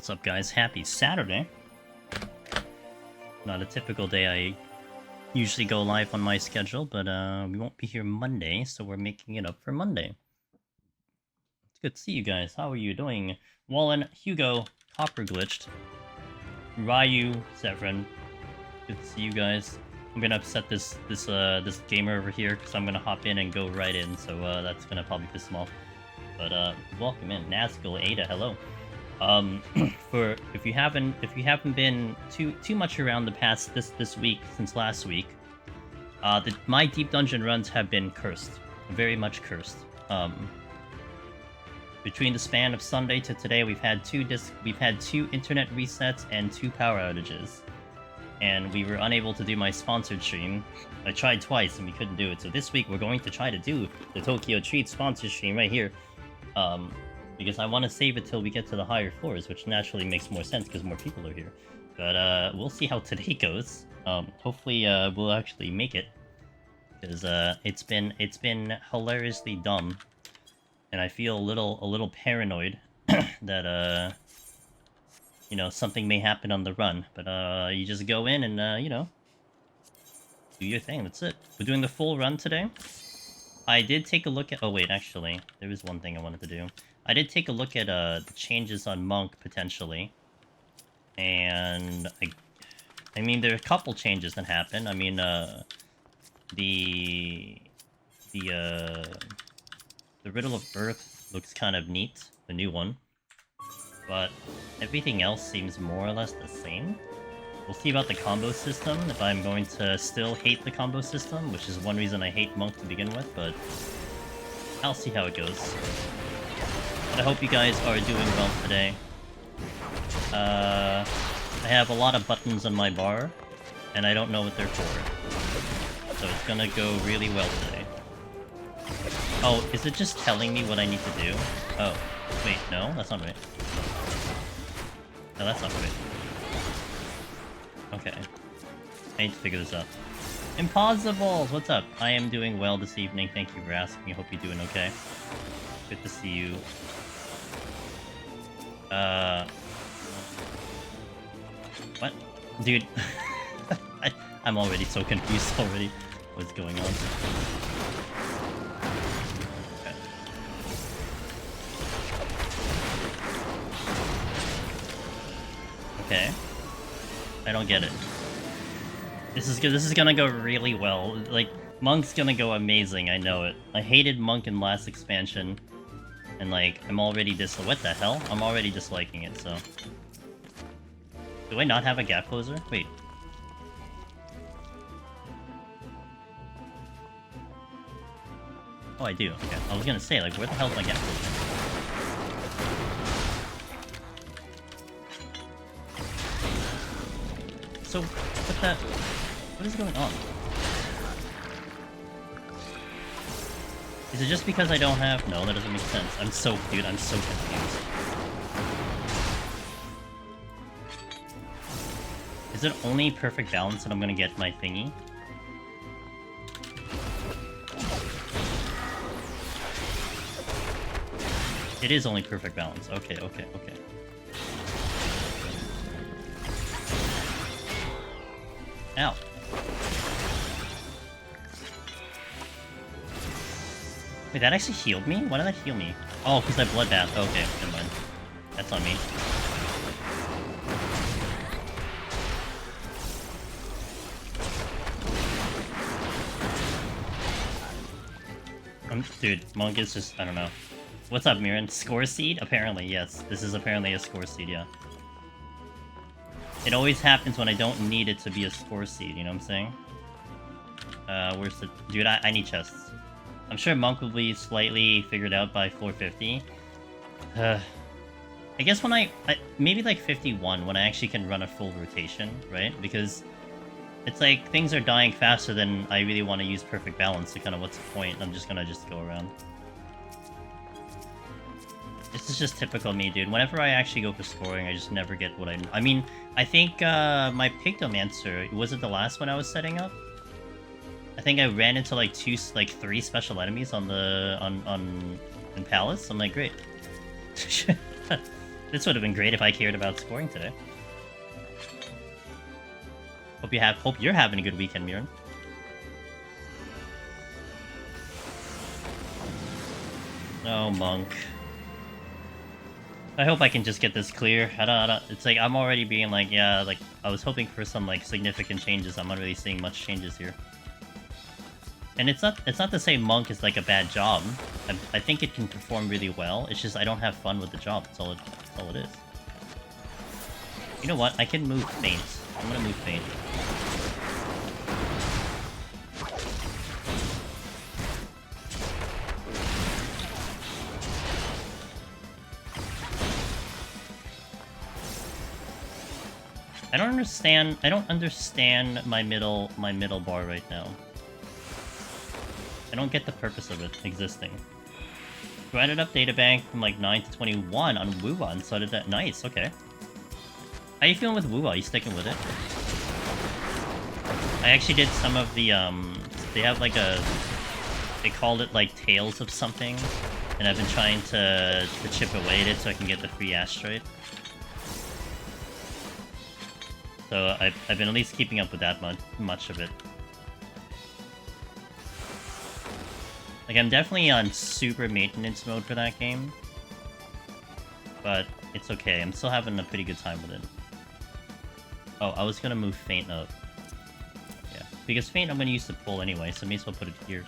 What's up, guys? Happy Saturday. Not a typical day I usually go live on my schedule, but we won't be here Monday, so we're making it up for Monday. It's good to see you guys. How are you doing? Wallen, Hugo, Copper Glitched, Ryu, Zevran. Good to see you guys. I'm gonna upset this gamer over here because I'm gonna hop in and go right in, so that's gonna probably piss him off. But welcome in, Nazgul, Aida, hello. For if you haven't been too much around the past this week since last week, my deep dungeon runs have been cursed, very much cursed. Between the span of Sunday to today, we've had two internet resets and 2 power outages, and we were unable to do my sponsored stream. I tried twice and we couldn't do it. So this week we're going to try to do the Tyoko Treat sponsored stream right here. Because I want to save it till we get to the higher floors, which naturally makes more sense because more people are here. But we'll see how today goes. Hopefully we'll actually make it, because it's been hilariously dumb, and I feel a little paranoid that you know, something may happen on the run. But you just go in and you know, do your thing. That's it. We're doing the full run today. I did take a look at... Oh wait, actually, there was one thing I wanted to do. I did take a look at the changes on Monk, potentially. And I mean, there are a couple changes that happen. I mean, the Riddle of Earth looks kind of neat, the new one. But everything else seems more or less the same. We'll see about the combo system, if I'm going to still hate the combo system, which is one reason I hate Monk to begin with, but I'll see how it goes. But I hope you guys are doing well today. I have a lot of buttons on my bar, and I don't know what they're for. So it's gonna go really well today. Oh, is it just telling me what I need to do? Oh, wait, no, that's not right. No, that's not right. Okay. I need to figure this out. Impossibles! What's up? I am doing well this evening. Thank you for asking. I hope you're doing okay. Good to see you. What? Dude. I'm already so confused already. What's going on? Okay. I don't get it. This is gonna go really well. Like, Monk's gonna go amazing, I know it. I hated Monk in last expansion. And like, I'm already what the hell? I'm already disliking it, so... Do I not have a gap closer? Wait. Oh, I do. Okay. I was gonna say, like, where the hell is my gap closer? So, what is going on? Is it just because I don't have... No, that doesn't make sense. I'm so confused. Is it only perfect balance that I'm gonna get my thingy? It is only perfect balance. Okay. Ow. Wait, that actually healed me? Why did that heal me? Oh, because I bloodbath. Okay, never mind. That's on me. Dude, Monk is just... I don't know. What's up, Miran? Score seed? Apparently, yes. This is apparently a score seed, yeah. It always happens when I don't need it to be a score seed, you know what I'm saying? Where's the... Dude, I need chests. I'm sure Monk will be slightly figured out by 450. I guess when I maybe like 51, when I actually can run a full rotation, right? Because it's like, things are dying faster than I really want to use perfect balance, so kind of what's the point? I'm just gonna go around. This is just typical me, dude. Whenever I actually go for scoring, I just never get what I mean, I think my Pigdomancer, was it the last one I was setting up? I think I ran into like 3 special enemies on in Palace. I'm like, great. This would have been great if I cared about scoring today. Hope you're having a good weekend, Mirren. Oh, Monk. I hope I can just get this clear. I don't, it's like, I'm already being like, yeah, like, I was hoping for some, like, significant changes. I'm not really seeing much changes here. And it's not to say Monk is, like, a bad job. I think it can perform really well. It's just I don't have fun with the job. That's all it is. You know what? I can move Faint. I'm gonna move Faint. I don't understand my middle bar right now. I don't get the purpose of it existing. Granted up databank from like 9 to 21 on Wuwa, so did that. Nice, okay. How you feeling with Wuwa? You sticking with it? I actually did some of the they have like they called it like Tales of something, and I've been trying to chip away at it so I can get the free asteroid. So I've been at least keeping up with that much of it. Like, I'm definitely on super maintenance mode for that game. But it's okay, I'm still having a pretty good time with it. Oh, I was gonna move Faint up. Yeah, because Faint I'm gonna use the pull anyway, so I may as well put it here.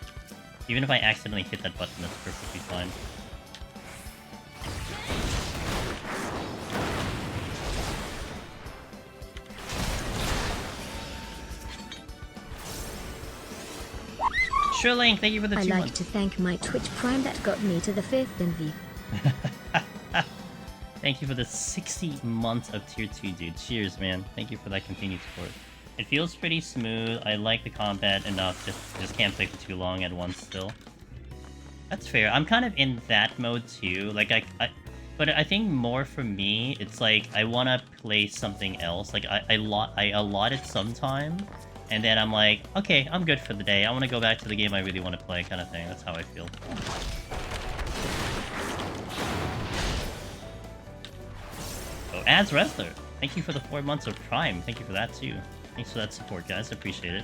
Even if I accidentally hit that button, that's perfectly fine. Sure, Link, thank you for the 2 months. I'd like to thank my Twitch Prime that got me to the 5th envy. Thank you for the 60 months of tier 2, dude. Cheers, man. Thank you for that continued support. It feels pretty smooth. I like the combat enough. Just can't play for too long at once still. That's fair. I'm kind of in that mode too. Like but I think more for me, it's like I want to play something else. Like I allot it sometime. And then I'm like, okay, I'm good for the day. I want to go back to the game I really want to play, kind of thing. That's how I feel. Oh, Ads Wrestler, thank you for the 4 months of Prime. Thank you for that, too. Thanks for that support, guys. I appreciate it.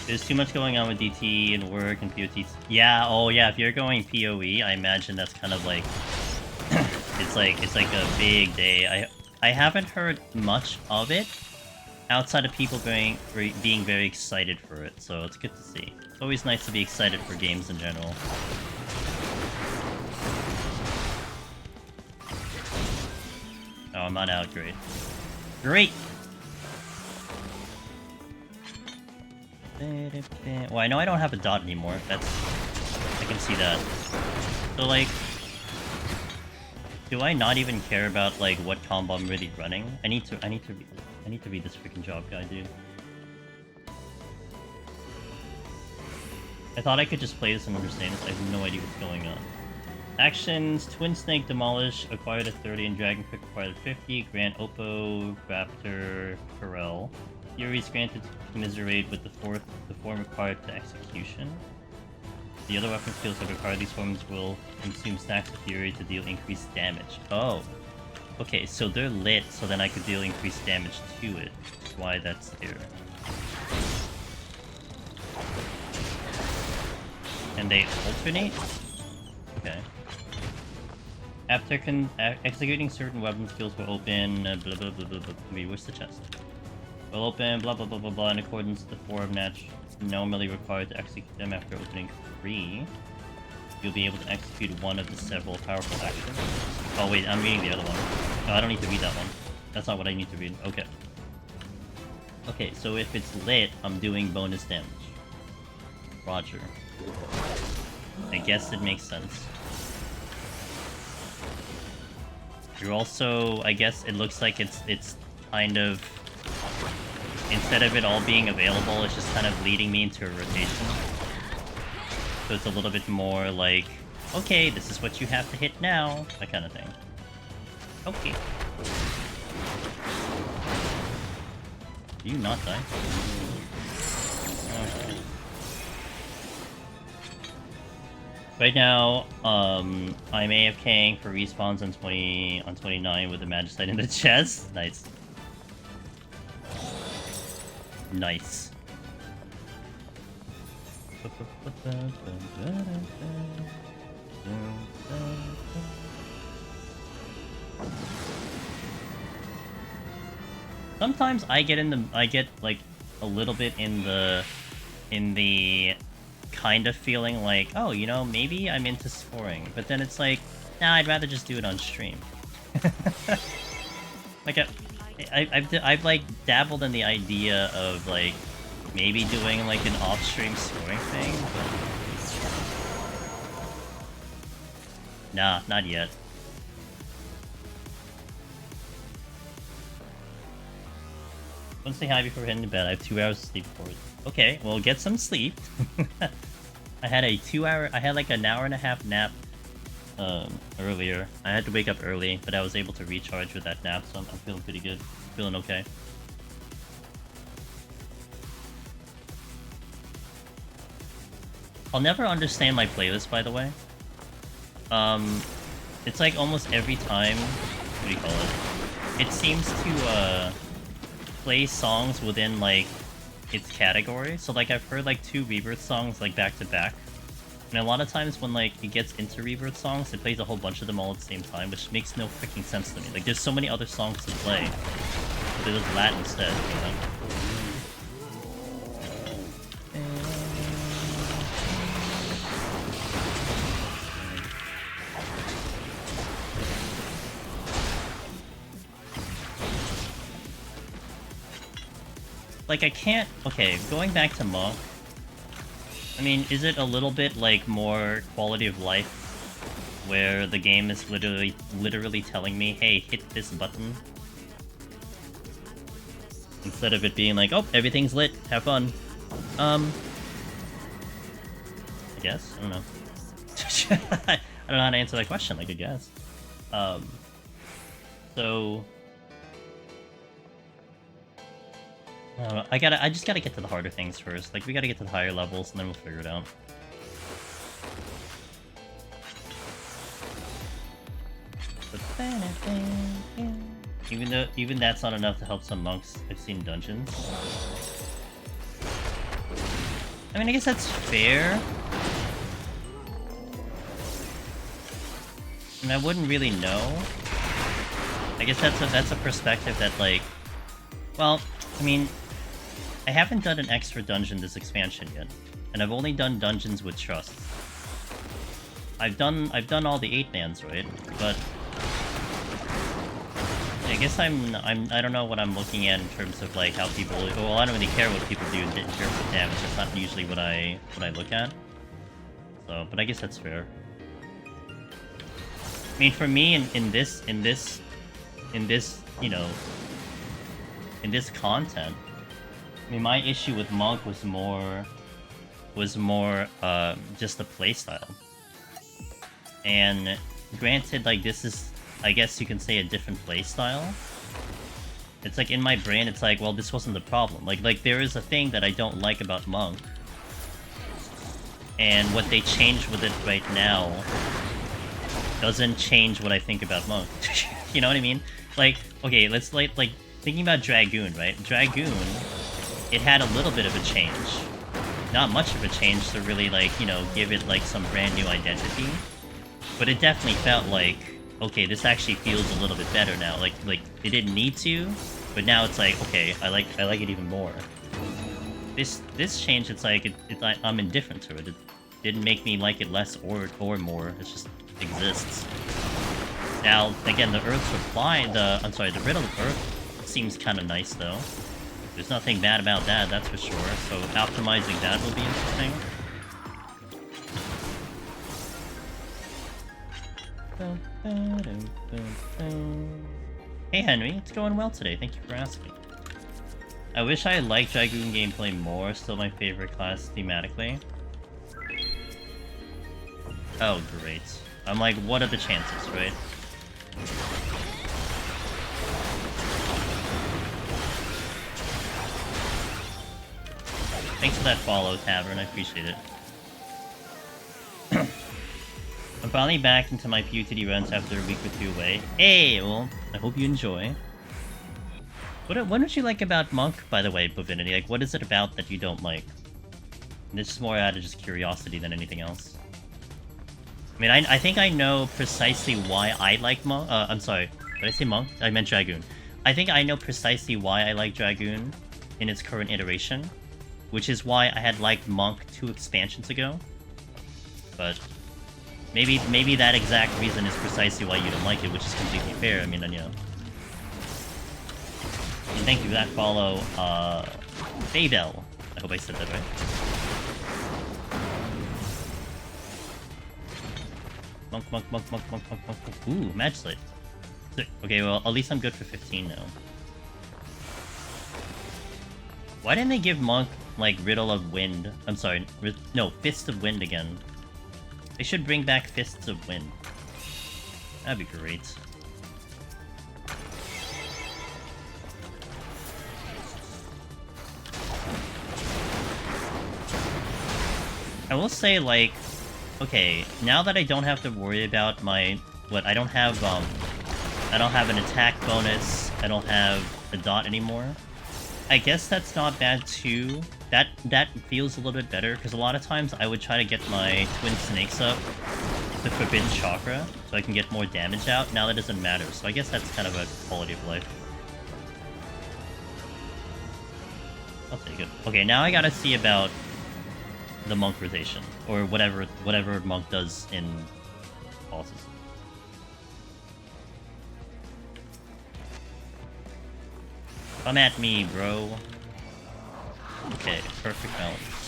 There's too much going on with DT and work and POT. Yeah, oh yeah, if you're going PoE, I imagine that's kind of like it's like a big day. I haven't heard much of it outside of people being very excited for it, so it's good to see. It's always nice to be excited for games in general. Oh, I'm not out. Great. Great! Well, I know I don't have a dot anymore. I can see that. So, like, do I not even care about like what combo I'm really running? I need to read this freaking job guide, dude. I thought I could just play this and understand this. I have no idea what's going on. Actions: Twin Snake Demolish acquired at 30 and Dragon Quick acquired at 50. Grant Oppo, Raptor, Corel. Fury is granted to commiserate with the form required to execution. The other weapon skills that require these forms will consume stacks of Fury to deal increased damage. Oh. Okay, so they're lit, so then I could deal increased damage to it. That's why that's there. Can they alternate? Okay. After executing certain weapon skills will open blah blah blah blah blah. Wait, where's the chest? Will open blah blah blah blah blah in accordance with the form normally required to execute them. After opening 3, you'll be able to execute one of the several powerful actions. Oh wait, I'm reading the other one. No, I don't need to read that one. That's not what I need to read. Okay. Okay, so if it's lit, I'm doing bonus damage. Roger. I guess it makes sense. You're also, I guess it looks like it's kind of, instead of it all being available, it's just kind of leading me into a rotation. So it's a little bit more like, okay, this is what you have to hit now, that kind of thing. Okay. Do you not die? Okay. Right now, I'm AFKing for respawns on 29 with the Magicite in the chest. Nice. Nice. Sometimes I get like a little bit in the kind of feeling like, oh, you know, maybe I'm into scoring, but then it's like, nah, I'd rather just do it on stream. Like I've like dabbled in the idea of like maybe doing like an off-stream scoring thing, but nah, not yet. Don't say hi before heading to bed. I have 2 hours of sleep before. Okay, well, get some sleep. I had like an hour and a half nap earlier. I had to wake up early, but I was able to recharge with that nap, so I'm feeling pretty good. Feeling okay. I'll never understand my playlist, by the way. It's like almost every time, what do you call it? It seems to, play songs within, like, its category. So, like, I've heard, like, 2 Rebirth songs, like, back-to-back. And a lot of times when, like, it gets into Rebirth songs, it plays a whole bunch of them all at the same time, which makes no freaking sense to me. Like, there's so many other songs to play. But they just Latin instead, you know? Like, I can't... Okay, going back to Monk... I mean, is it a little bit, like, more quality of life? Where the game is literally telling me, hey, hit this button? Instead of it being like, oh, everything's lit, have fun. I guess? I don't know. I don't know how to answer that question, like, I guess. So... I just gotta get to the harder things first. Like, we gotta get to the higher levels, and then we'll figure it out. Even that's not enough to help some monks I've seen dungeons. I mean, I guess that's fair. And I wouldn't really know. I guess that's a perspective that, like... Well, I mean... I haven't done an extra dungeon this expansion yet, and I've only done dungeons with trust. I've done all the 8-mans, right? But I guess I don't know what I'm looking at in terms of like how people. Well, I don't really care what people do in terms of damage. That's not usually what I look at. So, but I guess that's fair. I mean, for me, in this, you know, in this content. I mean, my issue with Monk was more just the playstyle. And granted, like, this is, I guess you can say, a different playstyle. It's like, in my brain, it's like, well, this wasn't the problem. Like there is a thing that I don't like about Monk. And what they changed with it right now doesn't change what I think about Monk. You know what I mean? Like, okay, let's, like thinking about Dragoon, right? Dragoon... It had a little bit of a change. Not much of a change to really, like, you know, give it, like, some brand new identity. But it definitely felt like, okay, this actually feels a little bit better now. Like it didn't need to, but now it's like, okay, I like it even more. This change, it's like, I'm indifferent to it. It didn't make me like it less or more. It just exists. Now, again, the Earth's reply, the Riddle of Earth seems kind of nice, though. There's nothing bad about that, that's for sure. So optimizing that will be interesting. Hey Henry, it's going well today, thank you for asking. I wish I liked Dragoon gameplay more, still my favorite class thematically. Oh great. I'm like, what are the chances, right? Thanks for that follow, Tavern. I appreciate it. I'm finally back into my PUTD runs after a week or two away. Hey, well, I hope you enjoy. What don't you like about Monk, by the way, Bovinity? Like, what is it about that you don't like? And it's just more out of just curiosity than anything else. I mean, I think I know precisely why I like Monk. I'm sorry, did I say Monk? I meant Dragoon. I think I know precisely why I like Dragoon in its current iteration, which is why I had liked Monk 2 expansions ago. But maybe that exact reason is precisely why you don't like it, which is completely fair. I mean, you know. And thank you for that follow, Baybell. I hope I said that right. Monk. Ooh, Match Slate. Okay, well, at least I'm good for 15 now. Why didn't they give Monk, like, Riddle of Wind? I'm sorry, no, Fists of Wind again. They should bring back Fists of Wind. That'd be great. I will say, like, okay, now that I don't have to worry about my... I don't have an attack bonus, I don't have a dot anymore. I guess that's not bad too. That feels a little bit better, because a lot of times I would try to get my Twin Snakes up to Forbidden Chakra, so I can get more damage out. Now that doesn't matter, so I guess that's kind of a quality of life. I'll take it. Okay, now I gotta see about the Monk rotation, or whatever Monk does in bosses. Come at me, bro. Okay, perfect balance.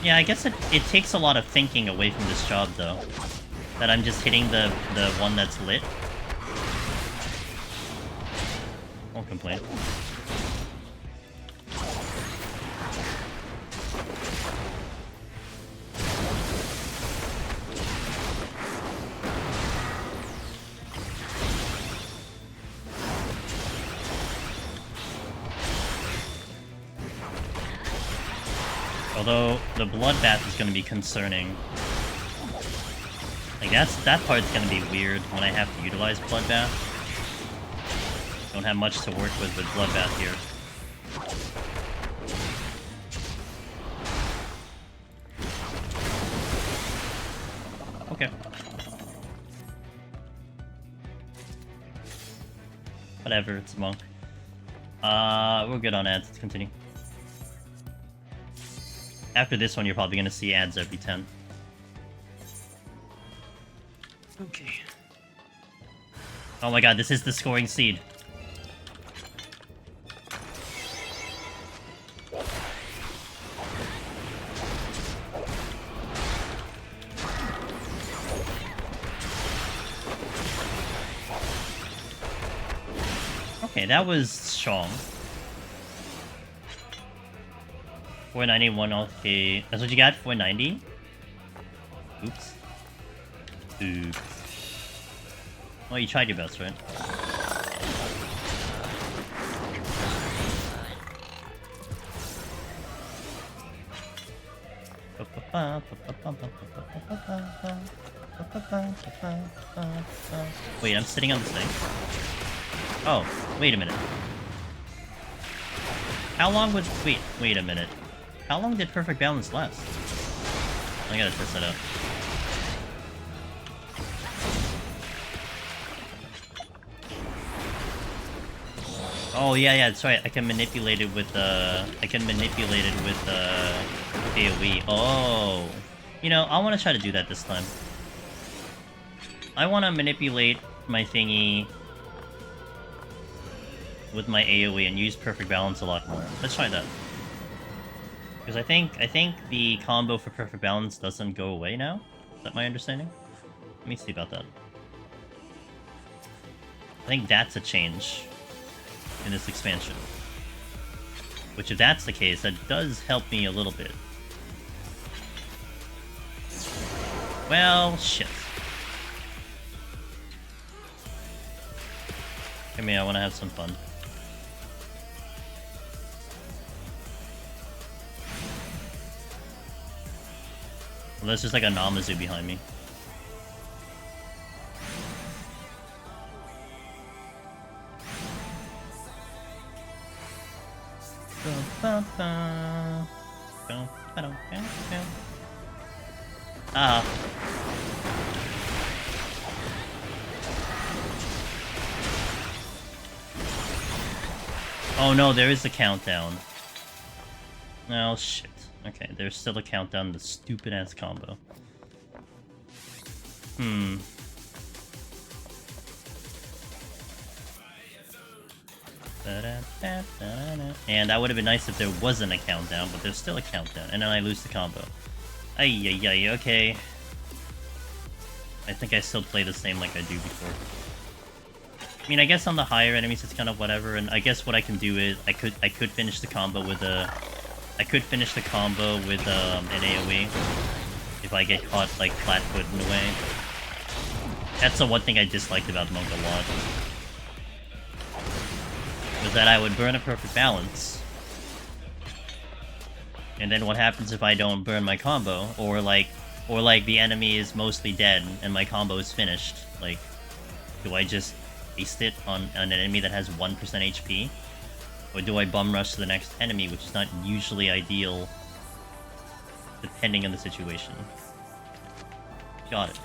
Yeah, I guess it takes a lot of thinking away from this job, though. That I'm just hitting the one that's lit. Won't complain. Although, the Bloodbath is going to be concerning. Like, that part's going to be weird when I have to utilize Bloodbath. Don't have much to work with Bloodbath here. Okay. Whatever, it's a Monk. We're good on ads, let's continue. After this one, you're probably going to see ads every 10. Okay. Oh my god, this is the scoring seed. Okay, that was strong. 491 okay. That's what you got? 490? Oops. Oops. Well, you tried your best, right? Wait, I'm sitting on this thing. Oh, wait a minute. How long would... Wait a minute. How long did Perfect Balance last? I gotta test that out. Oh yeah, that's right. I can manipulate it with AoE. Oh, you know, I want to try to do that this time. I want to manipulate my thingy with my AoE and use Perfect Balance a lot more. Let's try that. Because I think the combo for Perfect Balance doesn't go away now. Is that my understanding? Let me see about that. I think that's a change in this expansion. Which, if that's the case, that does help me a little bit. Well, shit. Come here, I want to have some fun. Well, there's just like a Namazu behind me. Ah. Oh no, there is a countdown. Oh shit. Okay, there's still a countdown, the stupid ass combo. And that would have been nice if there wasn't a countdown, but there's still a countdown, and then I lose the combo. Ay, okay. I think I still play the same like I do before. I mean, I guess on the higher enemies it's kind of whatever, and I guess what I can do is I could finish the combo with a an AoE if I get caught like flat-footed in a way. That's the one thing I disliked about Monk a lot. Was that I would burn a Perfect Balance. And then what happens if I don't burn my combo? Or like the enemy is mostly dead and my combo is finished? Like, do I just waste it on an enemy that has 1% HP? Or do I bum rush to the next enemy, which is not usually ideal, depending on the situation? Got it.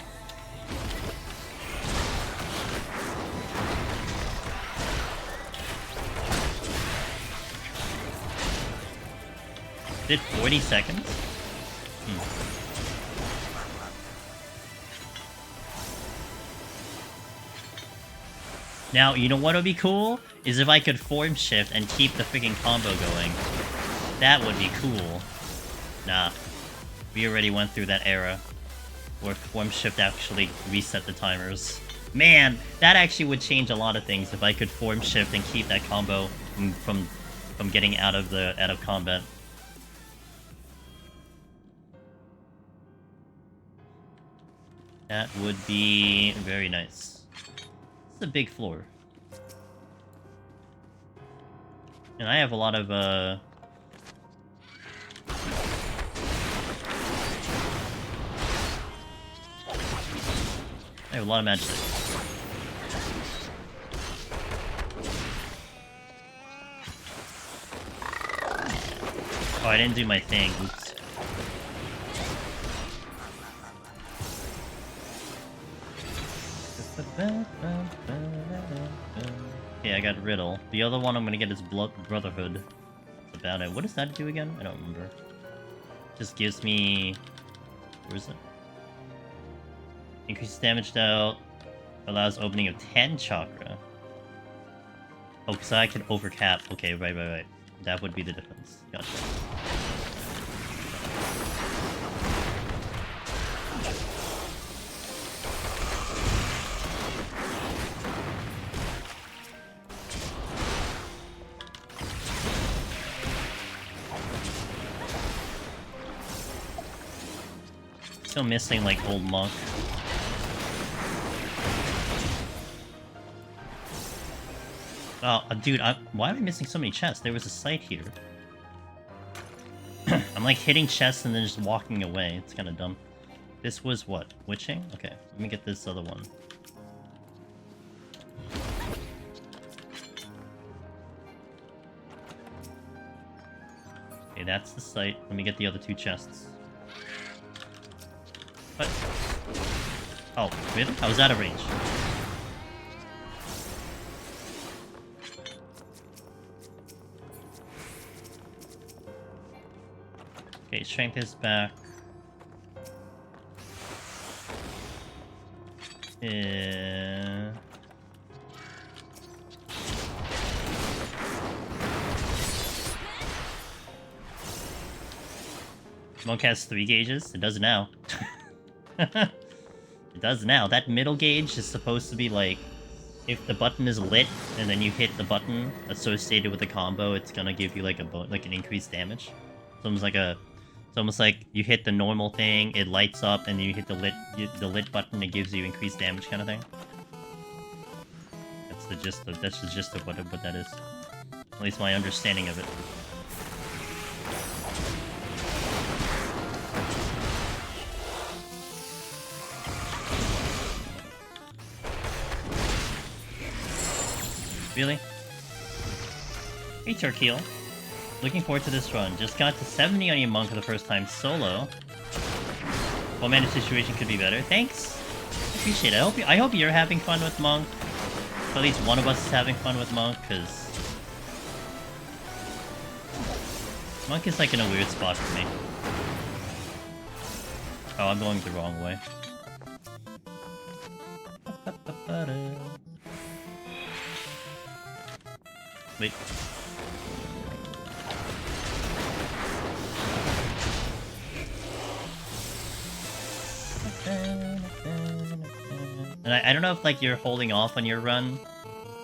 Did 40 seconds? Now, you know what would be cool? Is if I could form shift and keep the freaking combo going. That would be cool. Nah. We already went through that era where form shift actually reset the timers. Man, that actually would change a lot of things if I could form shift and keep that combo from getting out of combat. That would be very nice. It's a big floor. And I have a lot of, I have a lot of magic. Oh, I didn't do my thing. Oops. Okay, I got Riddle. The other one I'm gonna get is Brotherhood. That's about it. What does that do again? I don't remember. Just gives me... Where is it? Increases damage dealt. Allows opening of 10 chakra. Oh, because I can overcap. Okay, right. That would be the difference. Gotcha. Still missing like old Monk. Oh, dude, why am I missing so many chests? There was a site here. I'm like hitting chests and then just walking away. It's kind of dumb. This was what? Witching? Okay, let me get this other one. Okay, that's the site. Let me get the other two chests. What? Oh, really? I was out of range. Okay, strength is back. Monk has 3 gauges. It does now. It does now. That middle gauge is supposed to be like, if the button is lit and then you hit the button associated with the combo, it's gonna give you like an increased damage. It's almost like you hit the normal thing, it lights up, and then you hit the lit button, it gives you increased damage, kind of thing. That's the gist of what that is. At least my understanding of it. Really? Hey, Turkeel. Looking forward to this run. Just got to 70 on your Monk for the first time solo. Well, man, the situation could be better. Thanks. Appreciate it. I hope you're having fun with Monk. Or at least one of us is having fun with Monk, because Monk is like in a weird spot for me. Oh, I'm going the wrong way. Wait. And I don't know if like you're holding off on your run.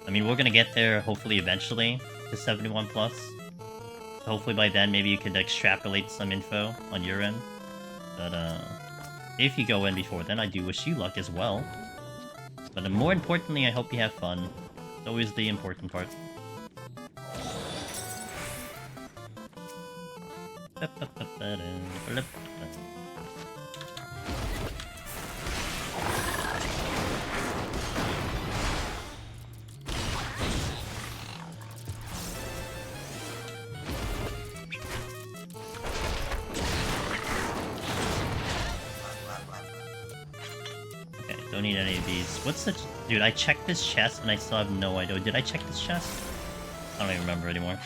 I mean, we're gonna get there hopefully eventually to 71 plus. So hopefully by then maybe you could extrapolate some info on your end. But if you go in before then, I do wish you luck as well. But more importantly, I hope you have fun. It's always the important part. Don't need any of these. What's the... Dude, I checked this chest and I still have no idea. Did I check this chest? I don't even remember anymore.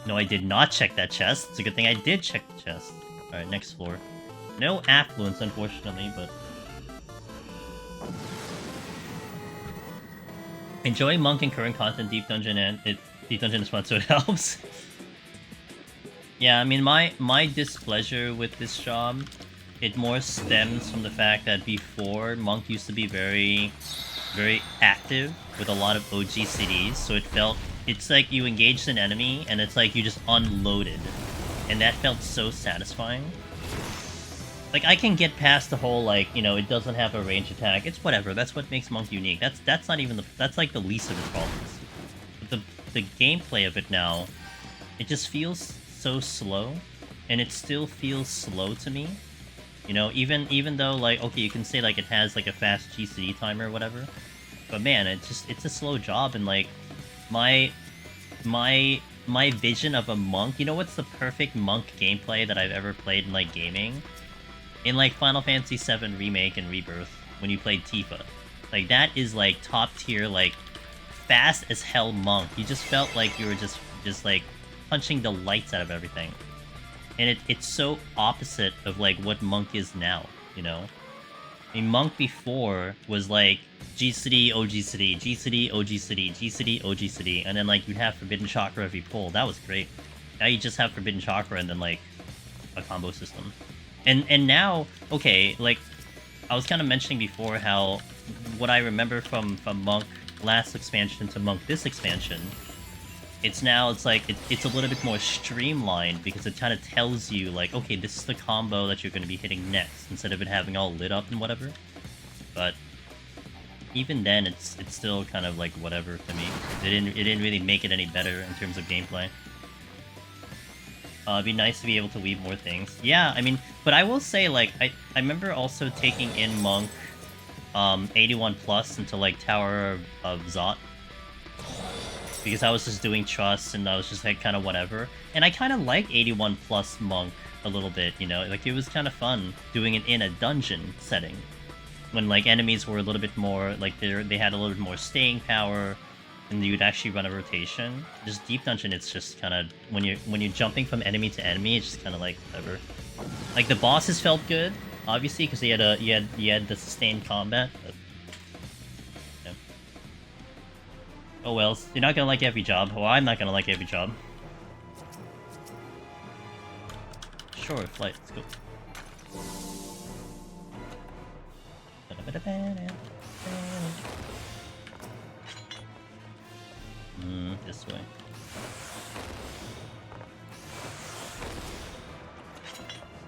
No, I did not check that chest. It's a good thing I did check the chest. Alright, next floor. No affluence, unfortunately, but... Enjoy Monk and current content, Deep Dungeon, and Deep Dungeon is fun, so it helps. Yeah, I mean, my displeasure with this job, it more stems from the fact that before, Monk used to be very, very active with a lot of OG CDs, so it felt... It's like you engaged an enemy, and it's like you just unloaded. And that felt so satisfying. Like, I can get past the whole, like, you know, it doesn't have a range attack. It's whatever. That's what makes Monk unique. That's not even the... That's, like, the least of its problems. But the gameplay of it now, it just feels so slow. And it still feels slow to me. You know, even though, like, okay, you can say, like, it has, like, a fast GCD timer or whatever. But, man, it's a slow job, and, like... My vision of a Monk, you know what's the perfect Monk gameplay that I've ever played in, like, gaming? In, like, Final Fantasy VII Remake and Rebirth, when you played Tifa. Like, that is, like, top tier, like, fast as hell Monk. You just felt like you were just like, punching the lights out of everything. And it's so opposite of, like, what Monk is now, you know? I mean, Monk before was, like, GCD, OGCD, GCD, OGCD, GCD, OGCD, and then, like, you'd have Forbidden Chakra if you pull. That was great. Now you just have Forbidden Chakra and then, like, a combo system. And now, okay, like, I was kind of mentioning before how what I remember from Monk last expansion to Monk this expansion, it's like, it's a little bit more streamlined because it kind of tells you, like, okay, this is the combo that you're going to be hitting next, instead of it having all lit up and whatever. But even then, it's still kind of like whatever to me. It didn't really make it any better in terms of gameplay. It'd be nice to be able to weave more things. Yeah, I mean, but I will say, like, I remember also taking in Monk 81 plus into, like, Tower of Zot. Because I was just doing Trust, and I was just, like, kind of whatever. And I kind of like 81 plus Monk a little bit, you know? Like, it was kind of fun doing it in a dungeon setting. When, like, enemies were a little bit more, like, they had a little bit more staying power, and you'd actually run a rotation. Just Deep Dungeon, it's just kind of, when you're jumping from enemy to enemy, it's just kind of like, whatever. Like, the bosses felt good, obviously, because you had the sustained combat, but... Yeah. Oh well, you're not gonna like every job. Well, I'm not gonna like every job. Sure, flight, let's go. This way.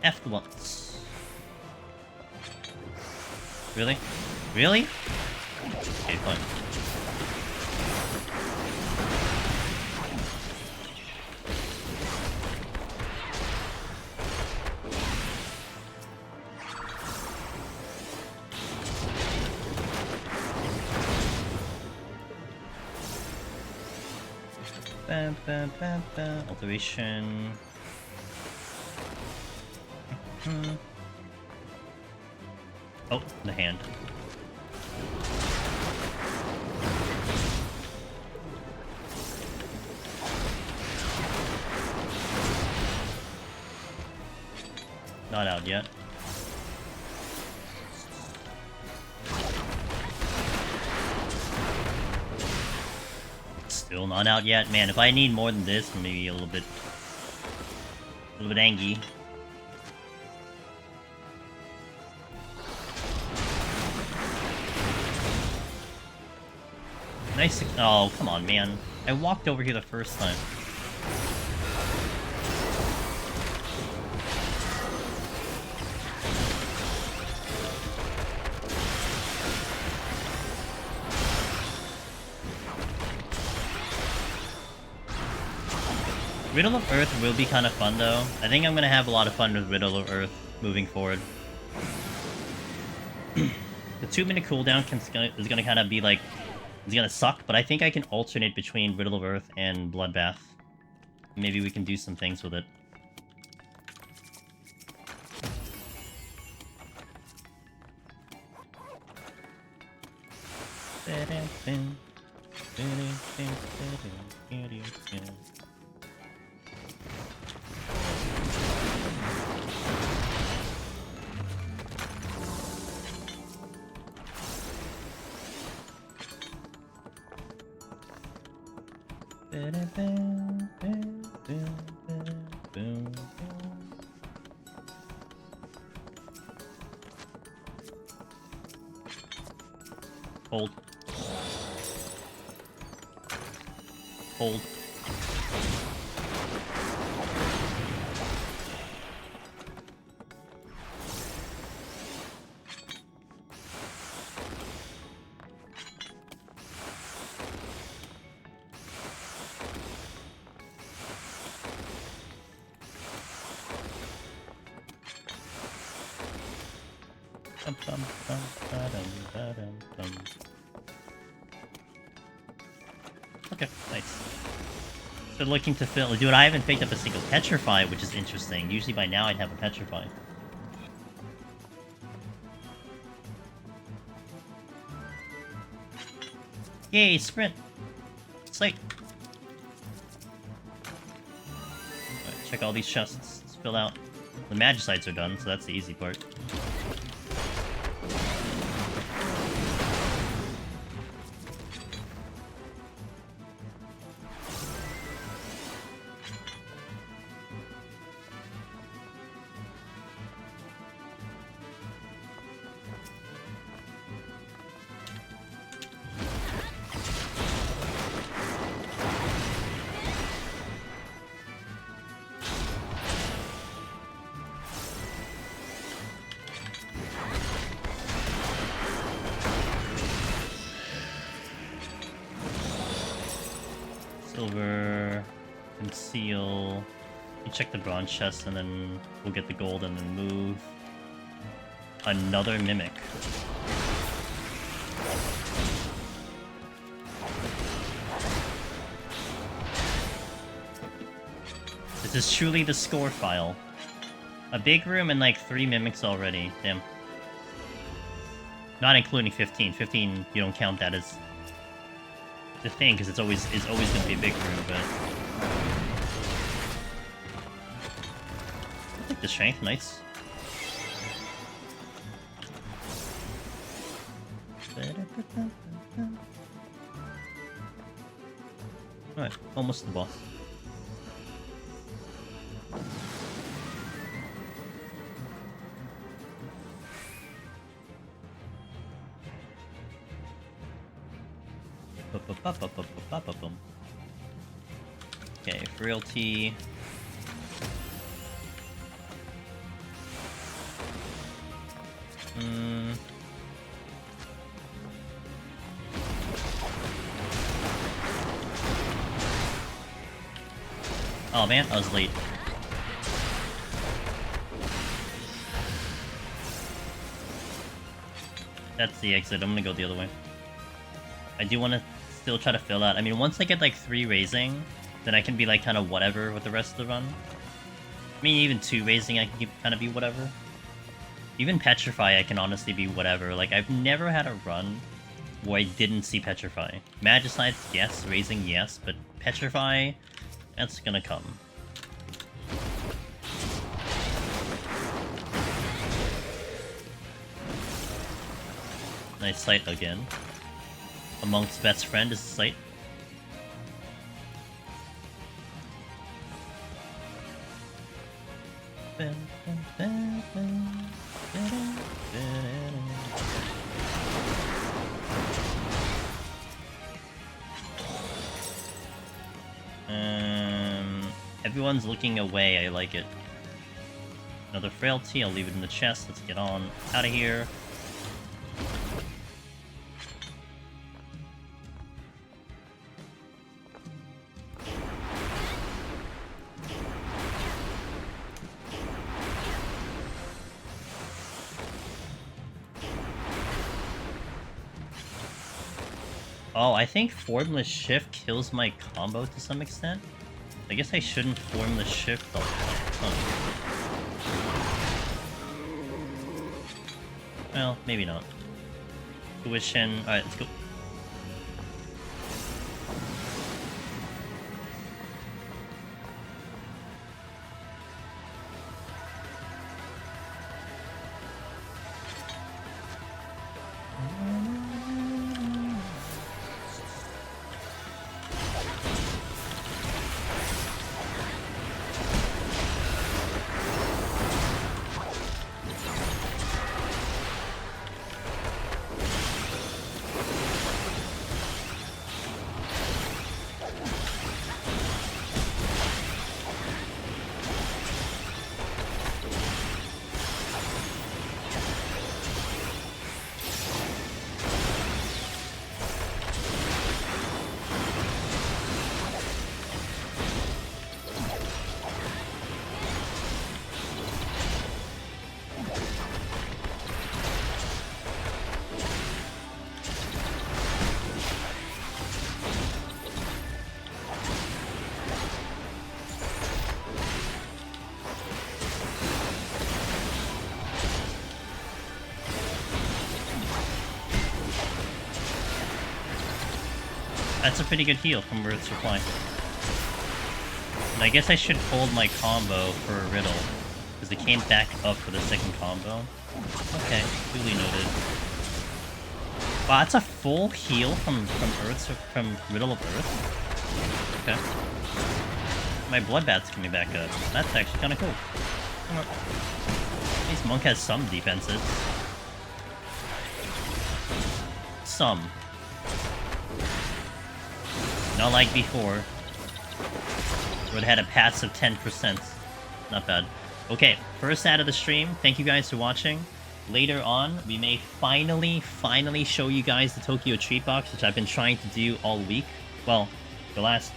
F once. Really? Really? Okay, fine. Bam, bam, bam, bam. Alteration. Oh, the hand. Not out yet. Still not out yet. Man, if I need more than this, maybe a little bit angry. Nice. Oh, come on, man. I walked over here the first time. Riddle of Earth will be kind of fun, though. I think I'm gonna have a lot of fun with Riddle of Earth moving forward. The 2-minute cooldown is gonna kind of be like... It's gonna suck, but I think I can alternate between Riddle of Earth and Bloodbath. Maybe we can do some things with it. Hold. Hold. Okay, nice. So looking to fill... Dude, I haven't picked up a single Petrify, which is interesting. Usually by now I'd have a Petrify. Yay, sprint! Slate! Right, check all these chests. Let's fill out. The Magicites are done, so that's the easy part. Silver, conceal. You check the bronze chest and then we'll get the gold and then move. Another mimic. This is truly the score file. A big room and like 3 mimics already. Damn. Not including 15. 15, you don't count that as the thing, because it's always going to be a big room, but... I think the strength, nice. Alright, almost the boss. Okay, frailty. Oh man, I was late. That's the exit. I'm gonna go the other way. I do want to still try to fill out. I mean, once I get like 3 raising, then I can be like kind of whatever with the rest of the run. I mean, even 2 raising, I can kind of be whatever. Even Petrify, I can honestly be whatever. Like, I've never had a run where I didn't see Petrify. Magicides, yes. Raising, yes. But Petrify, that's gonna come. Nice sight again. A monk's best friend is sight. Everyone's looking away, I like it. Another frailty, I'll leave it in the chest, let's get on out of here. Oh, I think Formless Shift kills my combo to some extent. I guess I shouldn't Formless Shift a ton. Well, maybe not. Tuition. Alright, let's go. That's a pretty good heal from Earth's Supply. And I guess I should hold my combo for a riddle, because it came back up for the second combo. Okay, duly noted. Wow, that's a full heal from Riddle of Earth? Okay. My Bloodbath's coming back up. That's actually kinda cool. At least Monk has some defenses. Some. Not like before, where it had a passive 10%. Not bad. Okay, first ad of the stream. Thank you guys for watching. Later on, we may finally show you guys the Tokyo Treat Box, which I've been trying to do all week. Well, the last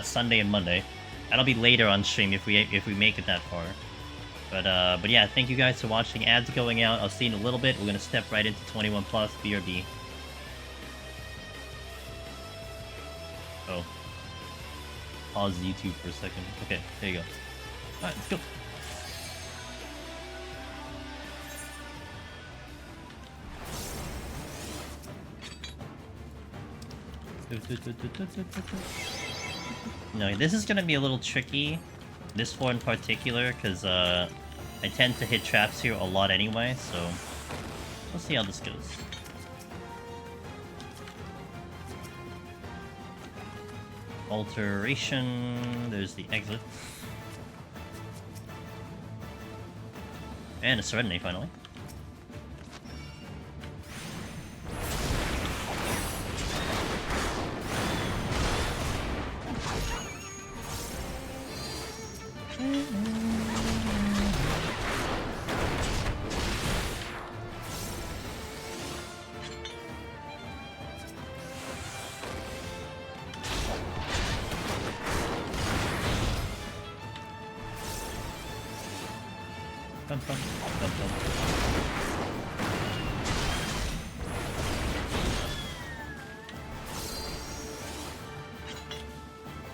Sunday and Monday. That'll be later on stream if we make it that far. But yeah, thank you guys for watching. Ads going out. I'll see you in a little bit. We're gonna step right into 21+, BRB. Oh. Pause YouTube for a second. Okay, there you go. Alright, let's go. No, this is gonna be a little tricky. This floor in particular, because I tend to hit traps here a lot anyway, so we'll see how this goes. Alteration, there's the exit. And a Serenity finally. Bum, bum, bum, bum.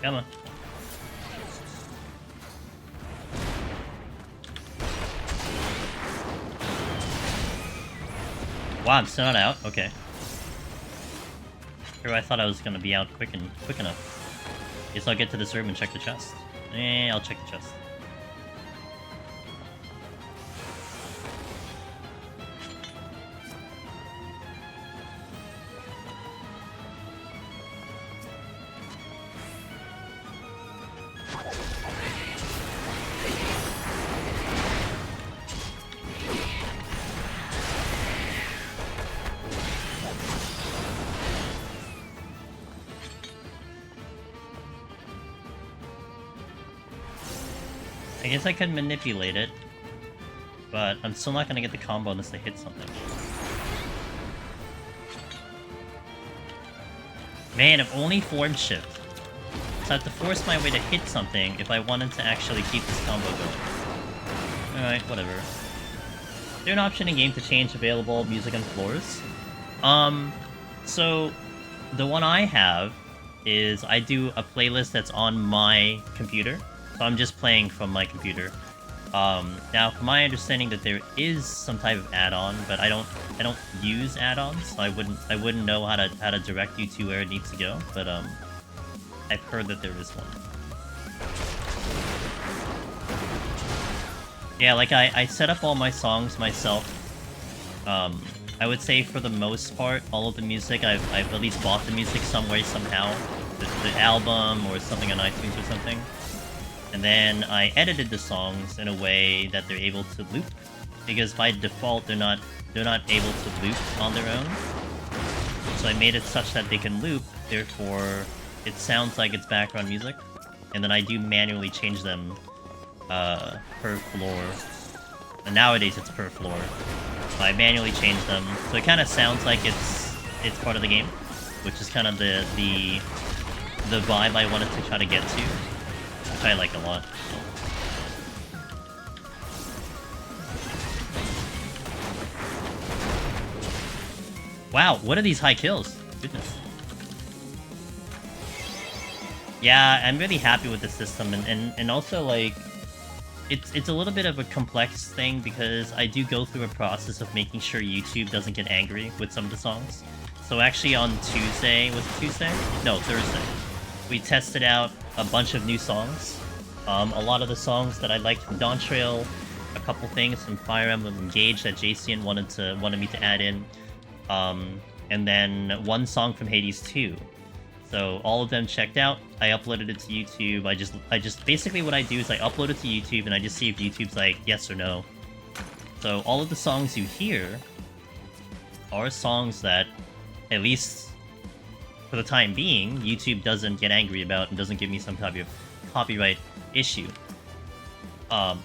Come on. Wow, I'm still not out? Okay. Sure, I thought I was gonna be out quick enough. Guess I'll get to this room and check the chest. I'll check the chest. I guess I could manipulate it, but I'm still not gonna get the combo unless I hit something. Man, I'm only form shift. So I have to force my way to hit something if I wanted to actually keep this combo going. Alright, whatever. Is there an option in game to change available music and floors? So the one I have is I do a playlist that's on my computer. So I'm just playing from my computer. Now, from my understanding, that there is some type of add-on, but I don't use add-ons, so I wouldn't know how to direct you to where it needs to go. But I've heard that there is one. Yeah, like I set up all my songs myself. I would say for the most part, all of the music I've at least bought the music some way somehow, the album or something on iTunes or something. And then I edited the songs in a way that they're able to loop, because by default they're not able to loop on their own. So I made it such that they can loop, therefore it sounds like it's background music, and then I do manually change them per floor. And nowadays it's per floor. So I manually change them, so it kind of sounds like it's part of the game, which is kind of the vibe I wanted to try to get to. Which I like a lot. Wow, what are these high kills? Goodness. Yeah, I'm really happy with the system, and also, like, it's a little bit of a complex thing, because I do go through a process of making sure YouTube doesn't get angry with some of the songs. So actually on Tuesday, was it Tuesday? No, Thursday. We tested out a bunch of new songs. A lot of the songs that I liked from Dawntrail, a couple things from Fire Emblem Engage that Jason wanted me to add in, and then one song from Hades 2. So all of them checked out. I uploaded it to YouTube. I just basically what I do is I upload it to YouTube and I just see if YouTube's like yes or no. So all of the songs you hear are songs that, at least for the time being, YouTube doesn't get angry about and doesn't give me some type of copyright issue.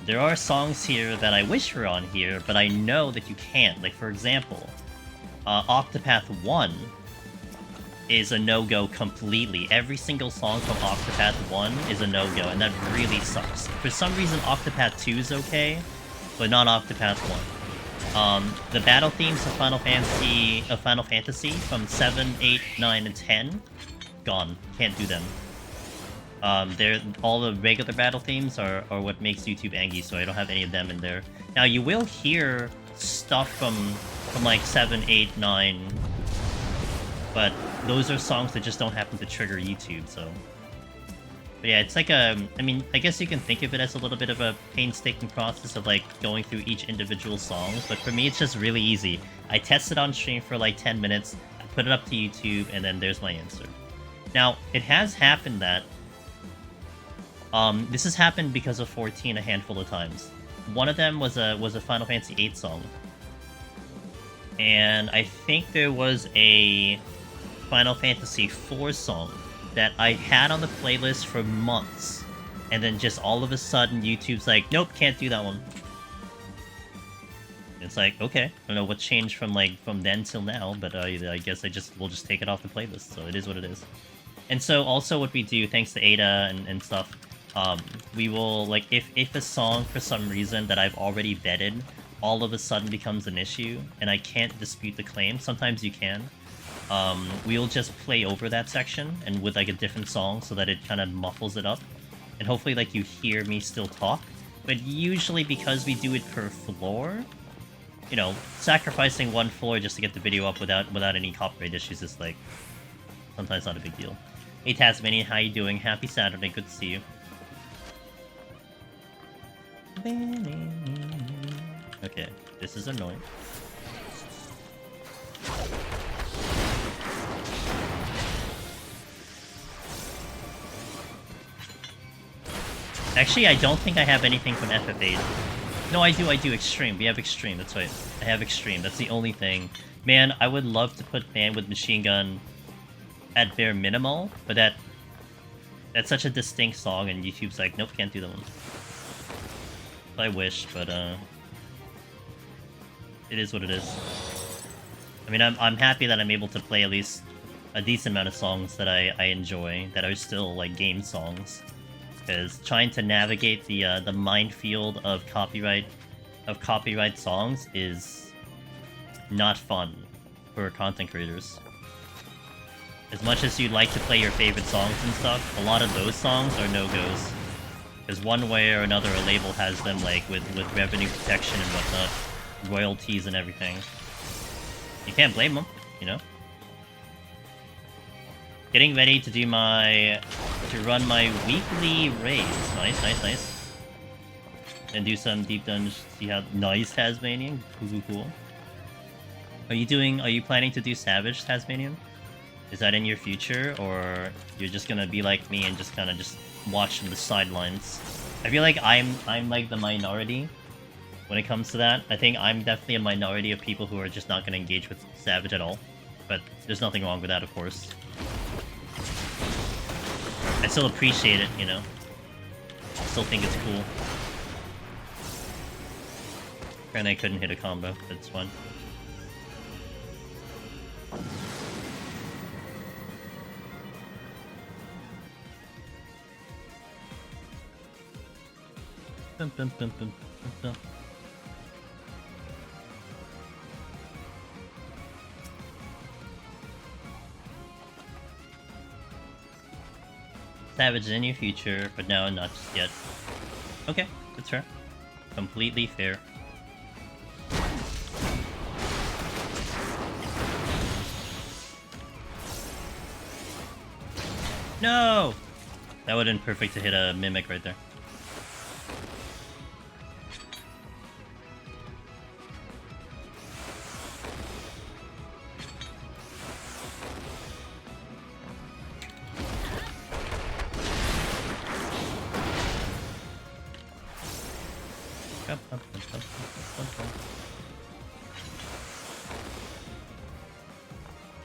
There are songs here that I wish were on here, but I know that you can't. Like, for example, Octopath 1 is a no-go completely. Every single song from Octopath 1 is a no-go, and that really sucks. For some reason, Octopath 2 is okay, but not Octopath 1. The battle themes of Final Fantasy from 7, 8, 9, and 10, gone. Can't do them. All the regular battle themes are what makes YouTube angry, so I don't have any of them in there. Now, you will hear stuff from like 7, 8, 9, but those are songs that just don't happen to trigger YouTube, so... But yeah, it's like I mean, I guess you can think of it as a little bit of a painstaking process of, like, going through each individual songs, but for me, it's just really easy. I test it on stream for, like, 10 minutes, I put it up to YouTube, and then there's my answer. Now, it has happened that... this has happened because of 14 a handful of times. One of them was a Final Fantasy VIII song. And I think there was a Final Fantasy IV song that I had on the playlist for months, and then just all of a sudden YouTube's like, nope, can't do that one. It's like, okay, I don't know what changed from then till now, but I guess we'll just take it off the playlist, so it is what it is. And so also what we do, thanks to Aida and stuff, we will, like, if a song for some reason that I've already vetted all of a sudden becomes an issue, and I can't dispute the claim, sometimes you can, we'll just play over that section, and with, like, a different song so that it kind of muffles it up. And hopefully, like, you hear me still talk. But usually, because we do it per floor, you know, sacrificing one floor just to get the video up without any copyright issues is, like, sometimes not a big deal. Hey Tasmanian, how you doing? Happy Saturday, good to see you. Okay, this is annoying. Actually, I don't think I have anything from FF8. No, I do, Extreme. We have Extreme, that's right. I have Extreme, that's the only thing. Man, I would love to put Man with Machine Gun at bare minimal, but that's such a distinct song, and YouTube's like, nope, can't do that one. I wish, but it is what it is. I mean, I'm happy that I'm able to play at least a decent amount of songs that I enjoy, that are still, like, game songs. Because trying to navigate the minefield of copyright songs is not fun for content creators. As much as you'd like to play your favorite songs and stuff, a lot of those songs are no-goes. Because one way or another, a label has them, like, with revenue protection and whatnot, royalties and everything. You can't blame them, you know? Getting ready to do to run my weekly raids. Nice. And do some deep dungeons. See how nice, Tasmanian. Cool. Are you planning to do Savage, Tasmanian? Is that in your future, or you're just gonna be like me and just kind of watch from the sidelines? I feel like I'm like the minority when it comes to that. I think I'm definitely a minority of people who are just not gonna engage with Savage at all. But there's nothing wrong with that, of course. I still appreciate it, you know? I still think it's cool. Apparently I couldn't hit a combo, that's fun. Savage in your future, but no, not just yet. Okay, that's fair. Completely fair. No! That would have been perfect to hit a Mimic right there.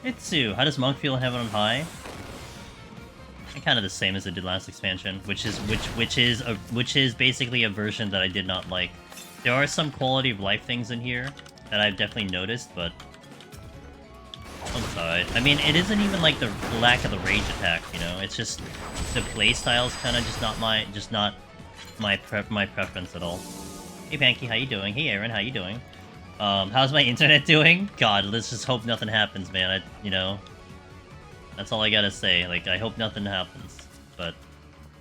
Itsu, how does Monk feel in Heaven on High? Kind of the same as it did last expansion, which is basically a version that I did not like. There are some quality of life things in here that I've definitely noticed, but I'm sorry. I mean, it isn't even like the lack of the rage attack, you know. It's just the playstyle's kind of just not my preference at all. Hey Panky, how you doing? Hey Aaron, how you doing? How's my internet doing? God, let's just hope nothing happens, man. You know. That's all I gotta say. Like, I hope nothing happens, but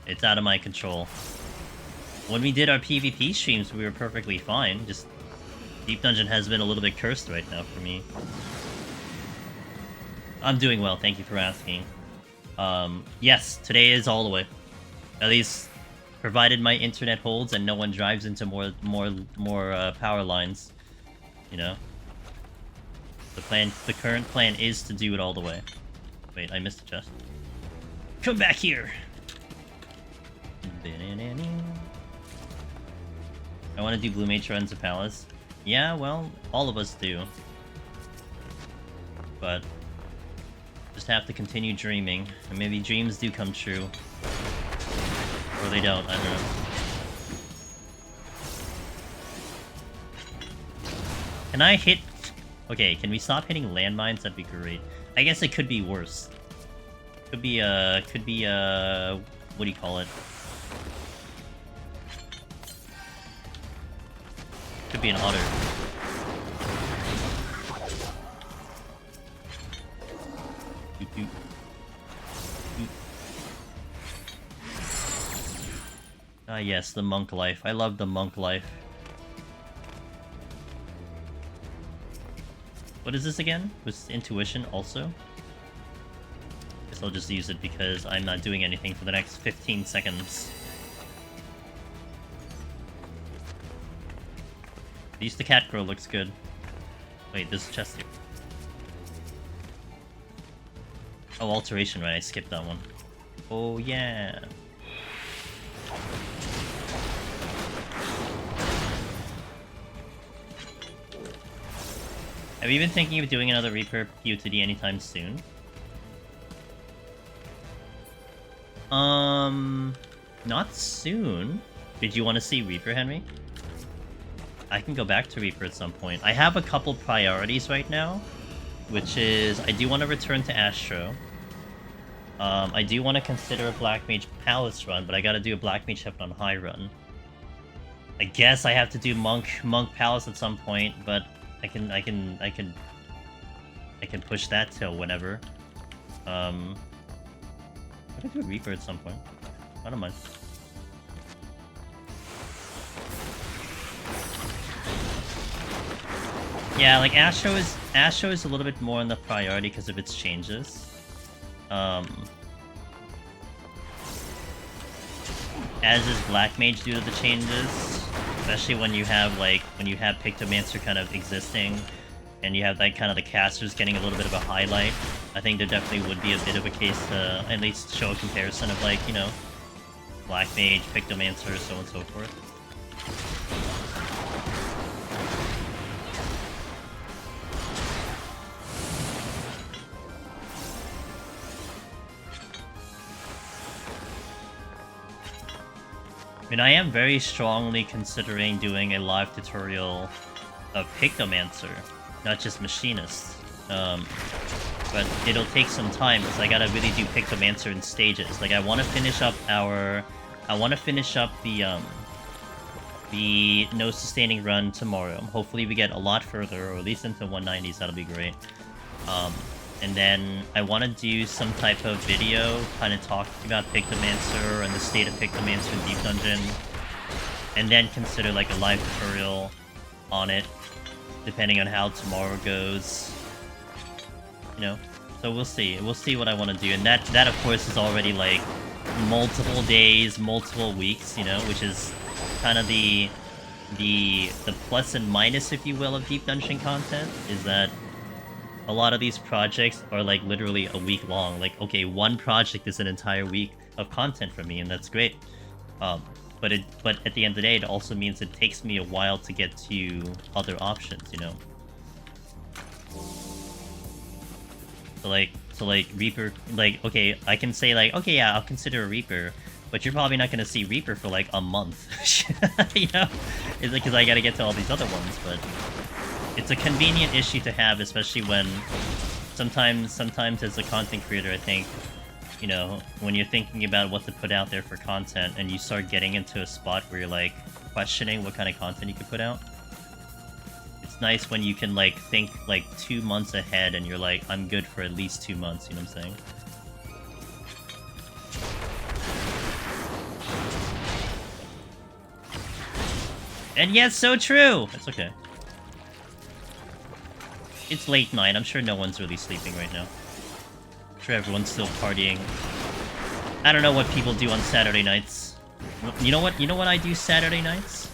it's out of my control. When we did our PvP streams, we were perfectly fine. Just Deep Dungeon has been a little bit cursed right now for me. I'm doing well, thank you for asking. Yes, today is all the way. At least, provided my internet holds and no one drives into more power lines. You know? The current plan is to do it all the way. Wait, I missed the chest. Come back here! I want to do Blue Mage runs of Palace. Yeah, well, all of us do. But just have to continue dreaming, and maybe dreams do come true. Or they don't, I don't know. Can I hit... Okay, can we stop hitting landmines? That'd be great. I guess it could be worse. Could be, what do you call it? Could be an otter. Ah yes, the monk life. I love the monk life. What is this again? Was intuition also? Guess I'll just use it because I'm not doing anything for the next 15 seconds. At least the cat girl looks good. Wait, there's a chest here. Oh, alteration, right? I skipped that one. Oh, yeah. Have you been thinking of doing another Reaper POTD anytime soon? Not soon. Did you want to see Reaper, Henry? I can go back to Reaper at some point. I have a couple priorities right now, which is I do want to return to Astro. I do want to consider a Black Mage Palace run, but I gotta do a Black Mage Heaven on High run. I guess I have to do Monk Palace at some point, but I can push that till whenever. I could do a Reaper at some point. I don't mind. Yeah, like Astro is a little bit more on the priority because of its changes. As is Black Mage due to the changes, especially when you have Pictomancer kind of existing, and you have like kind of the casters getting a little bit of a highlight. I think there definitely would be a bit of a case to at least show a comparison of like, you know, Black Mage, Pictomancer, so on and so forth. I mean, I am very strongly considering doing a live tutorial of Pictomancer, not just Machinist. But it'll take some time, because I gotta really do Pictomancer in stages. Like, I want to finish up the no sustaining run tomorrow. Hopefully we get a lot further, or at least into 190s, that'll be great. And then I want to do some type of video kind of talking about Pictomancer and the state of Pictomancer in Deep Dungeon. And then consider like a live tutorial on it, depending on how tomorrow goes. You know? So we'll see. We'll see what I want to do. And that of course is already like multiple days, multiple weeks, you know, which is kind of the plus and minus, if you will, of Deep Dungeon content, is that a lot of these projects are like literally a week long. Like, okay, one project is an entire week of content for me, and that's great. But at the end of the day, it also means it takes me a while to get to other options, you know. So like Reaper, like, okay, I can say like, okay, yeah, I'll consider a Reaper, but you're probably not gonna see Reaper for like a month, you know? It's like, because I gotta get to all these other ones, but it's a convenient issue to have, especially when sometimes as a content creator, I think, you know, when you're thinking about what to put out there for content and you start getting into a spot where you're like questioning what kind of content you could put out. It's nice when you can like think like 2 months ahead and you're like, I'm good for at least 2 months, you know what I'm saying? And yes, so true! That's okay. It's late night, I'm sure no one's really sleeping right now. I'm sure everyone's still partying. I don't know what people do on Saturday nights. You know what I do Saturday nights?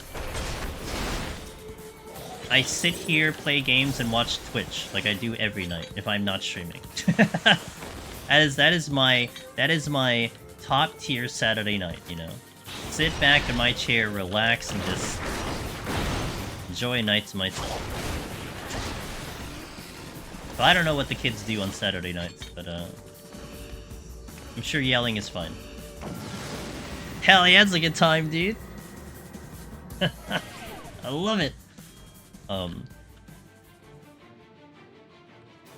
I sit here, play games, and watch Twitch, like I do every night, if I'm not streaming. that is my top tier Saturday night, you know? Sit back in my chair, relax, and just enjoy a night to myself. So I don't know what the kids do on Saturday nights, but I'm sure yelling is fine. Hell yeah, it's a good time, dude. I love it.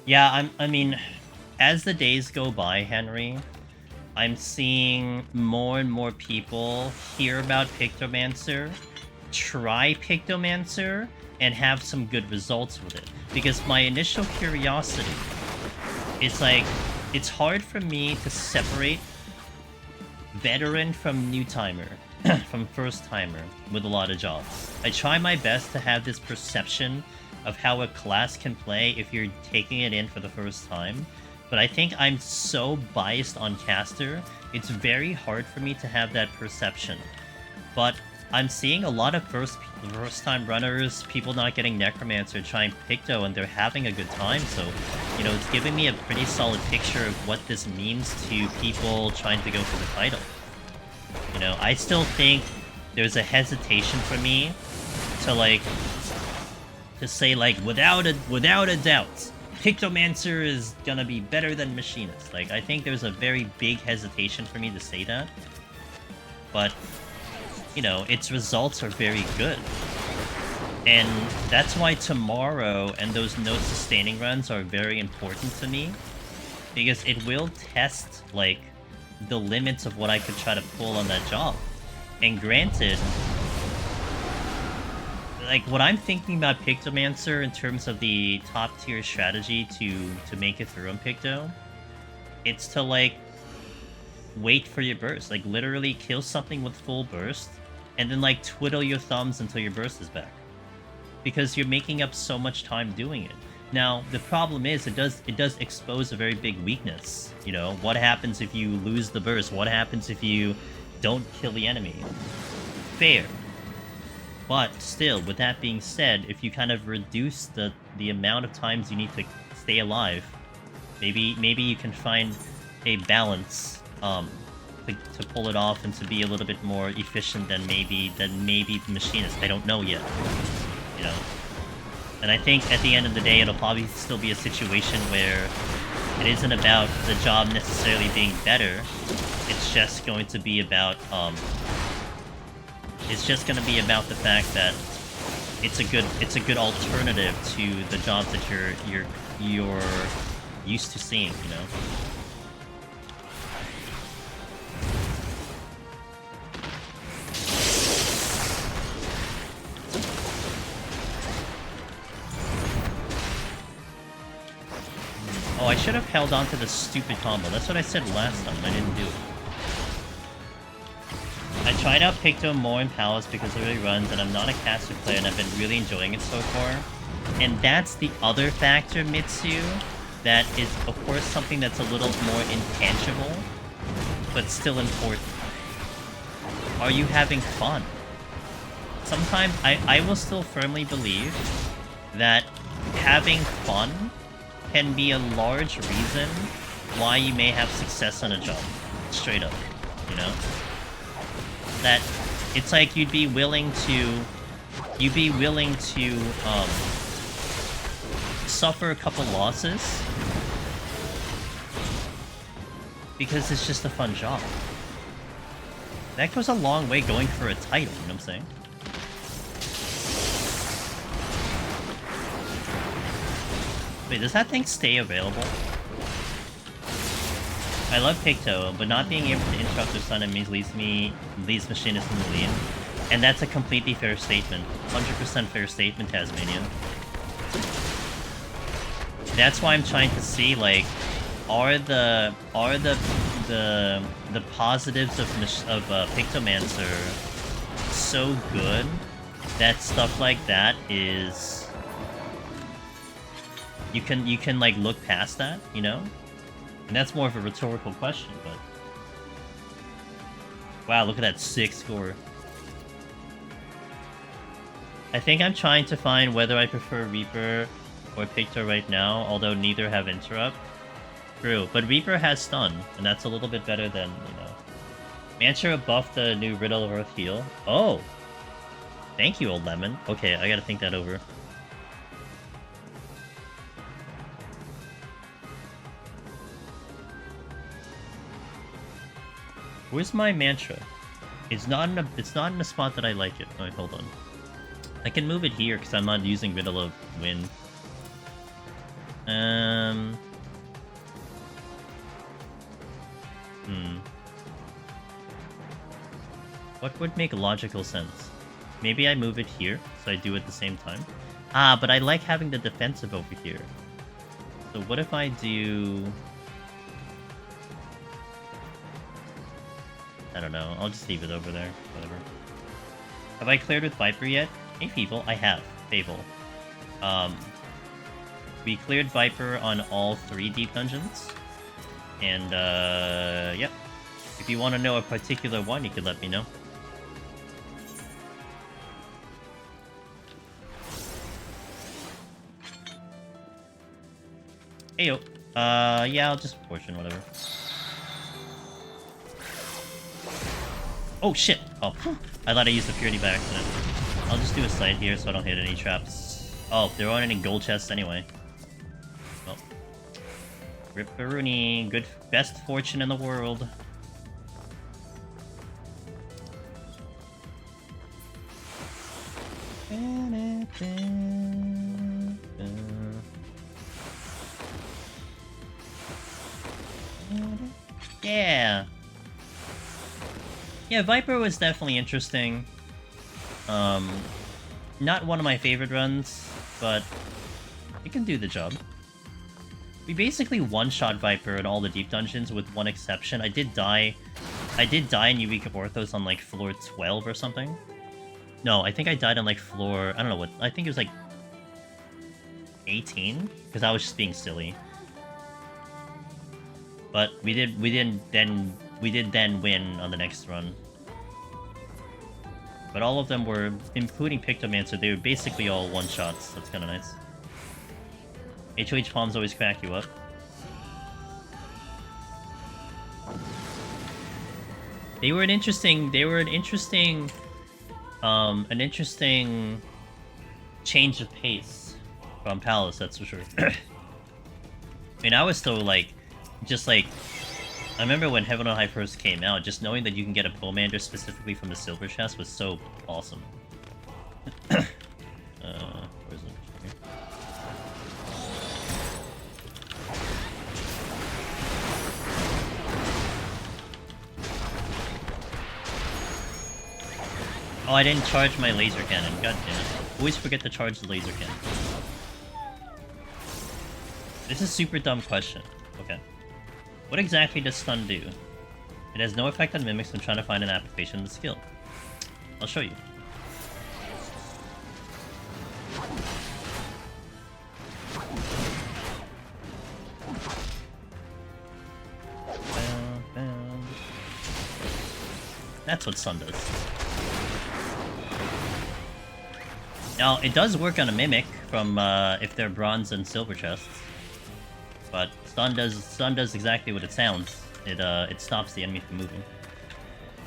Yeah, I mean, as the days go by, Henry, I'm seeing more and more people hear about Pictomancer, try Pictomancer, and have some good results with it. Because my initial curiosity is like, it's hard for me to separate veteran from new timer, from first timer with a lot of jobs. I try my best to have this perception of how a class can play if you're taking it in for the first time. But I think I'm so biased on caster, it's very hard for me to have that perception. But I'm seeing a lot of first-time runners, people not getting Necromancer, trying Picto, and they're having a good time, so, you know, it's giving me a pretty solid picture of what this means to people trying to go for the title. You know, I still think there's a hesitation for me to, like, to say, like, without a doubt, Pictomancer is gonna be better than Machinist. Like, I think there's a very big hesitation for me to say that. But, you know, its results are very good. And that's why tomorrow and those no sustaining runs are very important to me. Because it will test, like, the limits of what I could try to pull on that job. And granted, like, what I'm thinking about Pictomancer in terms of the top-tier strategy to make it through on Picto, it's to, like, wait for your burst. Like, literally kill something with full burst, and then, like, twiddle your thumbs until your burst is back. Because you're making up so much time doing it. Now, the problem is, it does expose a very big weakness. You know, what happens if you lose the burst? What happens if you don't kill the enemy? Fair. But still, with that being said, if you kind of reduce the amount of times you need to stay alive, maybe you can find a balance to pull it off and to be a little bit more efficient than maybe Machinist. I don't know yet, you know. And I think at the end of the day, it'll probably still be a situation where it isn't about the job necessarily being better. It's just going to be about the fact that it's a good alternative to the jobs that you're used to seeing, you know. Oh, I should have held on to the stupid combo. That's what I said last time. I didn't do it. I tried out Picto more in Palace because of the runs, and I'm not a caster player, and I've been really enjoying it so far. And that's the other factor, Mitsu, that is, of course, something that's a little more intangible, but still important. Are you having fun? Sometimes I will still firmly believe that having fun can be a large reason why you may have success on a job. Straight up, you know? That it's like you'd be willing to suffer a couple losses because it's just a fun job. That goes a long way going for a title, you know what I'm saying? Wait, does that thing stay available? I love Picto, but not being able to interrupt their stun enemies leaves Machinist in the lead. And that's a completely fair statement. 100% fair statement, Tasmanian. That's why I'm trying to see, like, are the positives of Pictomancer so good that stuff like that is you can like look past that, you know? And that's more of a rhetorical question, but wow, look at that 6 score. I think I'm trying to find whether I prefer Reaper or Picto right now, although neither have interrupt. True, but Reaper has stun, and that's a little bit better than, you know. Mantra buffed the new Riddle of Earth heal. Oh! Thank you, old lemon. Okay, I gotta think that over. Where's my mantra? It's not in a spot that I like it. Alright, hold on. I can move it here because I'm not using Riddle of Wind. What would make logical sense? Maybe I move it here, so I do it at the same time. Ah, but I like having the defensive over here. So what if I do... I don't know, I'll just leave it over there, whatever. Have I cleared with Viper yet? Hey people, I have. Fable. We cleared Viper on all 3 deep dungeons. And, yep. If you want to know a particular one, you could let me know. Heyo. Yeah, I'll just portion, whatever. Oh, shit! Oh, I thought I used the Purity by accident. I'll just do a side here so I don't hit any traps. Oh, there aren't any gold chests anyway. Well. Rip Baruni, good, best fortune in the world. Yeah! Yeah, Viper was definitely interesting. Not one of my favorite runs, but it can do the job. We basically one-shot Viper in all the deep dungeons with one exception. I did die in Eureka Orthos on like floor 12 or something. No, I think I died on like floor, I don't know what, I think it was like 18? Because I was just being silly. But we did then win on the next run. But all of them were, including Pictomancer, they were basically all one-shots. That's kind of nice. HoH palms always crack you up. They were an interesting change of pace from Palace, that's for sure. I mean, I was still like, just like, I remember when Heaven on High first came out, just knowing that you can get a Pomander specifically from the silver chest was so awesome. Where is it? Here. Oh, I didn't charge my laser cannon. God damn it. Always forget to charge the laser cannon. This is a super dumb question. Okay. What exactly does stun do? It has no effect on mimics when trying to find an application of the skill. I'll show you. That's what stun does. Now, it does work on a mimic from if they're bronze and silver chests. But stun does exactly what it sounds. It stops the enemy from moving.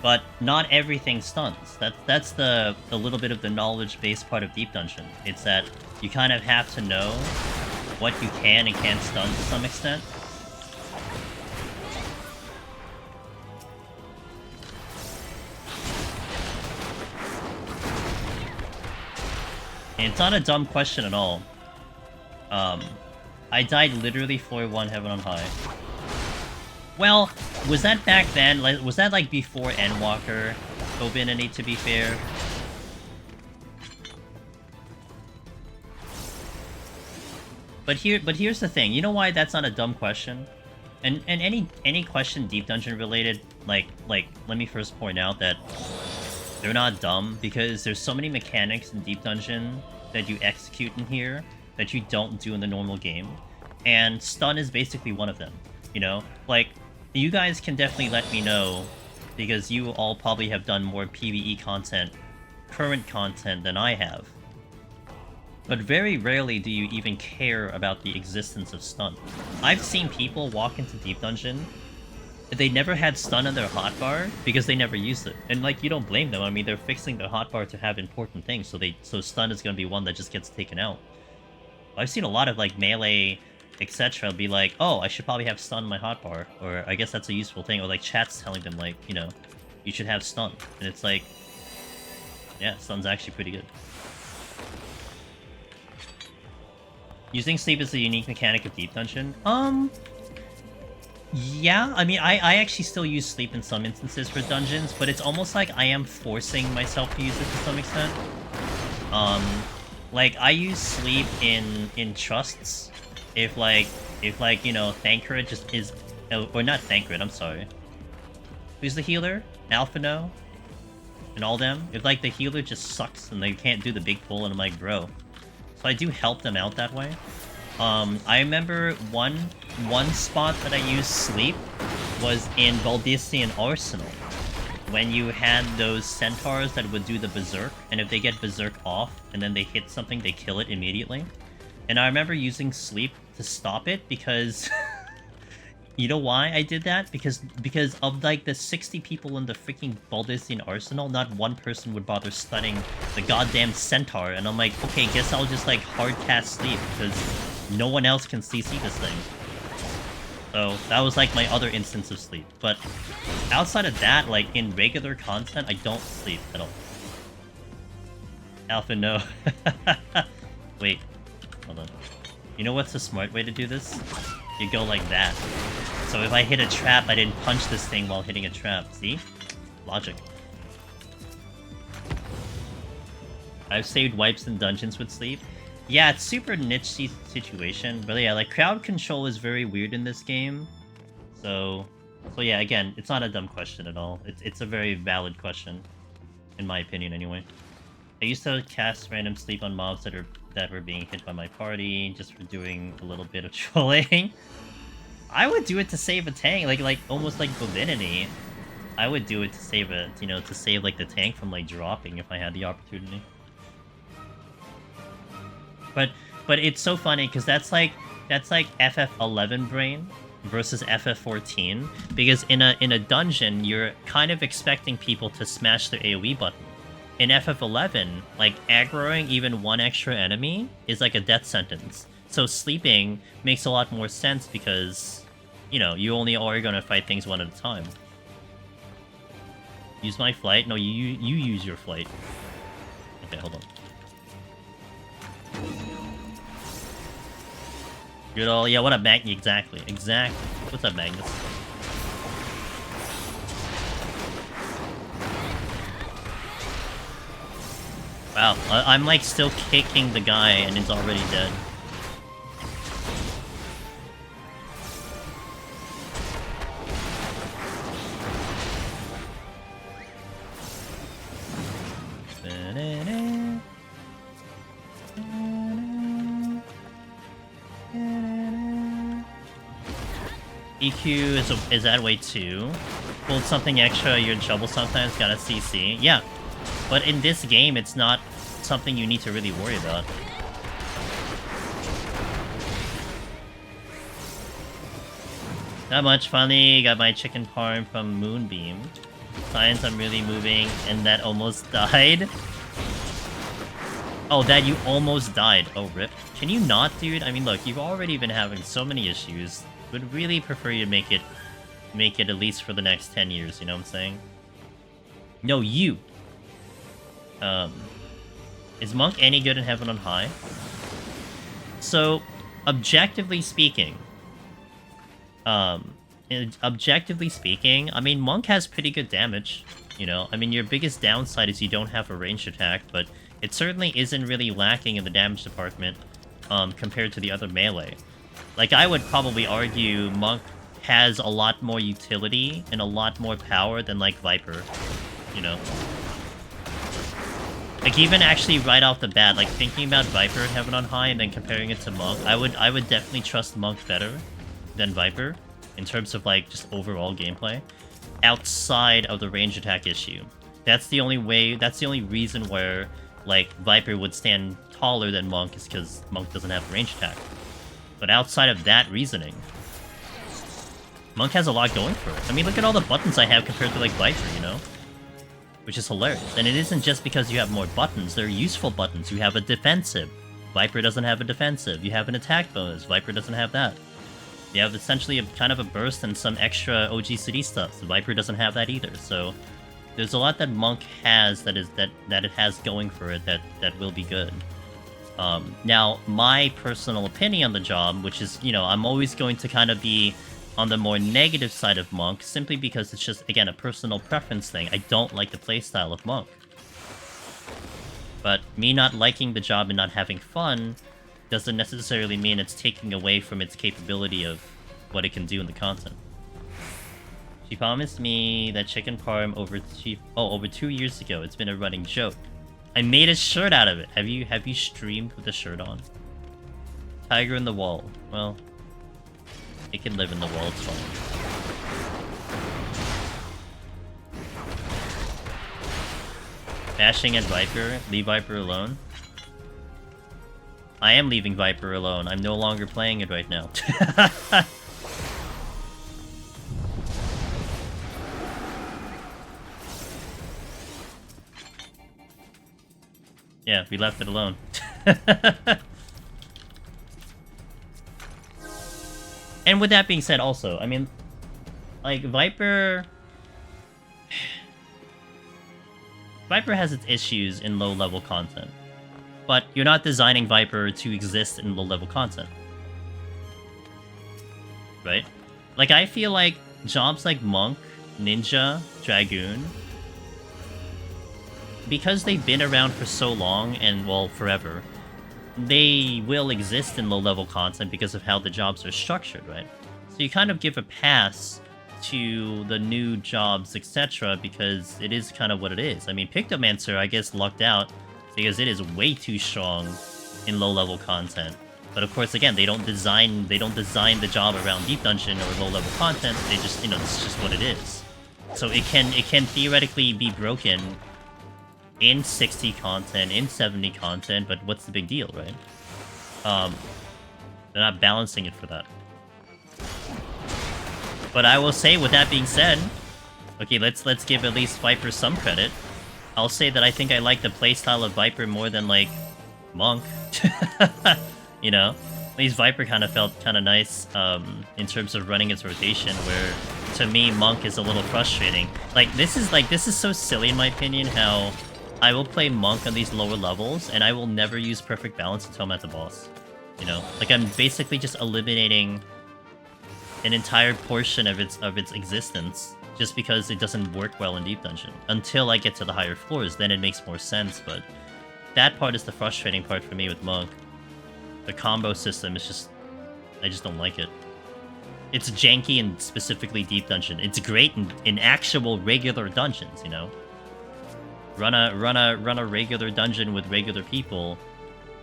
But not everything stuns. That's the little bit of the knowledge-based part of Deep Dungeon. It's that you kind of have to know what you can and can't stun to some extent. And it's not a dumb question at all. I died literally floor 1 Heaven on High. Well, was that back then? Like, was that like before Endwalker Openity, to be fair? But here's the thing. You know why that's not a dumb question? And any question Deep Dungeon related, like let me first point out that they're not dumb, because there's so many mechanics in Deep Dungeon that you execute in here that you don't do in the normal game. And stun is basically one of them, you know? Like, you guys can definitely let me know, because you all probably have done more PvE content, current content, than I have. But very rarely do you even care about the existence of stun. I've seen people walk into Deep Dungeon, they never had stun in their hotbar because they never used it. And like, you don't blame them. I mean, they're fixing their hotbar to have important things, so stun is gonna be one that just gets taken out. I've seen a lot of like melee, etc. be like, oh, I should probably have stun in my hotbar, or I guess that's a useful thing, or like chat's telling them like, you know, you should have stun. And it's like, yeah, stun's actually pretty good. Using sleep is a unique mechanic of Deep Dungeon. Yeah, I mean, I actually still use sleep in some instances for dungeons, but it's almost like I am forcing myself to use it to some extent. Like, I use sleep in trusts if like, you know, Thancred just is... Or not Thancred, I'm sorry. Who's the healer? Alphino? And all them? If, like, the healer just sucks and they can't do the big pull, and I'm like, bro. So I do help them out that way. I remember one spot that I used sleep was in Baldician Arsenal. When you had those centaurs that would do the berserk, and if they get berserk off, and then they hit something, they kill it immediately. And I remember using sleep to stop it, because... You know why I did that? Because of, like, the 60 people in the freaking Baldician Arsenal, not one person would bother stunning the goddamn centaur, and I'm like, okay, guess I'll just, like, hard cast sleep, because no one else can CC this thing. So, that was, like, my other instance of sleep. But, outside of that, like, in regular content, I don't sleep at all. Alpha, no. Wait. Hold on. You know what's the smart way to do this? You go like that. So if I hit a trap, I didn't punch this thing while hitting a trap. See? Logic. I've saved wipes in dungeons with sleep. Yeah, it's super niche situation. But yeah, like, crowd control is very weird in this game. So yeah, again, it's not a dumb question at all. It's a very valid question. In my opinion, anyway. I used to cast random sleep on mobs that were being hit by my party, just for doing a little bit of trolling. I would do it to save a tank, like almost like Divinity. I would do it to save it, you know, to save like the tank from like dropping if I had the opportunity. But it's so funny because that's like FF11 brain versus FF14, because in a dungeon you're kind of expecting people to smash their AoE button. In FF11, like, aggroing even one extra enemy is like a death sentence. So sleeping makes a lot more sense because, you know, you only are gonna fight things one at a time. Use my flight? No, you use your flight. Okay, hold on. Good old... Yeah, what up, Magnus? Exactly. What's up, Magnus? Wow, I'm like still kicking the guy and it's already dead. EQ is that way too. Pulled something extra, you're in trouble sometimes, gotta CC. Yeah. But in this game, it's not something you need to really worry about. Not much. Finally got my chicken parm from Moonbeam. Signs I'm really moving, and that almost died. Oh, that you almost died. Oh, rip. Can you not, dude? I mean, look, you've already been having so many issues. Would really prefer you to make it at least for the next 10 years, you know what I'm saying? No, you! Is Monk any good in Heaven on High? So, objectively speaking, I mean, Monk has pretty good damage, you know? I mean, your biggest downside is you don't have a ranged attack, but it certainly isn't really lacking in the damage department, compared to the other melee. Like, I would probably argue Monk has a lot more utility and a lot more power than, like, Viper, you know? Like, even actually right off the bat, like, thinking about Viper and Heaven on High and then comparing it to Monk, I would definitely trust Monk better than Viper in terms of, like, just overall gameplay, outside of the range attack issue. That's the only reason where, like, Viper would stand taller than Monk is because Monk doesn't have range attack. But outside of that reasoning, Monk has a lot going for it. I mean, look at all the buttons I have compared to, like, Viper, you know? Which is hilarious. And it isn't just because you have more buttons, they're useful buttons. You have a defensive. Viper doesn't have a defensive. You have an attack bonus. Viper doesn't have that. You have essentially a kind of a burst and some extra OG City stuff. So Viper doesn't have that either. So there's a lot that Monk has that it has going for it that will be good. Now, my personal opinion on the job, which is, you know, I'm always going to kind of be on the more negative side of Monk, simply because it's just, again, a personal preference thing. I don't like the playstyle of Monk. But me not liking the job and not having fun doesn't necessarily mean it's taking away from its capability of what it can do in the content. She promised me that chicken parm over 2 years ago. It's been a running joke. I made a shirt out of it. Have you streamed with the shirt on? Tiger in the wall. Well, it can live in the wall, it's fine. Bashing at Viper. Leave Viper alone. I am leaving Viper alone. I'm no longer playing it right now. Yeah, we left it alone. And with that being said also, I mean, like, Viper has its issues in low-level content. But you're not designing Viper to exist in low-level content. Right? Like, I feel like jobs like Monk, Ninja, Dragoon, because they've been around for so long, and, well, forever, they will exist in low-level content because of how the jobs are structured, right? So you kind of give a pass to the new jobs, etc., because it is kind of what it is. I mean, Pictomancer, I guess, lucked out because it is way too strong in low-level content. But of course, again, they don't design the job around Deep Dungeon or low-level content. They just, you know, it's just what it is. So it can theoretically be broken in 60 content, in 70 content, but what's the big deal, right? They're not balancing it for that. But I will say, with that being said, okay, let's give at least Viper some credit. I'll say that I think I like the playstyle of Viper more than, like, Monk. You know? At least Viper kind of felt kind of nice in terms of running its rotation, where, to me, Monk is a little frustrating. Like, this is so silly in my opinion, how I will play Monk on these lower levels, and I will never use perfect balance until I'm at the boss. You know? Like, I'm basically just eliminating an entire portion of its existence just because it doesn't work well in Deep Dungeon. Until I get to the higher floors, then it makes more sense, but that part is the frustrating part for me with Monk. The combo system is just... I just don't like it. It's janky in specifically Deep Dungeon. It's great in actual regular dungeons, you know? Run a regular dungeon with regular people,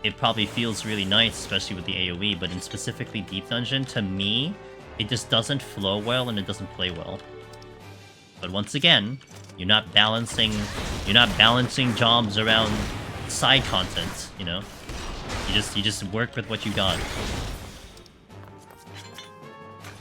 it probably feels really nice, especially with the AoE, but in specifically Deep Dungeon, to me, it just doesn't flow well and it doesn't play well. But once again, you're not balancing jobs around side content, you know? You just work with what you got.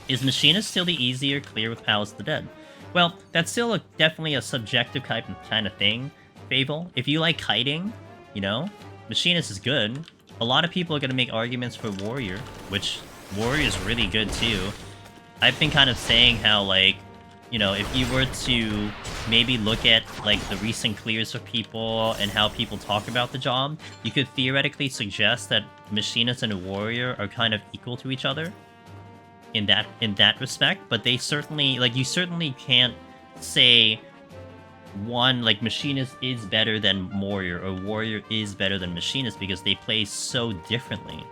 Is Machinist still the easier clear with Palace of the Dead? Well, that's still definitely a subjective kind of thing, Fable. If you like kiting, you know, Machinist is good. A lot of people are going to make arguments for Warrior, which Warrior is really good too. I've been kind of saying how, like, you know, if you were to maybe look at, like, the recent clears of people and how people talk about the job, you could theoretically suggest that Machinist and Warrior are kind of equal to each other in that respect, but they certainly, like, you certainly can't say one, like, Machinist is better than Warrior, or Warrior is better than Machinist, because they play so differently.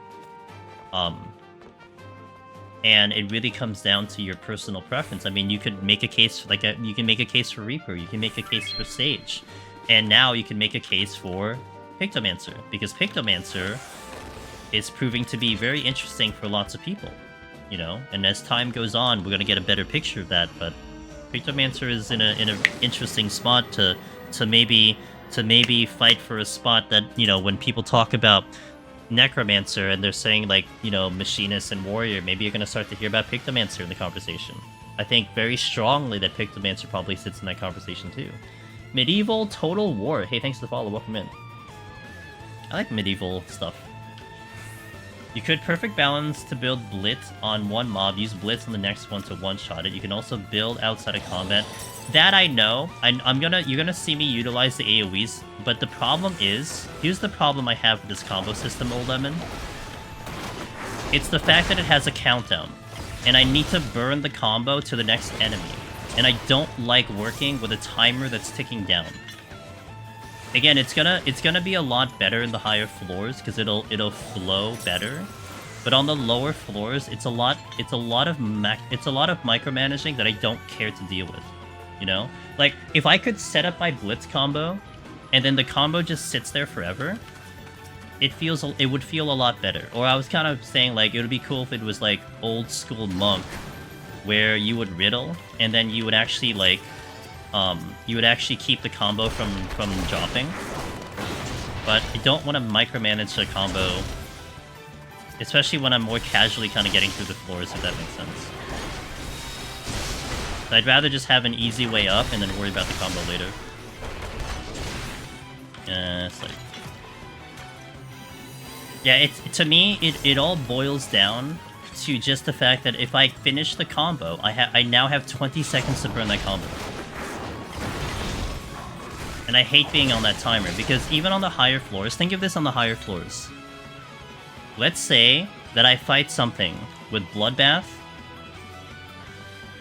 And it really comes down to your personal preference. I mean, you could make a case, like, you can make a case for Reaper, you can make a case for Sage, and now you can make a case for Pictomancer, because Pictomancer is proving to be very interesting for lots of people, you know? And as time goes on, we're gonna get a better picture of that, but Pictomancer is in a interesting spot to maybe fight for a spot that, you know, when people talk about Necromancer and they're saying, like, you know, Machinist and Warrior, maybe you're gonna start to hear about Pictomancer in the conversation. I think very strongly that Pictomancer probably sits in that conversation too. Medieval Total War. Hey, thanks for the follow. Welcome in. I like medieval stuff. You could perfect balance to build Blitz on one mob, use Blitz on the next one to one-shot it. You can also build outside of combat. That I know. You're gonna see me utilize the AoEs, but the problem is, here's the problem I have with this combo system, Old Lemon. It's the fact that it has a countdown, and I need to burn the combo to the next enemy. And I don't like working with a timer that's ticking down. Again, it's gonna be a lot better in the higher floors because it'll flow better, but on the lower floors, it's a lot of micromanaging that I don't care to deal with. You know, like if I could set up my Blitz combo, and then the combo just sits there forever, it would feel a lot better. Or I was kind of saying like it would be cool if it was like old school Monk, where you would riddle and then you would actually like. You would actually keep the combo from dropping. But I don't want to micromanage the combo, especially when I'm more casually kind of getting through the floors, if that makes sense. So I'd rather just have an easy way up and then worry about the combo later. It's like... Yeah, to me, it all boils down to just the fact that if I finish the combo, I now have 20 seconds to burn that combo. And I hate being on that timer, because even on the higher floors, think of this on the higher floors. Let's say that I fight something with Bloodbath.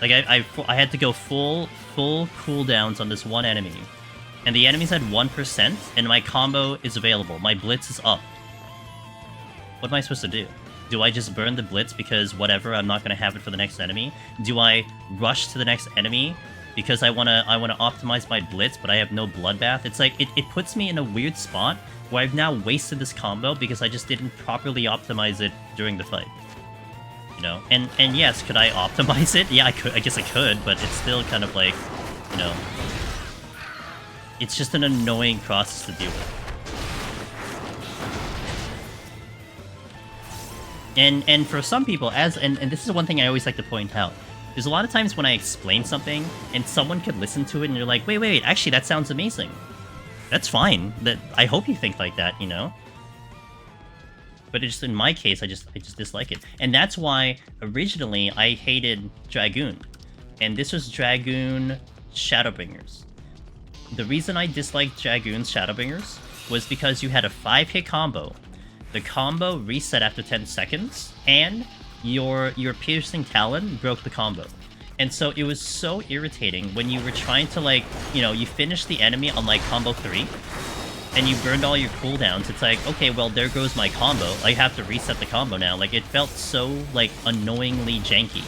Like, I had to go full cooldowns on this one enemy. And the enemy's at 1%, and my combo is available. My Blitz is up. What am I supposed to do? Do I just burn the Blitz because whatever, I'm not going to have it for the next enemy? Do I rush to the next enemy because I wanna optimize my Blitz, but I have no Bloodbath? It's like, it puts me in a weird spot where I've now wasted this combo because I just didn't properly optimize it during the fight. You know? And yes, could I optimize it? Yeah, I could. I guess I could, but it's still kind of like, you know... It's just an annoying process to deal with. And for some people, and this is one thing I always like to point out, there's a lot of times when I explain something, and someone could listen to it, and you're like, wait, actually, that sounds amazing. That's fine. I hope you think like that, you know? But it's just, in my case, I just dislike it. And that's why, originally, I hated Dragoon. And this was Dragoon Shadowbringers. The reason I disliked Dragoon's Shadowbringers was because you had a 5-hit combo. The combo reset after 10 seconds, and your Piercing Talon broke the combo. And so it was so irritating when you were trying to, like, you know, you finished the enemy on, like, combo 3, and you burned all your cooldowns. It's like, okay, well, there goes my combo. I have to reset the combo now. Like, it felt so, like, annoyingly janky.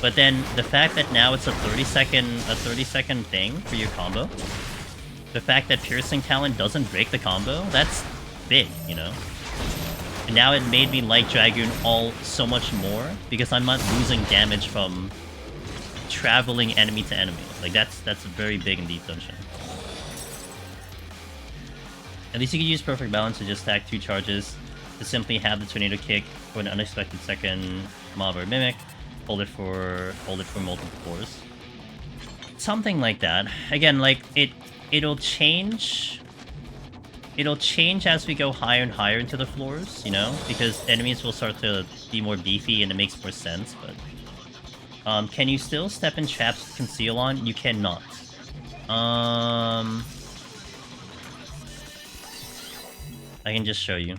But then, the fact that now it's a 30-second thing for your combo, the fact that Piercing Talon doesn't break the combo, that's big, you know? And now it made me like Dragoon so much more, because I'm not losing damage from traveling enemy to enemy. Like, that's very big in Deep Dungeon. At least you can use Perfect Balance to just stack 2 charges, to simply have the Tornado Kick for an unexpected second mob or mimic, hold it for multiple cores. Something like that. Again, like, it'll change... It'll change as we go higher and higher into the floors, you know? Because enemies will start to be more beefy and it makes more sense, but... can you still step in traps with Conceal on? You cannot. I can just show you.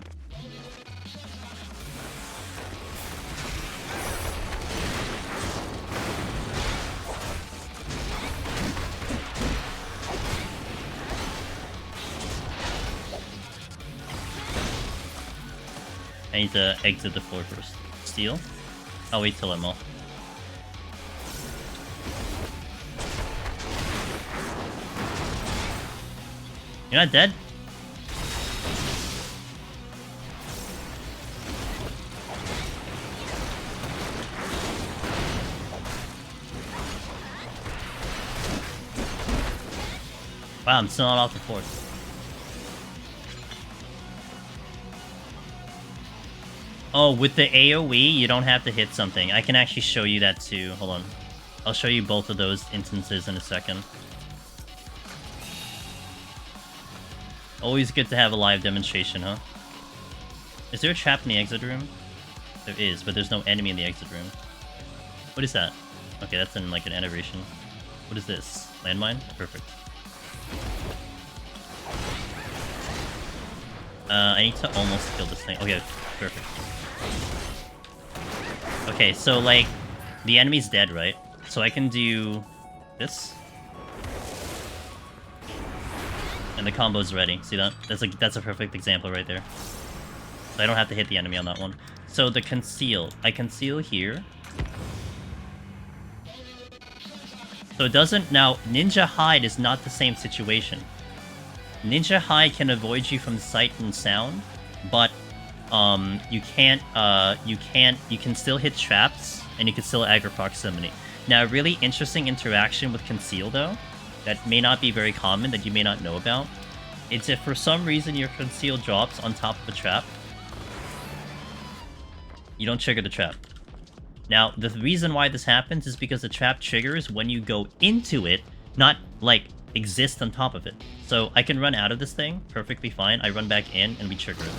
I need to exit the floor first. Steal? I'll wait till I'm off. You're not dead? Wow, I'm still not off the floor. Oh, with the AoE, you don't have to hit something. I can actually show you that too. Hold on. I'll show you both of those instances in a second. Always good to have a live demonstration, huh? Is there a trap in the exit room? There is, but there's no enemy in the exit room. What is that? Okay, that's in like an animation. What is this? Landmine? Perfect. I need to almost kill this thing. Okay, perfect. Okay, so like, the enemy's dead, right? So I can do this. And the combo's ready. See that? That's a perfect example right there. So I don't have to hit the enemy on that one. So the conceal. I conceal here. So it doesn't... Now, Ninja Hide is not the same situation. Ninja Hide can avoid you from sight and sound, but you can still hit traps, and you can still aggro proximity. Now, a really interesting interaction with Conceal, though, that may not be very common, that you may not know about, is if for some reason your Conceal drops on top of a trap, you don't trigger the trap. Now, the reason why this happens is because the trap triggers when you go into it, not, like, exist on top of it. So, I can run out of this thing perfectly fine, I run back in, and we trigger it.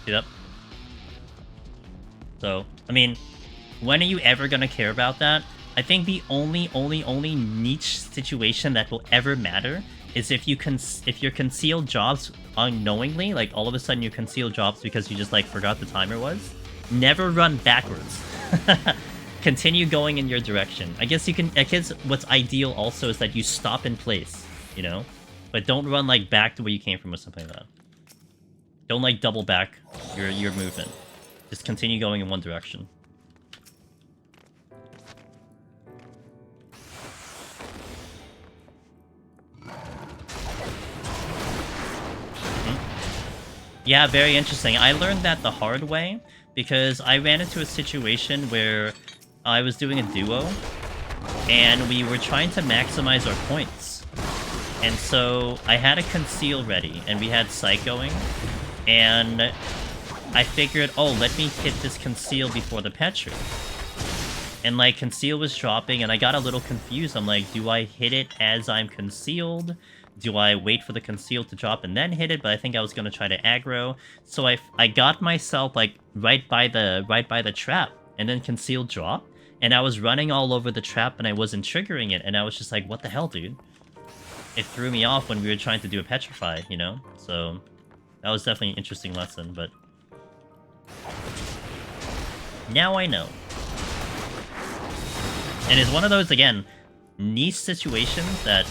See that? So, I mean, when are you ever gonna care about that? I think the only niche situation that will ever matter is if your concealed jobs unknowingly, like all of a sudden you conceal jobs because you just like forgot the timer was. Never run backwards. Continue going in your direction. I guess what's ideal also is that you stop in place, you know? But don't run like back to where you came from or something like that. Don't like double back your movement. Just continue going in one direction. Yeah, very interesting. I learned that the hard way because I ran into a situation where I was doing a duo and we were trying to maximize our points. And so I had a conceal ready and we had sight going and I figured, oh, let me hit this conceal before the Petru. And like conceal was dropping and I got a little confused. I'm like, do I hit it as I'm concealed? Do I wait for the conceal to drop and then hit it? But I think I was gonna try to aggro. So I got myself like right by the trap, and then conceal drop, and I was running all over the trap and I wasn't triggering it, and I was just like, what the hell, dude? It threw me off when we were trying to do a petrify, you know? So that was definitely an interesting lesson, but now I know. And it's one of those, again, niche situations that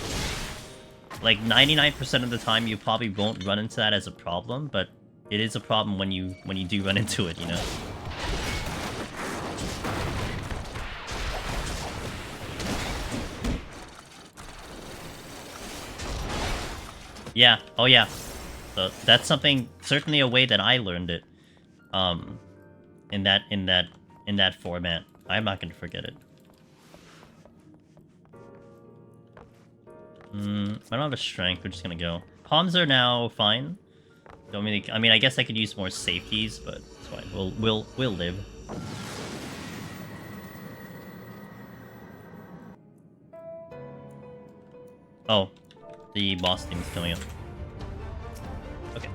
like 99% of the time you probably won't run into that as a problem, but it is a problem when you do run into it, you know? Yeah, oh yeah. So that's something, certainly a way that I learned it. In that format. I'm not gonna forget it. I don't have a strength, we're just gonna go. Palms are now fine. Don't really, I mean, I guess I could use more safeties, but it's fine. We'll live. Oh, the boss team is coming up. Okay.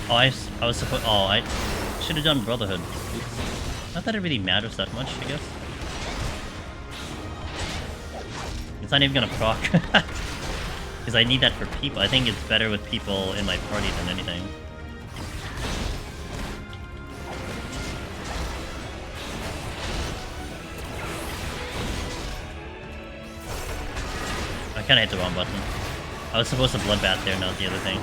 Oh, I was supposed. Oh, I should have done Brotherhood. Oops. Not that it really matters that much, I guess. It's not even gonna proc. Because I need that for people. I think it's better with people in my party than anything. I kinda hit the wrong button. I was supposed to Bloodbath there, not the other thing.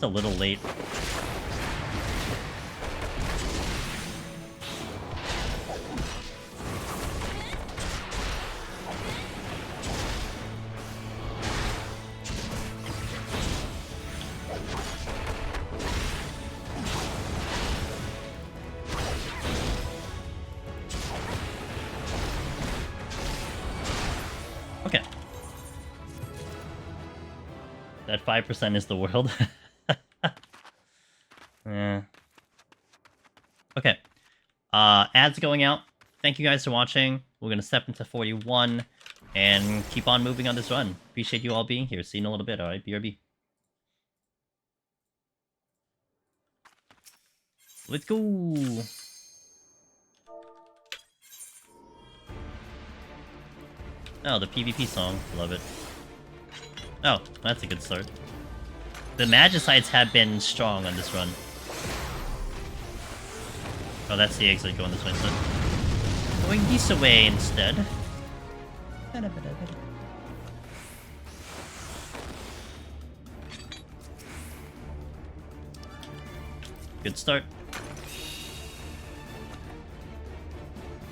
a little late. Okay. That 5% is the world. Yeah. Okay. Ads going out. Thank you guys for watching. We're gonna step into 41 and keep on moving on this run. Appreciate you all being here. See you in a little bit, alright? BRB. Let's go! Oh, the PvP song. Love it. Oh, that's a good start. The Magicides have been strong on this run. Oh, that's the exit going this way instead. Going this way instead. Good start.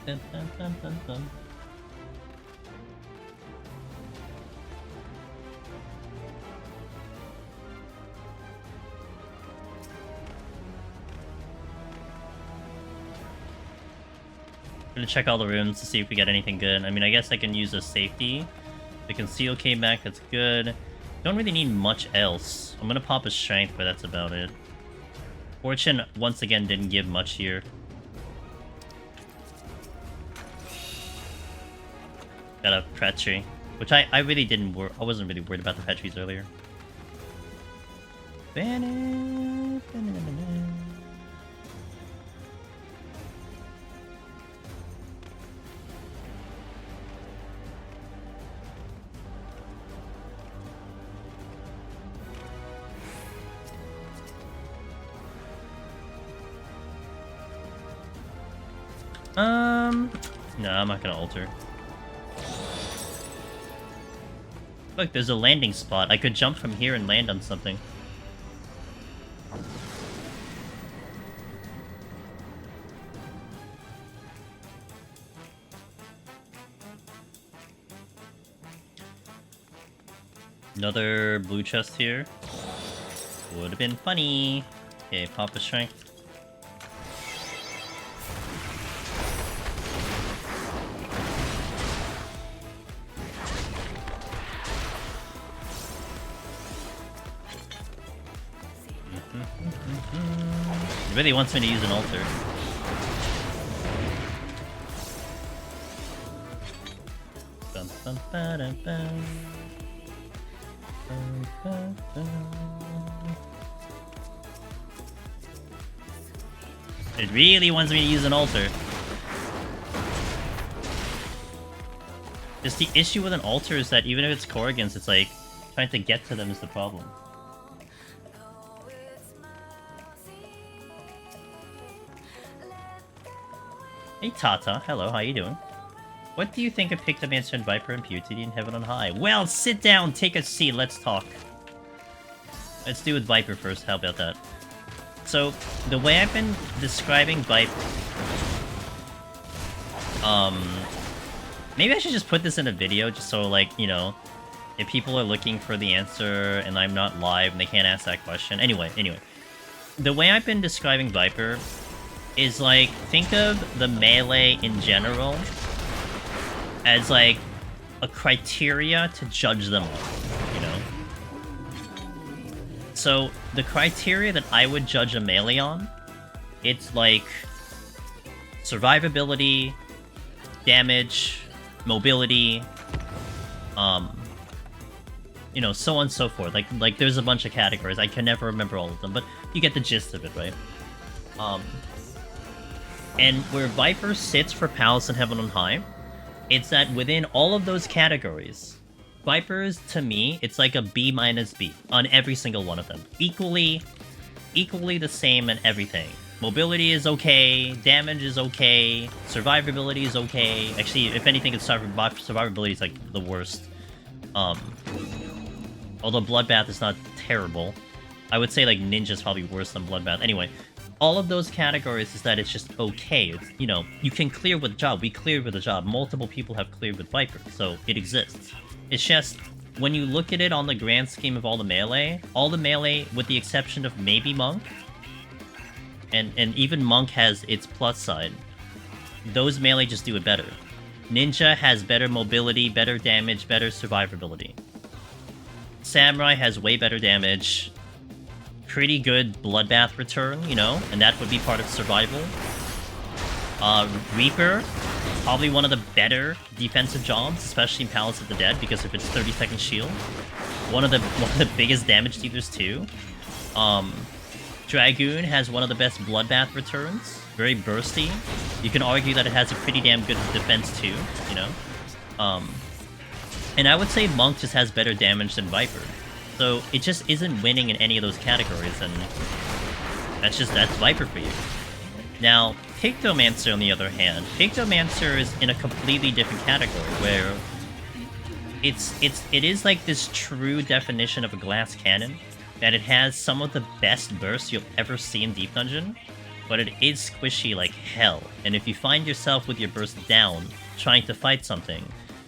Dun, dun, dun, dun, dun. I'm gonna check all the rooms to see if we get anything good. I mean, I guess I can use a safety. The conceal came back, that's good. Don't really need much else. I'm gonna pop a strength, but that's about it. Fortune, once again, didn't give much here. Got a Petri, which I really didn't I wasn't really worried about the Petries earlier. No, I'm not gonna alter. Look, there's a landing spot. I could jump from here and land on something. Another blue chest here. Would have been funny. Okay, pop a strength. He really wants me to use an altar. Bum, bum, ba, dum, bum. Bum, bum, bum. It really wants me to use an altar. Just the issue with an altar is that even if it's Corrigans, it's like trying to get to them is the problem. Hey Tata, hello, how you doing? What do you think of Picked Up Answer and Viper and Pewtity in Heaven on High? Well, sit down, take a seat, let's talk. Let's do with Viper first, how about that? So, the way I've been describing Viper... maybe I should just put this in a video, just so, like, you know, if people are looking for the answer and I'm not live and they can't ask that question. Anyway. The way I've been describing Viper is, like, think of the melee in general as, like, a criteria to judge them on, you know? So, the criteria that I would judge a melee on, it's, like, survivability, damage, mobility, you know, so on and so forth. Like, there's a bunch of categories. I can never remember all of them, but you get the gist of it, right? And where Viper sits for Palace in Heaven on High, it's that within all of those categories, Vipers, to me, it's like a B minus B on every single one of them. Equally the same in everything. Mobility is okay, damage is okay, survivability is okay. Actually, if anything, it's survivability is like the worst. Although Bloodbath is not terrible. I would say like Ninja's probably worse than Bloodbath. Anyway, all of those categories is that it's just okay. It's, you know, you can clear with job. We cleared with a job. Multiple people have cleared with Viper, so it exists. It's just, when you look at it on the grand scheme of all the melee, with the exception of maybe Monk, and even Monk has its plus side, those melee just do it better. Ninja has better mobility, better damage, better survivability. Samurai has way better damage, pretty good bloodbath return, you know, and that would be part of survival. Reaper, probably one of the better defensive jobs, especially in Palace of the Dead, because of its 30-second shield. One of the biggest damage dealers too. Dragoon has one of the best bloodbath returns, very bursty. You can argue that it has a pretty damn good defense too, you know. And I would say Monk just has better damage than Viper. So it just isn't winning in any of those categories, and that's Viper for you. Now, Pictomancer on the other hand, Pictomancer is in a completely different category, where it is like this true definition of a glass cannon, that it has some of the best bursts you'll ever see in Deep Dungeon, but it is squishy like hell, and if you find yourself with your burst down, trying to fight something,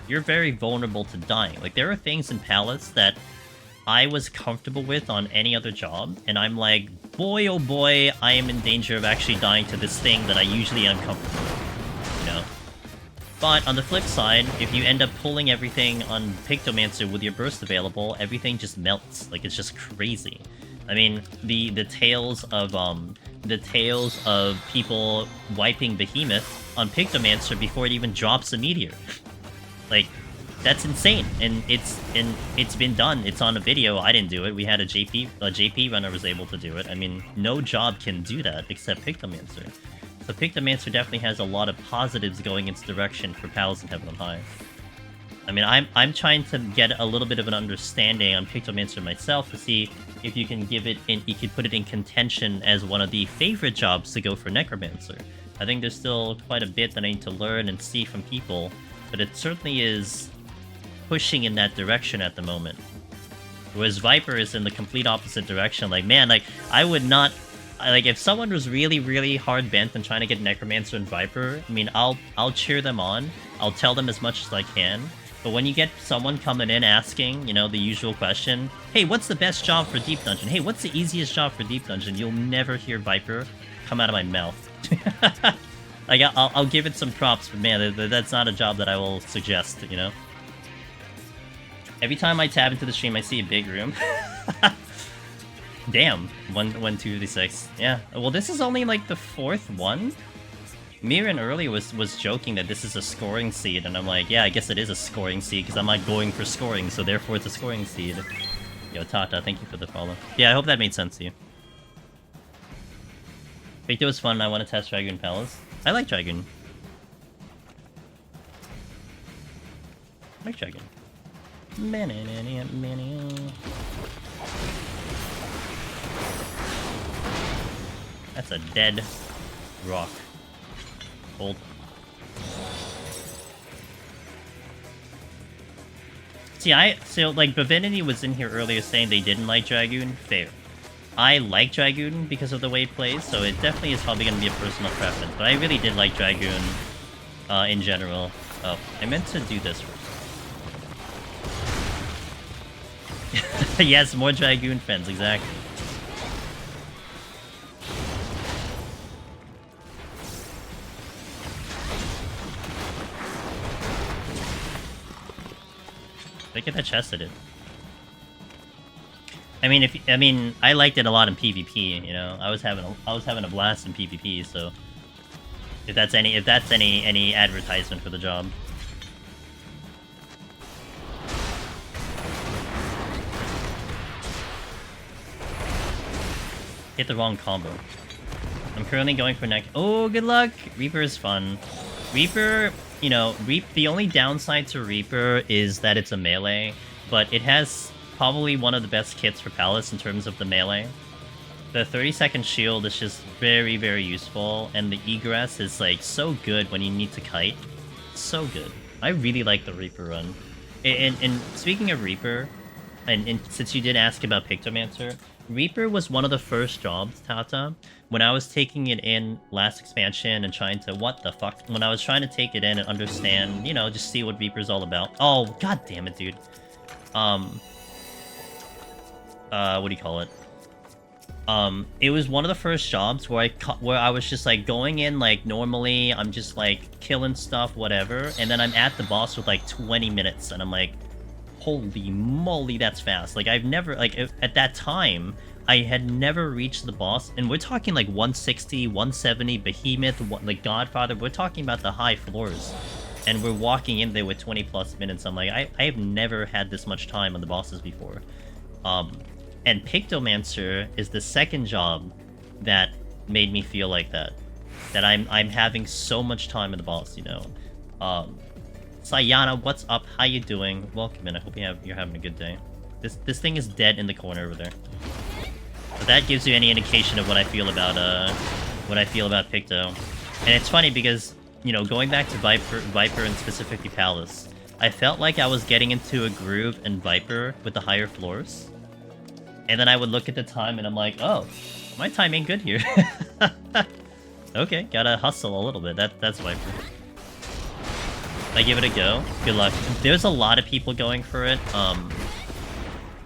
you're very vulnerable to dying. Like, there are things in Palace that I was comfortable with on any other job, and I'm like, boy oh boy, I am in danger of actually dying to this thing that I usually am comfortable with, you know? But on the flip side, if you end up pulling everything on Pictomancer with your burst available, everything just melts. Like, it's just crazy. I mean, the tales of people wiping Behemoth on Pictomancer before it even drops a meteor. Like, that's insane, and it's been done. It's on a video. I didn't do it. We had a JP runner was able to do it. I mean, no job can do that except Pictomancer. So Pictomancer definitely has a lot of positives going its direction for Palace in Heaven on High. I mean, I'm trying to get a little bit of an understanding on Pictomancer myself to see if you can you could put it in contention as one of the favorite jobs to go for Necromancer. I think there's still quite a bit that I need to learn and see from people, but it certainly is pushing in that direction at the moment. Whereas Viper is in the complete opposite direction. Like, man, like, I would not... Like, if someone was really, really hard bent on trying to get Necromancer and Viper, I mean, I'll cheer them on. I'll tell them as much as I can. But when you get someone coming in asking, you know, the usual question, hey, what's the best job for Deep Dungeon? Hey, what's the easiest job for Deep Dungeon? You'll never hear Viper come out of my mouth. Like, I'll give it some props, but man, that's not a job that I will suggest, you know? Every time I tab into the stream, I see a big room. Damn, 1-2-6. Yeah, well, this is only like the fourth one. Miran earlier was joking that this is a scoring seed, and I'm like, yeah, I guess it is a scoring seed, because I'm not going for scoring, so therefore it's a scoring seed. Yo, Tata, thank you for the follow. Yeah, I hope that made sense to you. Victor was fun, I want to test Dragoon Palace. I like Dragoon. I like Dragoon. That's a dead rock. Hold. See, so like Divinity was in here earlier saying they didn't like Dragoon. Fair. I like Dragoon because of the way it plays, so it definitely is probably going to be a personal preference. But I really did like Dragoon in general. Oh, I meant to do this first. Yes, more Dragoon friends, exactly. Look at that chest I did. I mean, I liked it a lot in PvP. You know, I was having a blast in PvP. So, if that's any advertisement for the job. Hit the wrong combo. I'm currently going for neck. Oh, good luck! Reaper is fun. Reaper, you know, the only downside to Reaper is that it's a melee, but it has probably one of the best kits for Palace in terms of the melee. The 30-second shield is just very, very useful, and the egress is like so good when you need to kite. So good. I really like the Reaper run. And speaking of Reaper, and since you did ask about Pictomancer, Reaper was one of the first jobs, Tata, when I was taking it in last expansion and trying to... What the fuck? When I was trying to take it in and understand, you know, just see what Reaper's all about. Oh, god damn it, dude. What do you call it? It was one of the first jobs where I was just like going in like normally, I'm just like killing stuff, whatever, and then I'm at the boss with like 20 minutes, and I'm like, holy moly, that's fast. Like, I've never, like, at that time, I had never reached the boss, and we're talking like 160, 170, Behemoth, like Godfather, we're talking about the high floors, and we're walking in there with 20 plus minutes. I'm like, I have never had this much time on the bosses before. And Pictomancer is the second job that made me feel like that. That I'm having so much time in the boss, you know. Sayana, what's up? How you doing? Welcome in. I hope you're having a good day. This thing is dead in the corner over there. But that gives you any indication of what I feel about Picto. And it's funny because, you know, going back to Viper and specifically Palace, I felt like I was getting into a groove in Viper with the higher floors. And then I would look at the time and I'm like, oh, my time ain't good here. Okay, gotta hustle a little bit. That's Viper. I give it a go. Good luck. There's a lot of people going for it,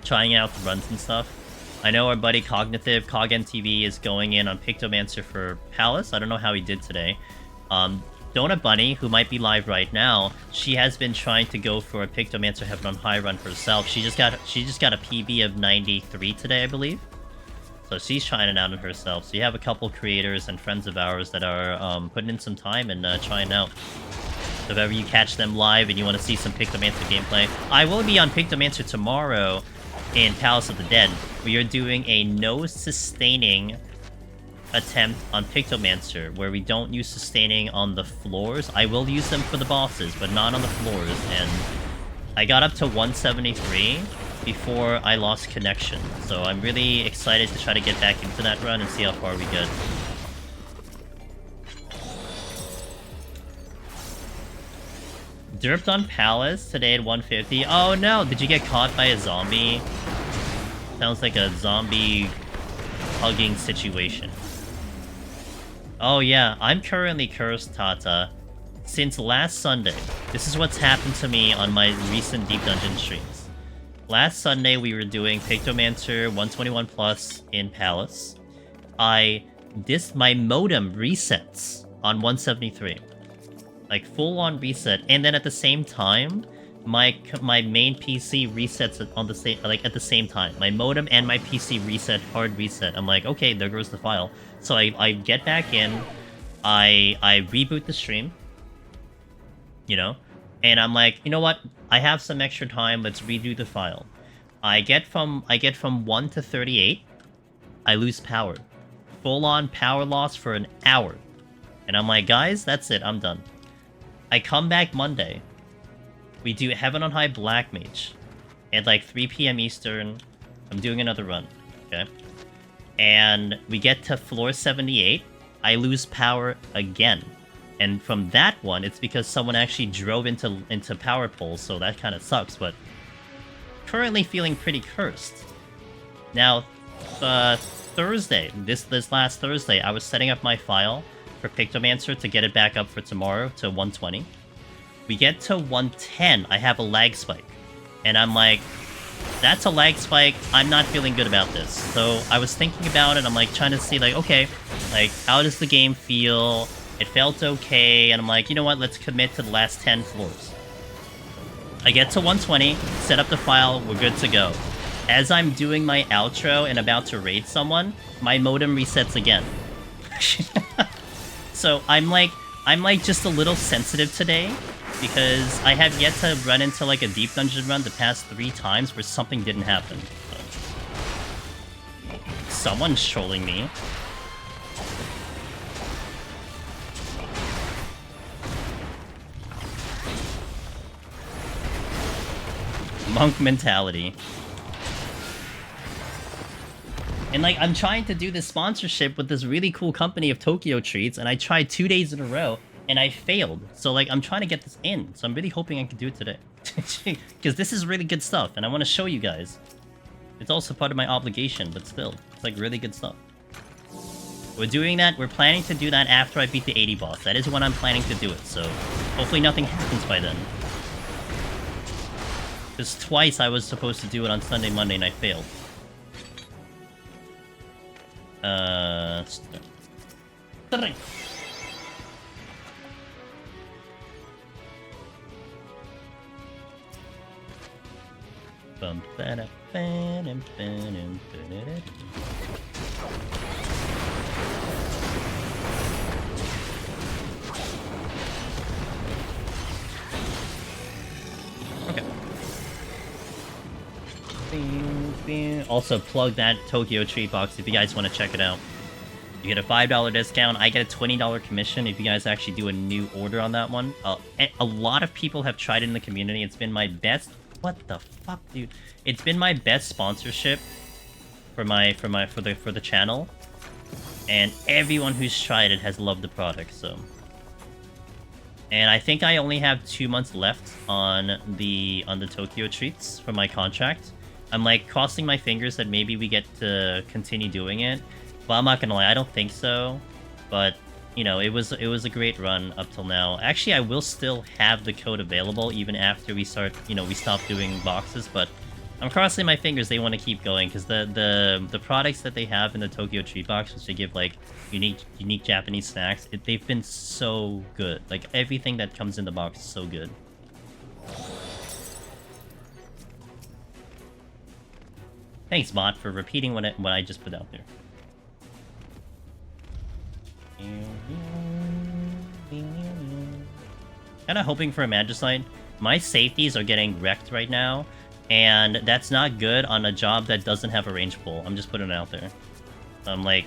trying out the runs and stuff. I know our buddy Cognitive, CogNTV, is going in on Pictomancer for Palace. I don't know how he did today. Donut Bunny, who might be live right now, she has been trying to go for a Pictomancer Heaven on High run herself. She just got a PB of 93 today, I believe. So she's trying it out on herself. So you have a couple creators and friends of ours that are putting in some time and trying out. So if ever you catch them live and you want to see some Pictomancer gameplay, I will be on Pictomancer tomorrow in Palace of the Dead. We are doing a no-sustaining attempt on Pictomancer, where we don't use sustaining on the floors. I will use them for the bosses, but not on the floors, and I got up to 173 before I lost connection. So I'm really excited to try to get back into that run and see how far we get. Derped on Palace today at 150. Oh no, did you get caught by a zombie? Sounds like a zombie hugging situation. Oh yeah, I'm currently cursed, Tata. Since last Sunday, this is what's happened to me on my recent Deep Dungeon streams. Last Sunday, we were doing Pictomancer 121 plus in Palace. My modem resets on 173. Like, full-on reset, and then at the same time, my main PC resets on the same, like, at the same time. My modem and my PC reset, hard reset. I'm like, okay, there goes the file. So I get back in, I reboot the stream, you know, and I'm like, you know what? I have some extra time, let's redo the file. I get from 1 to 38, I lose power. Full-on power loss for an hour. And I'm like, guys, that's it, I'm done. I come back Monday. We do Heaven on High Black Mage. At like 3 PM Eastern. I'm doing another run. Okay? And we get to floor 78. I lose power again. And from that one, it's because someone actually drove into power poles, so that kind of sucks, but currently feeling pretty cursed. Now, Thursday, this last Thursday, I was setting up my file for Pictomancer to get it back up for tomorrow to 120. We get to 110, I have a lag spike. And I'm like, that's a lag spike, I'm not feeling good about this. So I was thinking about it, I'm like trying to see like, okay, like how does the game feel? It felt okay, and I'm like, you know what, let's commit to the last 10 floors. I get to 120, set up the file, we're good to go. As I'm doing my outro and about to raid someone, my modem resets again. So I'm like just a little sensitive today, because I have yet to run into like a deep dungeon run the past 3 times where something didn't happen. Someone's trolling me. Monk mentality. And like, I'm trying to do this sponsorship with this really cool company of Tokyo Treats, and I tried 2 days in a row, and I failed. So like I'm trying to get this in. So I'm really hoping I can do it today. Because this is really good stuff, and I want to show you guys. It's also part of my obligation, but still, it's like really good stuff. We're doing that. We're planning to do that after I beat the 80 boss. That is when I'm planning to do it. So hopefully nothing happens by then. Because twice I was supposed to do it on Sunday, Monday, and I failed. Three. Bum, ba-da, ba-dum, ba-dum, ba-da-da. Okay. Also, plug that Tokyo Treat box if you guys want to check it out. You get a $5 discount. I get a $20 commission if you guys actually do a new order on that one. A lot of people have tried it in the community. It's been my best. What the fuck, dude? It's been my best sponsorship for the channel, and everyone who's tried it has loved the product. So, and I think I only have 2 months left on the Tokyo Treats for my contract. I'm like crossing my fingers that maybe we get to continue doing it. But I'm not gonna lie, I don't think so. But you know, it was a great run up till now. Actually, I will still have the code available even after we start. You know, we stop doing boxes. But I'm crossing my fingers they want to keep going, because the products that they have in the Tokyo Treat box, which they give like unique Japanese snacks, they've been so good. Like everything that comes in the box is so good. Thanks, bot, for repeating what I just put out there. Kinda hoping for a Magicite. My safeties are getting wrecked right now, and that's not good on a job that doesn't have a range pull. I'm just putting it out there. I'm like,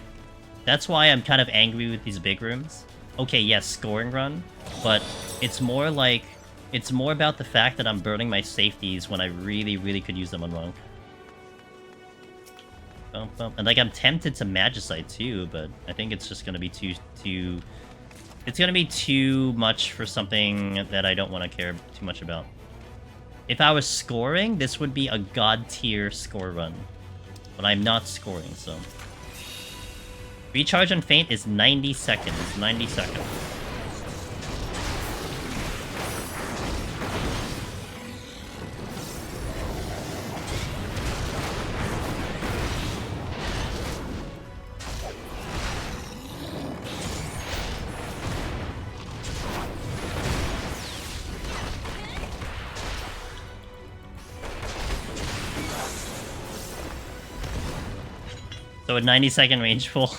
that's why I'm kind of angry with these big rooms. Okay, yes, scoring run, but it's more like, it's more about the fact that I'm burning my safeties when I really could use them on Monk. And like, I'm tempted to Magicite too, but I think it's just gonna be too it's gonna be too much for something that I don't want to care too much about. If I was scoring, this would be a god tier score run, but I'm not scoring, so recharge on Feint is 90 seconds. 90 seconds. So a 90-second range pull.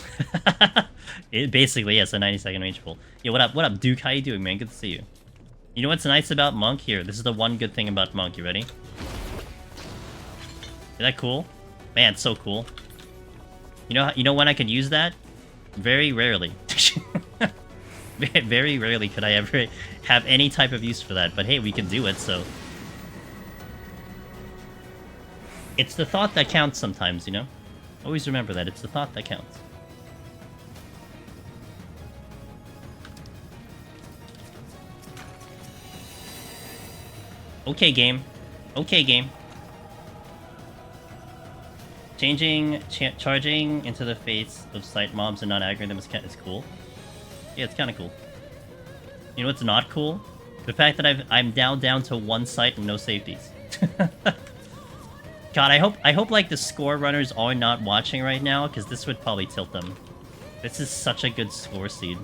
It basically, yes, a 90-second range pull. Yo, what up, Duke? How you doing, man? Good to see you. You know what's nice about Monk? Here, this is the one good thing about Monk. You ready? Is that cool? Man, it's so cool. You know when I could use that? Very rarely. Very rarely could I ever have any type of use for that. But hey, we can do it, so... It's the thought that counts sometimes, you know? Always remember that. It's the thought that counts. Okay, game. Okay, game. Charging into the face of sight mobs and not aggroing them is cool. Yeah, it's kind of cool. You know what's not cool? The fact that I'm down to one sight and no safeties. God, I hope like the score runners are not watching right now, because this would probably tilt them. This is such a good score seed.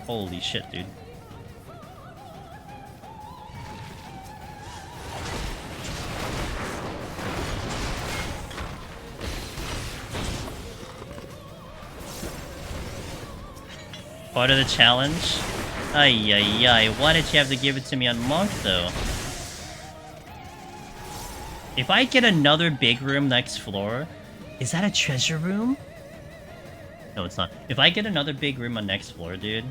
Holy shit, dude. Part of the challenge? Ay. Why did you have to give it to me on Monk, though? If I get another big room next floor... Is that a treasure room? No, it's not. If I get another big room on next floor, dude...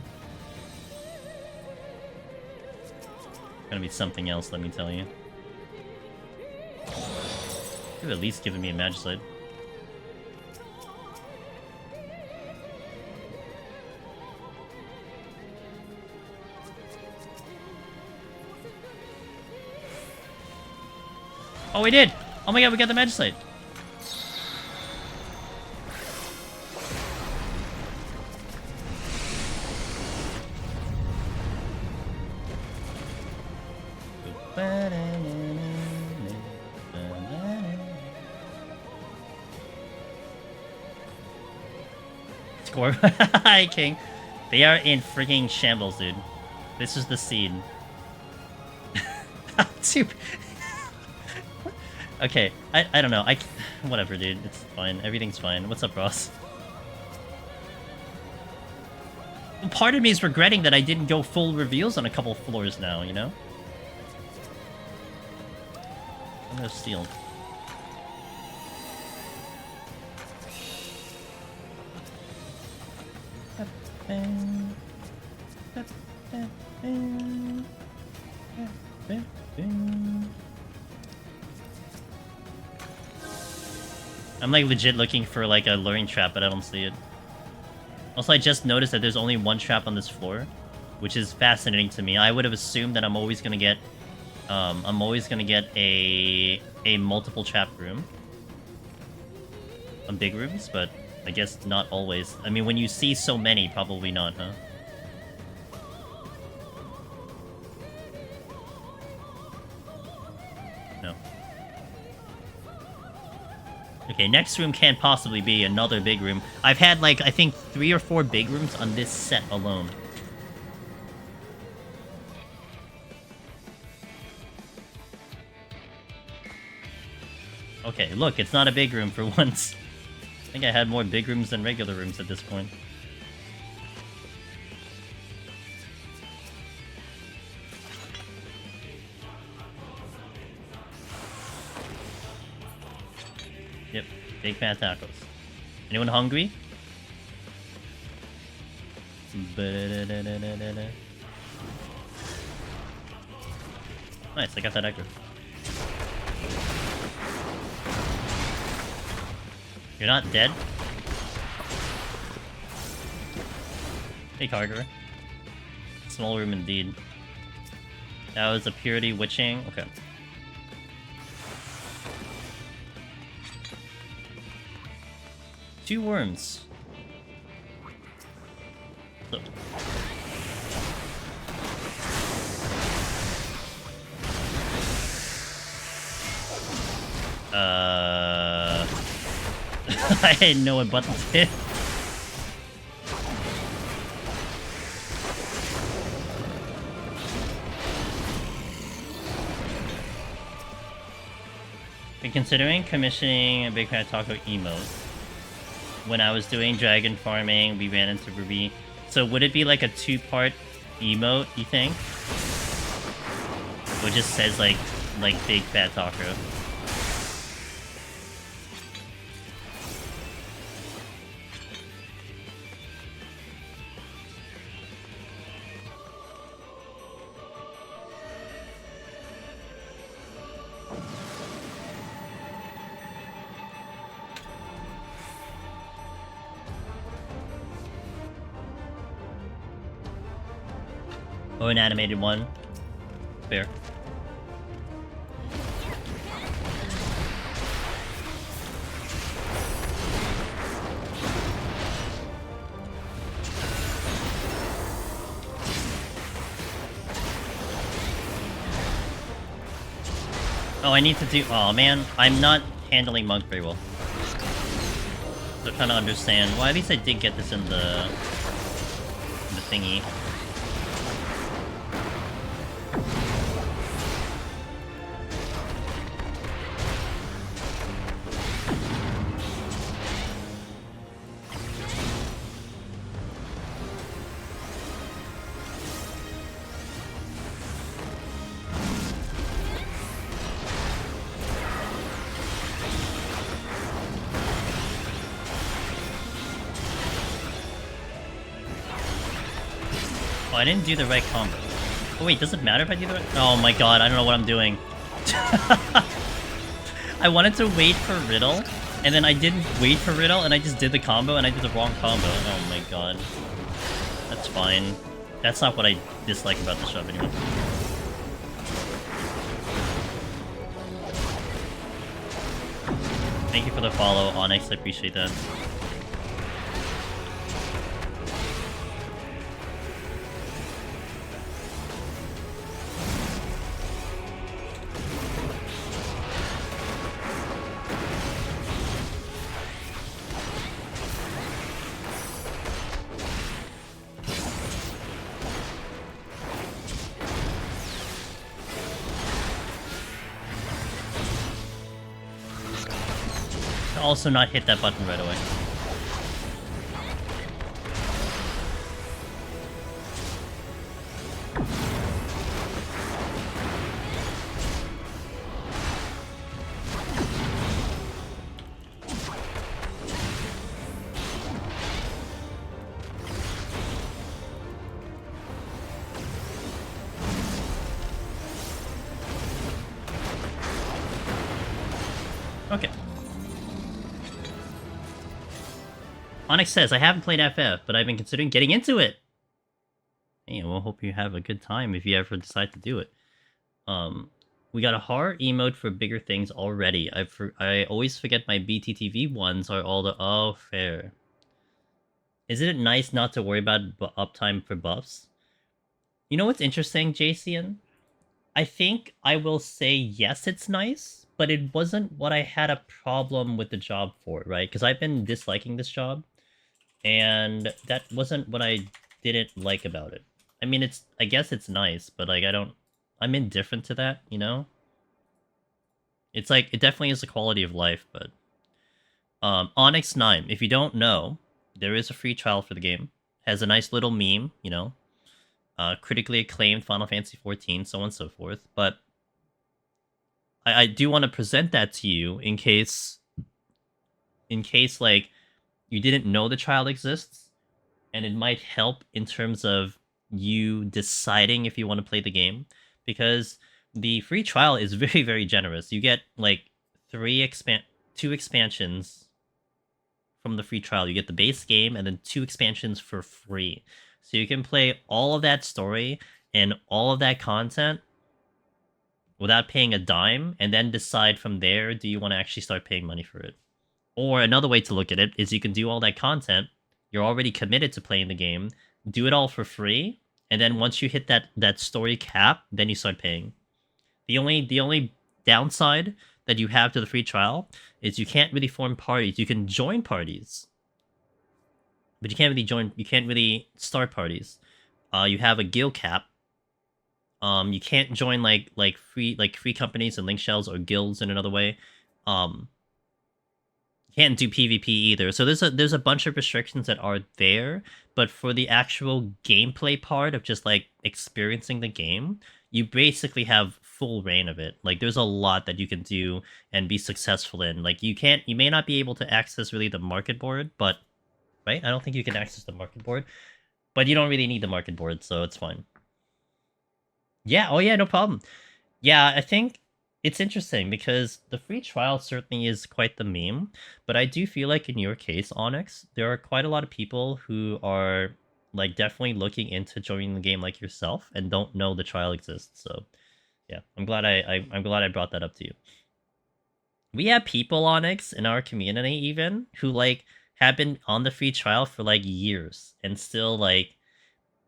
It's gonna be something else, let me tell you. You've at least given me a Magicite. Oh, we did! Oh my god, we got the Magislate! Score. Hi, King. They are in freaking shambles, dude. This is the scene. Okay, I don't know. Whatever, dude. It's fine. Everything's fine. What's up, Ross? Part of me is regretting that I didn't go full reveals on a couple floors now, you know? I'm gonna steal. I'm like legit looking for like a luring trap, but I don't see it. Also, I just noticed that there's only one trap on this floor, which is fascinating to me. I would have assumed that I'm always gonna get a multiple trap room on big rooms, but I guess not always. I mean, when you see so many, probably not, huh? No. Okay, next room can't possibly be another big room. I've had, like, I think 3 or 4 big rooms on this set alone. Okay, look, it's not a big room for once. I think I had more big rooms than regular rooms at this point. Yep, big fat tacos. Anyone hungry? Nice, I got that actor. You're not dead? Hey, Carter. Small room indeed. That was a purity witching. Okay. Two worms. So. I didn't know what buttons hit. Been considering commissioning a Big Fat Taco emote. When I was doing dragon farming, we ran into Ruby. So would it be like a 2-part emote, you think? Or just says like Big Fat Taco? Or an animated one. Fair. Oh, I need to do... Oh, man. I'm not handling Monk very well. So I'm trying to understand. Well, at least I did get this in the thingy. Oh, I didn't do the right combo. Oh wait, does it matter if I do the right... Oh my god, I don't know what I'm doing. I wanted to wait for Riddle, and then I didn't wait for Riddle, and I just did the combo, and I did the wrong combo. Oh my god. That's fine. That's not what I dislike about the shove anyway. Thank you for the follow, Onyx. I appreciate that. Also not hit that button right away. Okay. Onyx says, I haven't played FF, but I've been considering getting into it. Hey, we'll hope you have a good time if you ever decide to do it. We got a horror emote for bigger things already. I always forget my BTTV ones are all the... Oh, fair. Isn't it nice not to worry about uptime for buffs? You know what's interesting, JCN? I think I will say yes, it's nice, but it wasn't what I had a problem with the job for, right? Because I've been disliking this job, and that wasn't what I didn't like about it. I mean, I guess it's nice, but like I'm indifferent to that, you know? It's like, it definitely is a quality of life, but Onyx 9, if you don't know, there is a free trial for the game. Has a nice little meme, you know? Critically acclaimed Final Fantasy 14, so on and so forth. But I do want to present that to you in case like you didn't know the trial exists, and it might help in terms of you deciding if you want to play the game, because the free trial is very, very generous. You get like 2 expansions from the free trial. You get the base game and then 2 expansions for free. So you can play all of that story and all of that content without paying a dime, and then decide from there, do you want to actually start paying money for it? Or another way to look at it is you can do all that content, you're already committed to playing the game, do it all for free, and then once you hit that story cap, then you start paying. The only downside that you have to the free trial is you can't really form parties. You can join parties, but you can't really start parties. You have a guild cap. You can't join like free companies and link shells or guilds in another way. You can't do PvP either. So there's a bunch of restrictions that are there, but for the actual gameplay part of just like experiencing the game, you basically have full reign of it. Like there's a lot that you can do and be successful in. Like you may not be able to access really the market board, but right? I don't think you can access the market board, but you don't really need the market board, so it's fine. Yeah, oh yeah, no problem. Yeah, I think it's interesting because the free trial certainly is quite the meme, but I do feel like in your case, Onyx, there are quite a lot of people who are like definitely looking into joining the game like yourself and don't know the trial exists. So yeah, I'm glad I'm glad I brought that up to you. We have people, Onyx, in our community even who like have been on the free trial for like years and still like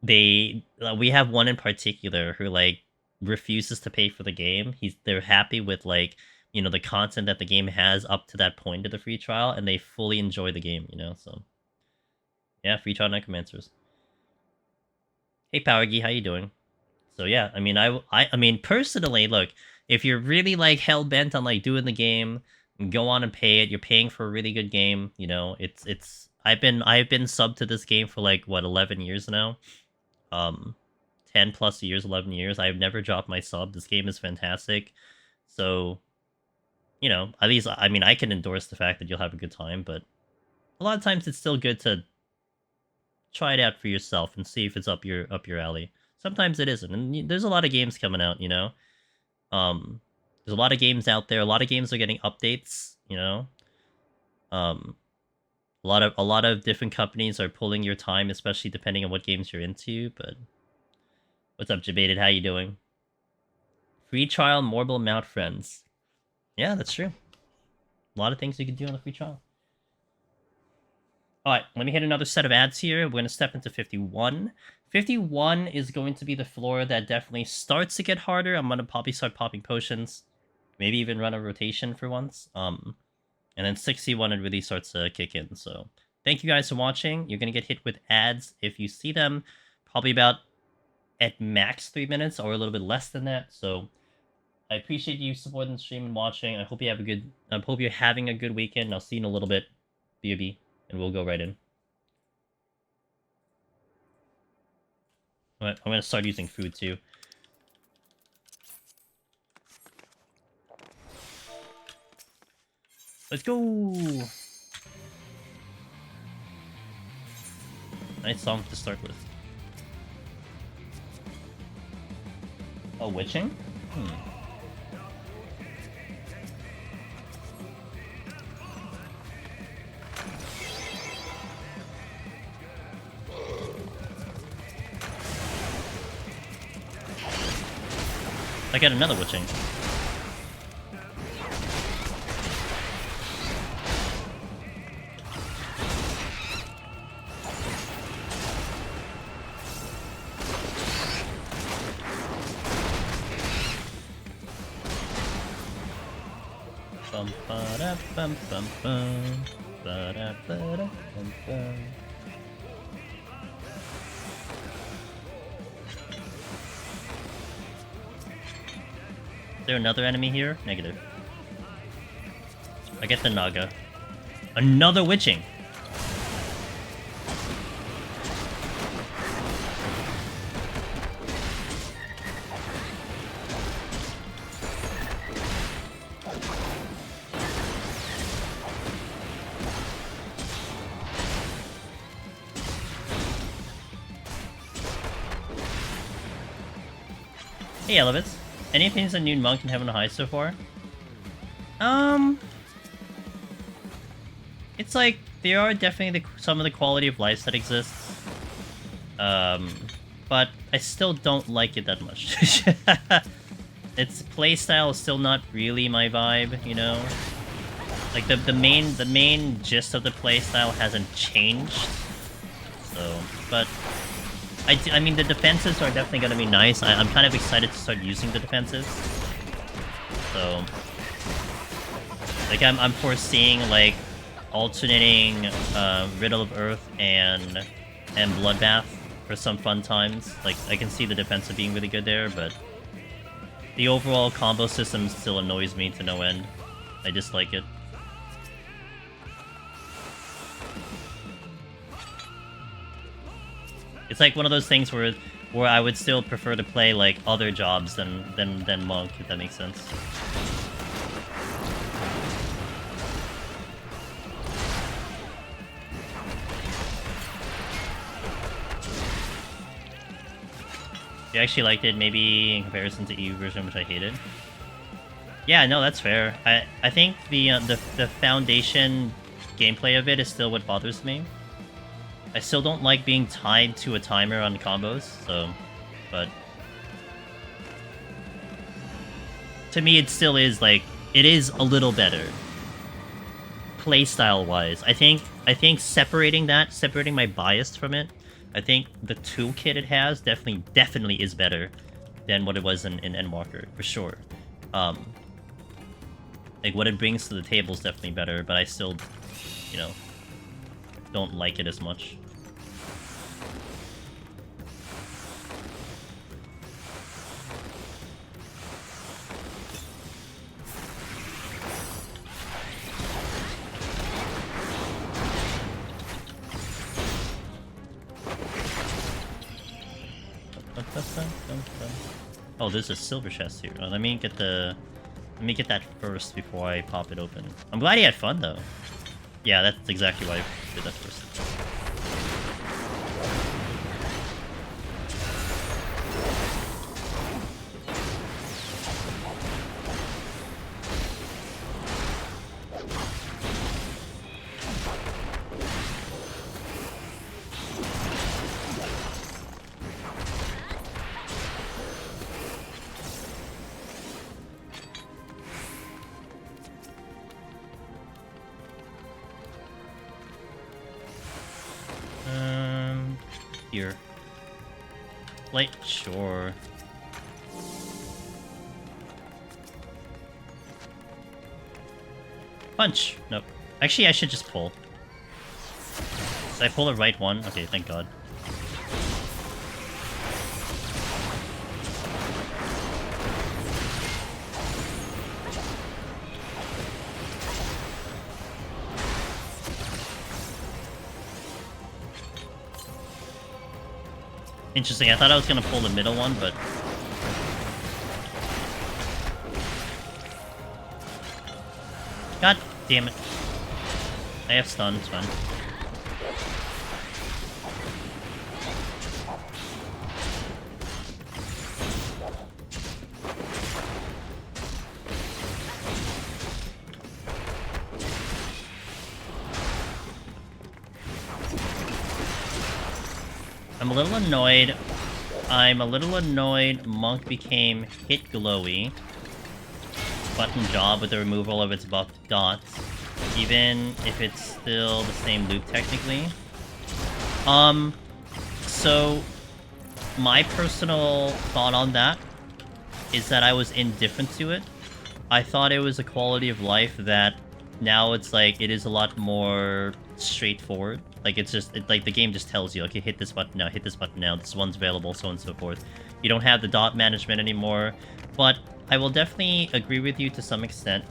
we have one in particular who like refuses to pay for the game. They're happy with like, you know, the content that the game has up to that point of the free trial, and they fully enjoy the game, you know. So yeah, free trial necromancers. Hey Powergy, how you doing? So yeah, I mean, I mean personally, look, if you're really like hell bent on like doing the game, go on and pay it. You're paying for a really good game, you know. I've been subbed to this game for like what 11 years now. 10 plus years, 11 years. I've never dropped my sub. This game is fantastic. So, you know, at least, I mean, I can endorse the fact that you'll have a good time, but a lot of times it's still good to try it out for yourself and see if it's up your alley. Sometimes it isn't, and there's a lot of games coming out, you know. There's a lot of games out there. A lot of games are getting updates, you know. A lot of different companies are pulling your time, especially depending on what games you're into. But what's up, Jebaited? How you doing? Free trial, Mortal Mount friends. Yeah, that's true. A lot of things you can do on the free trial. Alright, let me hit another set of ads here. We're going to step into 51. 51 is going to be the floor that definitely starts to get harder. I'm going to probably start popping potions. Maybe even run a rotation for once. And then 61, it really starts to kick in. So, thank you guys for watching. You're going to get hit with ads if you see them. Probably about, at max, 3 minutes, or a little bit less than that. So, I appreciate you supporting the stream and watching. I hope you have a good... I hope you're having a good weekend. I'll see you in a little bit. BRB. And we'll go right in. Alright, I'm gonna start using food too. Let's go! Nice song to start with. Oh, witching? I get another witching. Bum ba da bum bum bum ba da ba da bum bum. Is there another enemy here? Negative. I get the Naga. Another witching! Hey, Elevates. Any opinions on New Monk and Heaven High so far? It's like, there are definitely some of the quality of life that exists. But I still don't like it that much. Its playstyle is still not really my vibe, you know? Like, the main gist of the playstyle hasn't changed. So, but... I mean, the defenses are definitely gonna be nice. I'm kind of excited to start using the defenses. So... Like, I'm foreseeing, like, alternating Riddle of Earth and Bloodbath for some fun times. Like, I can see the defensive being really good there, but... The overall combo system still annoys me to no end. I dislike it. It's like one of those things where I would still prefer to play like other jobs than Monk, if that makes sense. You actually liked it, maybe in comparison to EU version, which I hated. Yeah, no, that's fair. I think the foundation gameplay of it is still what bothers me. I still don't like being tied to a timer on combos, so... But... To me, it still is, like... It is a little better. Playstyle-wise. I think separating my bias from it, I think the toolkit it has definitely is better than what it was in Endwalker, for sure. Like, what it brings to the table is definitely better, but I still, you know, don't like it as much. Oh, there's a silver chest here. Oh, let me get that first before I pop it open. I'm glad he had fun though. Yeah, that's exactly why I did that first. here. Like, sure. Punch! Nope. Actually, I should just pull. Did I pull the right one? Okay, thank god. Interesting, I thought I was gonna pull the middle one, but... God damn it. I have stun, it's fine. I'm a little annoyed Monk became hit glowy. Button job with the removal of its buffed dots. Even if it's still the same loop technically. So my personal thought on that is that I was indifferent to it. I thought it was a quality of life that now it's like it is a lot more straightforward. Like it's just like the game just tells you, okay, hit this button now, hit this button now, this one's available, so on and so forth. You don't have the dot management anymore. But I will definitely agree with you to some extent.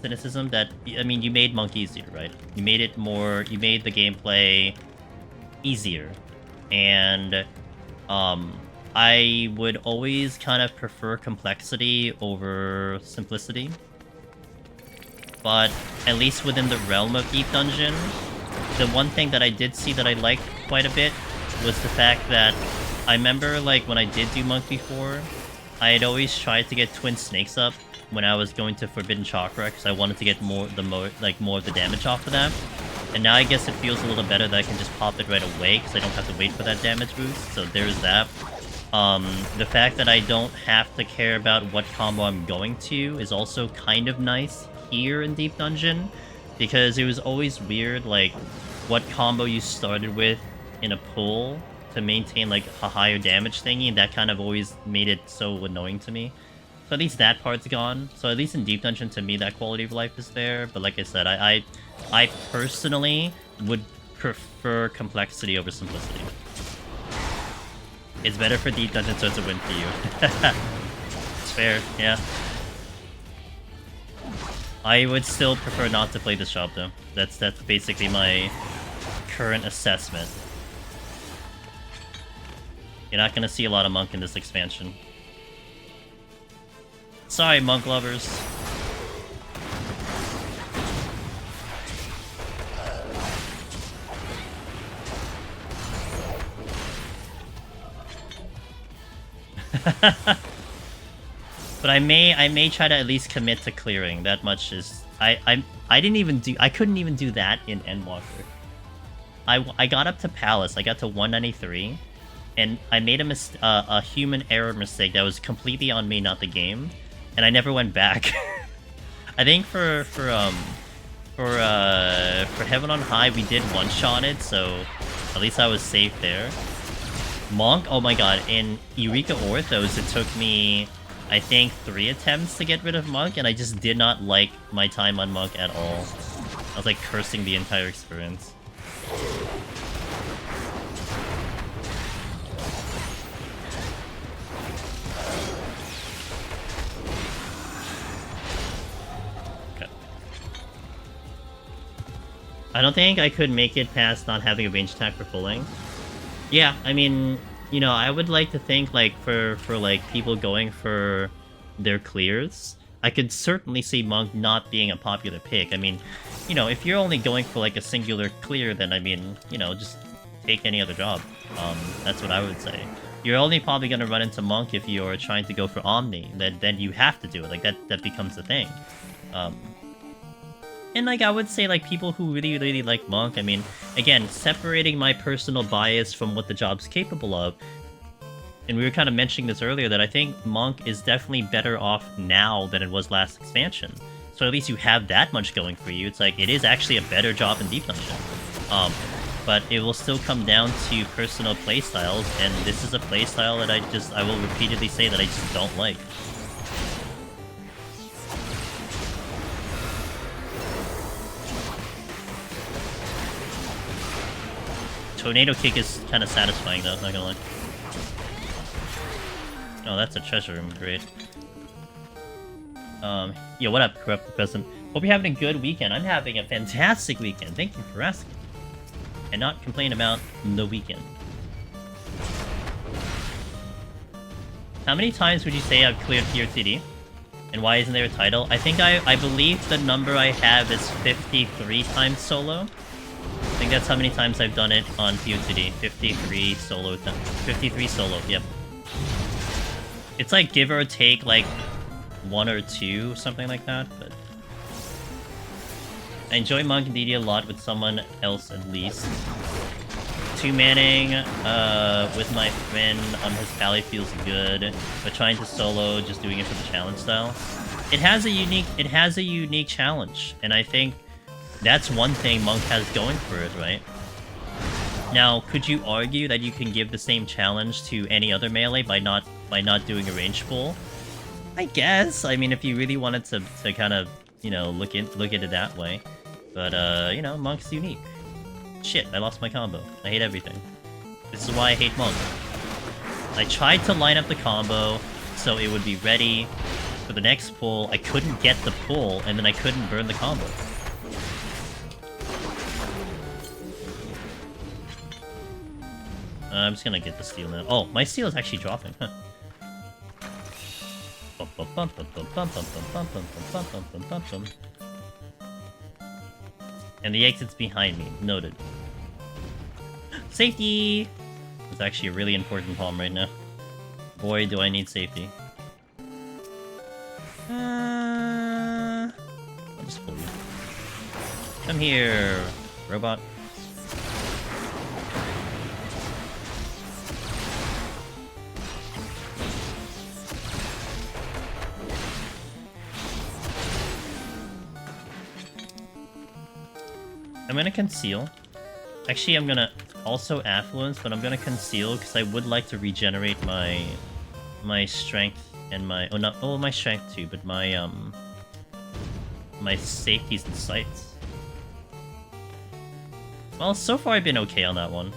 Cynicism that, I mean, you made Monk easier, right? You made it more, you made the gameplay easier. And I would always kind of prefer complexity over simplicity. But at least within the realm of Deep Dungeon, the one thing that I did see that I liked quite a bit was the fact that I remember, like, when I did do Monk before, I had always tried to get Twin Snakes up when I was going to Forbidden Chakra, because I wanted to get more of the damage off of that. And now I guess it feels a little better that I can just pop it right away, because I don't have to wait for that damage boost, so there's that. The fact that I don't have to care about what combo I'm going to is also kind of nice here in Deep Dungeon, because it was always weird, like, what combo you started with in a pull to maintain, like, a higher damage thingy, and that kind of always made it so annoying to me. So at least that part's gone. So at least in Deep Dungeon, to me, that quality of life is there. But like I said, I personally would prefer complexity over simplicity. It's better for Deep Dungeon, so it's a win for you. It's fair, yeah. I would still prefer not to play this shop, though. That's basically my current assessment. You're not gonna see a lot of Monk in this expansion. Sorry, Monk lovers. But I may try to at least commit to clearing. That much is I couldn't even do that in Endwalker. I got up to Palace. I got to 193, and I made a human error mistake that was completely on me, not the game, and I never went back. I think for Heaven on High we did one-shot it, so at least I was safe there. Monk, oh my god, in Eureka Orthos it took me, I think, 3 attempts to get rid of Monk, and I just did not like my time on Monk at all. I was like cursing the entire experience. Okay. I don't think I could make it past not having a range attack for pulling. Yeah, I mean, you know, I would like to think, like, for like, people going for their clears, I could certainly see Monk not being a popular pick. I mean, you know, if you're only going for, like, a singular clear, then, I mean, you know, just take any other job. That's what I would say. You're only probably gonna run into Monk if you're trying to go for Omni. Then you have to do it. Like, that becomes the thing. And, like, I would say, like, people who really, really like Monk, I mean, again, separating my personal bias from what the job's capable of, and we were kind of mentioning this earlier, that I think Monk is definitely better off now than it was last expansion. So at least you have that much going for you. It's like, it is actually a better job in Deep Dungeon. but it will still come down to personal playstyles, and this is a playstyle that I will repeatedly say that I just don't like. Tornado kick is kind of satisfying though, not gonna lie. Oh, that's a treasure room, great. Yo, what up, Corrupt Present? Hope you're having a good weekend. I'm having a fantastic weekend. Thank you for asking. And not complain about the weekend. How many times would you say I've cleared PRTD? And why isn't there a title? I think I believe the number I have is 53 times solo. I think that's how many times I've done it on POTD. 53 solo. 53 solo, yep. It's like give or take like 1 or 2, something like that, but... I enjoy Monk and DD a lot with someone else at least. 2-manning with my friend on his pally feels good, but trying to solo, just doing it for the challenge style. It has a unique challenge, and I think that's one thing Monk has going for it, right? Now, could you argue that you can give the same challenge to any other melee by not doing a range pull? I guess. I mean, if you really wanted to kind of, you know, look at it that way. But you know, Monk's unique. Shit, I lost my combo. I hate everything. This is why I hate Monk. I tried to line up the combo so it would be ready for the next pull. I couldn't get the pull, and then I couldn't burn the combo. I'm just gonna get the steal now. Oh, my steal is actually dropping. Huh. And the exit's behind me. Noted. Safety! It's actually a really important palm right now. Boy, do I need safety. I'll just pull you. Come here, robot. I'm gonna conceal. Actually, I'm gonna also affluence, but I'm gonna conceal because I would like to regenerate my strength and my my strength too, but my my safeties and sights. Well, so far I've been okay on that one.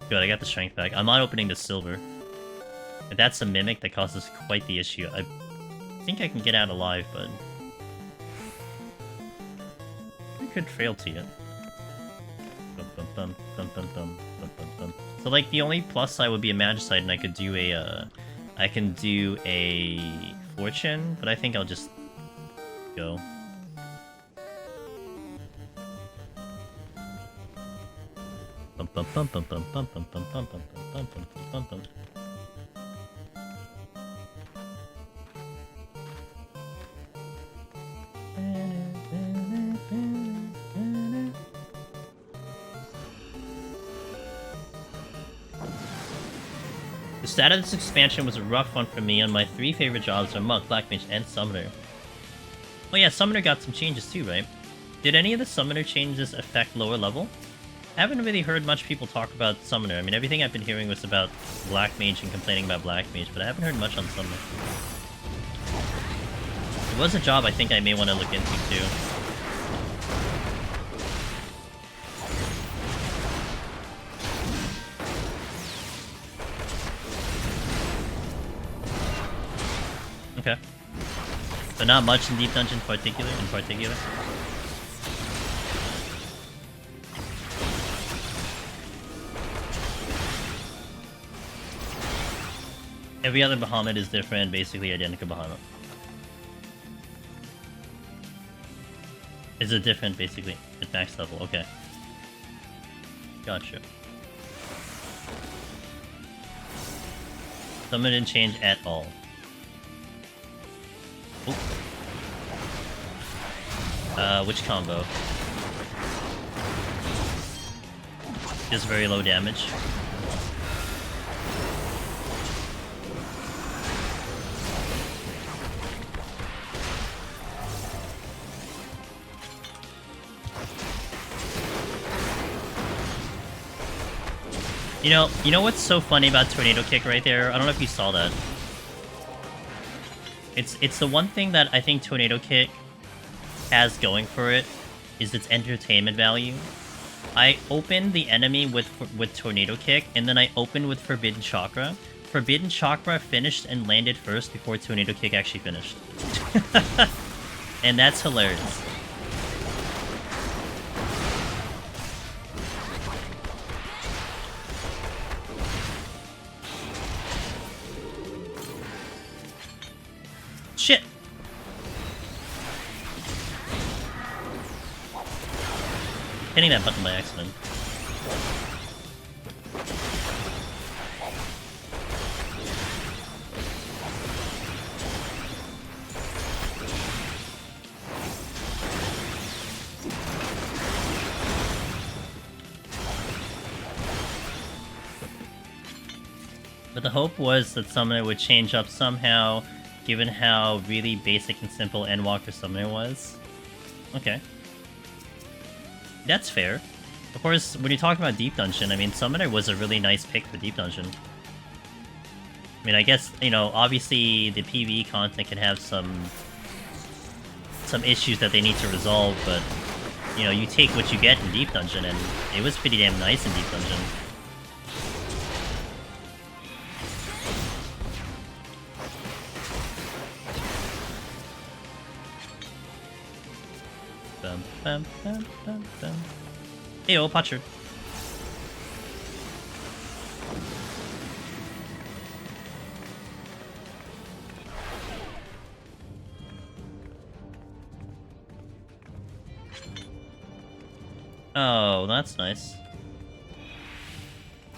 Good, I got the strength back. I'm not opening the silver. If that's a mimic, that causes quite the issue. I think I can get out alive, but I could frailty it. So like the only plus side would be a Magicite, and I could do a Fortune, but I think I'll just go. The start of this expansion was a rough one for me, and my 3 favorite jobs are Monk, Black Mage, and Summoner. Oh yeah, Summoner got some changes too, right? Did any of the Summoner changes affect lower level? I haven't really heard much people talk about Summoner. I mean, everything I've been hearing was about Black Mage and complaining about Black Mage, but I haven't heard much on Summoner. It was a job I think I may want to look into too. Okay. But not much in Deep Dungeon in particular. Every other Bahamut is different, basically identical Bahamut. Is it different, basically, at max level? Okay. Gotcha. Summon didn't change at all. Ooh. Which combo? Just very low damage. You know what's so funny about Tornado Kick right there? I don't know if you saw that. It's the one thing that I think Tornado Kick has going for it is its entertainment value. I opened the enemy with Tornado Kick, and then I opened with Forbidden Chakra. Forbidden Chakra finished and landed first before Tornado Kick actually finished. And that's hilarious. Shit! Hitting that button by accident. But the hope was that Summoner would change up somehow, given how really basic and simple Endwalker Summoner was. Okay. That's fair. Of course, when you talk about Deep Dungeon, I mean, Summoner was a really nice pick for Deep Dungeon. I mean, I guess, you know, obviously the PvE content can have some issues that they need to resolve, but, you know, you take what you get in Deep Dungeon, and it was pretty damn nice in Deep Dungeon. Bum, bum, bum, bum. Heyo, Patcher. Oh, that's nice.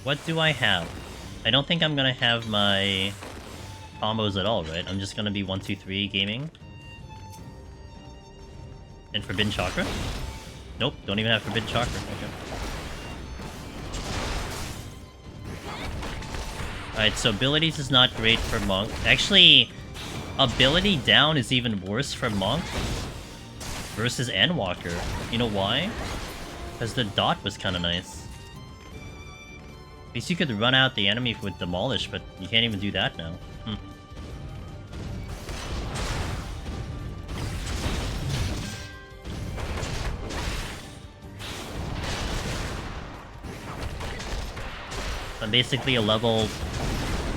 What do I have? I don't think I'm gonna have my combos at all, right? I'm just gonna be 1, 2, 3 gaming. And Forbidden Chakra? Nope, don't even have Forbidden Chakra. Okay. Alright, so abilities is not great for Monk. Actually, ability down is even worse for Monk versus Endwalker. You know why? Because the dot was kind of nice. At least you could run out the enemy with Demolish, but you can't even do that now. I'm basically I'm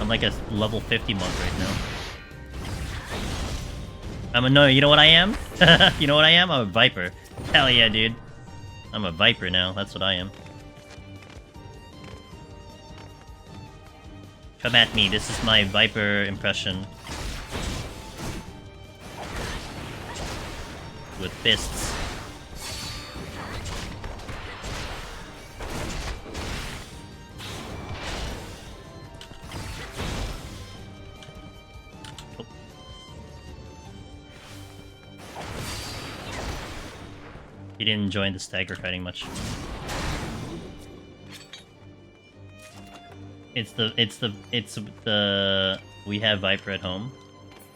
like a level 50 monk right now. No, you know what I am? You know what I am? I'm a Viper. Hell yeah, dude. I'm a Viper now, that's what I am. Come at me, this is my Viper impression. With fists. He didn't enjoy the stagger fighting much. It's the we have Viper at home.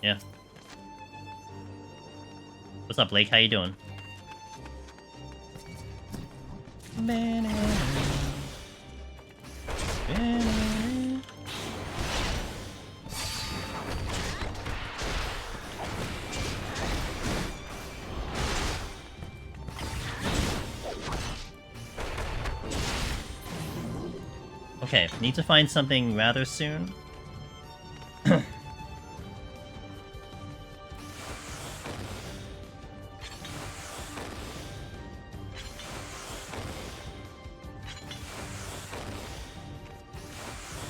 Yeah. What's up, Blake? How you doing? Okay, need to find something rather soon.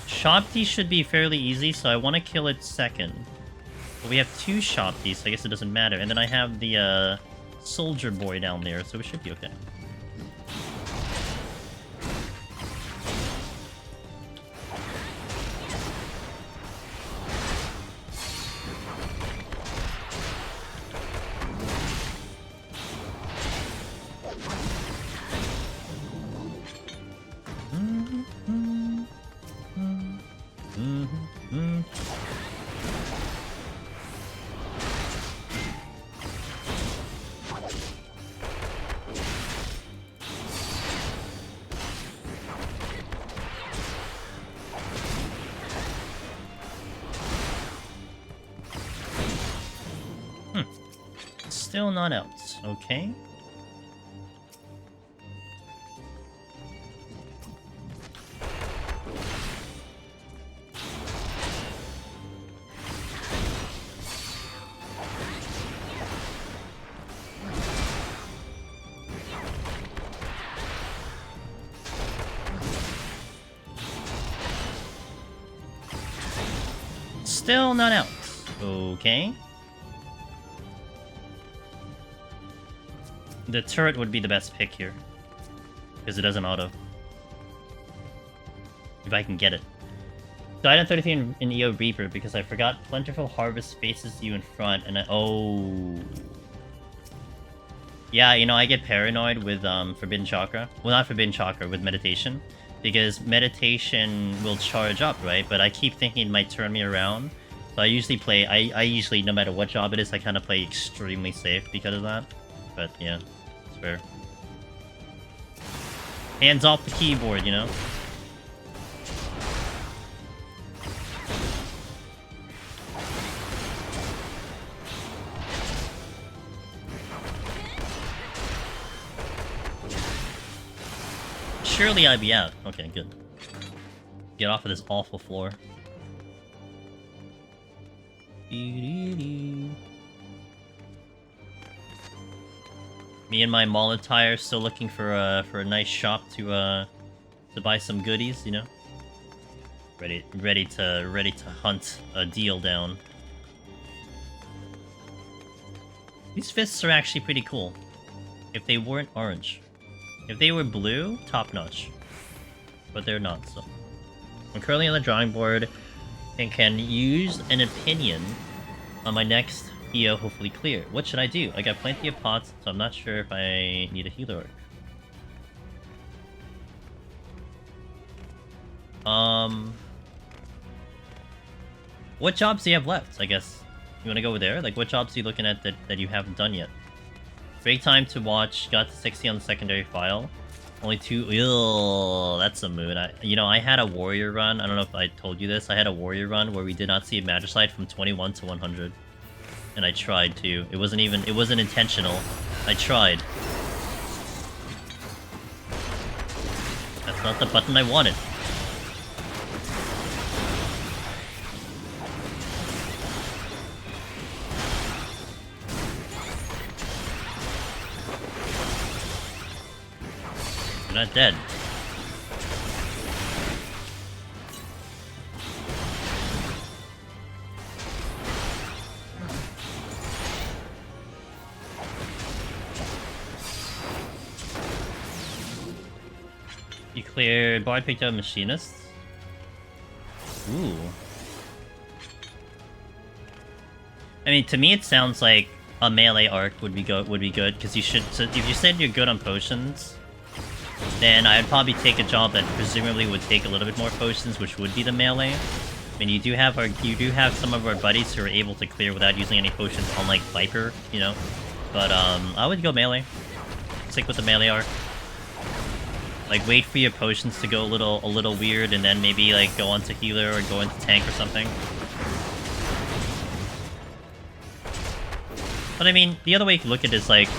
Shopti should be fairly easy, so I want to kill it second. But we have 2 Shoptis, so I guess it doesn't matter. And then I have the Soldier Boy down there, so we should be okay. Still not out. Okay. Still not out. Okay. The turret would be the best pick here. Because it doesn't auto. If I can get it. Died on 33 in EO Reaper because I forgot Plentiful Harvest faces you in front and I... Oh. Yeah, you know, I get paranoid with Forbidden Chakra. Well, not Forbidden Chakra, with Meditation. Because Meditation will charge up, right? But I keep thinking it might turn me around. So I usually play... I usually, no matter what job it is, I kind of play extremely safe because of that. But yeah, it's fair. Hands off the keyboard, you know? Surely I'd be out. Okay, good. Get off of this awful floor. Me and my mall attire still looking for a nice shop to buy some goodies, you know. Ready to hunt a deal down. These fists are actually pretty cool. If they weren't orange. If they were blue, top notch. But they're not, so. I'm currently on the drawing board and can use an opinion on my next EO hopefully clear. What should I do? I got plenty of pots, so I'm not sure if I need a healer arc. What jobs do you have left, I guess? You wanna go over there? Like, what jobs are you looking at that you haven't done yet? Break time to watch, got to 60 on the secondary file. Only 2, ew, that's a mood. I had a warrior run, I don't know if I told you this, I had a warrior run where we did not see a Magicite from 21 to 100. And I tried to. It wasn't intentional. I tried. That's not the button I wanted. You're not dead. You cleared Bard, picked up Machinist. Ooh. I mean, to me it sounds like a melee arc would be good because you should. So if you said you're good on potions, then I'd probably take a job that presumably would take a little bit more potions, which would be the melee. I mean, you do have some of our buddies who are able to clear without using any potions, unlike Viper, you know. But I would go melee. Stick with the melee arc. Like, wait for your potions to go a little weird, and then maybe like go onto healer or go into tank or something. But I mean, the other way you can look at it is like,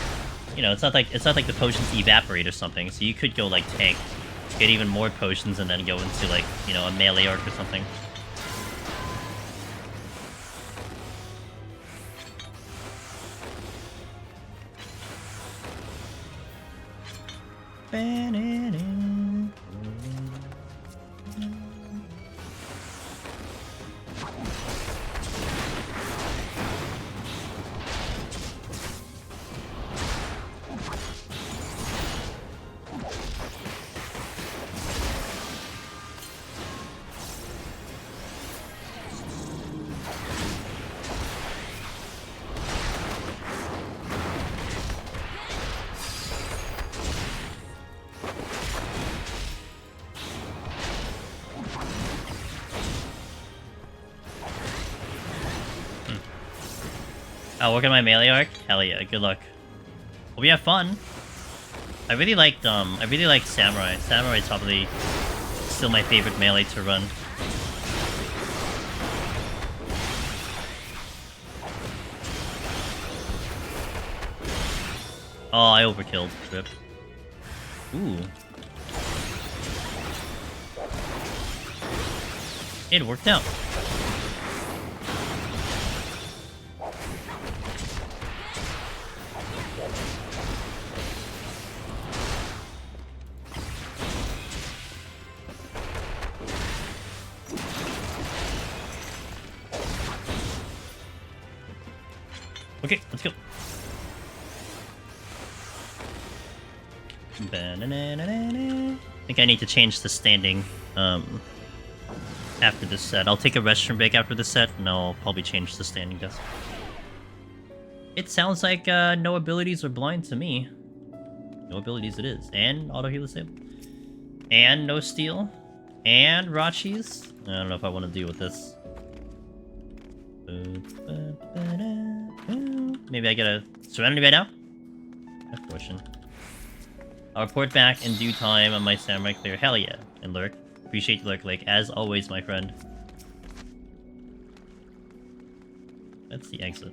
you know, it's not like the potions evaporate or something. So you could go like tank, get even more potions, and then go into like, you know, a melee arc or something. Oh, work on my melee arc? Hell yeah, good luck. Hope we have fun. I really liked Samurai. Samurai is probably still my favorite melee to run. Oh, I overkilled. Rip. Ooh. It worked out. Okay, let's go. I think I need to change the standing after this set. I'll take a restroom break after this set, and I'll probably change the standing desk. It sounds like no abilities are blind to me. No abilities it is. And auto heal is disabled. And no steal. And Rachi's. I don't know if I want to deal with this. Maybe I gotta Serenity right now? Good question. I'll report back in due time on my samurai clear. Hell yeah. And Lurk. Appreciate you, Lurk Lake, as always, my friend. That's the exit.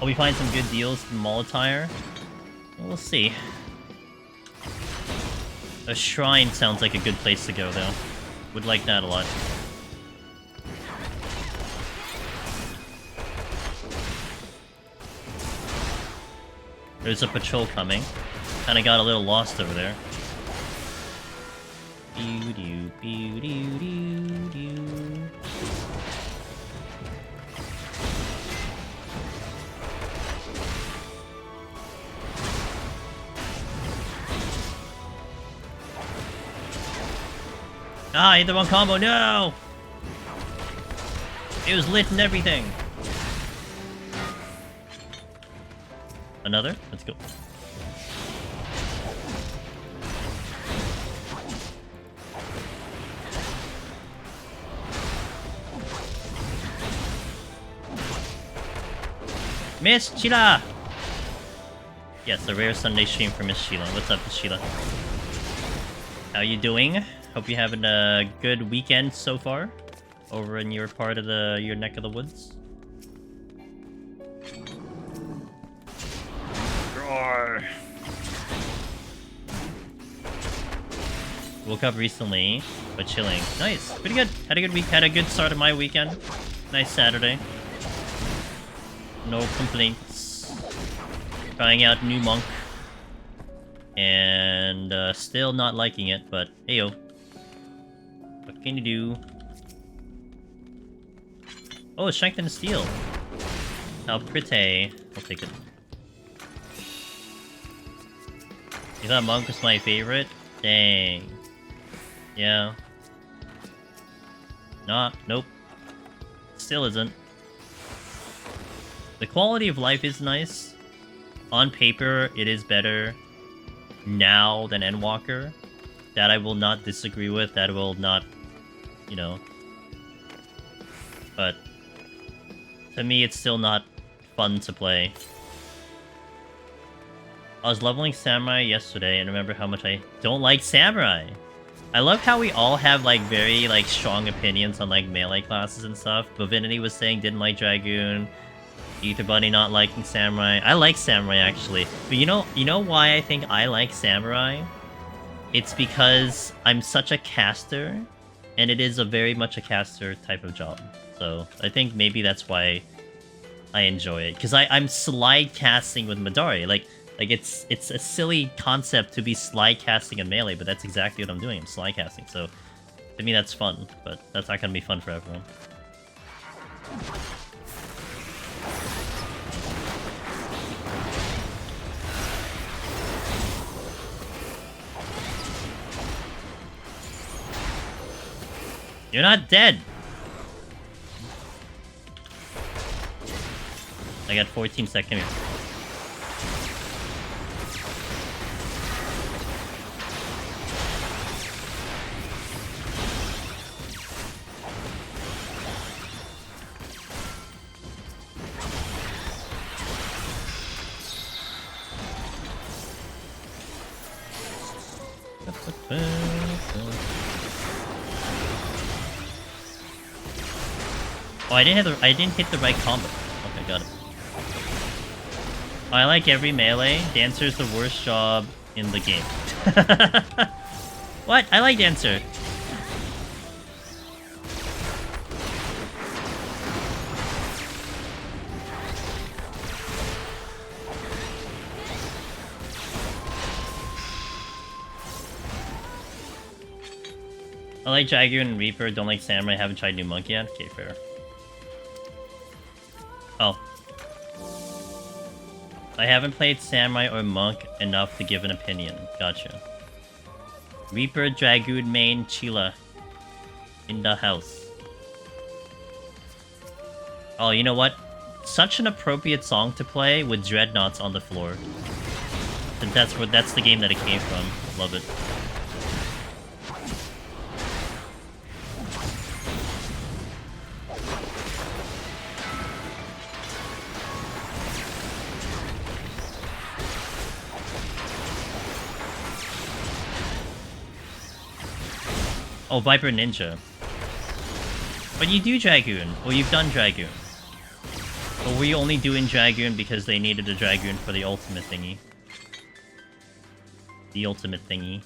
Hope we find some good deals from mall attire. We'll see. A shrine sounds like a good place to go, though. Would like that a lot. There's a patrol coming. Kinda got a little lost over there. Ah, I hit the wrong combo, no! It was lit and everything. Another? Let's go. Miss Sheila! Yes, a rare Sunday stream for Miss Sheila. What's up, Miss Sheila? How you doing? Hope you're having a good weekend so far over in your part of your neck of the woods. Roar. Woke up recently, but chilling. Nice, pretty good. Had a good week. Had a good start of my weekend. Nice Saturday. No complaints. Trying out new monk. And still not liking it, but heyo. What can you do? Oh, strength and steel. How pretty. I'll take it. You thought monk was my favorite? Dang. Yeah. Nope. Still isn't. The quality of life is nice. On paper, it is better now than Endwalker. That I will not disagree with. That will not, you know. But to me, it's still not fun to play. I was leveling Samurai yesterday and remember how much I don't like Samurai. I love how we all have like very like strong opinions on like melee classes and stuff. Bovinity was saying didn't like Dragoon. Ether Bunny not liking Samurai. I like Samurai actually. But you know why I think I like Samurai? It's because I'm such a caster, and it is a very much a caster type of job. So I think maybe that's why I enjoy it. Because I'm slide casting with Midori. Like it's a silly concept to be slide casting in melee, but that's exactly what I'm doing. I'm slide casting. So to me that's fun, but that's not gonna be fun for everyone. You're not dead! I got 14 seconds. Oh, I didn't hit the right combo. Okay, got it. I like every melee. Dancer's the worst job in the game. What? I like Dancer. I like Dragoon and Reaper, don't like Samurai, haven't tried New Monk yet? Okay, fair. Oh. I haven't played Samurai or Monk enough to give an opinion. Gotcha. Reaper, Dragoon, main, Chila. In the house. Oh, you know what? Such an appropriate song to play with Dreadnoughts on the floor. And that's the game that it came from. Love it. Oh, Viper Ninja. But you do Dragoon, or you've done Dragoon. Or were you only doing Dragoon because they needed a Dragoon for the ultimate thingy? The ultimate thingy.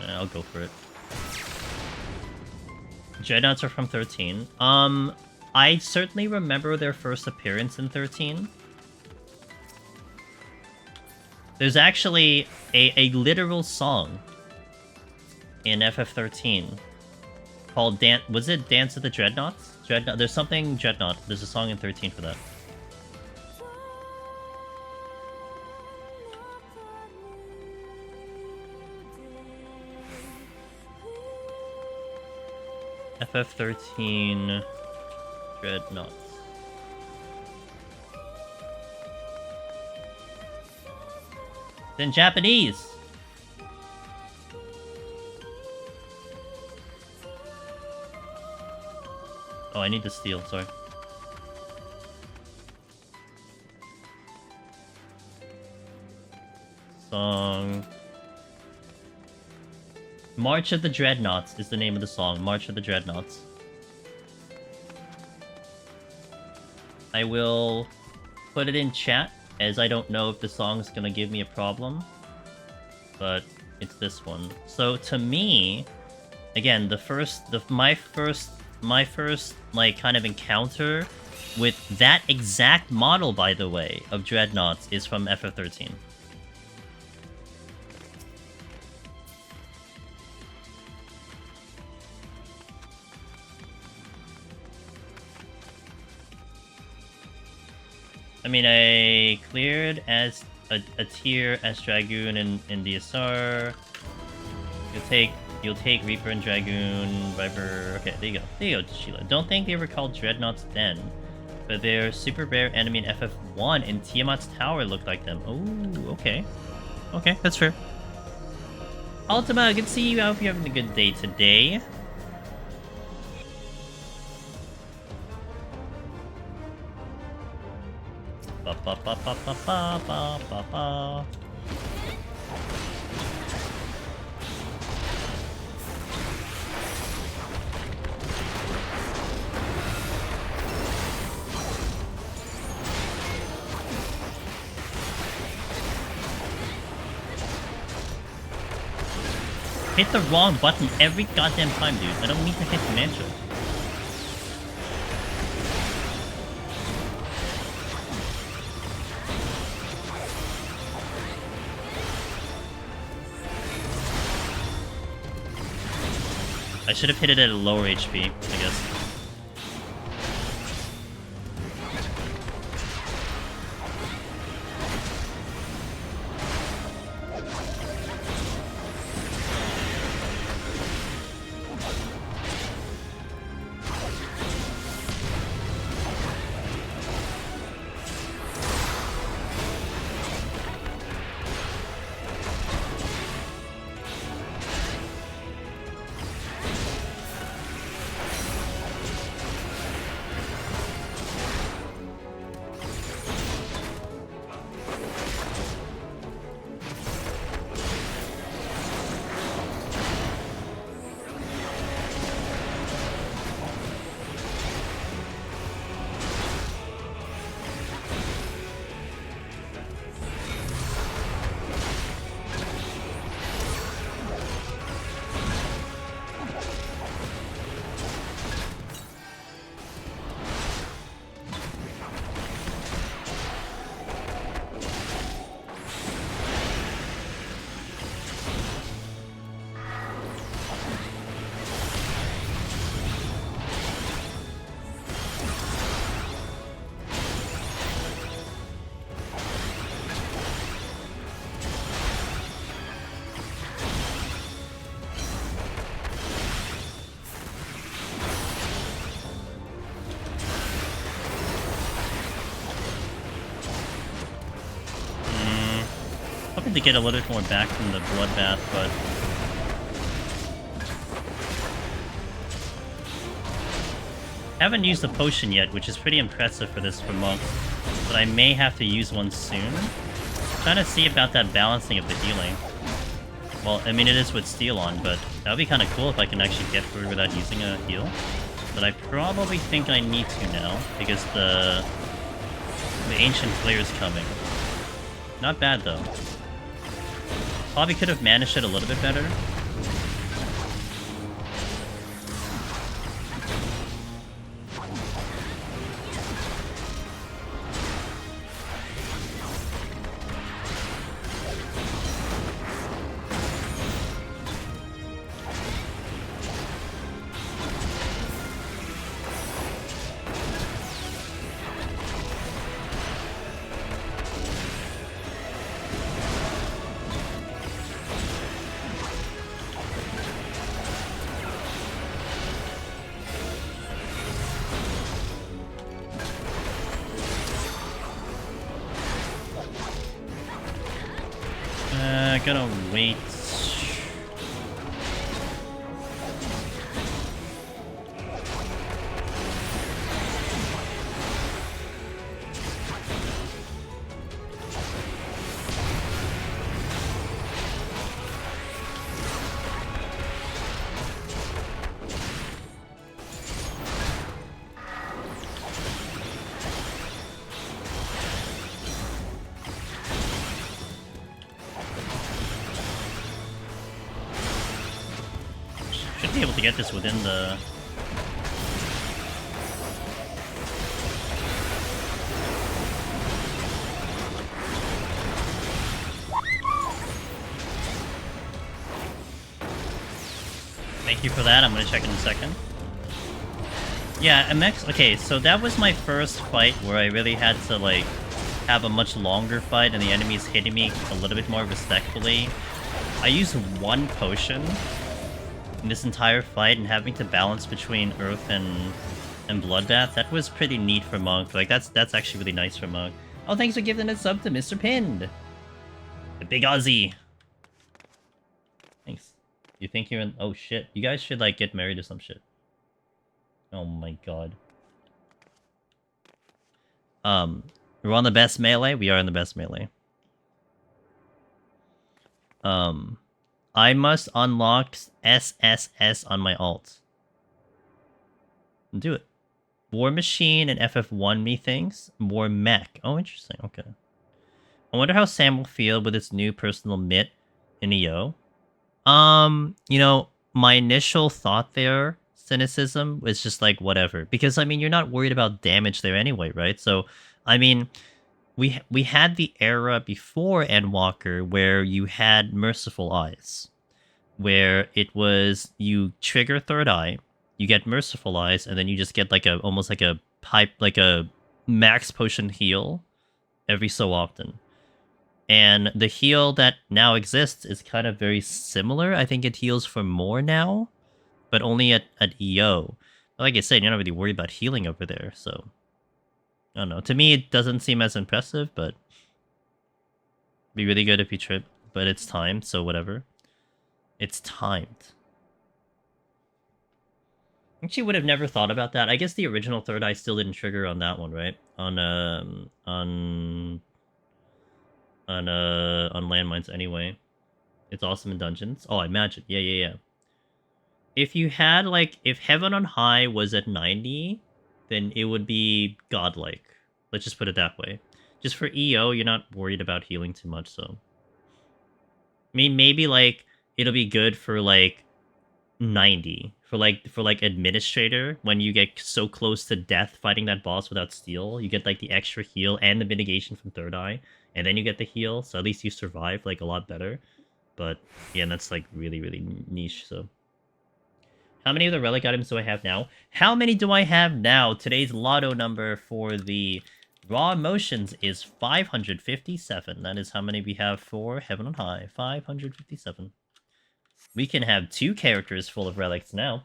I'll go for it. Dreadnoughts are from 13. I certainly remember their first appearance in 13. There's actually a literal song in FF13 called was it Dance of the Dreadnoughts? There's something Dreadnought. There's a song in 13 for that. FF13 Dreadnoughts. It's in Japanese. Oh, I need to steal, sorry. Song... March of the Dreadnoughts is the name of the song. March of the Dreadnoughts. I will put it in chat, as I don't know if the song's gonna give me a problem. But it's this one. So to me, again, my first like kind of encounter with that exact model, by the way, of Dreadnoughts is from FF13. I mean, I cleared as a tier as Dragoon in DSR. You'll take Reaper and Dragoon, Viper. Okay, there you go. There you go, Sheila. Don't think they were called Dreadnoughts then, but their super rare enemy in FF1 in Tiamat's Tower looked like them. Oh, okay. Okay, that's fair. Ultima, good to see you. I hope you're having a good day today. Ba ba ba ba ba ba ba ba ba. Hit the wrong button every goddamn time, dude. I don't need to hit Mantra. I should have hit it at a lower HP, I guess. Hoping to get a little bit more back from the bloodbath, but haven't used a potion yet, which is pretty impressive for this for monk. But I may have to use one soon. Trying to see about that balancing of the healing. Well, I mean, it is with steel on, but that would be kind of cool if I can actually get through without using a heal. But I probably think I need to now, because the Ancient Flare is coming. Not bad, though. Probably could have managed it a little bit better. Gotta wait. Should be able to get this within the... Thank you for that, I'm gonna check in a second. Yeah, MX... Okay, so that was my first fight where I really had to, like, have a much longer fight and the enemies hitting me a little bit more respectfully. I used one potion in this entire fight, and having to balance between Earth and Bloodbath, that was pretty neat for Monk. Like, that's actually really nice for Monk. Oh, thanks for giving a sub to Mr. Pinned! The big Aussie! Thanks. You think you're in... Oh, shit. You guys should, like, get married or some shit. Oh my god. We're on the best melee? We are in the best melee. I must unlock SSS on my alt. Do it. War Machine and FF1 methinks. War Mech. Oh, interesting. Okay. I wonder how Sam will feel with its new personal mitt in EO. You know, my initial thought there, cynicism, was just like, whatever. Because, I mean, you're not worried about damage there anyway, right? So, I mean... We had the era before Endwalker where you had Merciful Eyes, where it was you trigger Third Eye, you get Merciful Eyes, and then you just get like a almost like a pipe, like a max potion heal every so often. And the heal that now exists is kind of very similar. I think it heals for more now, but only at EO. But like I said, you're not really worried about healing over there, so... I don't know. To me, it doesn't seem as impressive, but... Be really good if you trip. But it's timed, so whatever. It's timed. Actually, would have never thought about that. I guess the original Third Eye still didn't trigger on that one, right? On landmines anyway. It's awesome in dungeons. Oh, I imagine. Yeah. If you had, like... If Heaven on High was at 90... then it would be godlike. Let's just put it that way. Just for EO, you're not worried about healing too much, so... I mean, maybe, like, it'll be good for, like, 90. For, like, Administrator, when you get so close to death fighting that boss without steel, you get, like, the extra heal and the mitigation from Third Eye, and then you get the heal, so at least you survive, like, a lot better. But, yeah, that's, like, really, really niche, so... How many of the relic items do I have now? How many do I have now? Today's lotto number for the raw emotions is 557. That is how many we have for Heaven on High. 557. We can have 2 characters full of relics now.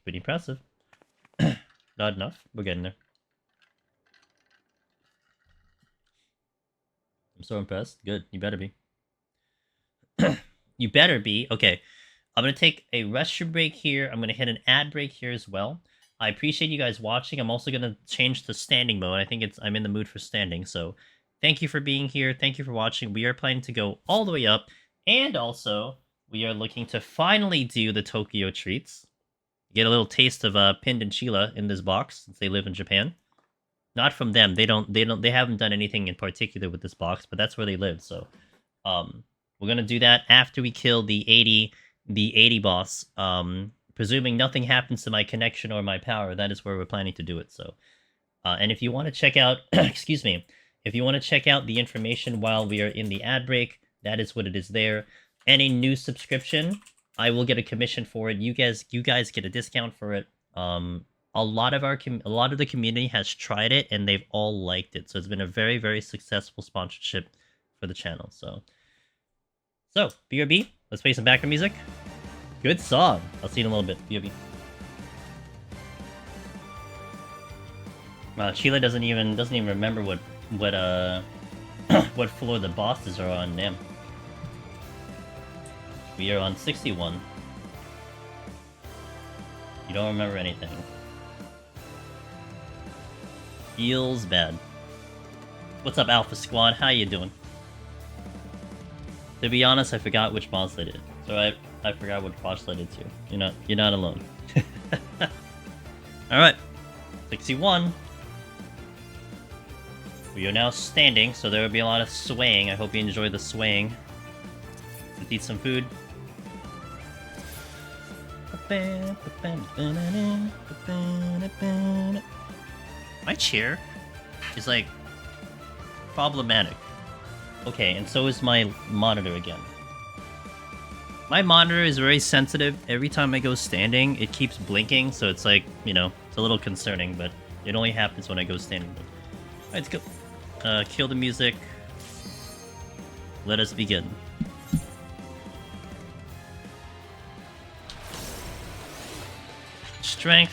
Pretty impressive. Not enough. We're getting there. I'm so impressed. Good. You better be. You better be. Okay. I'm going to take a restroom break here. I'm going to hit an ad break here as well. I appreciate you guys watching. I'm also going to change the standing mode. I think I'm in the mood for standing. So thank you for being here. Thank you for watching. We are planning to go all the way up. And also, we are looking to finally do the Tokyo treats. Get a little taste of Pinned and Sheila in this box since they live in Japan. Not from them. They haven't done anything in particular with this box, but that's where they live. So, we're gonna do that after we kill the 80 boss. Presuming nothing happens to my connection or my power, that is where we're planning to do it. So, and if you want to check out, excuse me, if you want to check out the information while we are in the ad break, that is what it is there. Any new subscription, I will get a commission for it. You guys get a discount for it. A lot of the community has tried it and they've all liked it. So it's been a very, very successful sponsorship for the channel. So BRB, let's play some background music. Good song. I'll see you in a little bit. BRB. Sheila doesn't even remember what what floor the bosses are on. Damn. We are on 61. You don't remember anything. Feels bad. What's up, Alpha Squad? How you doing? To be honest, I forgot which boss I did. So I forgot which boss I did too. You're not alone. Alright. 61. We are now standing, so there will be a lot of swaying. I hope you enjoy the swaying. Let's eat some food. My chair is like problematic. Okay, and so is my monitor again. My monitor is very sensitive. Every time I go standing, it keeps blinking, so it's like, it's a little concerning, but it only happens when I go standing. Alright, let's go. Kill the music. Let us begin. Strength.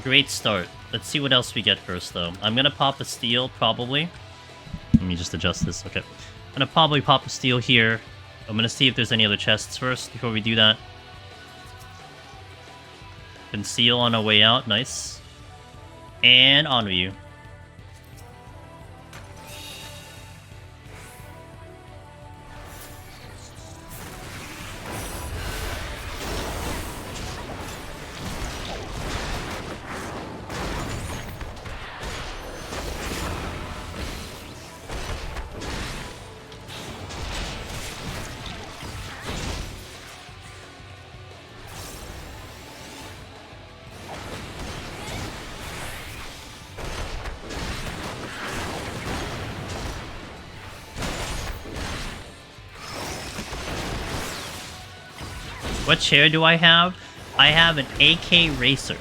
Great start. Let's see what else we get first, though. I'm gonna pop a steel, probably. Let me just adjust this. Okay. I'm gonna probably pop a steel here. I'm gonna see if there's any other chests first before we do that. Conceal on our way out. Nice. And on with you. What chair do I have? I have an AK Racer.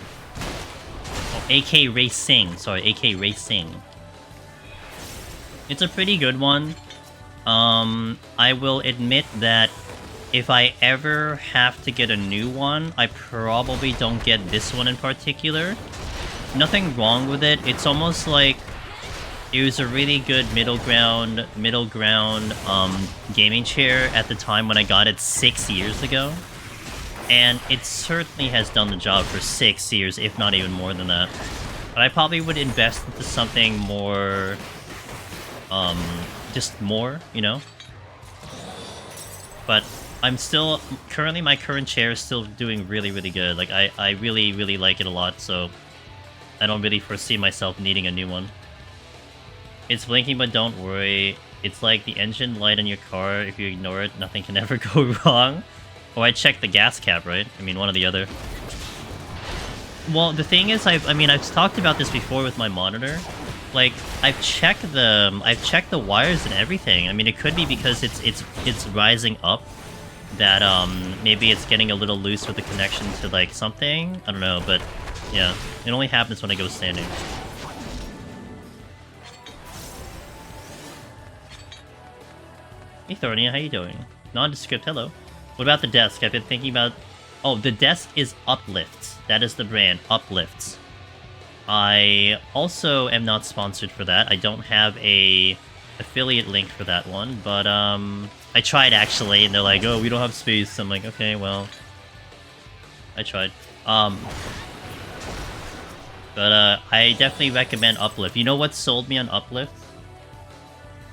Oh, AK Racing. Sorry, AK Racing. It's a pretty good one. I will admit that if I ever have to get a new one, I probably don't get this one in particular. Nothing wrong with it. It's almost like it was a really good middle ground gaming chair at the time when I got it 6 years ago. And it certainly has done the job for 6 years, if not even more than that. But I probably would invest into something more, just more, But I'm still, currently my current chair is still doing really, really good. Like, I really, really like it a lot, so I don't really foresee myself needing a new one. It's blinking, but don't worry. It's like the engine light on your car. If you ignore it, nothing can ever go wrong. Oh, I checked the gas cap, right? I mean, one or the other. Well, the thing is, I've talked about this before with my monitor. Like, I've checked the wires and everything. I mean, it could be because it's rising up. That maybe it's getting a little loose with the connection to like something. I don't know, but yeah, it only happens when I go standing. Hey, Thornia, how you doing? Nondescript, hello. What about the desk? I've been thinking about... Oh, the desk is Uplifts. That is the brand, Uplifts. I also am not sponsored for that. I don't have a affiliate link for that one, but I tried actually, and they're like, "Oh, we don't have space." I'm like, "Okay, well, I tried." But I definitely recommend Uplift. You know what sold me on Uplift?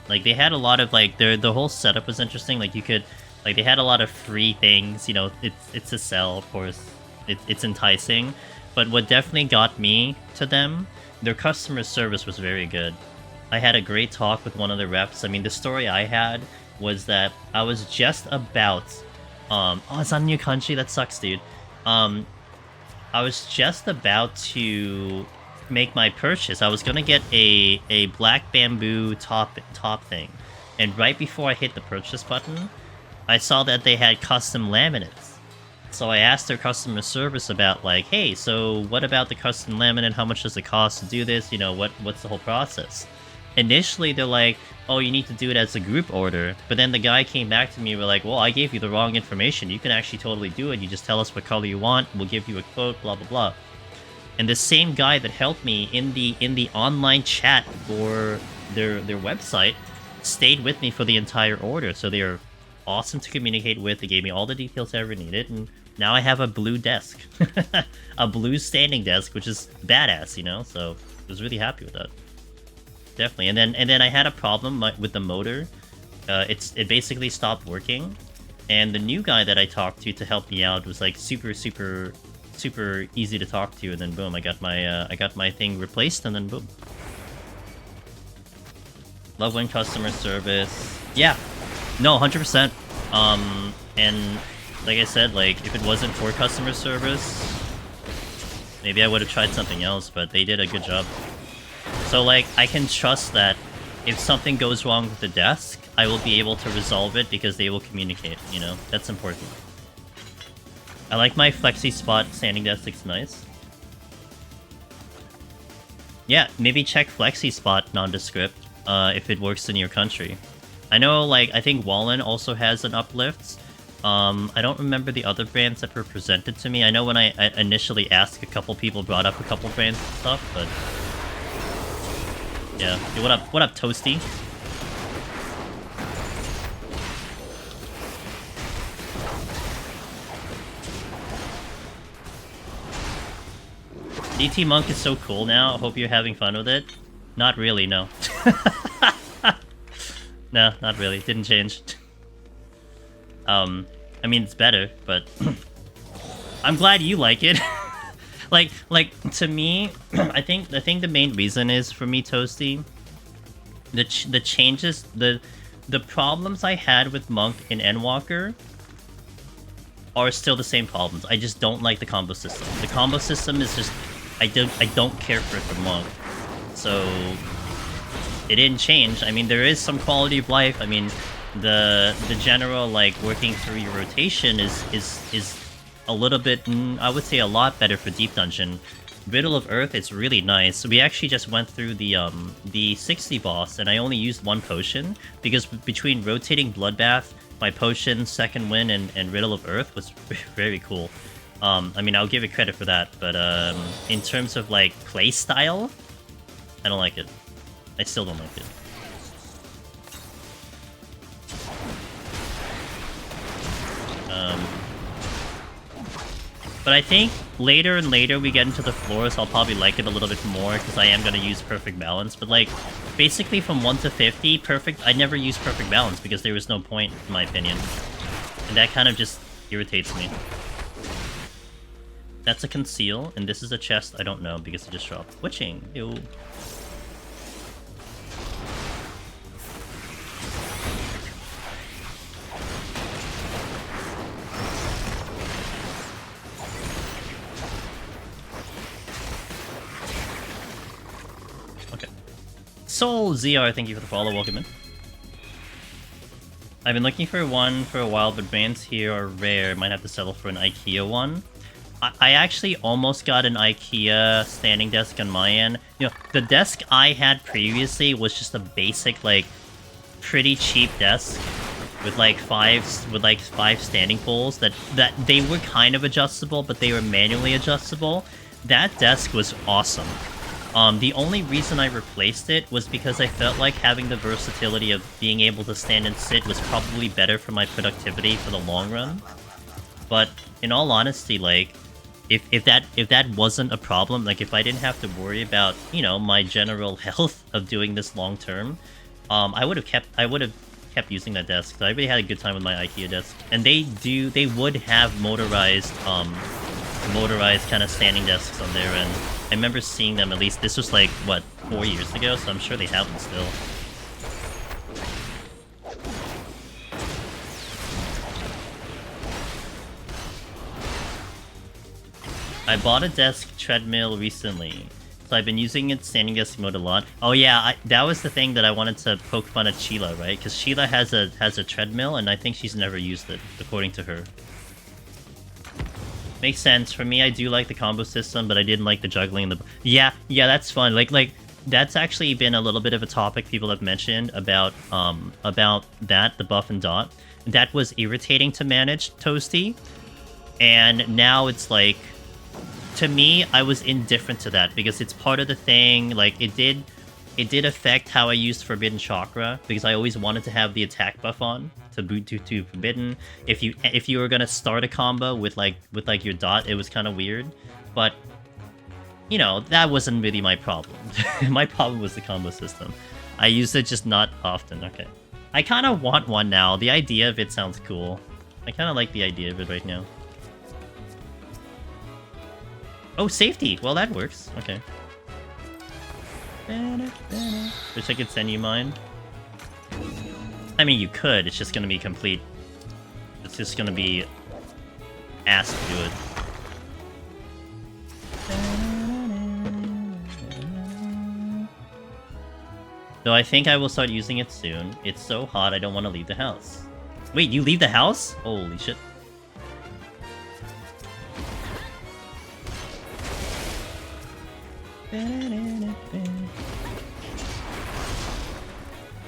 Like, they had a lot of, like, the whole setup was interesting. Like, you could, like, they had a lot of free things. You know, it's a sell, of course. It's enticing. But what definitely got me to them, their customer service was very good. I had a great talk with one of the reps. I mean, the story I had was that I was just about... oh, it's not a new country? That sucks, dude. I was just about to make my purchase. I was gonna get a black bamboo top thing, and right before I hit the purchase button, I saw that they had custom laminates. So I asked their customer service about, like, hey, so what about the custom laminate? How much does it cost to do this? You know, what's the whole process? Initially, they're like, oh, you need to do it as a group order. But then the guy came back to me and were like, well, I gave you the wrong information. You can actually totally do it. You just tell us what color you want. We'll give you a quote, blah, blah, blah. And the same guy that helped me in the online chat for their website stayed with me for the entire order. So they're awesome to communicate with. They gave me all the details I ever needed. And now I have a blue desk. A blue standing desk, which is badass, you know? So I was really happy with that. Definitely. And then I had a problem with the motor. It basically stopped working, and the new guy that I talked to help me out was like super easy to talk to, and then boom, I got my thing replaced, and then boom. Love when customer service. Yeah, no, 100%. And like I said, like if it wasn't for customer service, maybe I would have tried something else, but they did a good job. So, like, I can trust that if something goes wrong with the desk, I will be able to resolve it because they will communicate, you know? That's important. I like my flexi spot standing desk, looks nice. Yeah, maybe check flexi spot nondescript if it works in your country. I know, like, I think Wallen also has an uplift. I don't remember the other brands that were presented to me. I know when I initially asked, a couple people brought up a couple brands and stuff, but... yeah. Hey, what up? What up, Toasty? DT Monk is so cool now. I hope you're having fun with it. Not really, no. No, not really. Didn't change. I mean, it's better, but... I'm glad you like it. Like to me, I think the main reason is for me, Toasty, the changes, the problems I had with Monk in Endwalker are still the same problems. I just don't like the combo system. The combo system is just I don't care for it for Monk. So it didn't change. I mean, there is some quality of life. I mean, the general like working through your rotation is a little bit, I would say a lot better for Deep Dungeon. Riddle of Earth, it's really nice. We actually just went through the 60 boss, and I only used one potion, because between rotating Bloodbath, my potion, Second Wind, and Riddle of Earth was very cool. I mean, I'll give it credit for that, but in terms of, like, play style, I don't like it. I still don't like it. But I think later and later we get into the floors, I'll probably like it a little bit more, because I am going to use Perfect Balance. But, like, basically from 1 to 50, I never use Perfect Balance, because there was no point, in my opinion. And that kind of just irritates me. That's a conceal, and this is a chest, I don't know, because it just dropped. Witching, ew. Soul ZR, thank you for the follow, welcome in. I've been looking for one for a while, but brands here are rare. Might have to settle for an IKEA one. I actually almost got an IKEA standing desk on my end. You know, the desk I had previously was just a basic, like, pretty cheap desk with like five standing poles that they were kind of adjustable, but they were manually adjustable. That desk was awesome. The only reason I replaced it was because I felt like having the versatility of being able to stand and sit was probably better for my productivity for the long run. But in all honesty, like, if that wasn't a problem, like if I didn't have to worry about, you know, my general health of doing this long term, I would have kept using that desk. I really had a good time with my IKEA desk. And they would have motorized kind of standing desks on their end. I remember seeing them, at least this was like, what, 4 years ago, so I'm sure they have them still. I bought a desk treadmill recently, so I've been using it standing desk mode a lot. Oh yeah, that was the thing that I wanted to poke fun at Sheila, right? Because Sheila has a treadmill, and I think she's never used it, according to her. Makes sense. For me, I do like the combo system, but I didn't like the juggling. Yeah, that's fun. Like that's actually been a little bit of a topic people have mentioned about that, the buff and dot. That was irritating to manage, Toasty. And now it's like, to me, I was indifferent to that because it's part of the thing. Like it did affect how I used Forbidden Chakra because I always wanted to have the attack buff on to boot to Forbidden. If you were gonna start a combo with like your dot, it was kind of weird. But you know, that wasn't really my problem. My problem was the combo system. I used it just not often. Okay, I kind of want one now. The idea of it sounds cool. I kind of like the idea of it right now. Oh, safety. Well, that works. Okay. Wish I could send you mine. I mean, you could. It's just gonna be complete. It's just gonna be ass to do it. Though I think I will start using it soon. It's so hot, I don't want to leave the house. Wait, you leave the house? Holy shit.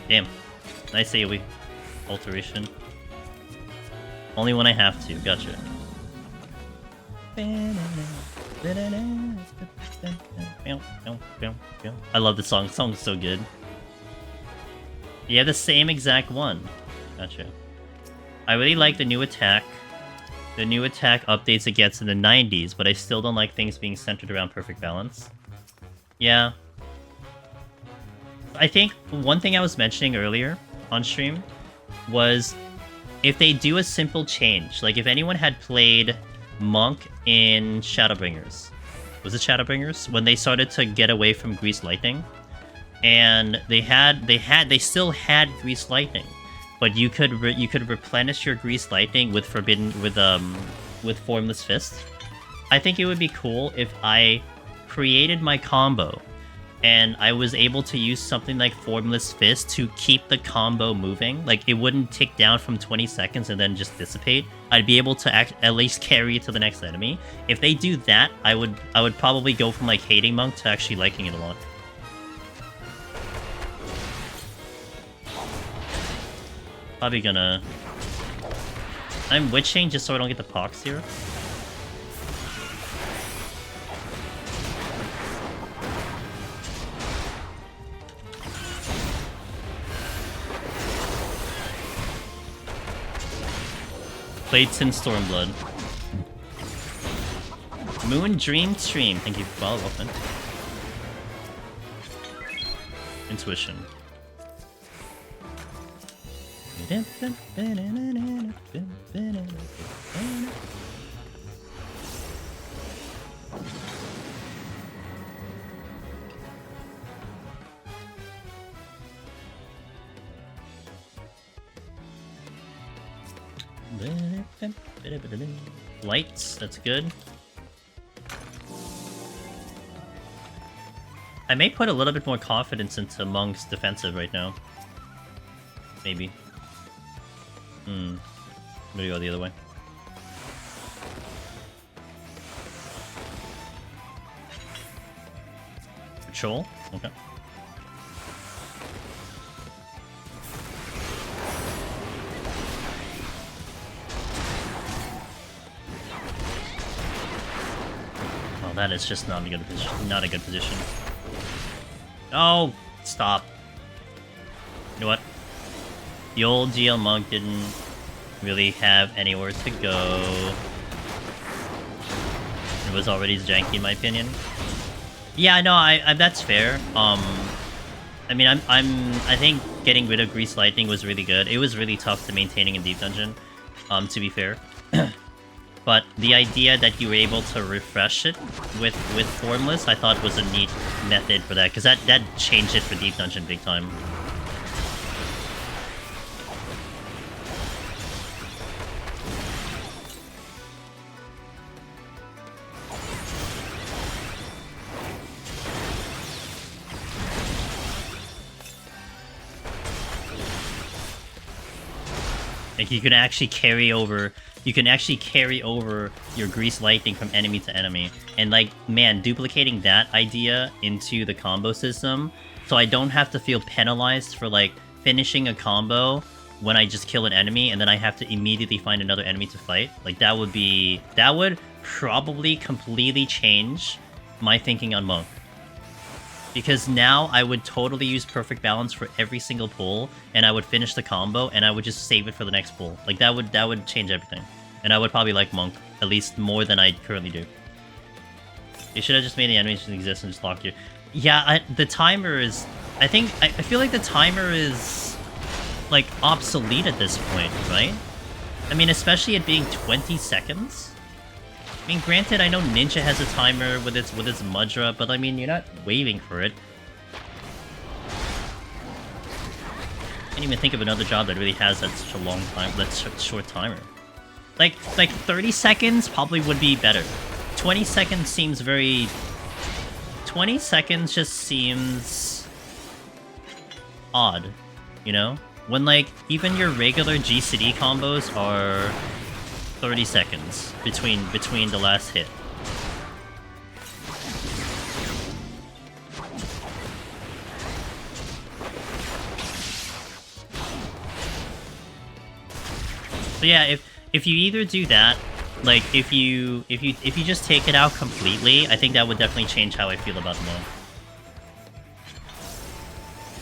Damn. Nice AoE. Alteration. Only when I have to. Gotcha. I love the song. The song's so good. You have the same exact one. Gotcha. I really like the new attack. The new attack updates it gets in the 90s, but I still don't like things being centered around perfect balance. Yeah. I think one thing I was mentioning earlier on stream was if they do a simple change, like if anyone had played Monk in Shadowbringers, was it Shadowbringers? When they started to get away from Grease Lightning, and they still had Grease Lightning, but you could replenish your Grease Lightning with with Formless Fist. I think it would be cool if I created my combo and I was able to use something like Formless Fist to keep the combo moving. Like, it wouldn't tick down from 20 seconds and then just dissipate. I'd be able to at least carry it to the next enemy. If they do that, I would probably go from, like, hating Monk to actually liking it a lot. Probably gonna... I'm witching just so I don't get the pox here. Played since Stormblood. Moon Dream Stream. Thank you for follow up, man. Intuition. Lights, that's good. I may put a little bit more confidence into Monk's defensive right now. Maybe. I'm gonna go the other way. Patrol? Okay. Oh, that is just not a good position. Not a good position. Oh, stop. You know what? The old GL Monk didn't really have anywhere to go. It was already janky in my opinion. Yeah, no, I that's fair. I mean, I think getting rid of Grease Lightning was really good. It was really tough to maintaining in Deep Dungeon, to be fair. But the idea that you were able to refresh it with Formless, I thought was a neat method for that, because that changed it for Deep Dungeon big time. Like you can actually carry over your Grease Lightning from enemy to enemy. And like, man, duplicating that idea into the combo system, so I don't have to feel penalized for like finishing a combo when I just kill an enemy and then I have to immediately find another enemy to fight. Like that would probably completely change my thinking on Monk. Because now I would totally use Perfect Balance for every single pull, and I would finish the combo, and I would just save it for the next pull. Like, that would change everything. And I would probably like Monk, at least more than I currently do. You should have just made the animation exist and just locked you. Yeah, the timer is... I feel like the timer is, like, obsolete at this point, right? I mean, especially it being 20 seconds? I mean, granted, I know Ninja has a timer with its Mudra, but I mean, you're not waiting for it. I can't even think of another job that really has that such a long time, that's such a short timer. Like 30 seconds probably would be better. 20 seconds seems very... 20 seconds just seems... odd, you know? When, like, even your regular GCD combos are... 30 seconds between the last hit. So yeah, if you either do that, like if you just take it out completely, I think that would definitely change how I feel about the Monk.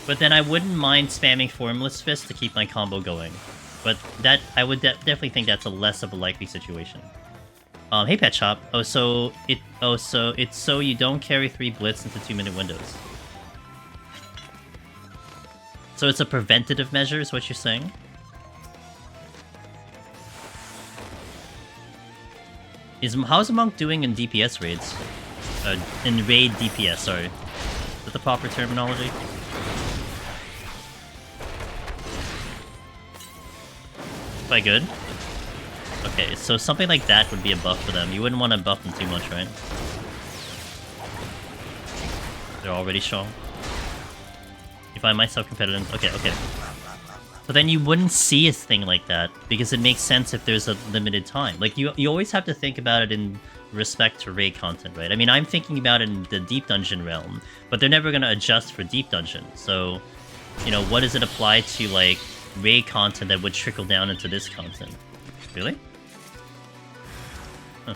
But then I wouldn't mind spamming Formless Fist to keep my combo going. But that, I would definitely think that's a less of a likely situation. Hey Pet Shop. So it's so you don't carry 3 Blitz into 2-minute windows. So it's a preventative measure, is what you're saying? How's Monk doing in DPS raids? In raid DPS, sorry. Is that the proper terminology? Quite good. Okay, so something like that would be a buff for them. You wouldn't want to buff them too much, right? They're already strong. You find myself competitive. Okay. But then you wouldn't see a thing like that, because it makes sense if there's a limited time. Like, you always have to think about it in respect to raid content, right? I mean, I'm thinking about it in the Deep Dungeon realm, but they're never going to adjust for Deep Dungeon. So, you know, what does it apply to, like, raid content that would trickle down into this content? Really? Huh.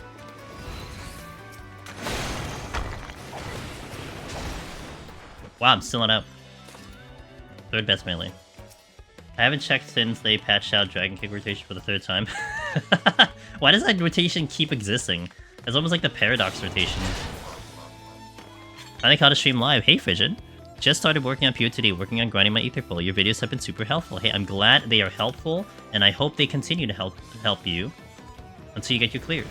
Wow, I'm still not out. 3rd best melee. I haven't checked since they patched out Dragon Kick rotation for the 3rd time. Why does that rotation keep existing? It's almost like the Paradox rotation. I think how to stream live. Hey Frigid. Just started working on PO today, working on grinding my Ether Pool. Your videos have been super helpful. Hey, I'm glad they are helpful, and I hope they continue to help you until you get you cleared.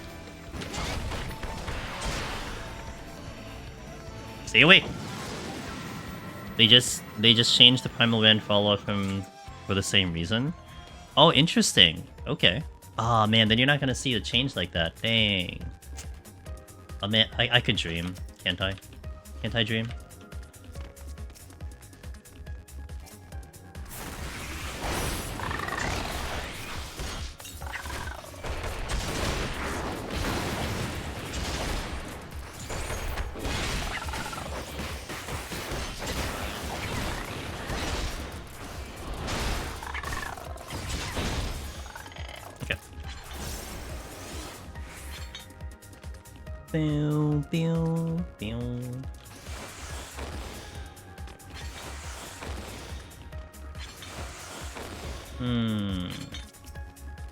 Stay away. They just changed the Primal Rend follow-up for the same reason. Oh, interesting. Okay. Ah, man, then you're not gonna see a change like that. Dang. Oh man, I could dream, can't I? Can't I dream?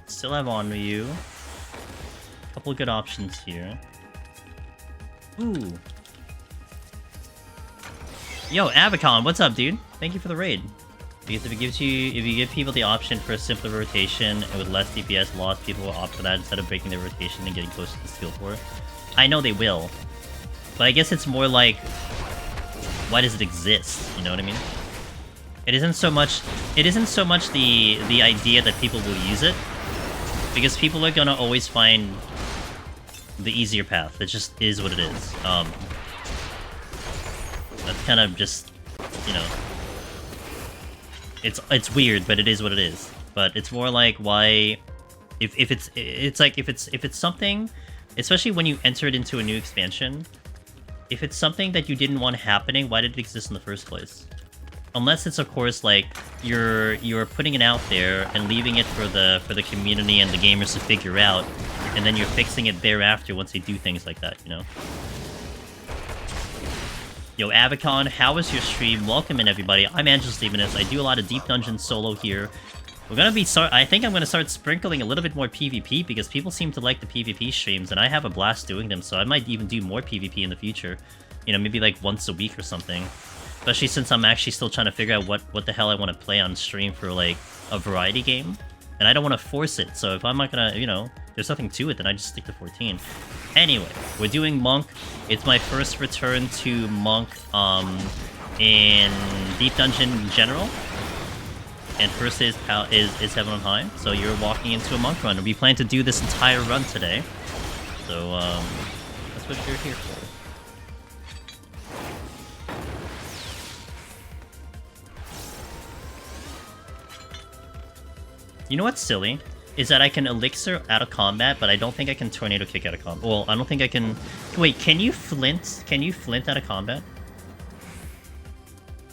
Still have Onryu. Couple good options here. Ooh. Yo, Avacon, what's up, dude? Thank you for the raid. Because if you give people the option for a simpler rotation and with less DPS loss, people will opt for that instead of breaking their rotation and getting close to the skill floor. I know they will, but I guess it's more like, why does it exist? You know what I mean? It isn't so much the idea that people will use it, because people are gonna always find the easier path. It just is what it is. That's kind of just, you know, it's weird, but it is what it is. But it's more like, why, if it's something, especially when you enter it into a new expansion, if it's something that you didn't want happening, why did it exist in the first place? Unless it's, of course, like you're putting it out there and leaving it for the community and the gamers to figure out, and then you're fixing it thereafter once they do things like that, you know? Yo, Avacon, how was your stream? Welcome in, everybody. I'm Angelus Demoness. I do a lot of Deep Dungeon solo here. We're gonna be I think I'm gonna start sprinkling a little bit more PvP, because people seem to like the PvP streams, and I have a blast doing them, so I might even do more PvP in the future. You know, maybe like once a week or something. Especially since I'm actually still trying to figure out what the hell I want to play on stream for, like, a variety game. And I don't want to force it, so if I'm not gonna, you know, there's nothing to it, then I just stick to 14. Anyway, we're doing Monk. It's my first return to Monk, in Deep Dungeon in general. And first is Heaven on High, so you're walking into a Monk run. We plan to do this entire run today. So, that's what you're here for. You know what's silly? Is that I can Elixir out of combat, but I don't think I can Tornado Kick out of combat. Well, I don't think I can... Wait, can you Flint? Can you Flint out of combat?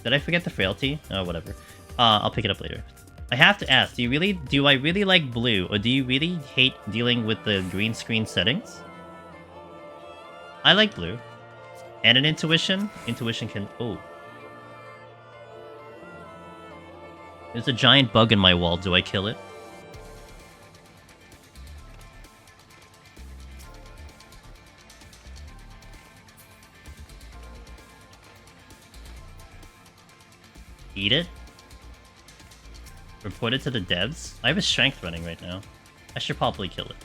Did I forget the Frailty? Oh, whatever. I'll pick it up later. I have to ask, do I really like blue, or do you really hate dealing with the green screen settings? I like blue. And an Intuition? Intuition can... Oh. There's a giant bug in my wall. Do I kill it? Eat it? Report it to the devs? I have a strength running right now. I should probably kill it.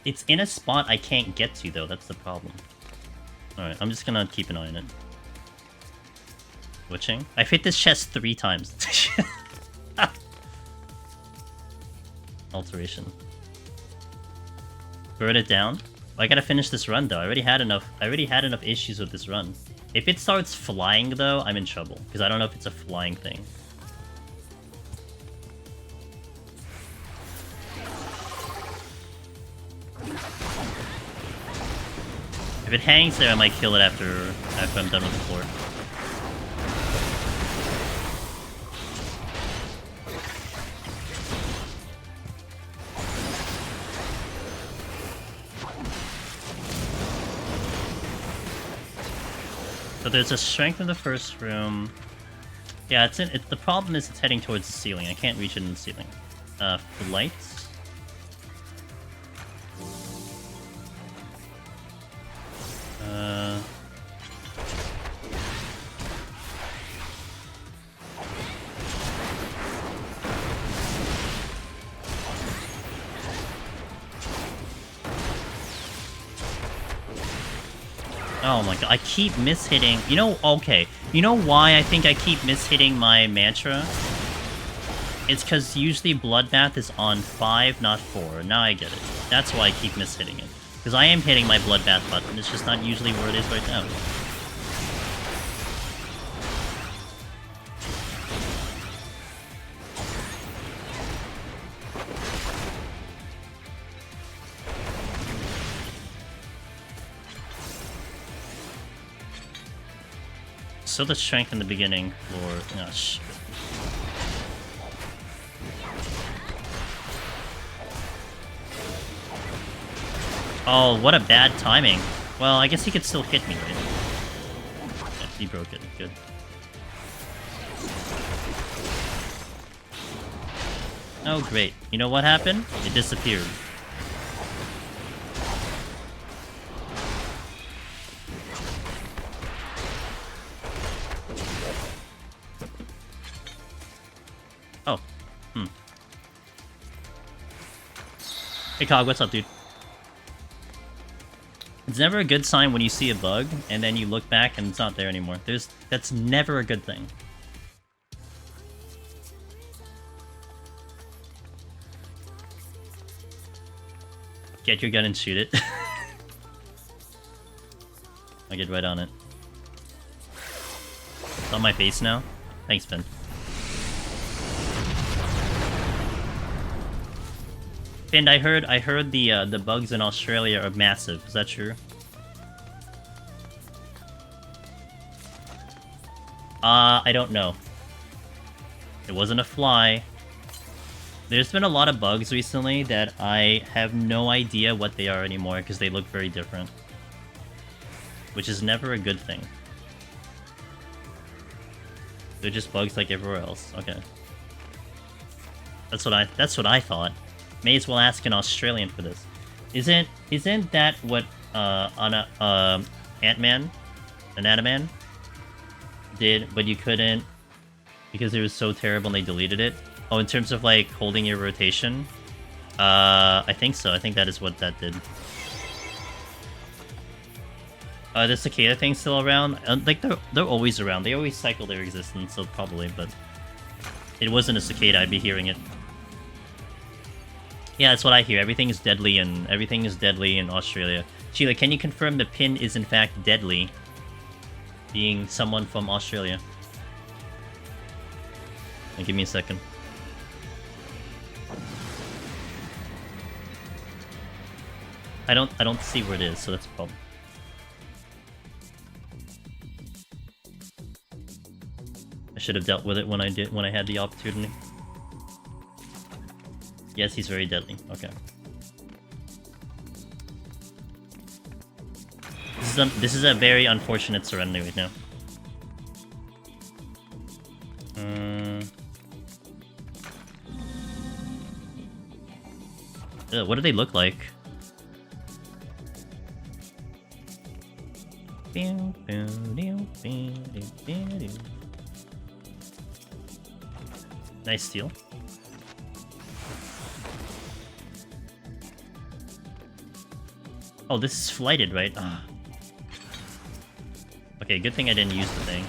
It's in a spot I can't get to, though. That's the problem. Alright, I'm just gonna keep an eye on it. Switching. I've hit this chest 3 times. Alteration. Burn it down. I gotta finish this run though. I already had enough issues with this run. If it starts flying though, I'm in trouble. Because I don't know if it's a flying thing. If it hangs there, I might kill it after I'm done with the floor. So there's a strength in the first room. Yeah, the problem is it's heading towards the ceiling. I can't reach it in the ceiling. Flight. Oh my god, I keep mishitting. You know, okay. You know why I think I keep mishitting my mantra? It's because usually Bloodbath is on 5, not 4. Now I get it. That's why I keep mishitting it. Because I am hitting my Bloodbath button, it's just not usually where it is right now. So the strength in the beginning for... Oh, shit. Oh, what a bad timing. Well, I guess he could still hit me, right? Yeah, he broke it. Good. Oh great. You know what happened? It disappeared. Oh. Hey Cog, what's up, dude? It's never a good sign when you see a bug, and then you look back and it's not there anymore. That's never a good thing. Get your gun and shoot it. I get right on it. It's on my face now. Thanks, Ben. And I heard the bugs in Australia are massive. Is that true? I don't know. It wasn't a fly. There's been a lot of bugs recently that I have no idea what they are anymore because they look very different. Which is never a good thing. They're just bugs like everywhere else. Okay. That's what I thought. May as well ask an Australian for this. Isn't that what Ant-Man did, but you couldn't because it was so terrible and they deleted it? Oh, in terms of like holding your rotation? I think so. I think that is what that did. The cicada thing's still around. Like they're always around. They always cycle their existence, so probably, but it wasn't a cicada, I'd be hearing it. Yeah, that's what I hear. Everything is deadly in Australia. Sheila, can you confirm the pin is in fact deadly? Being someone from Australia. Now, give me a second. I don't see where it is, so that's a problem. I should have dealt with it when I had the opportunity. Yes, he's very deadly. Okay. This is a very unfortunate serenity right now. What do they look like? Nice steal. Oh, this is flighted, right? Ah. Okay, good thing I didn't use the thing.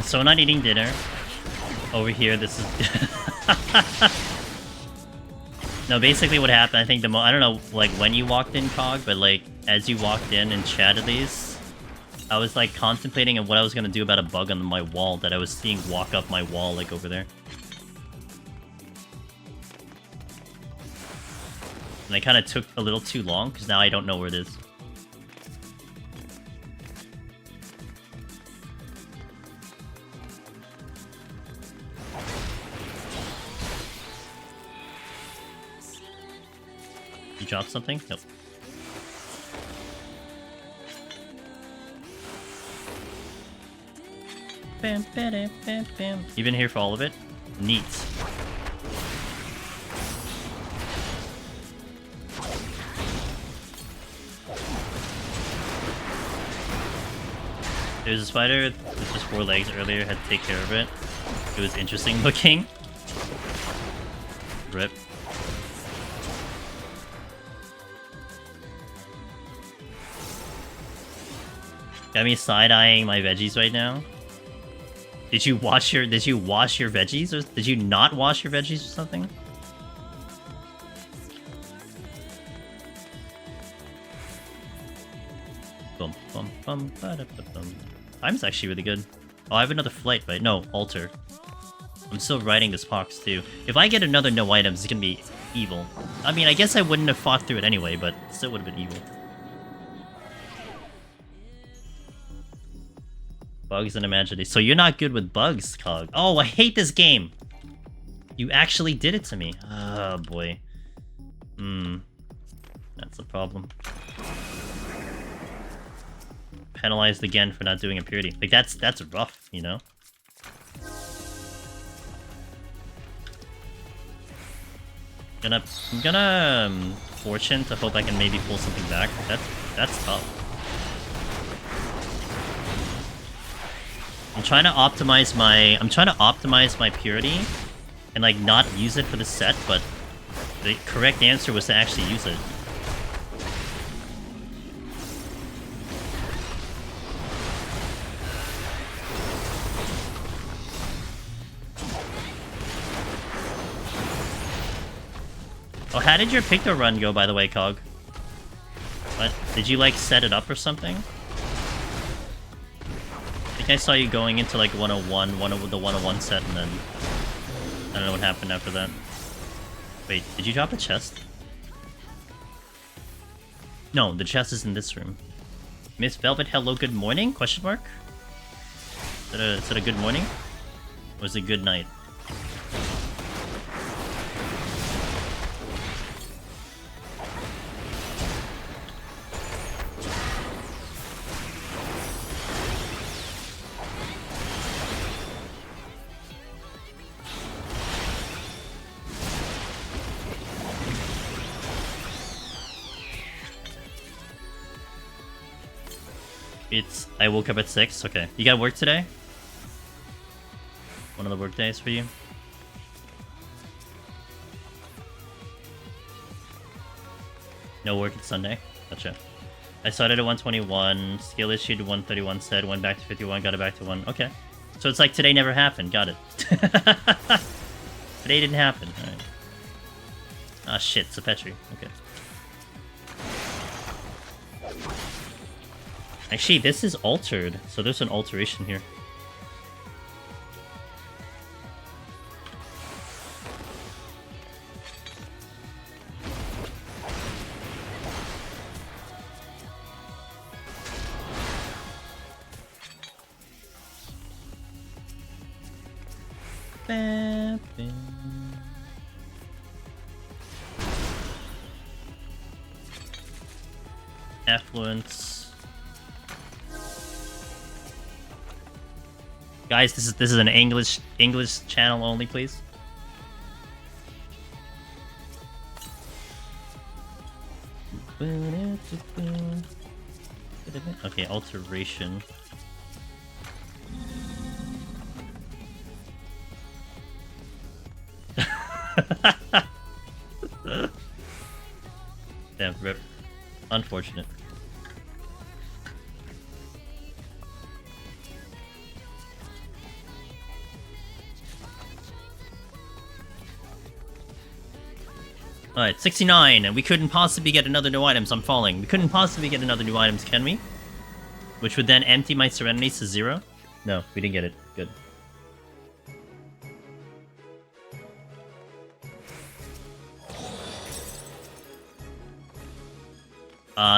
So not eating dinner. Over here, this is... No, basically what happened, I think I don't know, like, when you walked in, Cog, but, like, as you walked in and chatted these, I was, like, contemplating on what I was gonna do about a bug on my wall that I was seeing walk up my wall, like, over there. And I kind of took a little too long, because now I don't know where it is. You dropped something? Nope. Bam, bam, bam, bam. You been here for all of it? Neat. There's a spider with just 4 legs earlier, had to take care of it. It was interesting looking. Rip. Got me side-eyeing my veggies right now. Did you wash your veggies, or did you not wash your veggies or something? Bum bum bum ba da ba bum. Time's actually really good. Oh, I have another flight, right? No, alter. I'm still riding this box too. If I get another no items, it's gonna be evil. I mean, I guess I wouldn't have fought through it anyway, but it still would have been evil. Bugs and imagination. So you're not good with bugs, Cog. Oh, I hate this game. You actually did it to me. Oh, boy. That's the problem. Penalized again for not doing impurity. Like, that's rough, you know? I'm gonna fortune to hope I can maybe pull something back. That's tough. I'm trying to optimize my purity and like not use it for the set, but the correct answer was to actually use it. Oh, how did your Picto run go, by the way, Cog? What? Did you, like, set it up or something? I think I saw you going into, like, 101, the 101 set, and then... I don't know what happened after that. Wait, did you drop a chest? No, the chest is in this room. Miss Velvet, hello, good morning? Question mark? Is it a good morning? Or is it good night? I woke up at 6. Okay. You got work today? One of the work days for you? No work, it's Sunday? Gotcha. I started at 121, skill issued to 131 said, went back to 51, got it back to 1. Okay. So it's like today never happened. Got it. Today didn't happen. Alright. Ah, shit. Sapetri. Okay. Actually, this is altered, so there's an alteration here. Affluence. Guys, this is an English channel only, please. Okay, alteration. Damn, rip. Unfortunate. Alright, 69, and we couldn't possibly get another new items. I'm falling. We couldn't possibly get another new items, can we? Which would then empty my serenities to 0? No, we didn't get it. Good.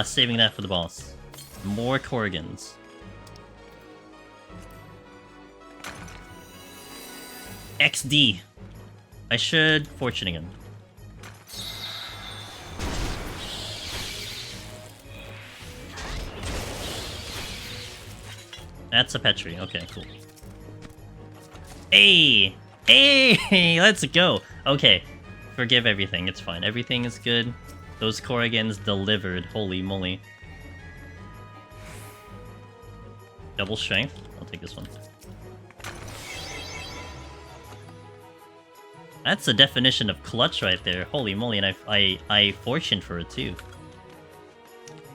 Saving that for the boss. More Corrigans. XD. I should fortune again. That's a Petri. Okay, cool. Hey! Hey! Let's go! Okay. Forgive everything. It's fine. Everything is good. Those Corrigans delivered. Holy moly. Double strength. I'll take this one. That's the definition of clutch right there. Holy moly, and I fortuned for it too.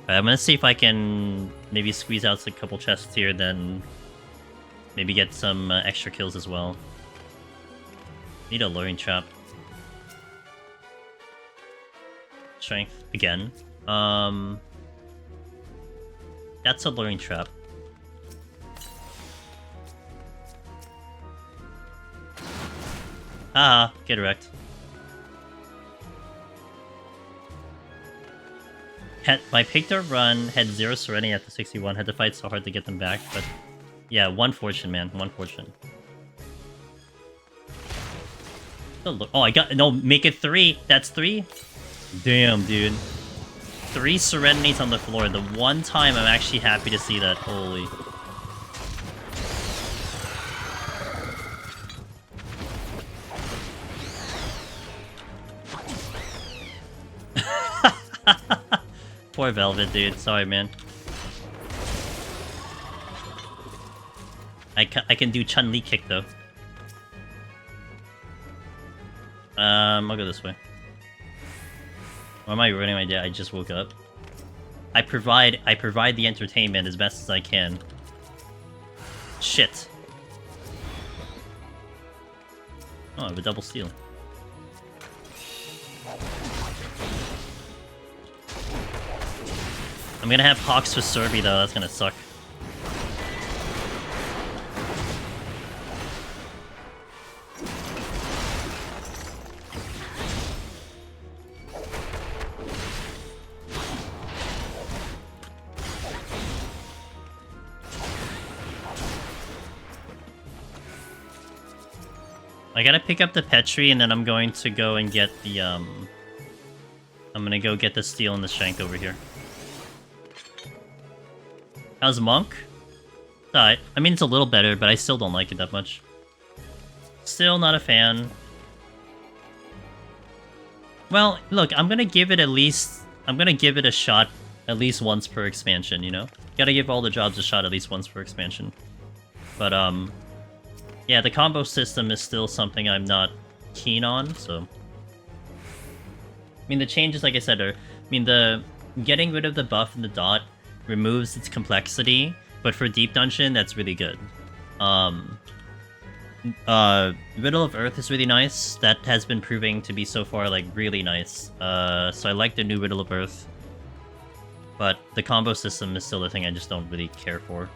Alright, I'm gonna see if I can maybe squeeze out a couple chests here, then maybe get some extra kills as well. Need a luring trap. Strength again. That's a luring trap. Ah, get wrecked. My Pictor run had 0 Serenity at the 61, had to fight so hard to get them back, but yeah, 1 fortune, man, 1 fortune. Oh, I got, no, make it 3, that's 3? Damn, dude. 3 Serenities on the floor, the one time I'm actually happy to see that, holy. Poor Velvet, dude. Sorry, man. I can do Chun-Li kick, though. I'll go this way. Or am I ruining my day? I just woke up. I provide the entertainment as best as I can. Shit. Oh, I have a double steal. I'm gonna have Hawks for Serby though, that's gonna suck. I gotta pick up the Petri and then I'm going to go and get the I'm gonna go get the steel and the shank over here. How's Monk? Alright. I mean, it's a little better, but I still don't like it that much. Still not a fan. Well, look, I'm gonna give it at least... I'm gonna give it a shot at least once per expansion, you know? Gotta give all the jobs a shot at least once per expansion. But, yeah, the combo system is still something I'm not keen on, so... I mean, the changes, like I said, are... I mean, the... Getting rid of the buff and the dot removes its complexity, but for Deep Dungeon, that's really good. Riddle of Earth is really nice. That has been proving to be so far, like, really nice. So I like the new Riddle of Earth. But the combo system is still the thing I just don't really care for.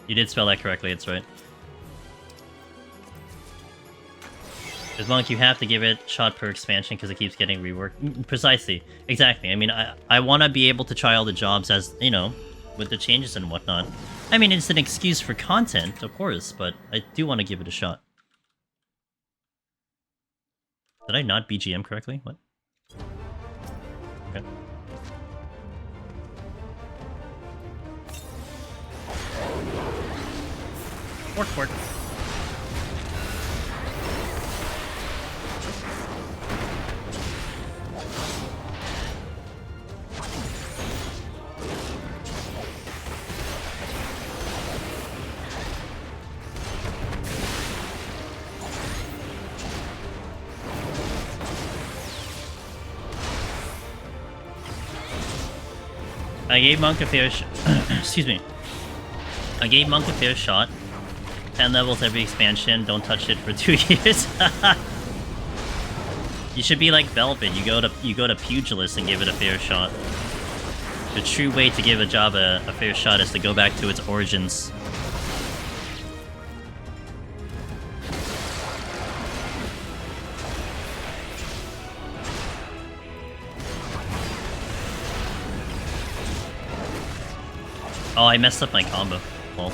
You did spell that correctly, it's right. As Monk, you have to give it shot per expansion because it keeps getting reworked. Precisely. Exactly. I mean, I want to be able to try all the jobs as, you know, with the changes and whatnot. I mean, it's an excuse for content, of course, but I do want to give it a shot. Did I not BGM correctly? What? Okay. Work. I gave Monk a fair excuse me. I gave Monk a fair shot. 10 levels every expansion, don't touch it for 2 years. You should be like Velvet, you go to Pugilist and give it a fair shot. The true way to give a job a fair shot is to go back to its origins. Oh, I messed up my combo. Well.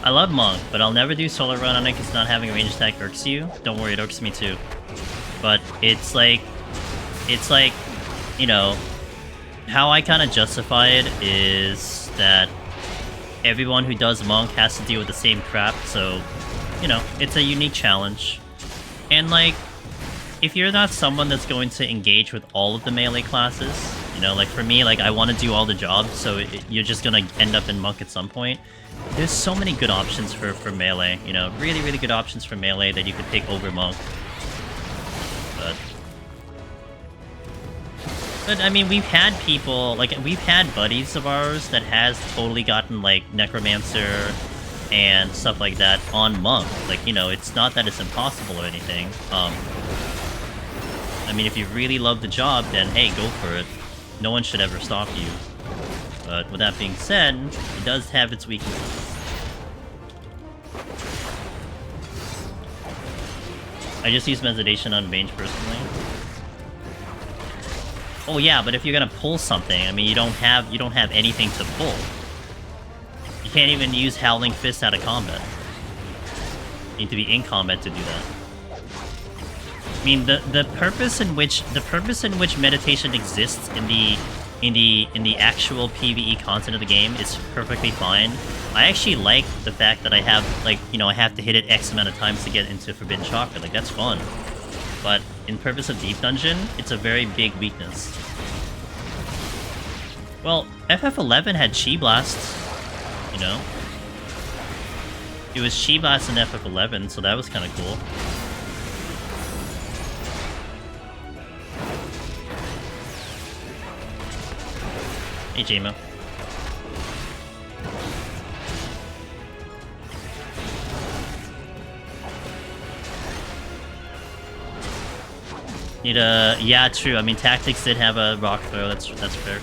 I love Monk, but I'll never do Solar Run on it because not having a range attack irks you. Don't worry, it irks me too. But it's like, you know, how I kind of justify it is that everyone who does Monk has to deal with the same crap, so, you know, it's a unique challenge. And, like, if you're not someone that's going to engage with all of the melee classes, you know, like, for me, like, I want to do all the jobs, so you're just gonna end up in Monk at some point. There's so many good options for melee, you know, really, really good options for melee that you could pick over Monk. But But I mean, we've had people, like, we've had buddies of ours that has totally gotten, like, Necromancer and stuff like that on Monk. Like, you know, it's not that it's impossible or anything. I mean, if you really love the job, then hey, go for it. No one should ever stop you. But with that being said, it does have its weaknesses. I just use Mesidation on Mange personally. Oh yeah, but if you're gonna pull something, I mean, you don't have anything to pull. You can't even use Howling Fist out of combat. You need to be in combat to do that. I mean, the purpose in which meditation exists in the actual PvE content of the game is perfectly fine. I actually like the fact that I have, like, you know, I have to hit it X amount of times to get into Forbidden Chakra. Like, that's fun. But in purpose of Deep Dungeon, it's a very big weakness. Well, FF11 had Chi Blast, you know? It was Chi Blast in FF11, so that was kind of cool. Hey, Jamo. Need a... Yeah, true. I mean, Tactics did have a rock throw. That's fair.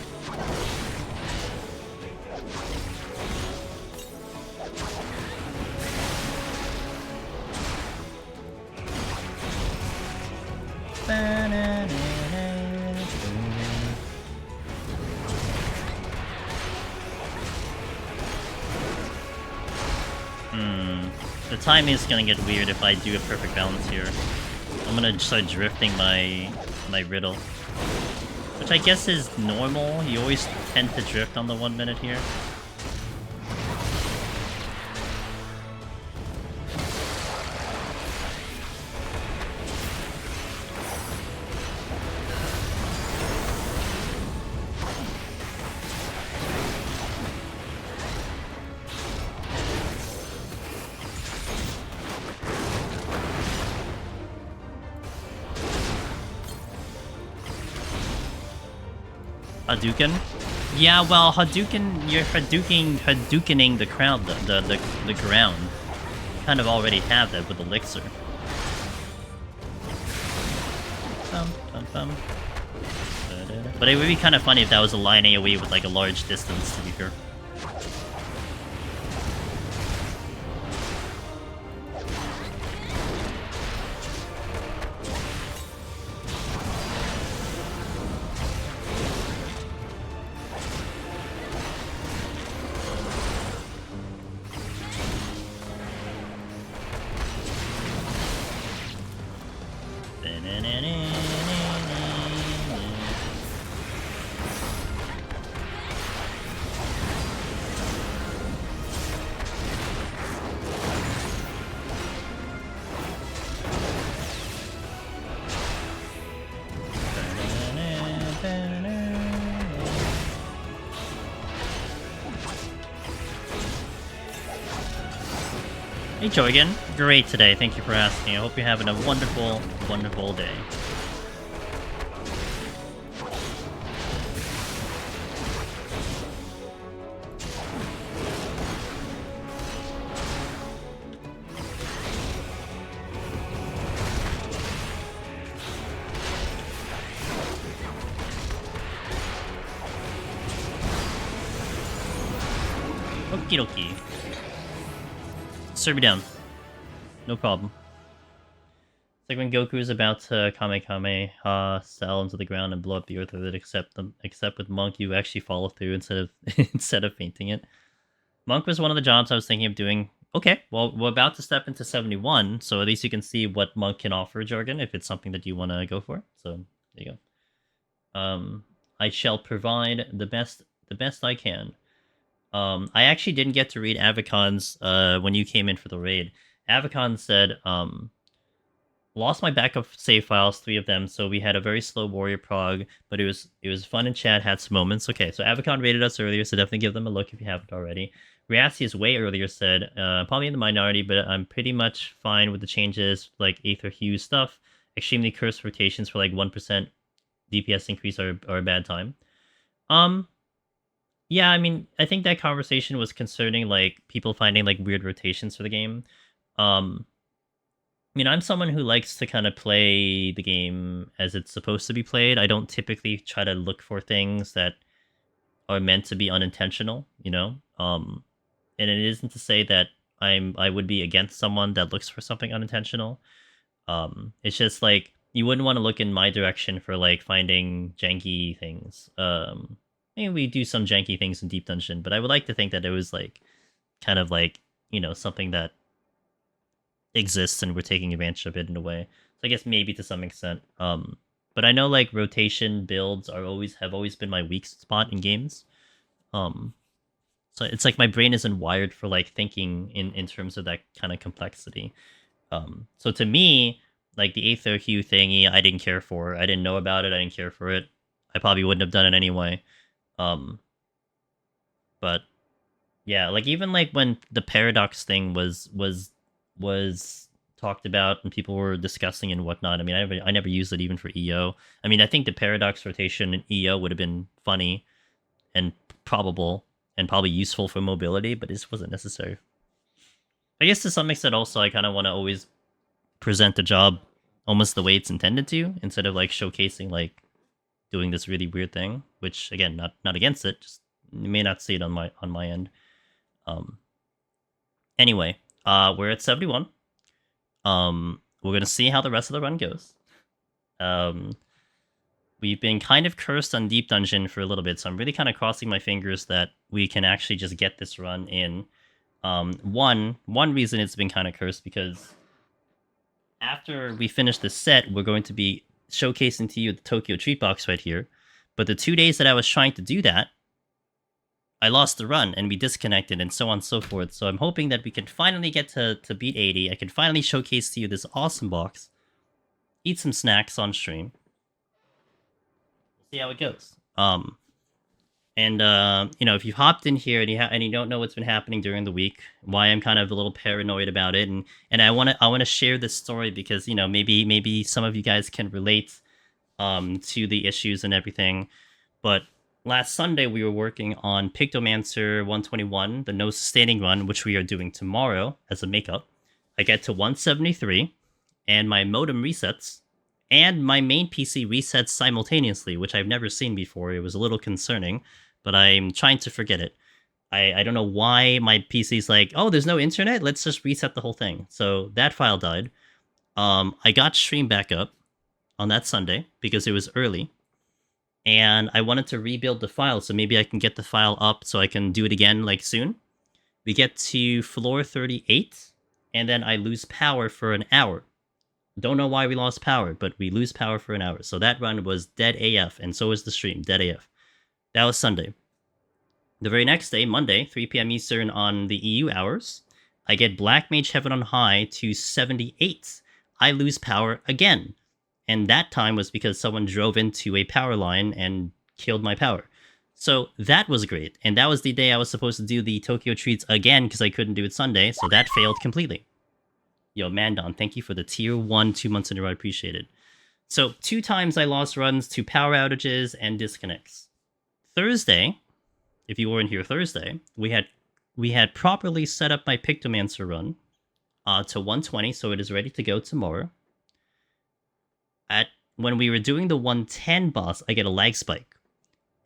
The timing is gonna get weird if I do a perfect balance here. I'm gonna start drifting my riddle. Which I guess is normal. You always tend to drift on the 1 minute here. Hadouken? Yeah, well, Hadouken, you're Hadoukening the crowd, the ground. You kind of already have that with Elixir. But it would be kind of funny if that was a line AoE with like a large distance, to be fair. Hey Jorgen, great today, thank you for asking. I hope you're having a wonderful, wonderful day. Okie dokie. Serve me down. No problem. It's like when Goku is about to Kamehameha style into the ground and blow up the earth with it, except with Monk you actually follow through instead of instead of fainting it. Monk was one of the jobs I was thinking of doing. Okay, well, we're about to step into 71, so at least you can see what Monk can offer, Jorgen, if it's something that you want to go for. So, there you go. I shall provide the best I can. I actually didn't get to read Avacon's when you came in for the raid. Avacon said, lost my backup save files, 3 of them, so we had a very slow warrior prog, but it was fun in chat, had some moments. Okay, so Avacon rated us earlier, so definitely give them a look if you haven't already. Riatsius way earlier said, probably in the minority, but I'm pretty much fine with the changes, like Aether Hue stuff, extremely cursed rotations for like 1% DPS increase are a bad time. Yeah, I mean, I think that conversation was concerning like people finding like weird rotations for the game. Um, I mean, I'm someone who likes to kind of play the game as it's supposed to be played. I don't typically try to look for things that are meant to be unintentional, you know? And it isn't to say that I would be against someone that looks for something unintentional. It's just like you wouldn't want to look in my direction for like finding janky things. Maybe we do some janky things in Deep Dungeon, but I would like to think that it was like kind of like, you know, something that exists and we're taking advantage of it in a way. So I guess maybe to some extent. But I know like rotation builds have always been my weak spot in games. So it's like my brain isn't wired for like thinking in terms of that kind of complexity. So to me, like the Aether Hue thingy, I didn't care for. I didn't know about it. I didn't care for it. I probably wouldn't have done it anyway. But yeah, like even like when the paradox thing was talked about and people were discussing and whatnot. I mean, I never used it even for EO. I mean, I think the paradox rotation in EO would have been funny and probable and probably useful for mobility, but it just wasn't necessary. I guess to some extent also I kind of want to always present the job almost the way it's intended to, instead of like showcasing like doing this really weird thing, which again, not against it, just you may not see it on my end. Anyway, we're at 71. We're gonna see how the rest of the run goes. We've been kind of cursed on Deep Dungeon for a little bit, so I'm really kind of crossing my fingers that we can actually just get this run in. One reason it's been kind of cursed because after we finish this set, we're going to be showcasing to you the Tokyo Treat box right here. But the 2 days that I was trying to do that, I lost the run and we disconnected and so on and so forth. So I'm hoping that we can finally get to beat 80. I can finally showcase to you this awesome box. Eat some snacks on stream. See how it goes. You know, if you hopped in here and you don't know what's been happening during the week, why I'm kind of a little paranoid about it, and I want to share this story because you know maybe some of you guys can relate to the issues and everything. But last Sunday we were working on Pictomancer 121, the no sustaining run, which we are doing tomorrow as a makeup. I get to 173, and my modem resets. And my main PC resets simultaneously, which I've never seen before. It was a little concerning, but I'm trying to forget it. I don't know why my PC's like, oh, there's no internet? Let's just reset the whole thing. So that file died. I got stream back up on that Sunday because it was early. And I wanted to rebuild the file, so maybe I can get the file up so I can do it again like soon. We get to floor 38, and then I lose power for an hour. Don't know why we lost power, but we lose power for an hour. So that run was dead AF, and so was the stream, dead AF. That was Sunday. The very next day, Monday, 3 p.m. Eastern on the EU hours, I get Black Mage Heaven on High to 78. I lose power again. And that time was because someone drove into a power line and killed my power. So that was great. And that was the day I was supposed to do the Tokyo Treats again because I couldn't do it Sunday, so that failed completely. Yo, Mandon, thank you for the tier 1 2 months in a row. I appreciate it. So 2 times I lost runs to power outages and disconnects. Thursday, if you weren't here Thursday, we had properly set up my Pictomancer run to 120, so it is ready to go tomorrow. When we were doing the 110 boss, I get a lag spike.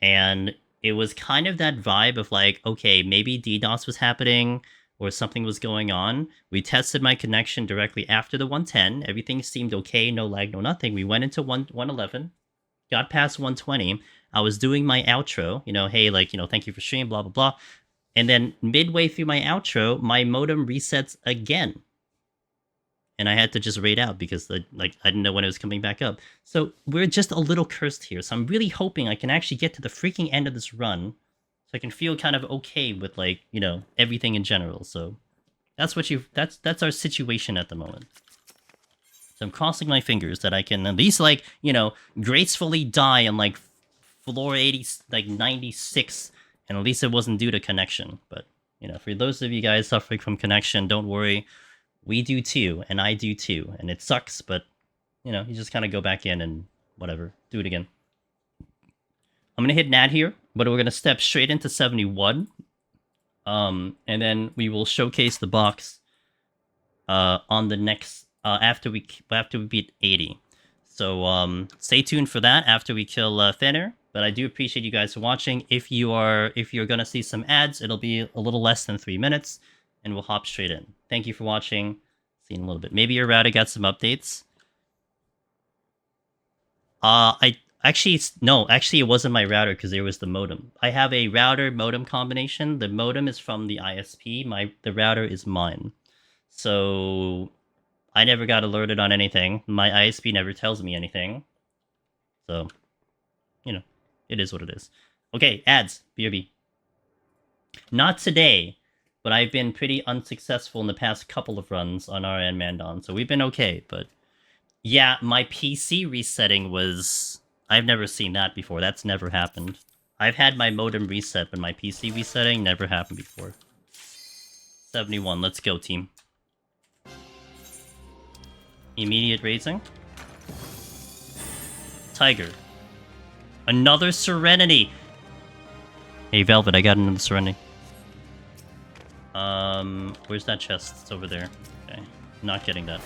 And it was kind of that vibe of like, okay, maybe DDoS was happening, or something was going on. We tested my connection directly after the 110. Everything seemed okay, no lag, no nothing. We went into 111, got past 120. I was doing my outro, you know, hey, like, you know, thank you for streaming, blah, blah, blah. And then midway through my outro, my modem resets again. And I had to just raid out because I didn't know when it was coming back up. So we're just a little cursed here. So I'm really hoping I can actually get to the freaking end of this run, so I can feel kind of okay with, like, you know, everything in general. So that's that's our situation at the moment. So I'm crossing my fingers that I can at least, like, you know, gracefully die on like floor 80, like 96, and at least it wasn't due to connection. But, you know, for those of you guys suffering from connection, don't worry. We do too, and I do too, and it sucks, but, you know, you just kind of go back in and whatever, do it again. I'm gonna hit Nat here, but we're gonna step straight into 71. And then we will showcase the box on the next after we beat 80. So stay tuned for that after we kill Fenner. But I do appreciate you guys for watching. If you're gonna see some ads, it'll be a little less than 3 minutes, and we'll hop straight in. Thank you for watching. See you in a little bit. Maybe your router got some updates. Actually it wasn't my router because there was the modem. I have a router modem combination. The modem is from the ISP. The router is mine. So I never got alerted on anything. My ISP never tells me anything. So, you know, it is what it is. Okay, ads. BRB. Not today, but I've been pretty unsuccessful in the past couple of runs on RN Mandon, so we've been okay, but... Yeah, my PC resetting was... I've never seen that before. That's never happened. I've had my modem reset, but my PC resetting never happened before. 71, let's go, team. Immediate raising. Tiger. Another Serenity! Hey, Velvet, I got another Serenity. Where's that chest? It's over there. Okay, not getting that.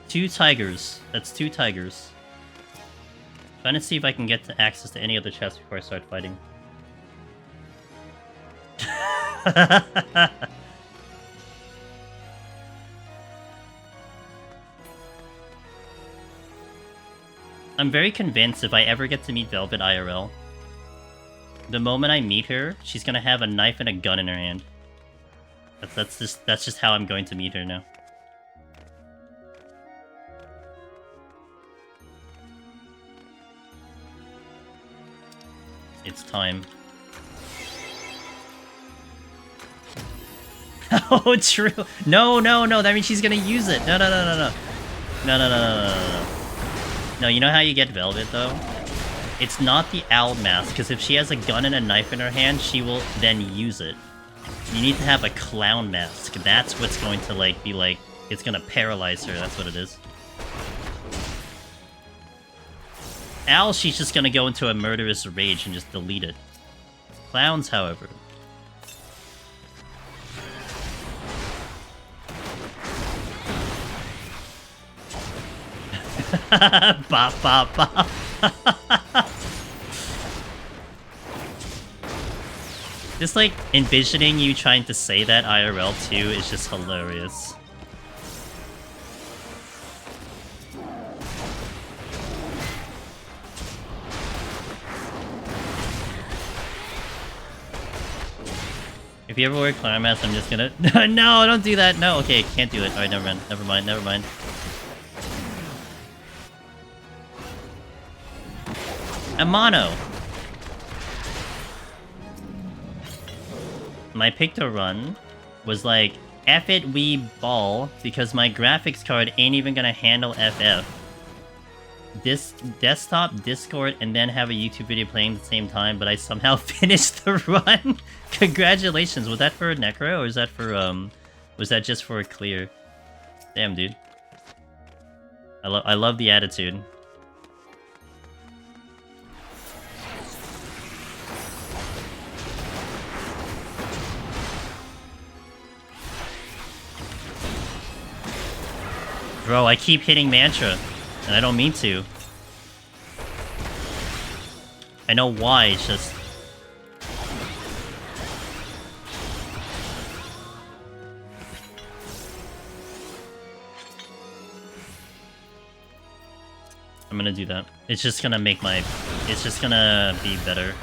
Two tigers. That's 2 tigers. Trying to see if I can get access to any other chests before I start fighting. I'm very convinced if I ever get to meet Velvet IRL, the moment I meet her, she's gonna have a knife and a gun in her hand. That's just how I'm going to meet her now. It's time. Oh, true. No, that means she's gonna use it. No. No, you know how you get Velvet, though? It's not the owl mask, because if she has a gun and a knife in her hand, she will then use it. You need to have a clown mask. That's what's going to, like, be like... It's gonna paralyze her, that's what it is. Owl, she's just gonna go into a murderous rage and just delete it. Clowns, however... Bop, bop, bop. Just like envisioning you trying to say that IRL too is just hilarious. If you ever wear clown mask, I'm just gonna... No, don't do that! No, okay, can't do it. Alright, never mind. Amano! My Picto run was like, F it, we ball, because my graphics card ain't even gonna handle FF. This desktop, Discord, and then have a YouTube video playing at the same time, but I somehow finished the run. Congratulations. Was that for Necro, or is that for, was that just for a clear? Damn, dude. I love the attitude. Bro, I keep hitting Mantra, and I don't mean to. I know why, it's just... I'm gonna do that. It's just gonna make my... It's just gonna be better.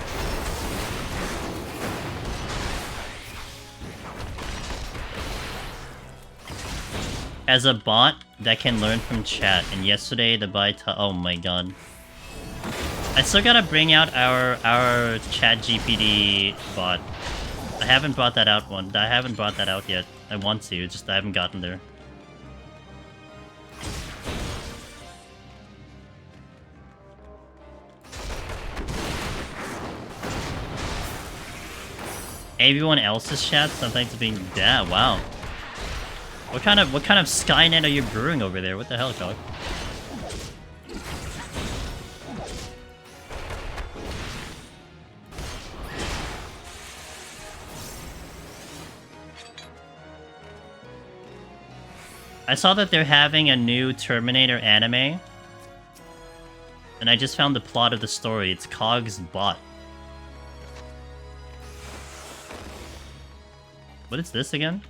As a bot that can learn from chat, and yesterday the oh my god. I still gotta bring out our chat GPT bot. I haven't brought that out yet. I want to, just I haven't gotten there. Everyone else's chat sometimes being wow. What kind of Skynet are you brewing over there? What the hell, dog? I saw that they're having a new Terminator anime. And I just found the plot of the story. It's Cog's bot. What is this again?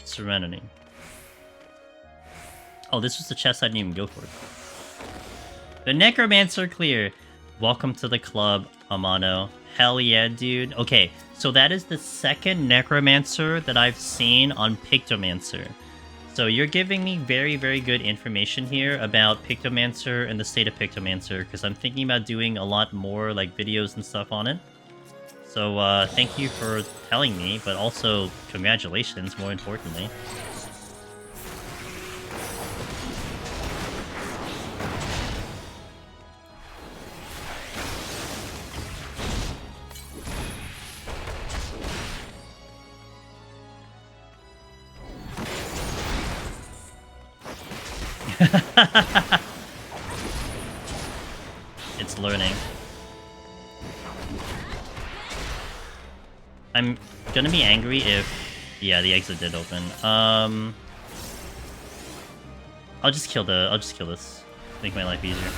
Serenity. Oh, this was the chest I didn't even go for. The Necromancer clear. Welcome to the club, Amano. Hell yeah, dude. Okay, so that is the second Necromancer that I've seen on Pictomancer. So you're giving me very, very good information here about Pictomancer and the state of Pictomancer, because I'm thinking about doing a lot more like videos and stuff on it. So thank you for telling me, but also congratulations, more importantly. It's learning. I'm gonna be angry if... Yeah, the exit did open. I'll just kill this. Make my life easier.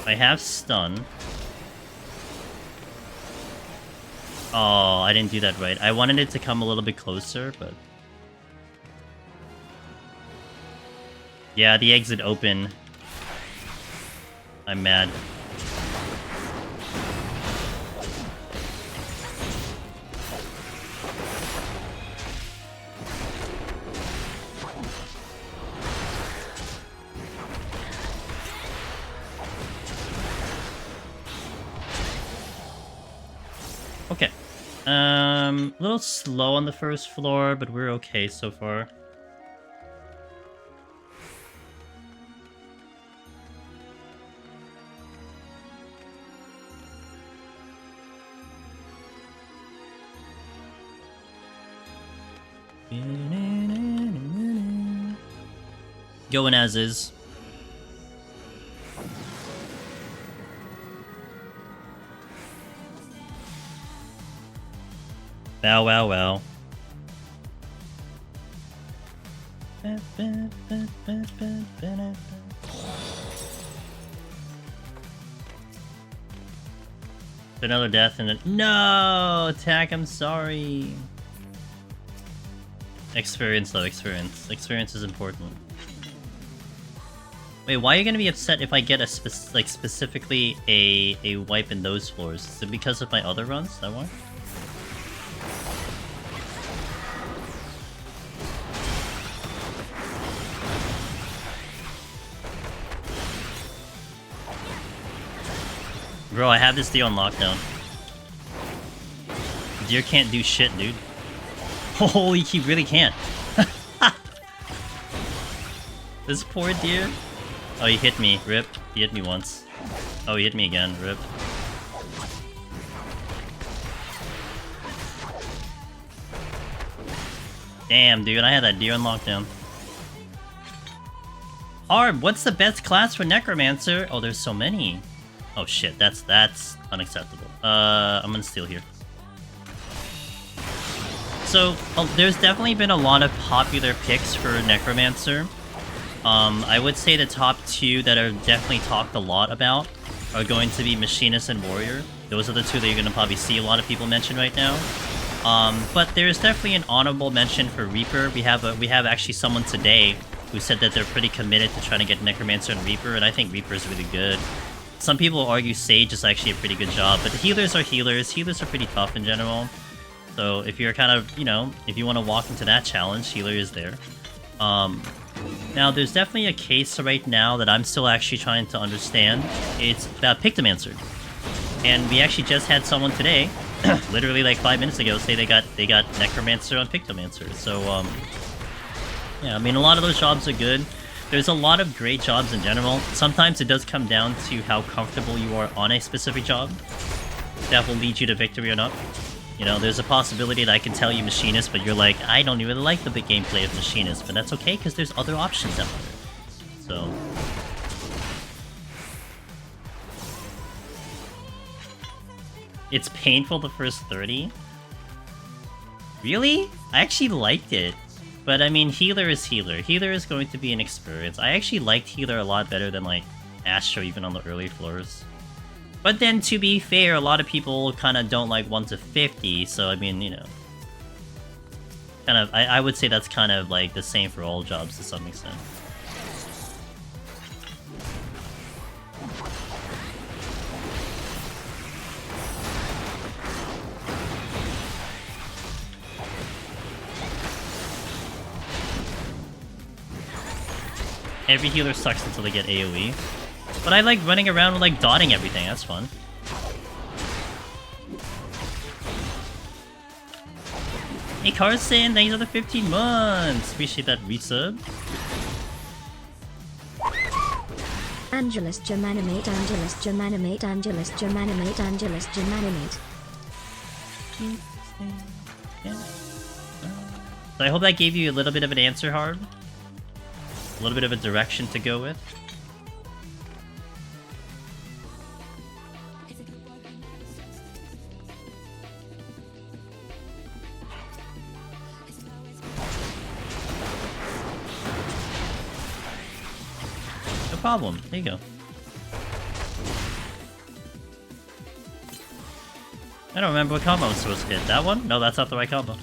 I have stun. Oh, I didn't do that right. I wanted it to come a little bit closer, but... Yeah, the exit open. I'm mad. Okay. A little slow on the first floor, but we're okay so far. Going as is. Wow, wow, wow. Another death and no attack. I'm sorry. Experience though, experience. Experience is important. Wait, why are you gonna be upset if I get a specifically a wipe in those floors? Is it because of my other runs? Is that why? Bro, I have this deal on lockdown. Deer can't do shit, dude. Holy, he really can't. This poor deer. Oh, he hit me. Rip. He hit me once. Oh, he hit me again. Rip. Damn, dude. I had that deer on lockdown. Arb, what's the best class for Necromancer? Oh, there's so many. Oh shit, that's unacceptable. I'm gonna steal here. So, there's definitely been a lot of popular picks for Necromancer. I would say the top two that are definitely talked a lot about are going to be Machinist and Warrior. Those are the two that you're gonna probably see a lot of people mention right now. But there's definitely an honorable mention for Reaper. We have actually someone today who said that they're pretty committed to trying to get Necromancer and Reaper, and I think Reaper is really good. Some people argue Sage is actually a pretty good job, but the healers are healers. Healers are pretty tough in general. So if you're kind of, you know, if you want to walk into that challenge, healer is there. Now, there's definitely a case right now that I'm still actually trying to understand. It's about Pictomancer. And we actually just had someone today, literally like 5 minutes ago, say they got Necromancer on Pictomancer. So, yeah, I mean, a lot of those jobs are good. there's a lot of great jobs in general. Sometimes it does come down to how comfortable you are on a specific job that will lead you to victory or not. You know, there's a possibility that I can tell you Machinist, but you're like, I don't really like the big gameplay of Machinist, but that's okay, because there's other options out there. So... it's painful the first 30? Really? I actually liked it. But I mean, Healer is Healer. Healer is going to be an experience. I actually liked Healer a lot better than, like, Astro even on the early floors. But then, to be fair, a lot of people kind of don't like 1 to 50, so I mean, you know... kind of, I would say that's kind of, like, the same for all jobs to some extent. Every healer sucks until they get AoE. But I like running around with, like, dotting everything, that's fun. Hey Carson, thanks for the 15 months! Appreciate that resub. Angelus Germanimate, Angelus Germanimate, Angelus Germanimate, Angelus Germanimate. So I hope that gave you a little bit of an answer, Hard. A little bit of a direction to go with. No problem. There you go. I don't remember what combo I'm supposed to hit. That one? No, that's not the right combo.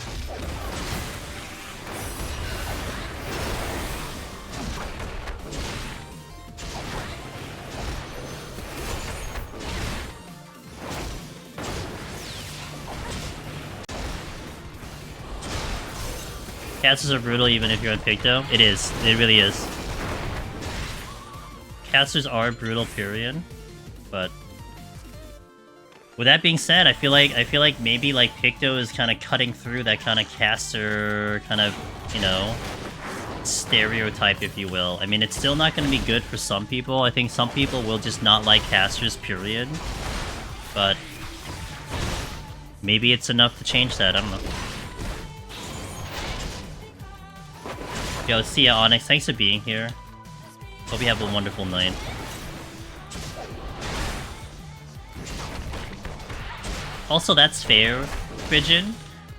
Casters are brutal even if you're on Picto. It is. It really is. Casters are brutal, period. But with that being said, I feel like maybe like Picto is kind of cutting through that kind of caster kind of, you know, stereotype, if you will. I mean, it's still not going to be good for some people. I think some people will just not like casters, period. But maybe it's enough to change that. I don't know. Yo, see ya, Onyx. Thanks for being here. Hope you have a wonderful night. Also, that's fair, Frigid.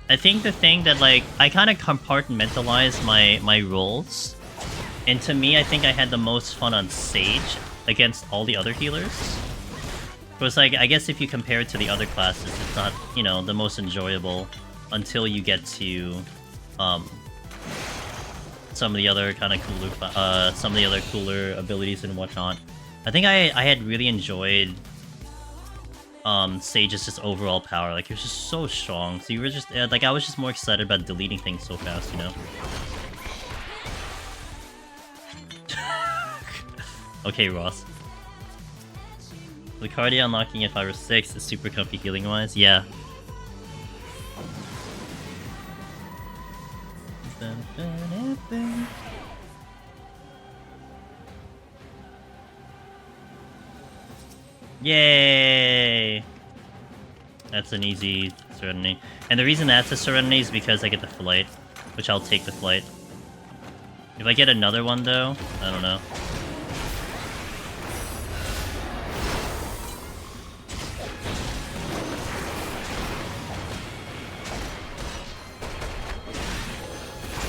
I think the thing that, like, I kind of compartmentalize my roles. And to me, I think I had the most fun on Sage against all the other healers. Because, like, I guess if you compare it to the other classes, it's not, you know, the most enjoyable until you get to, some of the other kind of cooler, some of the other cooler abilities and whatnot. I think I had really enjoyed Sage's just overall power. Like, it was just so strong. So you were just like, I was just more excited about deleting things so fast, you know. Okay, Ross. The cardio unlocking if I were 6 is super comfy healing wise. Yeah. Yay! That's an easy Serenity. And the reason that's a Serenity is because I get the flight, which I'll take the flight. If I get another one though, I don't know.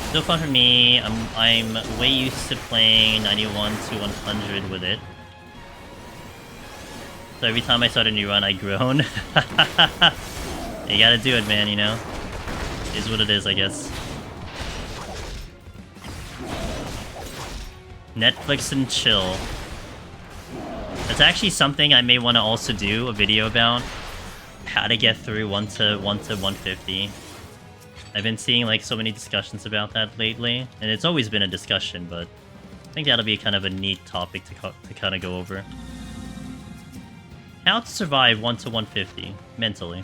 Still fun for me. I'm way used to playing 91 to 100 with it. So every time I start a new run, I groan. You gotta do it, man, you know? It is what it is, I guess. Netflix and chill. That's actually something I may want to also do a video about. How to get through 1 to 150. I've been seeing like so many discussions about that lately, and it's always been a discussion, but I think that'll be kind of a neat topic to kind of go over. How to survive 1 to 150 mentally.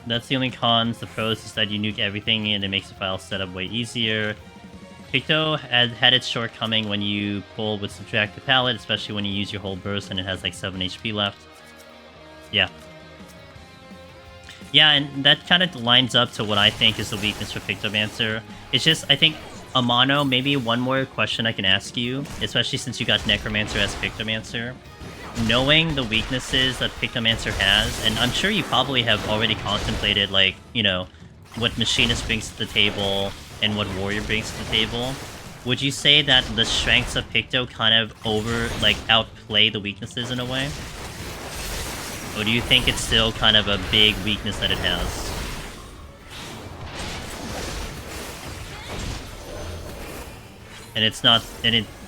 That's the only cons. The pros is that you nuke everything and it makes the file setup way easier. Picto had its shortcoming when you pull with Subtractive Palette, especially when you use your whole burst and it has like 7 HP left. Yeah. Yeah, and that kind of lines up to what I think is the weakness for Pictomancer. It's just, I think, Amano, maybe one more question I can ask you, especially since you got Necromancer as Pictomancer. Knowing the weaknesses that Pictomancer has, and I'm sure you probably have already contemplated, like, you know, what Machinist brings to the table and what Warrior brings to the table, would you say that the strengths of Picto kind of outplay the weaknesses in a way? Or do you think it's still kind of a big weakness that it has? And it's not,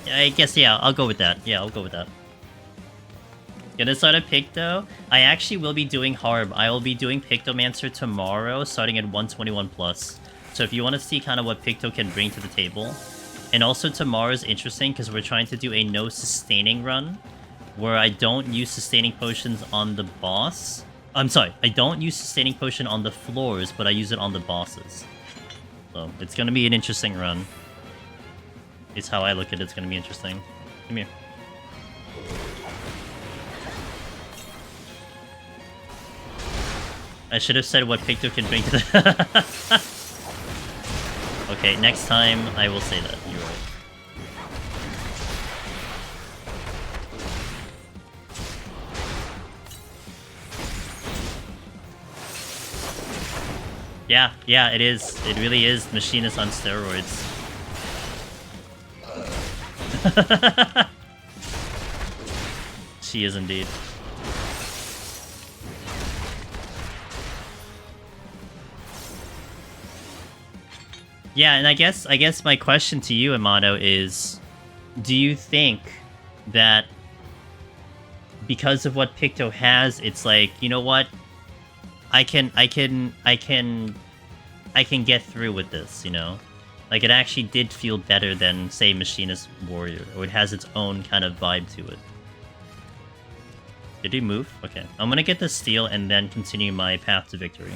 I guess, yeah, I'll go with that. Yeah, I'll go with that. Gonna start a Picto. I actually will be doing Harb. I will be doing Pictomancer tomorrow, starting at 121+. So if you want to see kind of what Picto can bring to the table. And also tomorrow's interesting because we're trying to do a no sustaining run, where I don't use sustaining potions on the boss. I'm sorry, I don't use sustaining potion on the floors, but I use it on the bosses. So it's gonna be an interesting run. It's how I look at it. It's gonna be interesting. Come here. I should have said what Picto can bring to the... Okay, next time I will say that. You're right. Yeah, it is. It really is Machinist on steroids. She is indeed. Yeah, and I guess my question to you, Amano, is, do you think that because of what Picto has, it's like, you know what, I can get through with this, you know? Like, it actually did feel better than, say, Machinist Warrior, or it has its own kind of vibe to it. Did he move? Okay, I'm gonna get the steal and then continue my path to victory.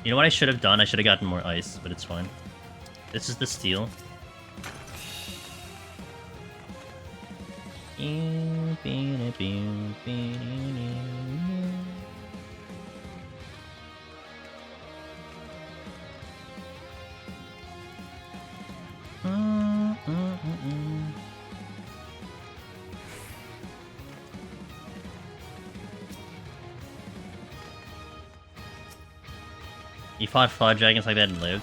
You know what I should have done? I should have gotten more ice, but it's fine. This is the steal. You fought Flood Dragons like that and lived?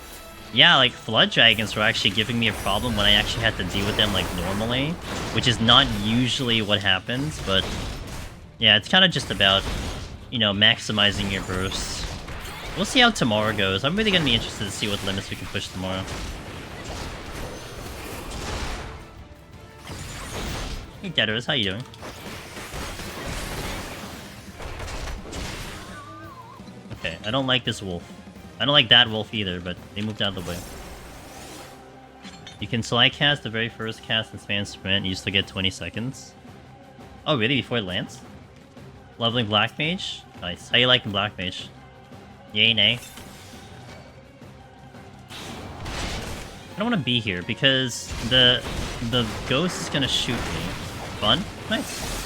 Yeah, like, Flood Dragons were actually giving me a problem when I actually had to deal with them, like, normally. Which is not usually what happens, but... yeah, it's kind of just about, you know, maximizing your bursts. We'll see how tomorrow goes. I'm really gonna be interested to see what limits we can push tomorrow. Hey, Deaders, how you doing? Okay, I don't like this wolf. I don't like that wolf either, but they moved out of the way. You can slide cast the very first cast and span sprint, you still get 20 seconds. Oh, really? Before it lands? Leveling Black Mage? Nice. How you liking Black Mage? Yay, nay? I don't want to be here because the ghost is gonna shoot me. Fun? Nice.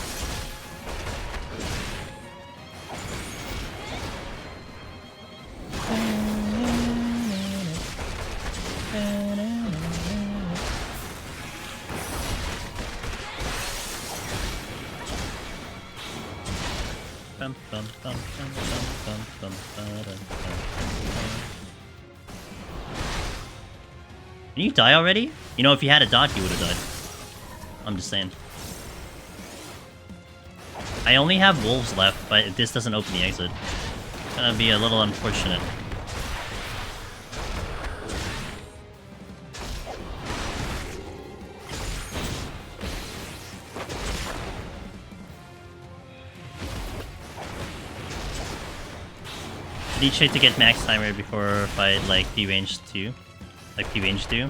Did you die already? You know, if you had a dot, you would have died. I'm just saying. I only have wolves left, but this doesn't open the exit. It's gonna be a little unfortunate. I need to get max timer before fight like P range 2. Like P range 2.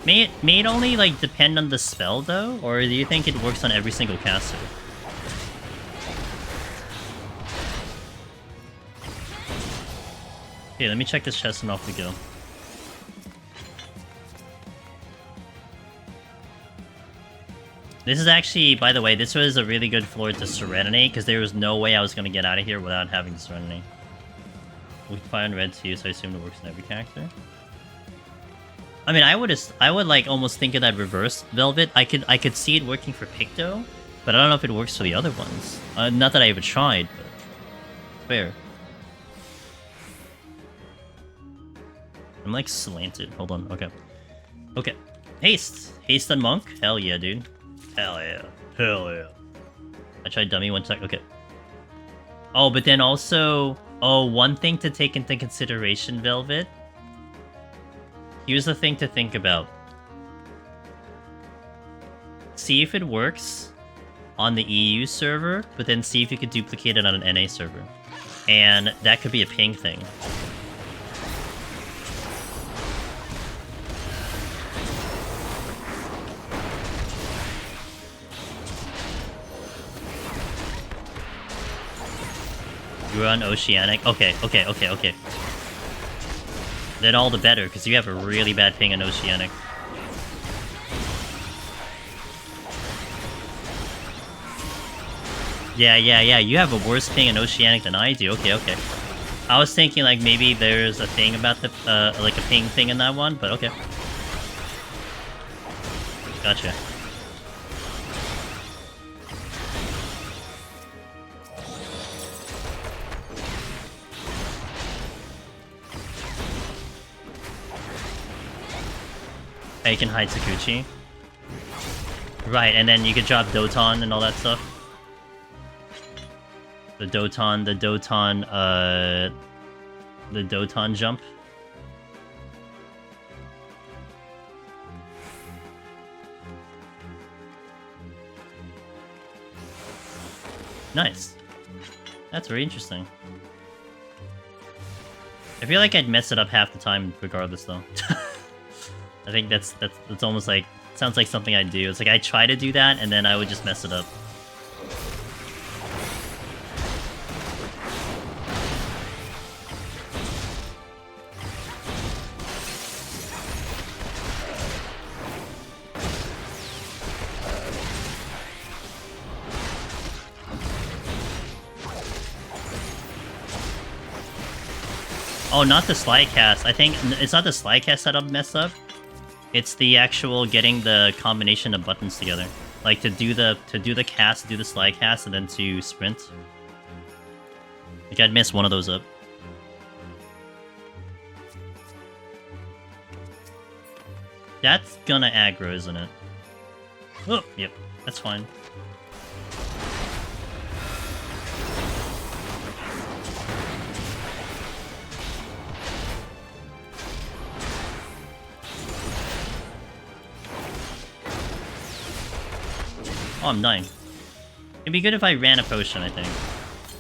May it only, like, depend on the spell, though? Or do you think it works on every single caster? Okay, let me check this chest and off we go. This is actually, by the way, this was a really good floor to Serenity, because there was no way I was going to get out of here without having Serenity. We can fire on red too, so I assume it works in every character. I mean, I would like almost think of that reverse Velvet. I could see it working for Picto, but I don't know if it works for the other ones. Not that I ever tried, but it's fair. I'm like slanted. Hold on. Okay. Okay. Haste. Haste on Monk. Hell yeah, dude. Hell yeah. Hell yeah. I tried dummy one sec. Okay. Oh, but then also... Oh, one thing to take into consideration, Velvet. Here's the thing to think about. See if it works on the EU server, but then see if you could duplicate it on an NA server. And that could be a ping thing. You were on Oceanic? Okay. Then all the better, because you have a really bad ping on Oceanic. Yeah, you have a worse ping in Oceanic than I do. Okay. I was thinking, like, maybe there's a thing about the, like a ping thing in that one, but okay. Gotcha. You can hide Takuchi. Right, and then you could drop Doton and all that stuff. The Doton jump. Nice. That's very interesting. I feel like I'd mess it up half the time regardless, though. I think that's almost like, sounds like something I'd do. It's like I try to do that and then I would just mess it up. Oh, not the slide cast. I think it's not the slide cast that I've messed up. It's the actual getting the combination of buttons together. Like to do the cast, do the slide cast, and then to sprint. Like I'd mess one of those up. That's gonna aggro, isn't it? Oh, yep, that's fine. Oh, I'm dying. It'd be good if I ran a potion, I think.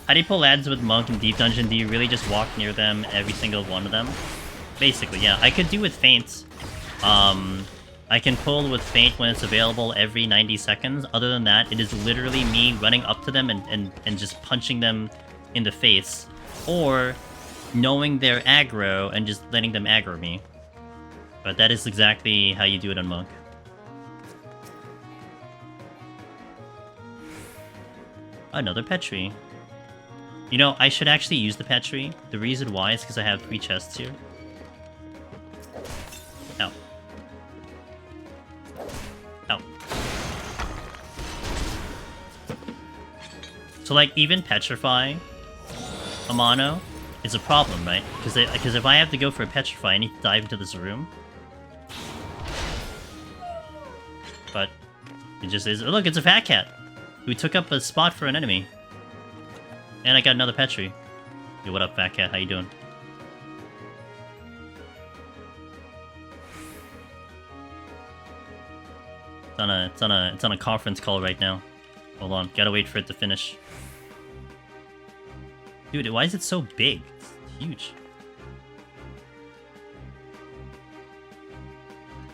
How do you pull ads with Monk in Deep Dungeon? Do you really just walk near them, every single one of them? Basically, yeah. I could do with Feint. I can pull with Feint when it's available every 90 seconds. Other than that, it is literally me running up to them and just punching them in the face. Or knowing they're aggro and just letting them aggro me. But that is exactly how you do it on Monk. Another Petri. You know, I should actually use the Petri. The reason why is because I have 3 chests here. Ow. Ow. So, like, even Petrify a mono is a problem, right? Because if I have to go for a Petrify, I need to dive into this room. But it just is. Oh, look, it's a fat cat who took up a spot for an enemy. And I got another Petri. Yo, what up, fat cat? How you doing? It's on a conference call right now. Hold on, gotta wait for it to finish. Dude, why is it so big? It's huge.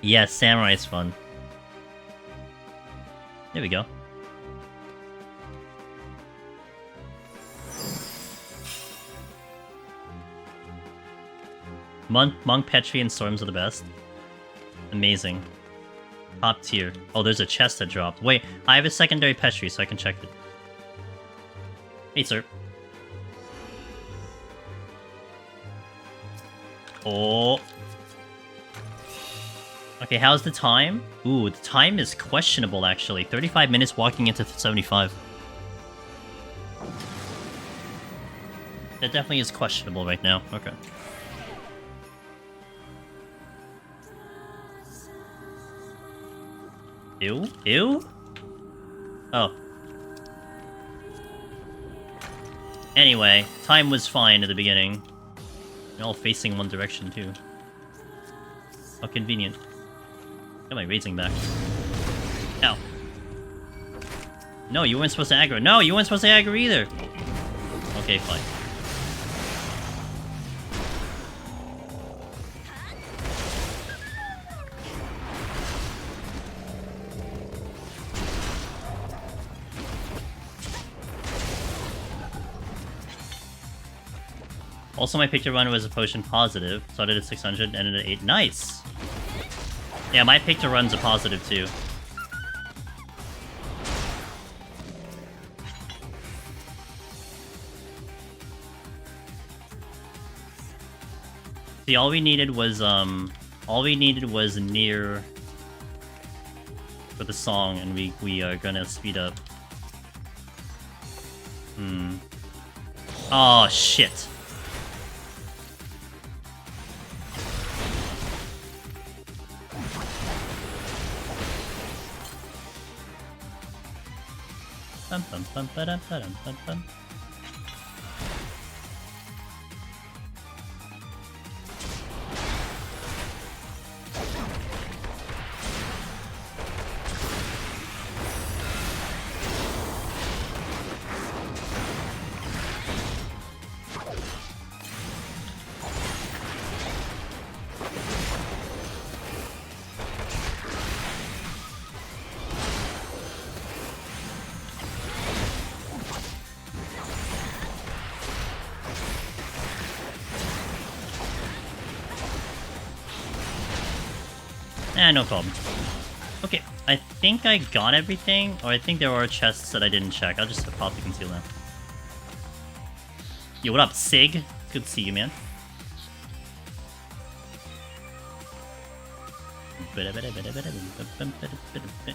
Yes, samurai is fun. There we go. Monk, Petri, and Storms are the best. Amazing. Top tier. Oh, there's a chest that dropped. Wait, I have a secondary Petri, so I can check it. Hey, sir. Oh. Okay, how's the time? Ooh, the time is questionable, actually. 35 minutes walking into 75. That definitely is questionable right now. Okay. Ew? Ew? Oh. Anyway, time was fine at the beginning. They're all facing one direction, too. How convenient. Got my raising back. Ow. No, you weren't supposed to aggro. No, you weren't supposed to aggro either. Okay, fine. Also, my pick to run was a potion positive. Started at 600, ended at 8. Nice! Yeah, my pick to run's a positive too. See, all we needed was near for the song, and we are gonna speed up. Oh shit. Bum, bum, bum, ba-dum, ba-dum, bum, bum. No problem. Okay, I think I got everything, or I think there are chests that I didn't check. I'll just pop the conceal now. Yo, what up, Sig? Good to see you, man.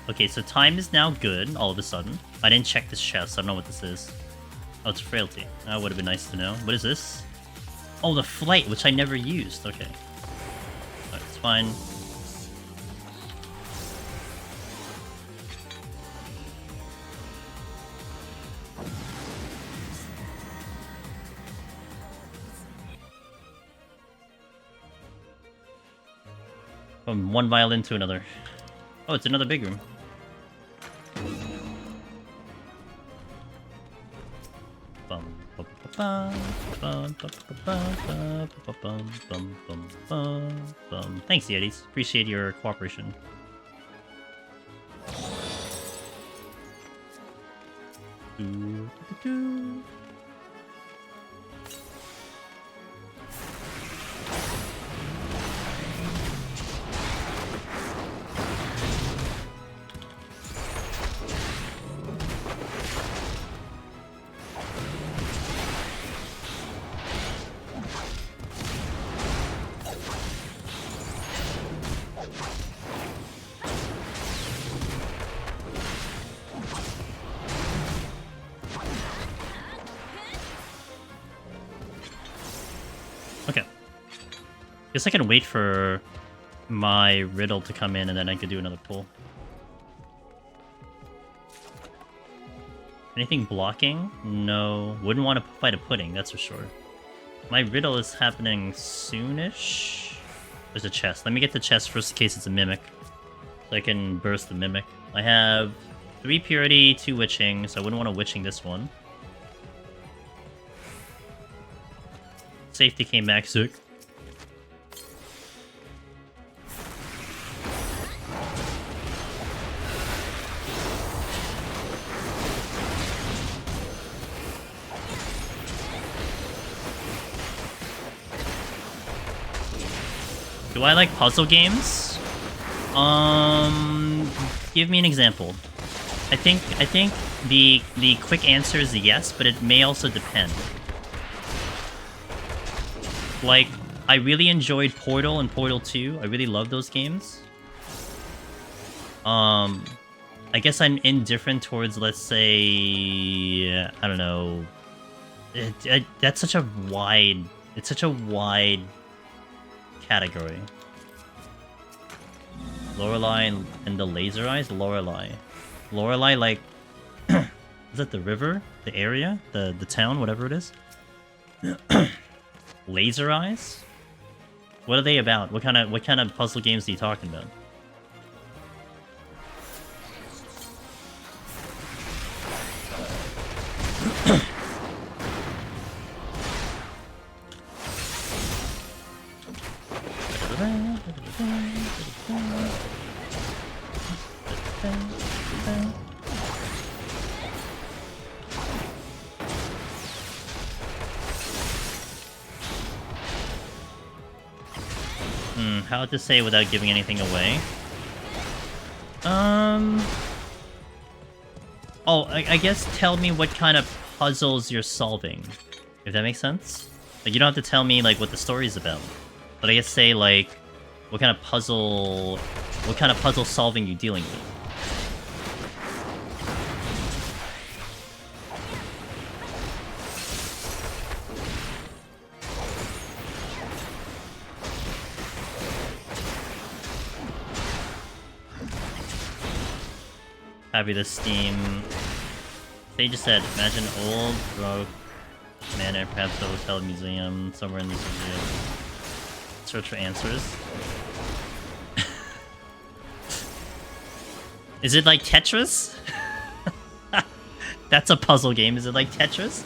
Okay, so time is now good, all of a sudden. I didn't check this chest, I don't know what this is. Oh, it's frailty. That would have been nice to know. What is this? Oh, the flight, which I never used. Okay. Alright, it's fine. From one violin to another. Oh, it's another big room. Thanks, Yetis. Appreciate your cooperation. Guess I can wait for my riddle to come in and then I could do another pull. Anything blocking? No. Wouldn't want to fight a pudding, that's for sure. My riddle is happening soonish. There's a chest. Let me get the chest first in case it's a mimic. So I can burst the mimic. I have 3 purity, 2 witching, so I wouldn't want to witching this one. Safety came back, Zook. Do I like puzzle games? Give me an example. I think the quick answer is yes, but it may also depend. Like, I really enjoyed Portal and Portal 2. I really love those games. I guess I'm indifferent towards, let's say, I don't know. That's such a wide. It's such a wide category. Lorelei and the Laser Eyes. Lorelei, like, is that the river, the area, the town, whatever it is? Laser Eyes. What are they about? What kind of puzzle games are you talking about? How to say without giving anything away? Oh, I guess tell me what kind of puzzles you're solving, if that makes sense. Like, you don't have to tell me like what the story's about, but I guess say like what kind of puzzle solving you're dealing with. Happy to Steam. They just said, imagine old broke manor, perhaps a hotel, museum, somewhere in this area. Search for answers. Is it like Tetris? That's a puzzle game. Is it like Tetris?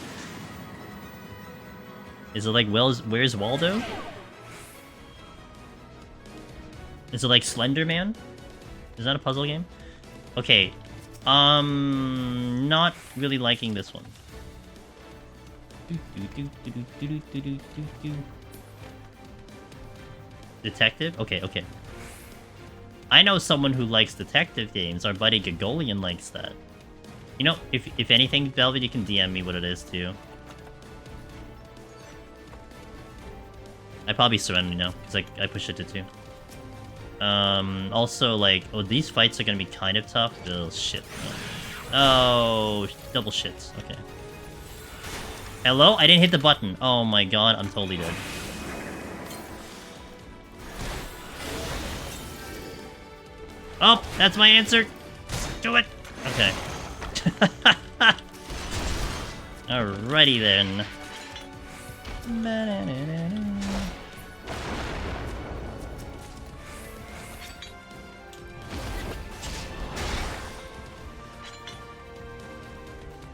Is it like Where's Waldo? Is it like Slender Man? Is that a puzzle game? Okay. Not really liking this one. Detective? Okay. I know someone who likes detective games. Our buddy Gagolian likes that. You know, if anything, Velvet, you can DM me what it is too. I probably Serenity now, because I pushed it to 2. Also, like, oh, these fights are gonna be kind of tough. Oh, shit. Oh, double shits. Okay. Hello? I didn't hit the button. Oh my god, I'm totally dead. Oh, that's my answer. Do it. Okay. Alrighty then.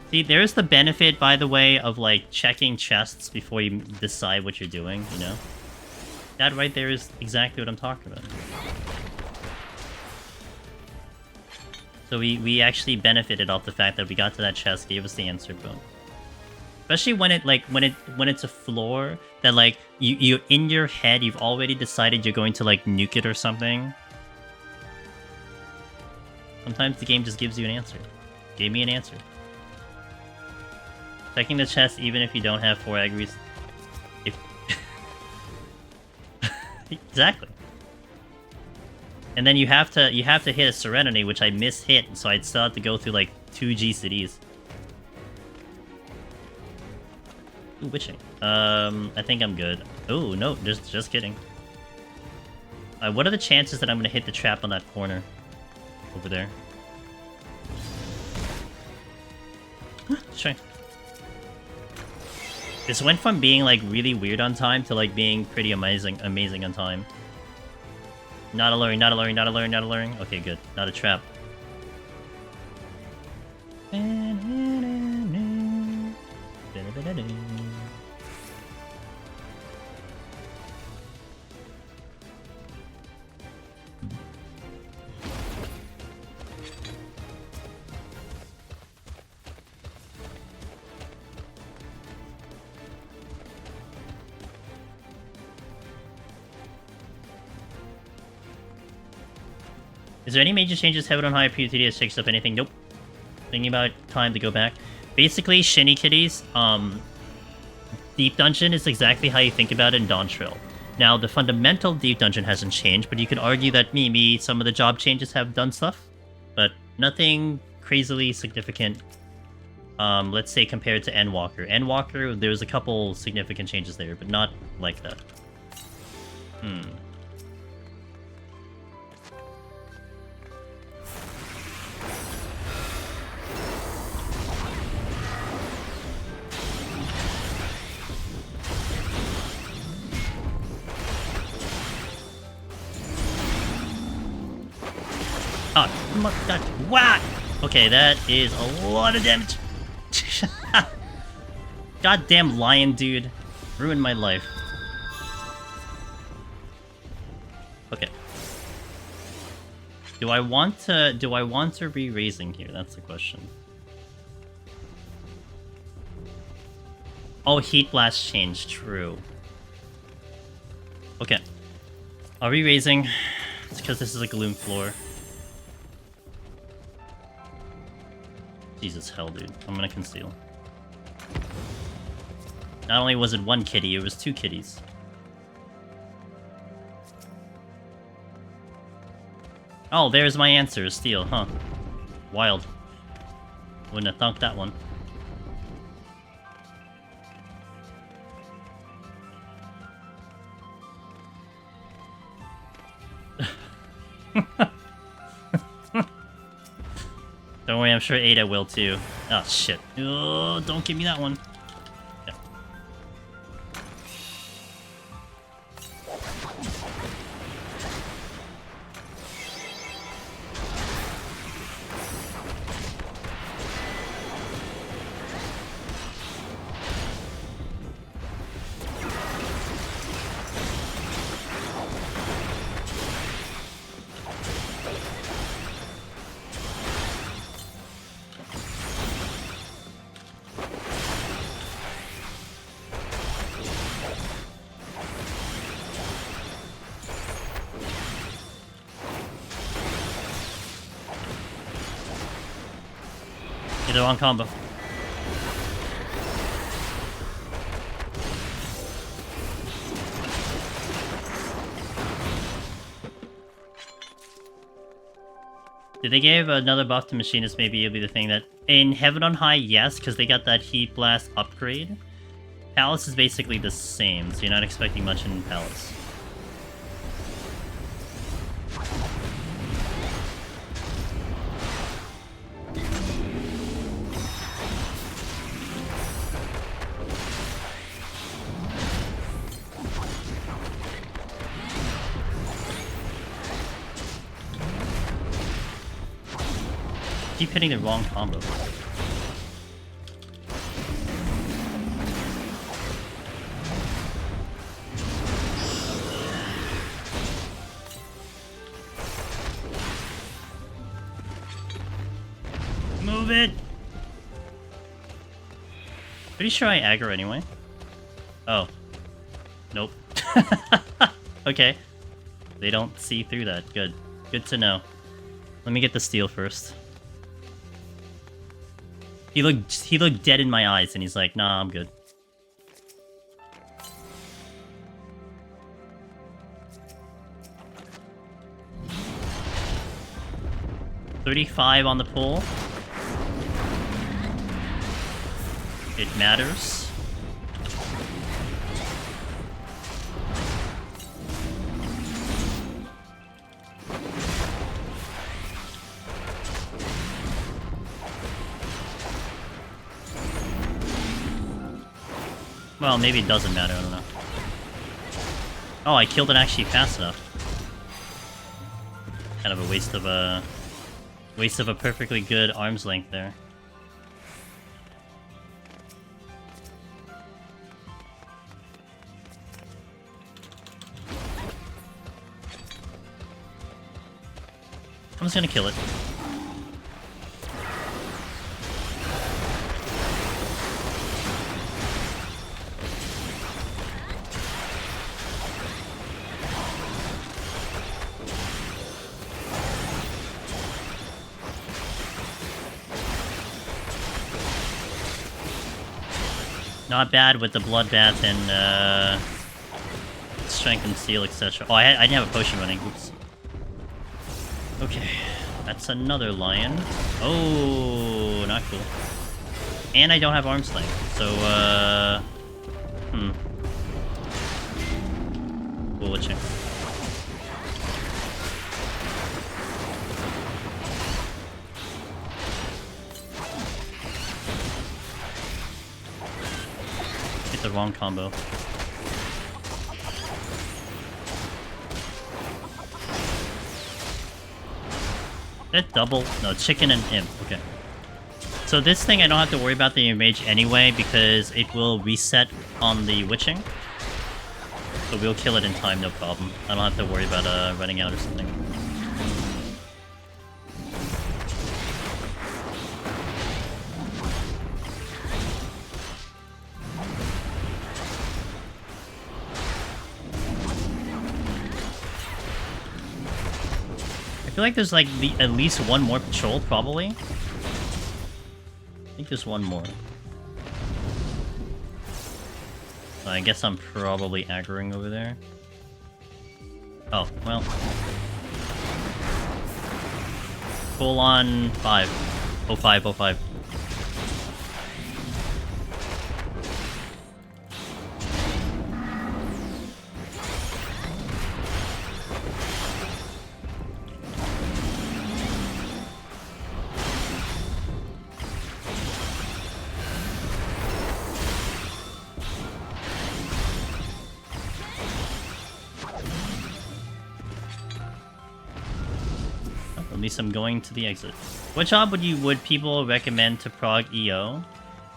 See, there's the benefit, by the way, of, like, checking chests before you decide what you're doing, you know? That right there is exactly what I'm talking about. So we actually benefited off the fact that we got to that chest, gave us the answer, boom. Especially when it's a floor that, like, you in your head, you've already decided you're going to, like, nuke it or something. Sometimes the game just gives you an answer. Gave me an answer. Checking the chest even if you don't have 4 aggries. Exactly. And then you have to hit a Serenity, which I mishit, so I'd still have to go through like 2 GCDs. Ooh, witching. I think I'm good. Oh no, just kidding. What are the chances that I'm gonna hit the trap on that corner over there? Let's try. This went from being like really weird on time to like being pretty amazing on time. Not alluring. Okay, good. Not a trap. Is there any major changes Heaven on High PUTD has fixed up anything? Nope. Thinking about time to go back. Basically, Shinny Kitties, Deep Dungeon is exactly how you think about it in Dawntrail. Now, the fundamental Deep Dungeon hasn't changed, but you could argue that maybe some of the job changes have done stuff. But nothing crazily significant, let's say, compared to Endwalker. Endwalker, there's a couple significant changes there, but not like that. Oh, my God. Whack! Okay, that is a lot of damage. Goddamn lion, dude. Ruined my life. Okay. Do I want to re-raising here? That's the question. Oh, Heat Blast changed, true. Okay. I'll re-raising. It's because this is a Gloom floor. Jesus hell, dude. I'm gonna conceal. Not only was it one kitty, it was two kitties. Oh, there's my answer, steal, huh? Wild. Wouldn't have thunk that one. Don't worry, I'm sure Aida will too. Oh, shit. Oh, don't give me that one. Yeah. Did the wrong combo. Did they give another buff to Machinist? Maybe it'll be the thing that... In Heaven on High, yes, because they got that Heat Blast upgrade. Palace is basically the same, so you're not expecting much in Palace. Keep hitting the wrong combo. Move it! Pretty sure I aggro anyway. Oh. Nope. Okay. They don't see through that. Good. Good to know. Let me get the steal first. He looked dead in my eyes, and he's like, nah, I'm good. $35 on the pull. It matters. Well, maybe it doesn't matter, I don't know. Oh, I killed it actually fast enough. Kind of a waste of a perfectly good arm's length there. I'm just gonna kill it. Not bad with the bloodbath and strength and steel, etc. Oh, I didn't have a potion running. Oops. Okay, that's another lion. Oh, not cool. And I don't have arm strength, so Cool witching. Hit the wrong combo. That double? No, chicken and imp. Okay. So this thing I don't have to worry about the mage anyway because it will reset on the witching. So we'll kill it in time, no problem. I don't have to worry about running out or something. I feel like there's like at least one more patrol, probably. I think there's one more. I guess I'm probably aggroing over there. Oh, well. Full on 5. 05, 05. At least I'm going to the exit. What job would people recommend to prog EO?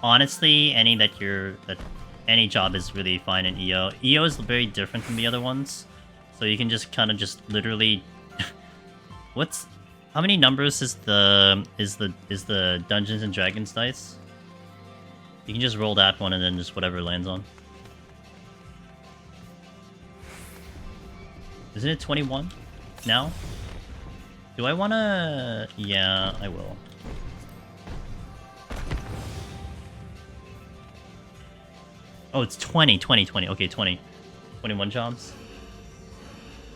Honestly, any job is really fine in EO. EO is very different from the other ones, so you can just kind of just literally. How many numbers is the Dungeons and Dragons dice? You can just roll that one and then just whatever it lands on. Isn't it 21 now? Do I wanna... Yeah, I will. Oh, it's 20. Okay, 20. 21 jobs.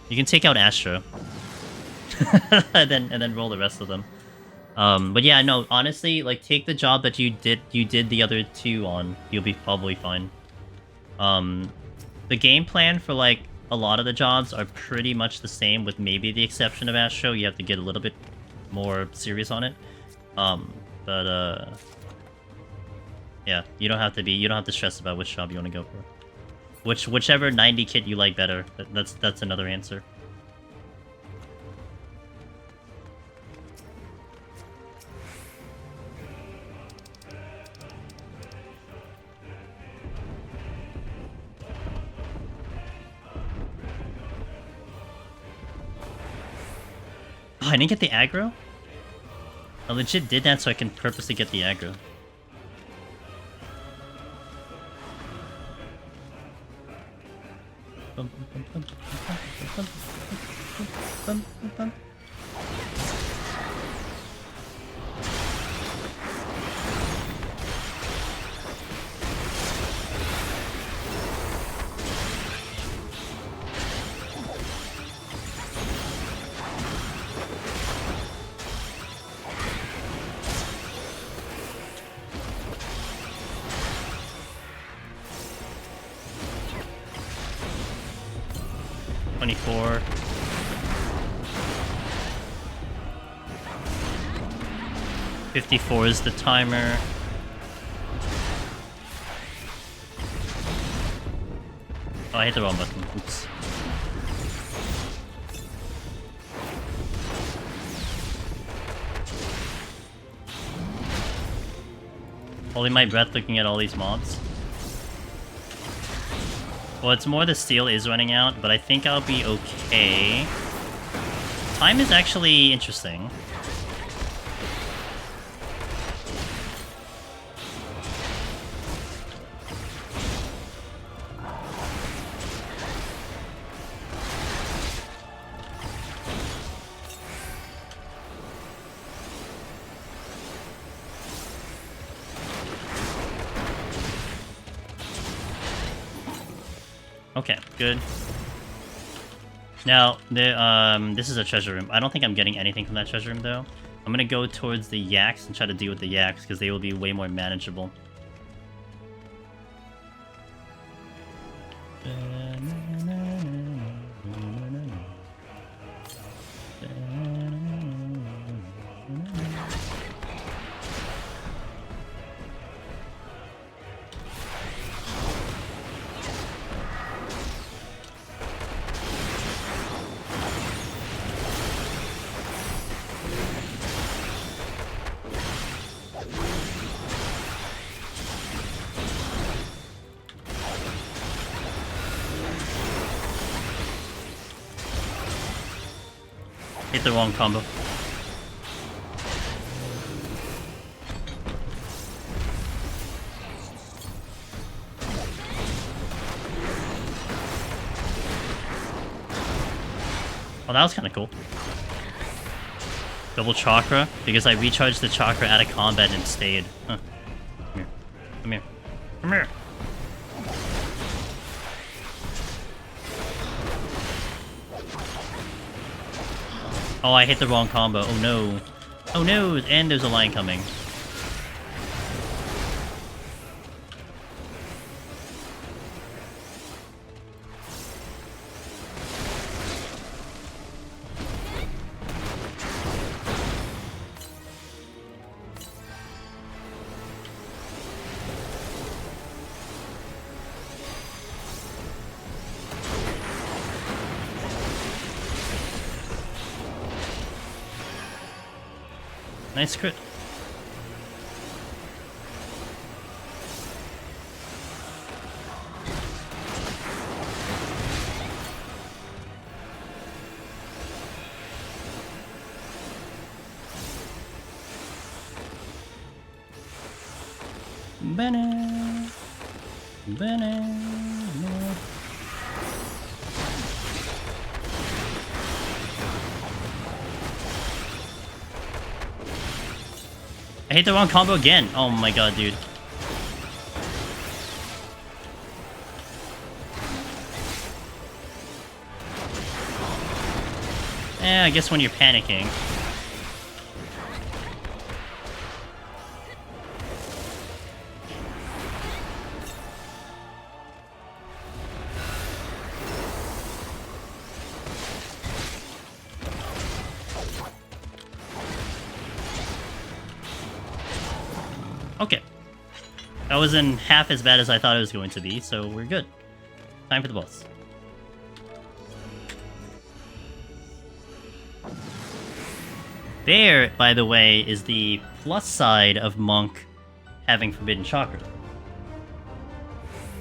You can take out Astra. and then roll the rest of them. But yeah, no, honestly, like, take the job that you did the other two on. You'll be probably fine. The game plan for, like, a lot of the jobs are pretty much the same, with maybe the exception of Astro. You have to get a little bit more serious on it. Yeah, you don't have to stress about which job you want to go for. Whichever 90 kit you like better. That's another answer. Oh, I didn't get the aggro? I legit did that so I can purposely get the aggro. Bum, bum, bum, bum, bum, bum, bum. .54 is the timer. Oh, I hit the wrong button. Oops. Holding my breath looking at all these mobs. Well, it's more the steel is running out, but I think I'll be okay. Time is actually interesting. Okay, good. Now, this is a treasure room. I don't think I'm getting anything from that treasure room, though. I'm gonna go towards the yaks and try to deal with the yaks, because they will be way more manageable. Hit the wrong combo. Oh, that was kind of cool. Double chakra, because I recharged the chakra out of combat and stayed. Huh. Come here. Come here. Come here. Oh, I hit the wrong combo. Oh no. Oh no, and there's a line coming. Nice crit. Banana. Banana. I hit the wrong combo again. Oh my god, dude. I guess when you're panicking. Okay. That wasn't half as bad as I thought it was going to be, so we're good. Time for the boss. There, by the way, is the plus side of Monk having Forbidden Chakra.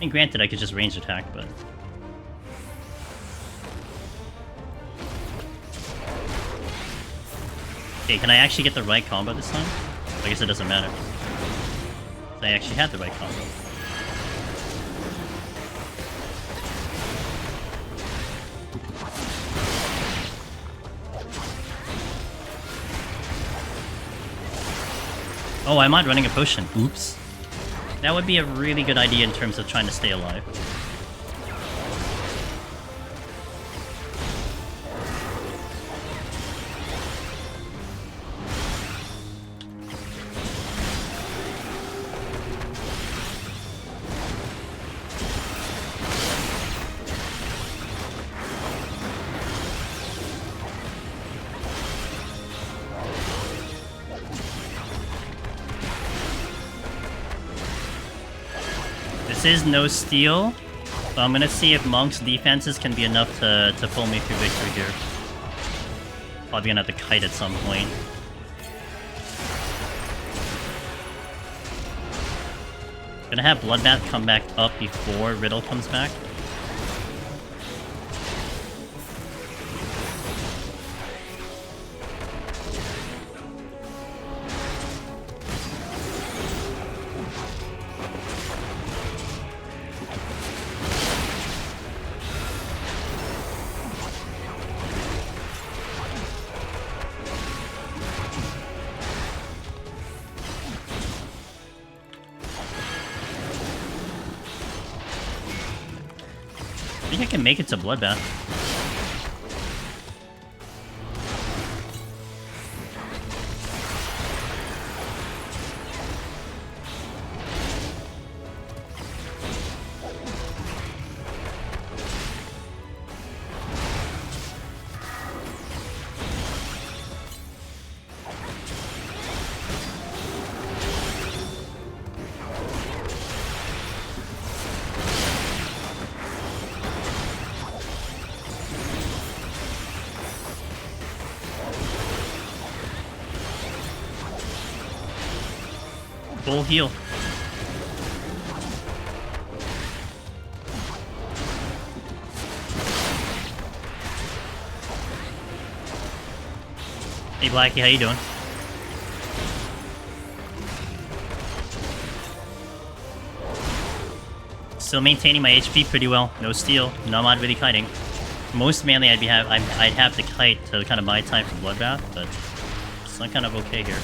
And granted, I could just range attack, but... Okay, can I actually get the right combo this time? I guess it doesn't matter. I actually had the right combo. Oh, I'm not running a potion. Oops. That would be a really good idea in terms of trying to stay alive. This is no steal, so I'm gonna see if Monk's defenses can be enough to pull me through victory here. Probably gonna have to kite at some point. Gonna have Bloodbath come back up before Riddle comes back. think I can make it to Bloodbath. Full heal. Hey Blackie, how you doing? Still maintaining my HP pretty well. No steal. No, I'm not really kiting. Most mainly I'd have to kite to kind of buy time for Bloodbath, but it's not kind of okay here.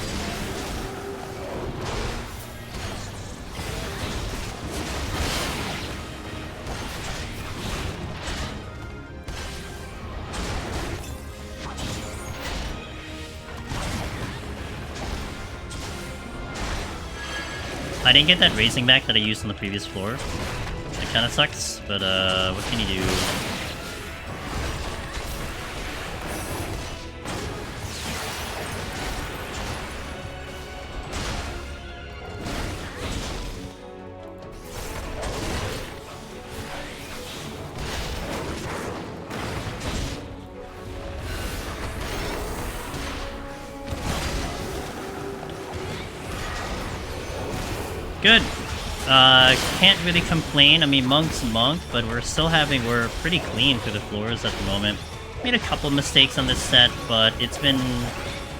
I didn't get that raising back that I used on the previous floor. It kind of sucks, but what can you do? Good. Can't really complain. I mean, Monk's Monk, but we're pretty clean through the floors at the moment. Made a couple mistakes on this set, but it's been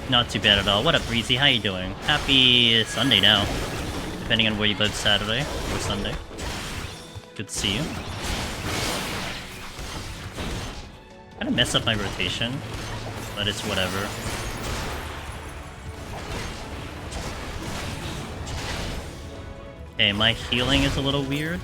not too bad at all. What up, Breezy? How you doing? Happy Sunday now, depending on where you live, Saturday or Sunday. Good to see you. Kind of mess up my rotation, but it's whatever. Okay, my healing is a little weird.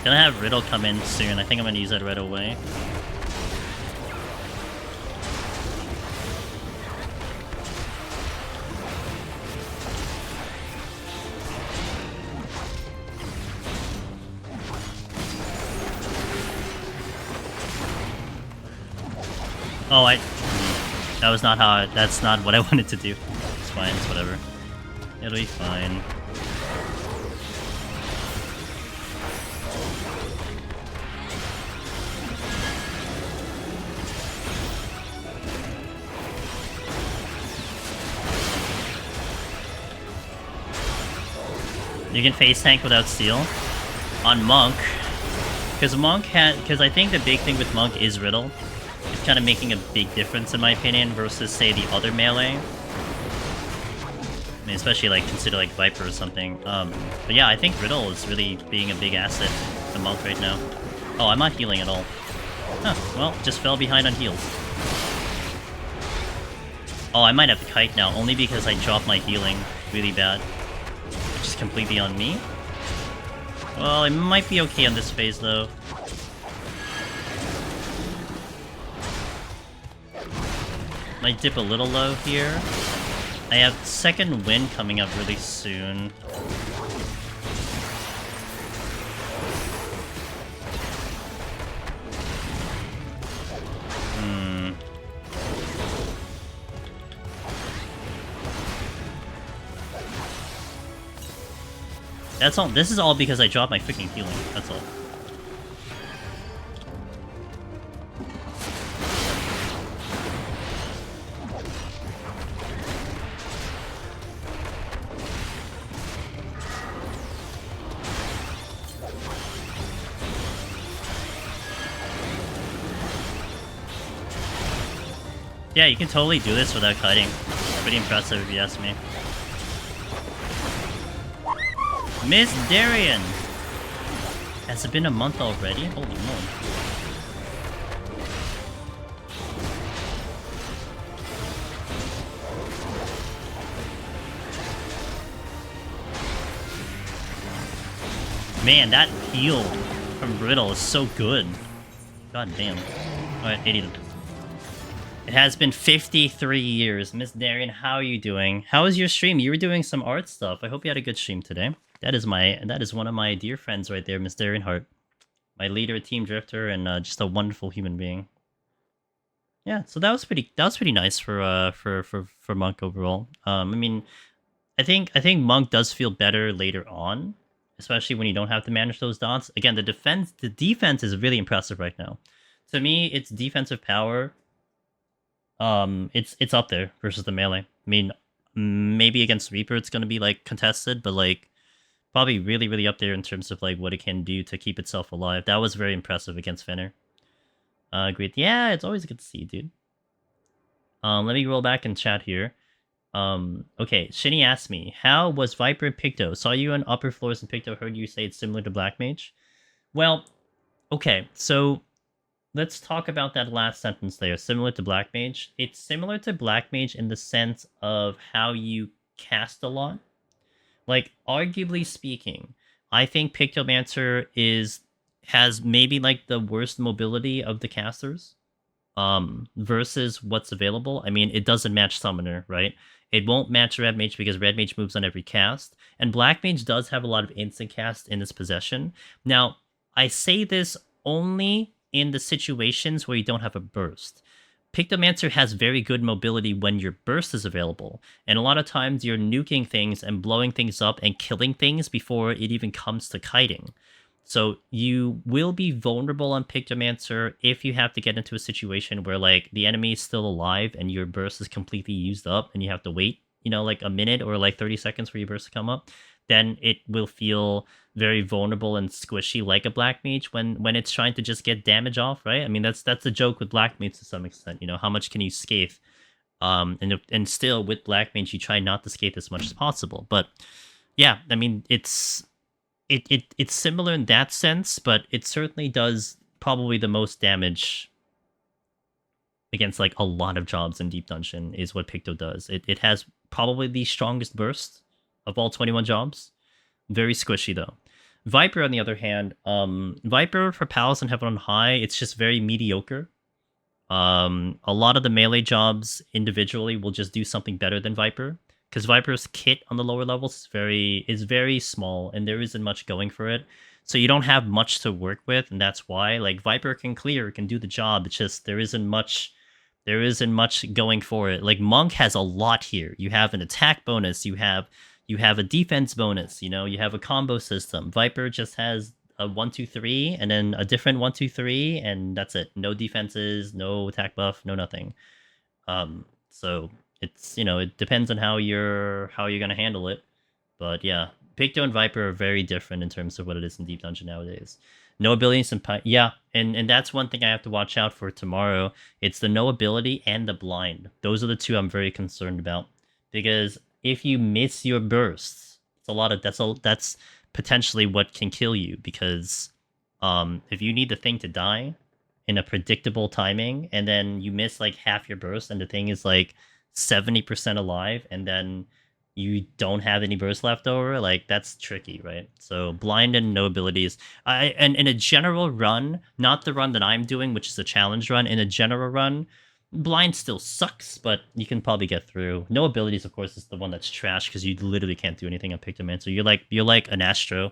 Gonna have Riddle come in soon. I think I'm gonna use that right away. Oh, that was not how that's not what I wanted to do. It's fine, it's whatever. It'll be fine. You can face tank without steal on Monk, because I think the big thing with Monk is Riddle. It's kind of making a big difference in my opinion versus say the other melee. I mean, especially like consider like Viper or something. But yeah, I think Riddle is really being a big asset to Monk right now. Oh, I'm not healing at all. Huh, well, just fell behind on heals. Oh, I might have to kite now, only because I dropped my healing really bad. Which is completely on me. Well, it might be okay on this phase, though. Might dip a little low here. I have second wind coming up really soon. That's all. This is all because I dropped my freaking healing. That's all. Yeah, you can totally do this without kiting. Pretty impressive if you ask me. Miss Darien! Has it been a month already? Holy moly. Man, that heal from Riddle is so good. God damn. Alright, 80. It has been 53 years. Miss Darien, how are you doing? How was your stream? You were doing some art stuff. I hope you had a good stream today. That is one of my dear friends right there, Miss Darien Hart. My leader, Team Drifter, and just a wonderful human being. Yeah, so that was pretty nice for Monk overall. I mean, I think Monk does feel better later on, especially when you don't have to manage those dots. Again, the defense is really impressive right now. To me, its defensive power, it's up there versus the melee. I mean, maybe against Reaper it's gonna be like contested, but like probably really up there in terms of like what it can do to keep itself alive. That was very impressive against Fenner. Agreed. Yeah, it's always good to see you, dude. Let me roll back and chat here. Okay, Shinny asked me, how was Viper and Picto? Saw you on upper floors and Picto, heard you say it's similar to Black Mage. Well, okay, so let's talk about that last sentence there. Similar to Black Mage. It's similar to Black Mage in the sense of how you cast a lot. Like, arguably speaking, I think Pictomancer has maybe like the worst mobility of the casters. Versus what's available. I mean, it doesn't match Summoner, right? It won't match Red Mage because Red Mage moves on every cast. And Black Mage does have a lot of instant cast in its possession. Now, I say this only in the situations where you don't have a burst. Pictomancer has very good mobility when your burst is available. And a lot of times you're nuking things and blowing things up and killing things before it even comes to kiting. So you will be vulnerable on Pictomancer if you have to get into a situation where like the enemy is still alive and your burst is completely used up and you have to wait, you know, like a minute or like 30 seconds for your burst to come up. Then it will feel very vulnerable and squishy like a Black Mage when it's trying to just get damage off, right? I mean, that's the joke with Black Mage to some extent. You know, how much can you scathe? And still with Black Mage, you try not to scathe as much as possible. But yeah, I mean, it's similar in that sense, but it certainly does probably the most damage against like a lot of jobs in Deep Dungeon is what Picto does. It has probably the strongest burst of all 21 jobs. Very squishy though. Viper on the other hand, Viper for Palace and Heaven on High, it's just very mediocre. A lot of the melee jobs individually will just do something better than Viper. Because Viper's kit on the lower levels is very small, and there isn't much going for it. So you don't have much to work with, and that's why. Like, Viper can clear, can do the job, it's just there isn't much going for it. Like, Monk has a lot here. You have an attack bonus, you have a defense bonus, you know, you have a combo system. Viper just has a 1-2-3, and then a different 1-2-3, and that's it. No defenses, no attack buff, no nothing. So it's, you know, it depends on how you're gonna handle it. But yeah, Picto and Viper are very different in terms of what it is in Deep Dungeon nowadays. No abilities and yeah, and that's one thing I have to watch out for tomorrow. It's the no ability and the blind. Those are the two I'm very concerned about, because if you miss your bursts, it's a lot of that's potentially what can kill you. Because if you need the thing to die in a predictable timing, and then you miss like half your burst, and the thing is like 70% alive, and then you don't have any burst left over, like that's tricky, right? So blind and no abilities. And in a general run, not the run that I'm doing, which is a challenge run, in a general run, blind still sucks, but you can probably get through. No abilities, of course, is the one that's trash because you literally can't do anything on Pictomancer. You're like an Astro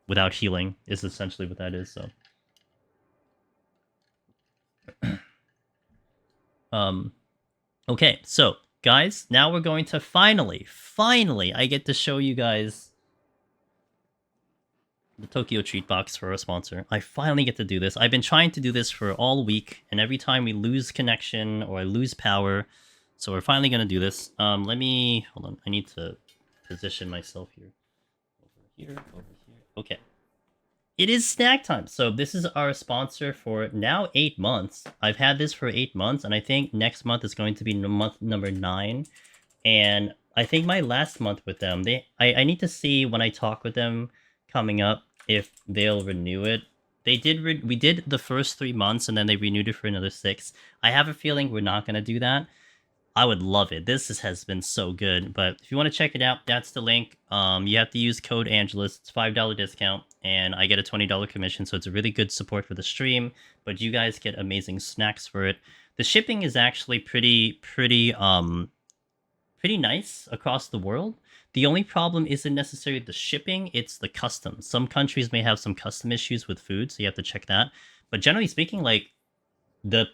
without healing, is essentially what that is. So okay, so guys, now we're going to finally, I get to show you guys the Tokyo Treat box for a sponsor. I finally get to do this. I've been trying to do this for all week, and every time we lose connection or I lose power, so we're finally going to do this. Let me, hold on, I need to position myself here. Over here, over here. Okay. It is snack time. So this is our sponsor for now 8 months. I've had this for 8 months, and I think next month is going to be month number 9. And I think my last month with them, I need to see when I talk with them coming up if they'll renew it. We did the first 3 months, and then they renewed it for another 6. I have a feeling we're not gonna do that. I would love it. Has been so good. But if you want to check it out, that's the link. You have to use code Angelus. It's $5 discount, and I get a $20 commission. So it's a really good support for the stream. But you guys get amazing snacks for it. The shipping is actually pretty nice across the world. The only problem isn't necessarily the shipping; it's the customs. Some countries may have some custom issues with food, so you have to check that. But generally speaking, like the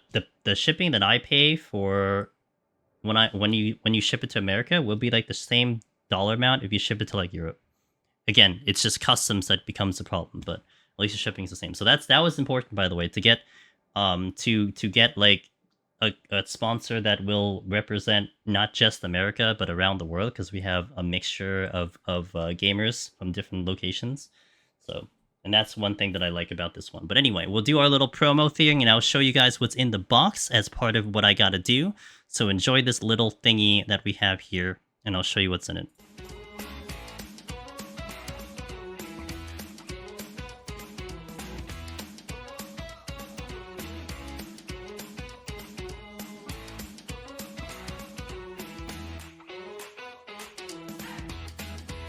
shipping that I pay for when you ship it to America will be like the same dollar amount if you ship it to like Europe. Again, it's just customs that becomes the problem, but at least the shipping is the same. So that was important, by the way, to get like a sponsor that will represent not just America but around the world, because we have a mixture of gamers from different locations. So, and that's one thing that I like about this one. But anyway, we'll do our little promo thing, and I'll show you guys what's in the box as part of what I gotta do. So enjoy this little thingy that we have here, and I'll show you what's in it.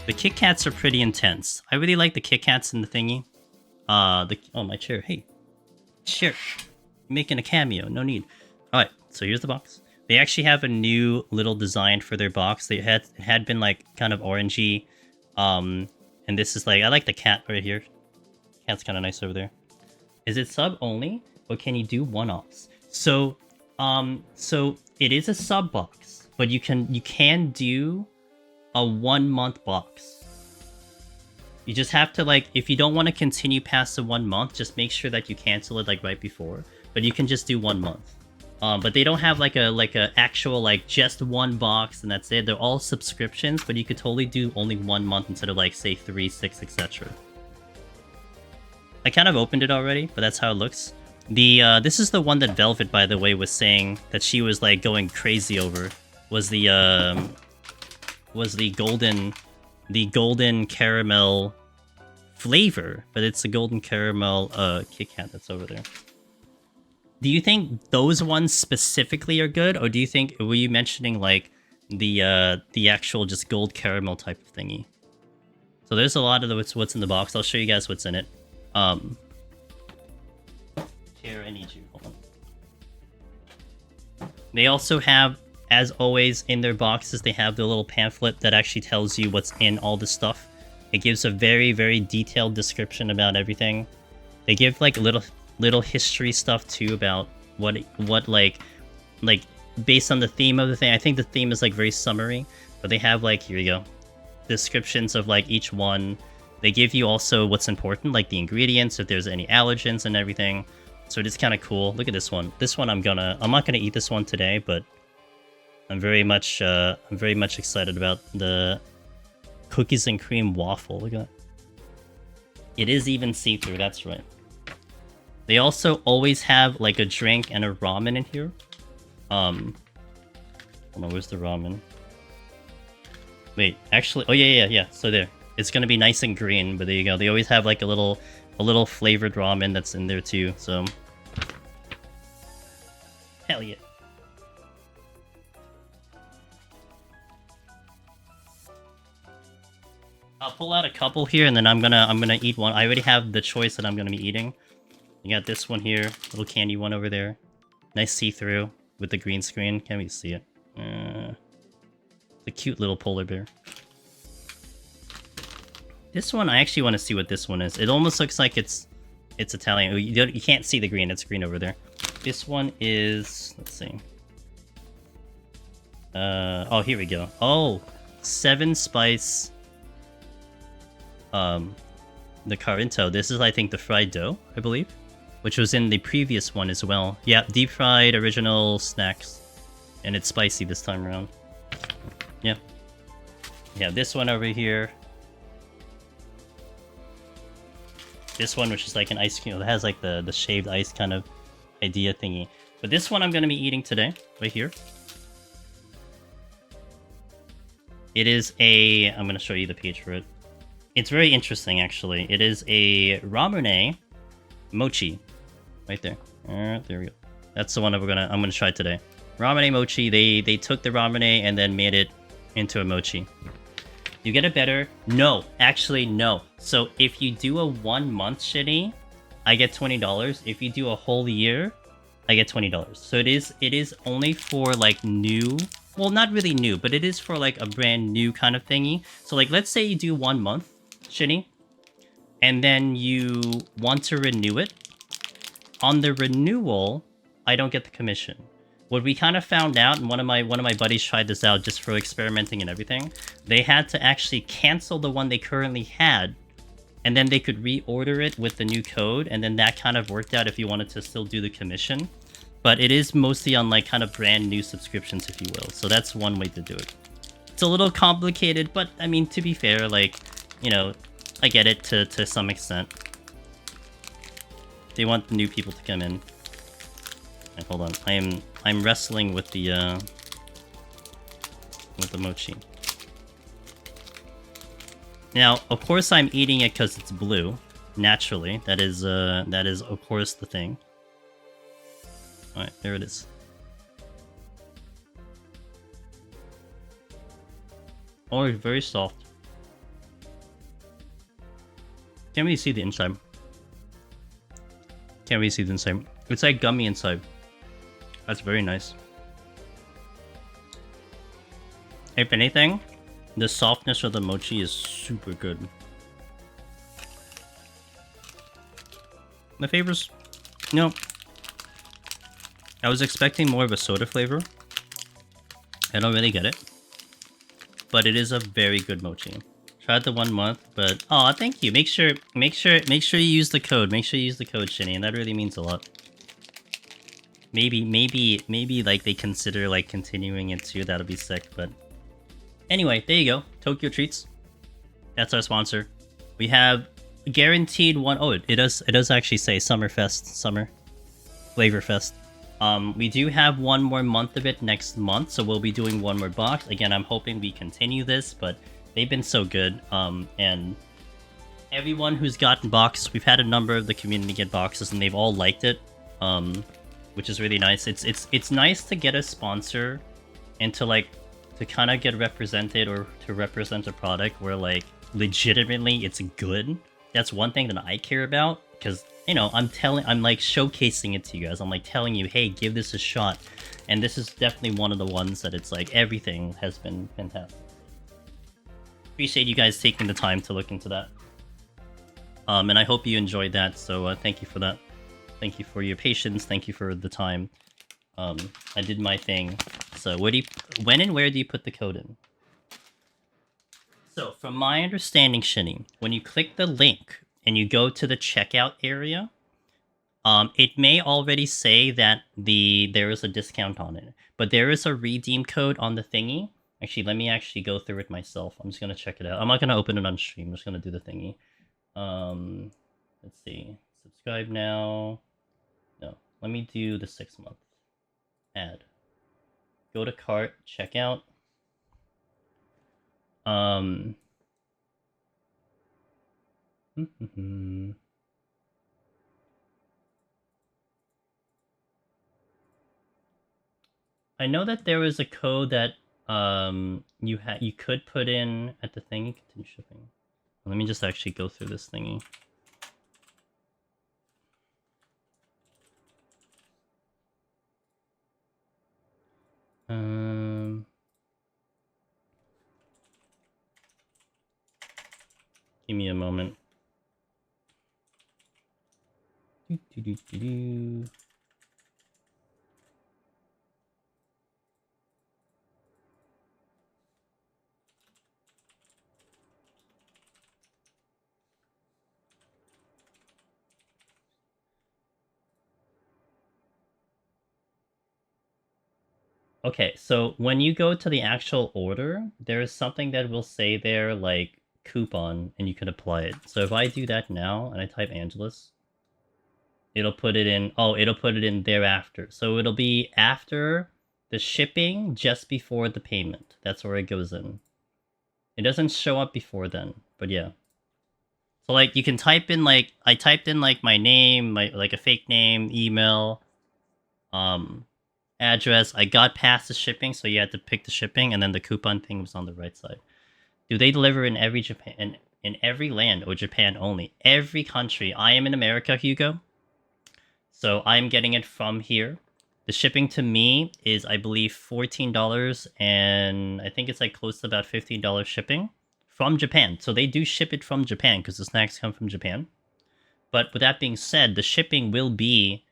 The Kit Kats are pretty intense. I really like the Kit Kats in the thingy. Oh, my chair. Hey, chair. Making a cameo. No need. All right, so here's the box. They actually have a new little design for their box. It had been like kind of orangey. And this is like, I like the cat right here. Cat's kind of nice over there. Is it sub only, or can you do one-offs? So it is a sub box, but you can do a 1 month box. You just have to, like, if you don't want to continue past the 1 month, just make sure that you cancel it like right before. But you can just do 1 month. But they don't have like a actual like just one box and that's it. They're all subscriptions, but you could totally do only 1 month instead of like say 3, 6, etc. I kind of opened it already, but that's how it looks. This is the one that Velvet, by the way, was saying that she was like going crazy over. Was the golden caramel flavor, but it's the golden caramel Kit Kat that's over there. Do you think those ones specifically are good, or do you think, were you mentioning like the actual just gold caramel type of thingy? So there's a lot of what's in the box. I'll show you guys what's in it. Here, I need you. Hold on. They also have, as always, in their boxes, they have the little pamphlet that actually tells you what's in all the stuff. It gives a very, very detailed description about everything. They give like little history stuff too about what like based on the theme of the thing. I think the theme is like very summary, but they have like, here you go, descriptions of like each one. They give you also what's important, like the ingredients, if there's any allergens and everything. So it is kind of cool. Look at this one. This one I'm not gonna eat this one today, but I'm very much excited about the cookies and cream waffle. Look at that. It is even see-through, that's right. They also always have like a drink and a ramen in here. Hold on, where's the ramen? Wait, actually, oh yeah. So there, it's gonna be nice and green, but there you go. They always have like a little flavored ramen that's in there too. So, hell yeah. I'll pull out a couple here, and then I'm gonna eat one. I already have the choice that I'm gonna be eating. You got this one here, little candy one over there. Nice see-through with the green screen. Can't we see it? The cute little polar bear. This one, I actually want to see what this one is. It almost looks like it's Italian. You can't see the green. It's green over there. This one is, let's see. Oh, here we go. Oh, 7-spice. The Carinto. This is, I think, the fried dough, I believe, which was in the previous one as well. Yeah, deep fried original snacks, and it's spicy this time around. Yeah. Yeah, this one over here. this one, which is like an ice cream, it has like the shaved ice kind of idea thingy. But this one I'm gonna be eating today, right here. It is a... I'm gonna show you the page for it. It's very interesting, actually. It is a ramune mochi, right there. There we go. That's the one that I'm gonna try today. Ramune mochi. They took the ramune and then made it into a mochi. You get it better? No, actually no. So if you do a 1 month shitty, I get $20. If you do a whole year, I get $20. So it is only for like new, well, not really new, but it is for like a brand new kind of thingy. So like, let's say you do 1 month shitty, and then you want to renew it. On the renewal, I don't get the commission. What we kind of found out, and one of my buddies tried this out just for experimenting and everything, they had to actually cancel the one they currently had, and then they could reorder it with the new code, and then that kind of worked out if you wanted to still do the commission. But it is mostly on like kind of brand new subscriptions, if you will. So that's one way to do it. It's a little complicated, but I mean, to be fair, like, you know, I get it to some extent. They want the new people to come in. Right, hold on, I'm wrestling with the mochi. Now, of course, I'm eating it because it's blue. Naturally, that is of course the thing. All right, there it is. Oh, it's very soft. Can't really see the inside. Can't really see the inside. It's like gummy inside. That's very nice. If anything, the softness of the mochi is super good. My favorites, no. I was expecting more of a soda flavor. I don't really get it, but it is a very good mochi. Tried the 1 month, but oh, thank you. Make sure you use the code. Make sure you use the code, Shinny, and that really means a lot. Maybe like they consider like continuing it too. That'll be sick. But anyway, there you go. Tyoko Treats. That's our sponsor. We have guaranteed one. Oh, it does actually say Summerfest, Summer Flavor Fest. We do have one more month of it next month, so we'll be doing one more box. Again, I'm hoping we continue this, but they've been so good. And everyone who's gotten boxes, we've had a number of the community get boxes, and they've all liked it. Which is really nice. It's nice to get a sponsor and to kind of get represented or to represent a product where like legitimately it's good. That's one thing that I care about, because you know I'm like showcasing it to you guys. I'm like telling you, hey, give this a shot. And this is definitely one of the ones that it's like everything has been fantastic. Appreciate you guys taking the time to look into that. And I hope you enjoyed that. So thank you for that. Thank you for your patience. Thank you for the time. I did my thing. So when and where do you put the code in? So from my understanding, Shinny, when you click the link and you go to the checkout area, it may already say that there is a discount on it, but there is a redeem code on the thingy. Actually, let me actually go through it myself. I'm just gonna check it out. I'm not gonna open it on stream. I'm just gonna do the thingy. Let's see. Subscribe now. No, let me do the 6 month. Add. Go to cart, checkout. I know that there was a code that you could put in at the thingy. Continue shipping. Let me just actually go through this thingy. Give me a moment. Okay, so when you go to the actual order, there is something that will say there, like, coupon and you can apply it. So if I do that now and I type Angelus, it'll put it in. Oh, it'll put it in thereafter. So it'll be after the shipping, just before the payment. That's where it goes in. It doesn't show up before then, but yeah. So like you can type in like I typed in like my name, my like a fake name, email, address. I got past the shipping, so you had to pick the shipping, and then the coupon thing was on the right side. Do they deliver in every Japan in every land or Japan only? Every country. I am in America, Hugo. So I'm getting it from here. The shipping to me is, I believe, $14, and I think it's like close to about $15 shipping from Japan. So they do ship it from Japan because the snacks come from Japan. But with that being said, the shipping will be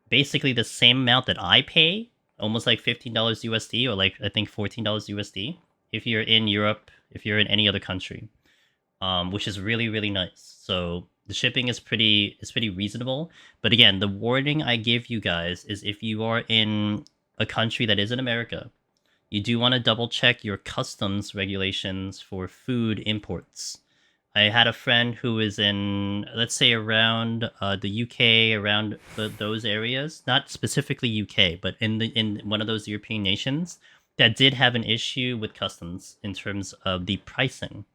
basically the same amount that I pay, almost like $15 USD, or like I think $14 USD, if you're in Europe, if you're in any other country, which is really, really nice. So the shipping is pretty reasonable. But again, the warning I give you guys is if you are in a country that isn't America, you do want to double check your customs regulations for food imports. I had a friend who was in, let's say, around the UK, around those areas, not specifically UK, but in one of those European nations that did have an issue with customs in terms of the pricing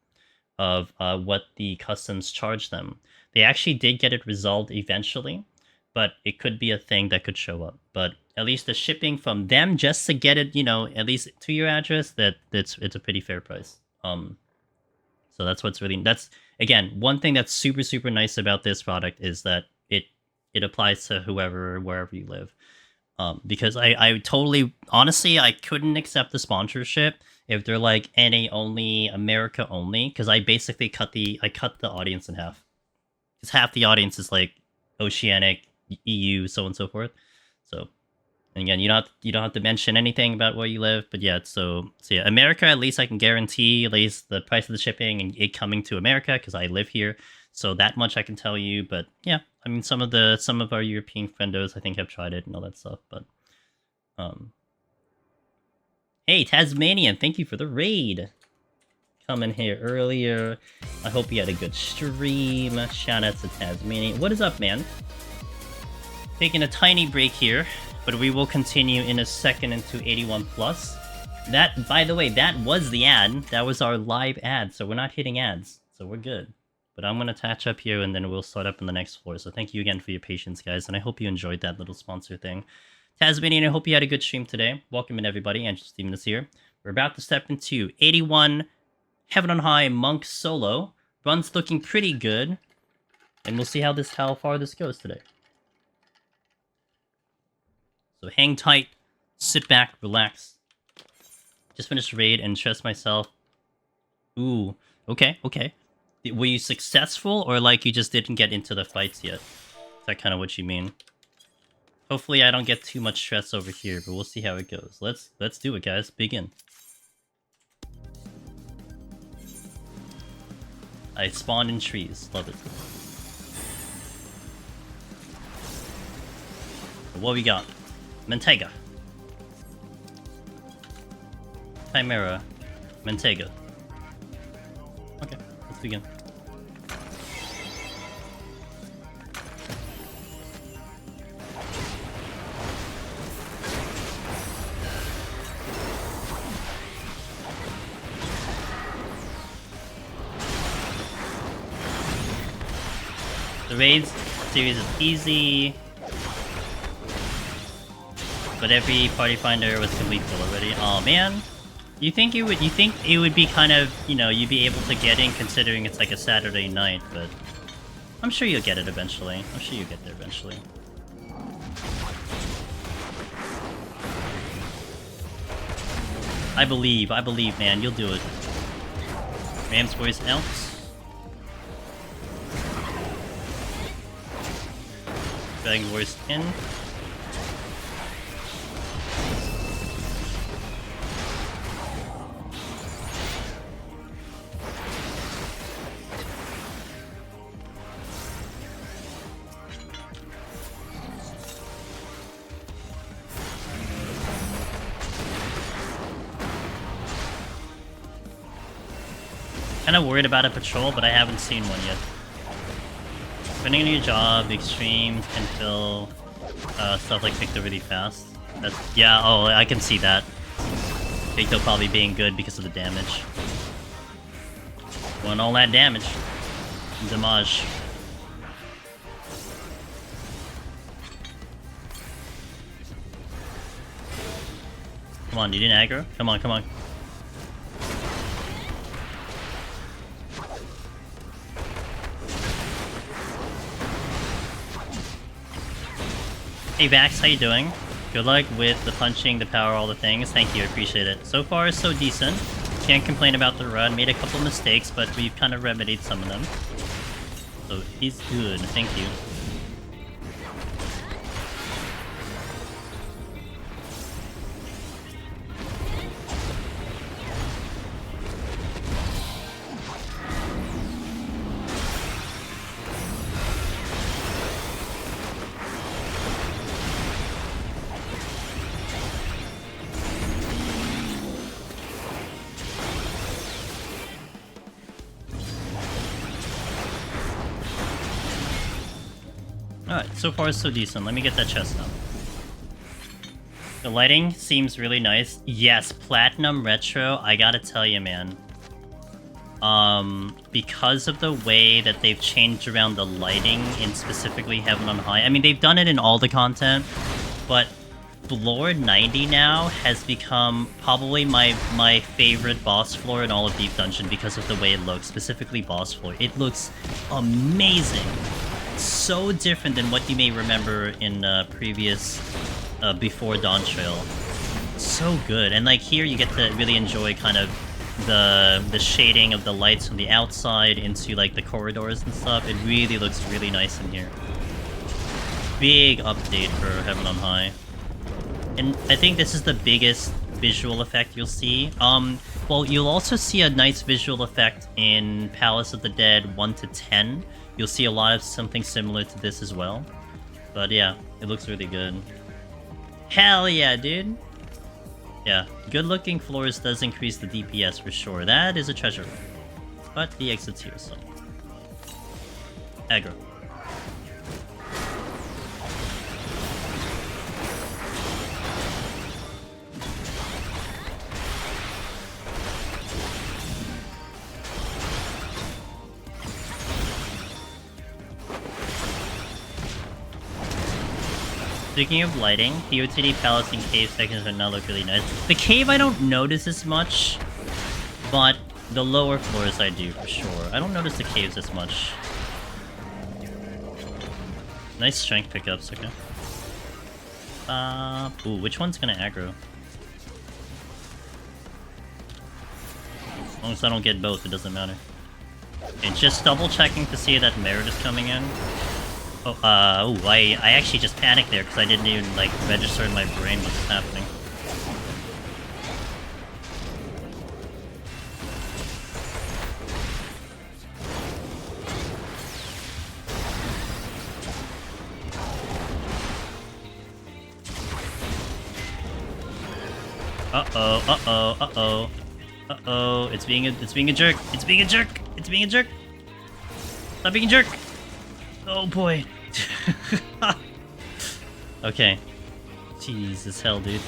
of what the customs charge them. They actually did get it resolved eventually, but it could be a thing that could show up. But at least the shipping from them just to get it, at least to your address, it's a pretty fair price. So that's again, one thing that's super, super nice about this product is that it applies to wherever you live. Because I totally, honestly, I couldn't accept the sponsorship if they're like NA only, America only, because I basically cut the audience in half. Because half the audience is like Oceanic, EU, so on and so forth. So, and again, you don't have to mention anything about where you live, but yeah, so yeah, America, at least I can guarantee at least the price of the shipping and it coming to America because I live here. So that much I can tell you, but yeah, I mean some of our European friendos I think have tried it and all that stuff, but hey, Tasmanian, thank you for the raid. Coming here earlier. I hope you had a good stream. Shout out to Tasmanian. What is up, man? Taking a tiny break here, but we will continue in a second into 81 plus. That, by the way, that was the ad. That was our live ad, so we're not hitting ads, so we're good. But I'm gonna attach up here and then we'll start up on the next floor. So thank you again for your patience, guys, and I hope you enjoyed that little sponsor thing. Tasmanian, I hope you had a good stream today. Welcome in, everybody. Angel Steven is here. We're about to step into 81 Heaven on High Monk Solo. Run's looking pretty good. And we'll see how far this goes today. So hang tight, sit back, relax. Just finished the raid and stress myself. Ooh, okay. Were you successful, or like you just didn't get into the fights yet? Is that kind of what you mean? Hopefully I don't get too much stress over here, but we'll see how it goes. Let's do it, guys. Begin. I spawned in trees. Love it. What we got? Mentega. Chimera. Mentega. Okay, let's begin. The raids series is easy, but every party finder was complete already. Oh man, you think it would be kind of, you'd be able to get in considering it's like a Saturday night, but I'm sure you'll get it eventually. I'm sure you'll get there eventually. I believe, man, you'll do it. Ram's voice out. Dragon voice in. Kind of worried about a patrol, but I haven't seen one yet. Finding a new job, extremes, can fill, stuff like Victor really fast. That's, yeah, oh, I can see that. Victor probably being good because of the damage. Want all that damage. Damage. Come on, you didn't aggro? Come on, come on. Hey Vax, how you doing? Good luck with the punching, the power, all the things. Thank you, I appreciate it. So far, so decent. Can't complain about the run. Made a couple mistakes, but we've kind of remedied some of them. So he's good, thank you. Alright, so far so decent. Let me get that chest up. The lighting seems really nice. Yes, Platinum Retro, I gotta tell you, man. Because of the way that they've changed around the lighting in specifically Heaven on High. I mean, they've done it in all the content, but Floor 90 now has become probably my favorite boss floor in all of Deep Dungeon because of the way it looks, specifically boss floor. It looks amazing. So different than what you may remember in previous, before Dawntrail. So good. And like here you get to really enjoy kind of the shading of the lights from the outside into like the corridors and stuff. It really looks really nice in here. Big update for Heaven on High. And I think this is the biggest visual effect you'll see. Well, you'll also see a nice visual effect in Palace of the Dead 1 to 10. You'll see a lot of something similar to this as well. But yeah, it looks really good. Hell yeah, dude! Yeah, good-looking floors does increase the DPS for sure. That is a treasure. But the exit's here, so... Aggro. Speaking of lighting, the OTD Palace and Cave sections right now look really nice. The cave I don't notice as much, but the lower floors I do for sure. I don't notice the caves as much. Nice strength pickups, okay. Ooh, which one's gonna aggro? As long as I don't get both, it doesn't matter. Okay, just double checking to see that Merit is coming in. Oh, I actually just panicked there because I didn't even, like, register in my brain what's happening. Uh-oh, uh-oh, uh-oh. Uh-oh, it's being a jerk. It's being a jerk. It's being a jerk. Stop being a jerk. Oh boy. Okay. Jesus hell, dude.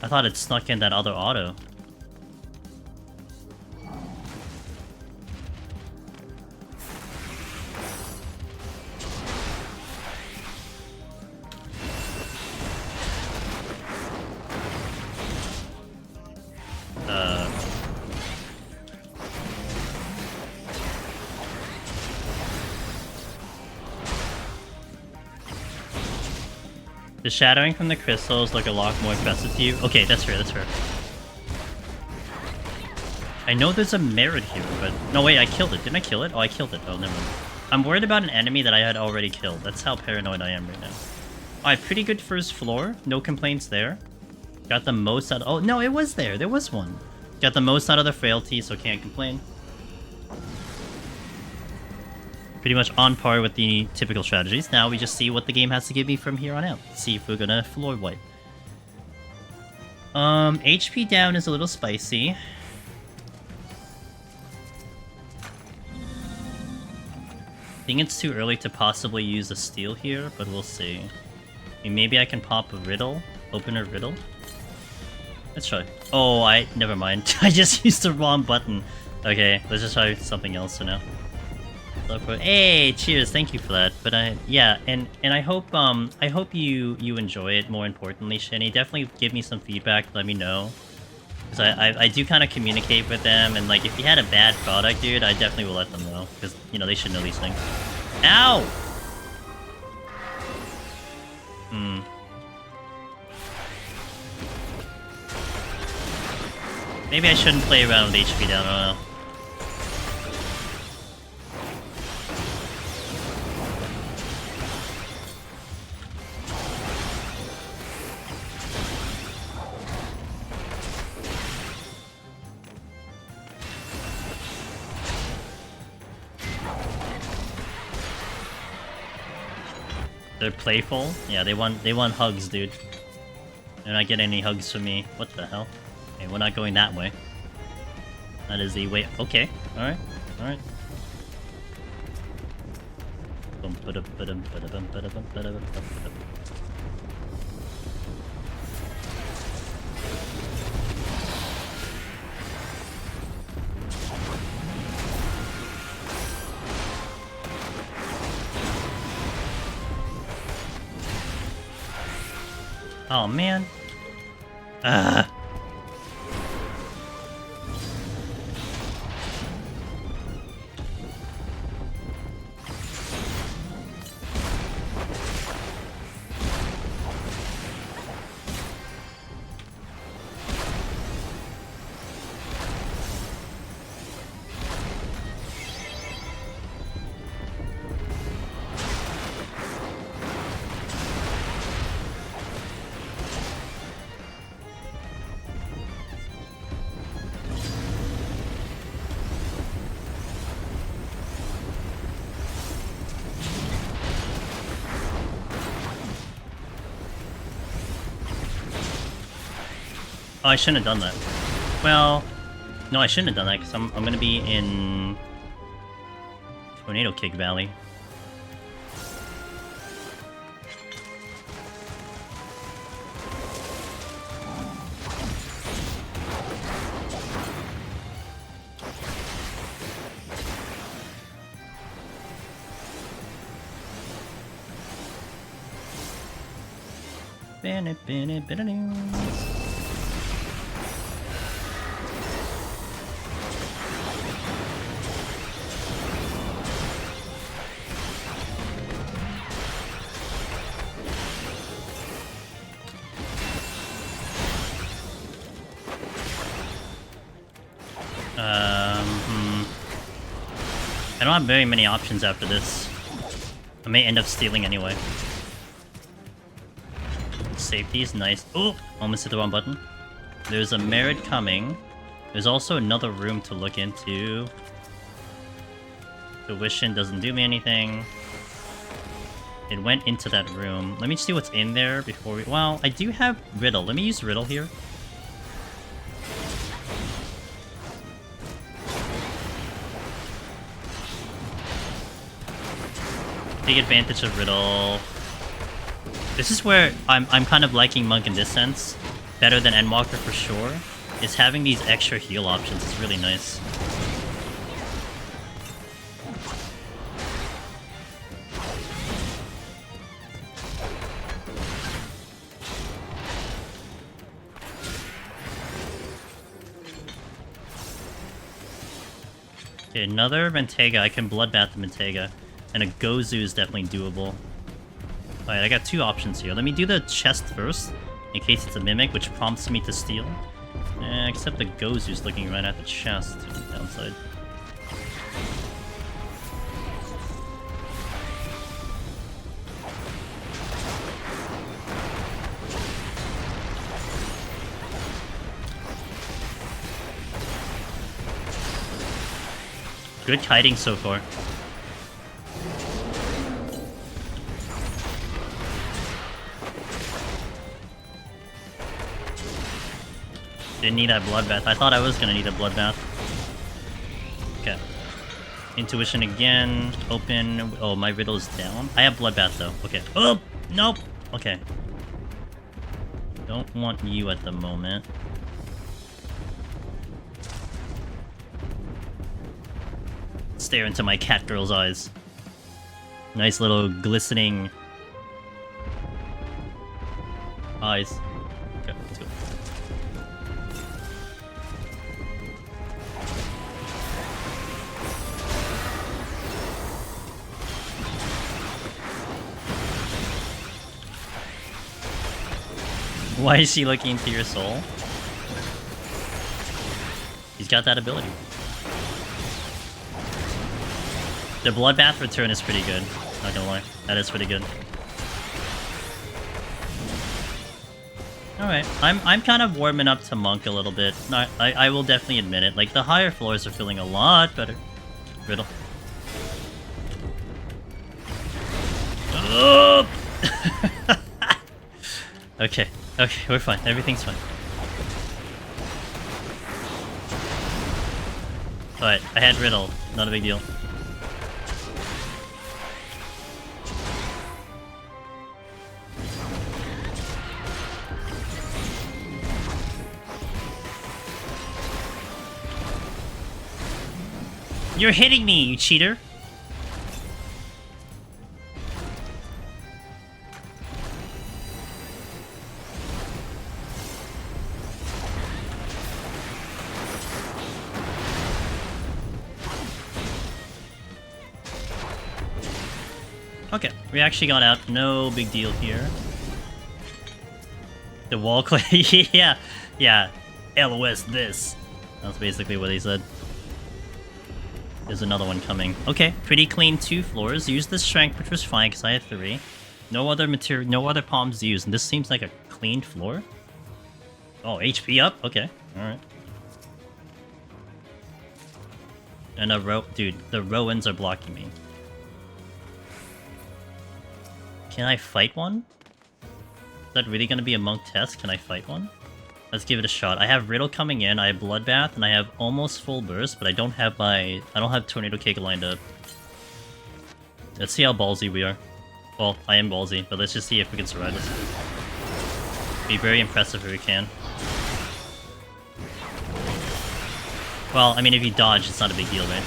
I thought it snuck in that other auto. The shadowing from the crystals look a lot more impressive to you. Okay, that's fair, that's fair. I know there's a Merit here, but... No, wait, I killed it. Didn't I kill it? Oh, I killed it. Oh, never mind. I'm worried about an enemy that I had already killed. That's how paranoid I am right now. Alright, pretty good first floor. No complaints there. Got the most out of... Oh, no, it was there. There was one. Got the most out of the frailty, so can't complain. Pretty much on par with the typical strategies. Now we just see what the game has to give me from here on out. See if we're gonna floor wipe. HP down is a little spicy. I think it's too early to possibly use a steal here, but we'll see. I mean, maybe I can pop a riddle, open a riddle. Let's try. Oh, never mind. I just used the wrong button. Okay, let's just try something else for now. Hey, cheers! Thank you for that. But yeah, and I hope you enjoy it. More importantly, Shinny, definitely give me some feedback. Let me know, because I do kind of communicate with them, and like if you had a bad product, dude, I definitely will let them know, because you know they should know these things. Ow! Maybe I shouldn't play around with HP down. I don't know. They're playful. Yeah, they want hugs, dude. They're not getting any hugs from me. What the hell? Okay, we're not going that way. That is the way. Okay. All right. All right. Oh man. Oh, I shouldn't have done that. Well, no, I shouldn't have done that, because I'm gonna be in Tornado Kick Valley. I don't have very many options after this. I may end up stealing anyway. Safety is nice. Oh! Almost hit the wrong button. There's a merit coming. There's also another room to look into. Tuition doesn't do me anything. It went into that room. Let me see what's in there before we... Well, I do have Riddle. Let me use Riddle here. Take advantage of Riddle. This is where I'm kind of liking Monk in this sense. Better than Endwalker for sure. Is having these extra heal options is really nice. Okay, another Mentega. I can Bloodbath the Mentega. And a Gozu is definitely doable. Alright, I got two options here. Let me do the chest first, in case it's a Mimic, which prompts me to steal. Except the Gozu's looking right at the chest, to the downside. Good kiting so far. Didn't need that bloodbath. I thought I was gonna need a bloodbath. Okay. Intuition again. Open. Oh, my riddle is down. I have bloodbath though. Okay. Oh, nope. Okay. Don't want you at the moment. Stare into my cat girl's eyes. Nice little glistening eyes. Okay, let's go. Why is she looking into your soul? He's got that ability. The bloodbath return is pretty good. Not gonna lie, that is pretty good. All right, I'm kind of warming up to Monk a little bit. No, I will definitely admit it. Like the higher floors are feeling a lot better. Riddle. Oh! Okay, we're fine. Everything's fine. Alright, I had Riddle. Not a big deal. You're hitting me, you cheater! Okay, we actually got out. No big deal here. The wall clay. yeah. LOS this. That's basically what he said. There's another one coming. Okay, pretty clean 2 floors. Used the strength, which was fine because I had 3. No other material, no other palms used, and this seems like a clean floor. Oh, HP up? Okay, alright. And dude, the Rowans are blocking me. Can I fight one? Is that really gonna be a monk test? Can I fight one? Let's give it a shot. I have Riddle coming in, I have Bloodbath, and I have almost full burst, but I don't have Tornado Kick lined up. Let's see how ballsy we are. Well, I am ballsy, but let's just see if we can survive this. Be very impressive if we can. Well, I mean, if you dodge, it's not a big deal, right?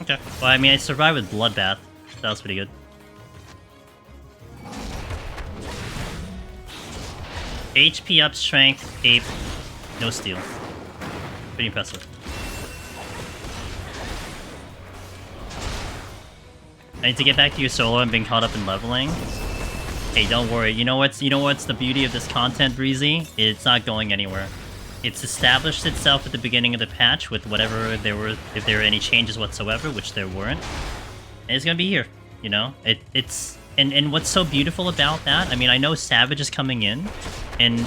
Okay. Well, I mean, I survived with Bloodbath. That was pretty good. HP up, strength, ape, no steal. Pretty impressive. I need to get back to your solo and being caught up in leveling. Hey, don't worry. You know what's the beauty of this content, Breezy? It's not going anywhere. It's established itself at the beginning of the patch with whatever if there were any changes whatsoever, which there weren't. And it's gonna be here, you know? And what's so beautiful about that? I mean, I know Savage is coming in, and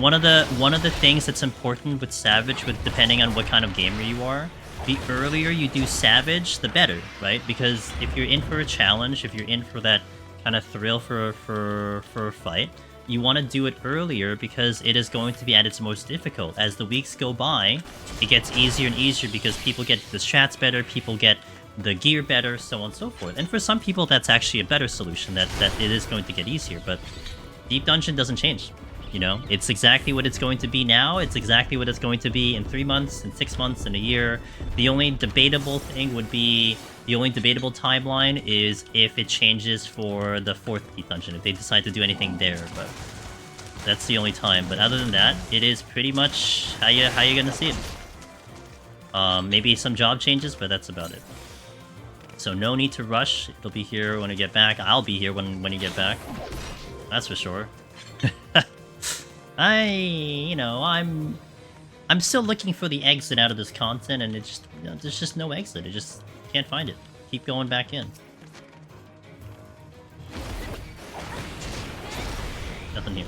one of the things that's important with Savage, depending on what kind of gamer you are, the earlier you do Savage, the better, right? Because if you're in for a challenge, if you're in for that kind of thrill for a fight, you want to do it earlier because it is going to be at its most difficult. As the weeks go by, it gets easier and easier because people get the strats better, people get the gear better, so on and so forth. And for some people, that's actually a better solution, that it is going to get easier. But Deep Dungeon doesn't change, you know? It's exactly what it's going to be now, it's exactly what it's going to be in 3 months, in 6 months, in a year. The only debatable thing would be, the only debatable timeline is if it changes for the 4th Deep Dungeon, if they decide to do anything there, but that's the only time. But other than that, it is pretty much how you're gonna see it. Maybe some job changes, but that's about it. So no need to rush. It'll be here when I get back. I'll be here when you get back. That's for sure. I'm still looking for the exit out of this content, and it's just, there's just no exit. I just can't find it. Keep going back in. happen here?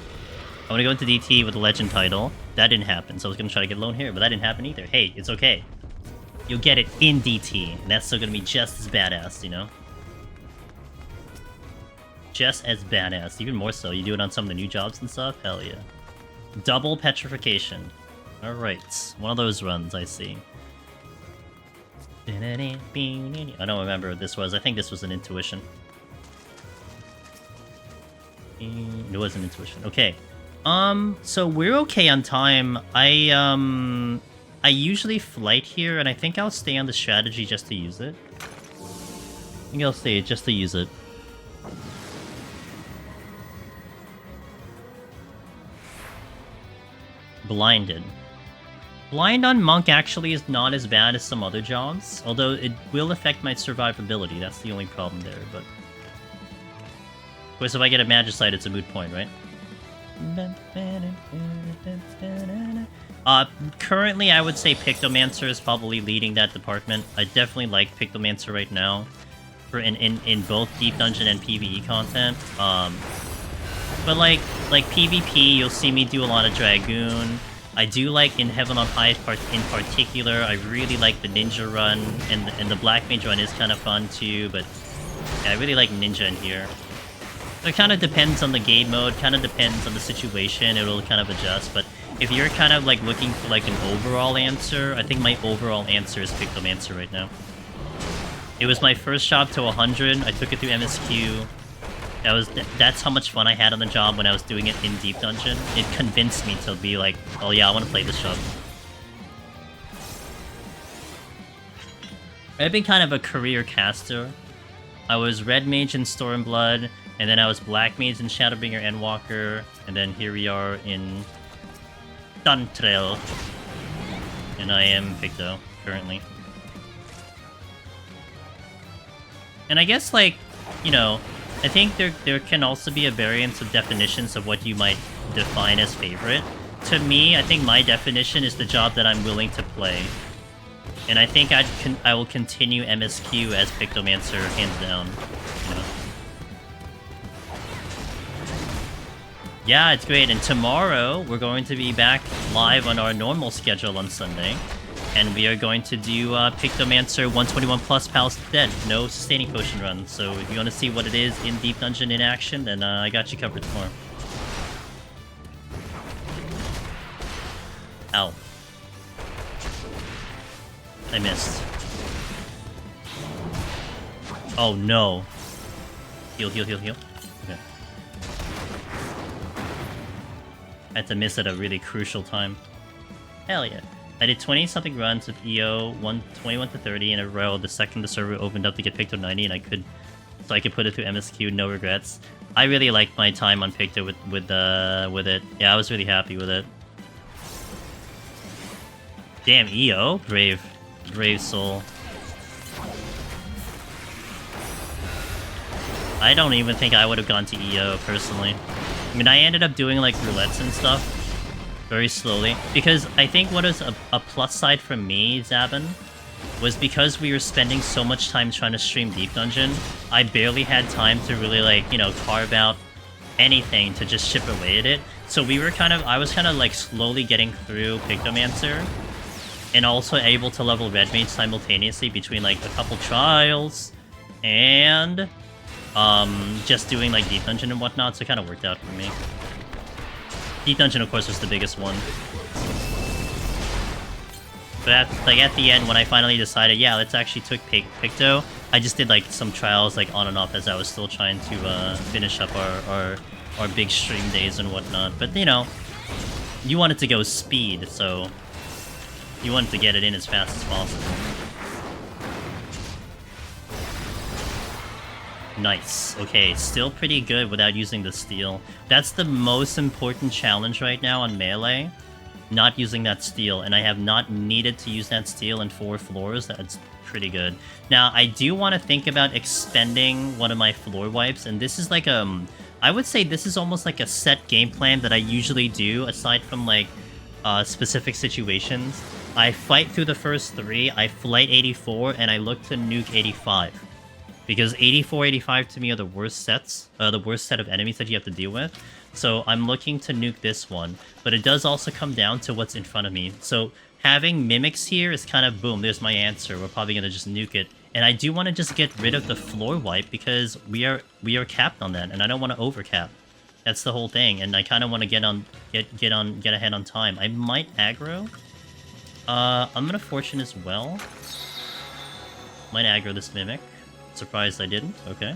I want to go into DT with the legend title. That didn't happen, so I was gonna try to get lone here, but that didn't happen either. Hey, it's okay. You'll get it in DT, and that's still gonna be just as badass, you know? Just as badass, even more so. You do it on some of the new jobs and stuff? Hell yeah. Double petrification. Alright, one of those runs, I see. I don't remember what this was. I think this was an intuition. It was an intuition. Okay. So we're okay on time. I usually flight here, and I think I'll stay on the strategy just to use it. I think I'll stay just to use it. Blinded. Blind on Monk actually is not as bad as some other jobs, although it will affect my survivability. That's the only problem there, but... Of course, if I get a Magicite, it's a moot point, right? Currently, I would say Pictomancer is probably leading that department. I definitely like Pictomancer right now, for in both Deep Dungeon and PvE content. But like PvP, you'll see me do a lot of Dragoon. I do like in Heaven on High in particular. I really like the Ninja run, and the Black Mage run is kind of fun too. But yeah, I really like Ninja in here. So it kind of depends on the game mode, kind of depends on the situation. It'll kind of adjust. But if you're kind of like looking for like an overall answer, I think my overall answer is Pictomancer right now. It was my first job to 100. I took it through MSQ. That's how much fun I had on the job when I was doing it in Deep Dungeon. It convinced me to be like, oh yeah, I want to play this job. I've been kind of a career caster. I was Red Mage in Stormblood, and then I was Black Mage in Shadowbringer Endwalker, and then here we are in Dawntrail. And I am Picto, currently. And I guess, like, you know, I think there can also be a variance of definitions of what you might define as favorite. To me, I think my definition is the job that I'm willing to play. And I think I will continue MSQ as Pictomancer, hands down. You know? Yeah, it's great. And tomorrow, we're going to be back live on our normal schedule on Sunday. And we are going to do Pictomancer 121 plus Palace Dead. No sustaining potion run. So if you want to see what it is in Deep Dungeon in action, then I got you covered tomorrow. Ow. I missed. Oh no. Heal, heal, heal, heal. Okay. I had to miss at a really crucial time. Hell yeah. I did 20-something runs with EO, 21 to 30 in a row. The second the server opened up to get Picto 90, and I could put it through MSQ, no regrets. I really liked my time on Picto with it. Yeah, I was really happy with it. Damn, EO? Brave soul. I don't even think I would have gone to EO, personally. I mean, I ended up doing, like, roulettes and stuff. Very slowly. Because I think what is a plus side for me, Zabin, was because we were spending so much time trying to stream Deep Dungeon, I barely had time to really, like, you know, carve out anything to just chip away at it. So we were I was kind of, like, slowly getting through Pictomancer, and also able to level Red Mage simultaneously between, like, a couple trials, and, just doing, like, Deep Dungeon and whatnot, so it kind of worked out for me. Deep Dungeon, of course, was the biggest one. But at the end, when I finally decided, yeah, let's actually take Picto, I just did like some trials like on and off as I was still trying to finish up our big stream days and whatnot. But you know, you wanted to go speed, so you wanted to get it in as fast as possible. Nice. Okay, still pretty good without using the steal. That's the most important challenge right now on Melee. Not using that steal, and I have not needed to use that steal in 4 floors. That's pretty good. Now, I do want to think about expending one of my floor wipes, and this is like I would say this is almost like a set game plan that I usually do, aside from like specific situations. I fight through the first 3, I flight 84, and I look to nuke 85. Because 84, 85 to me are the worst sets, the worst set of enemies that you have to deal with. So I'm looking to nuke this one, but it does also come down to what's in front of me. So having mimics here is kind of boom, there's my answer. We're probably gonna just nuke it. And I do want to just get rid of the floor wipe because we are capped on that, and I don't want to overcap. That's the whole thing, and I kind of want to get ahead on time. I might aggro. I'm gonna fortune as well. Might aggro this mimic. Surprised I didn't. Okay.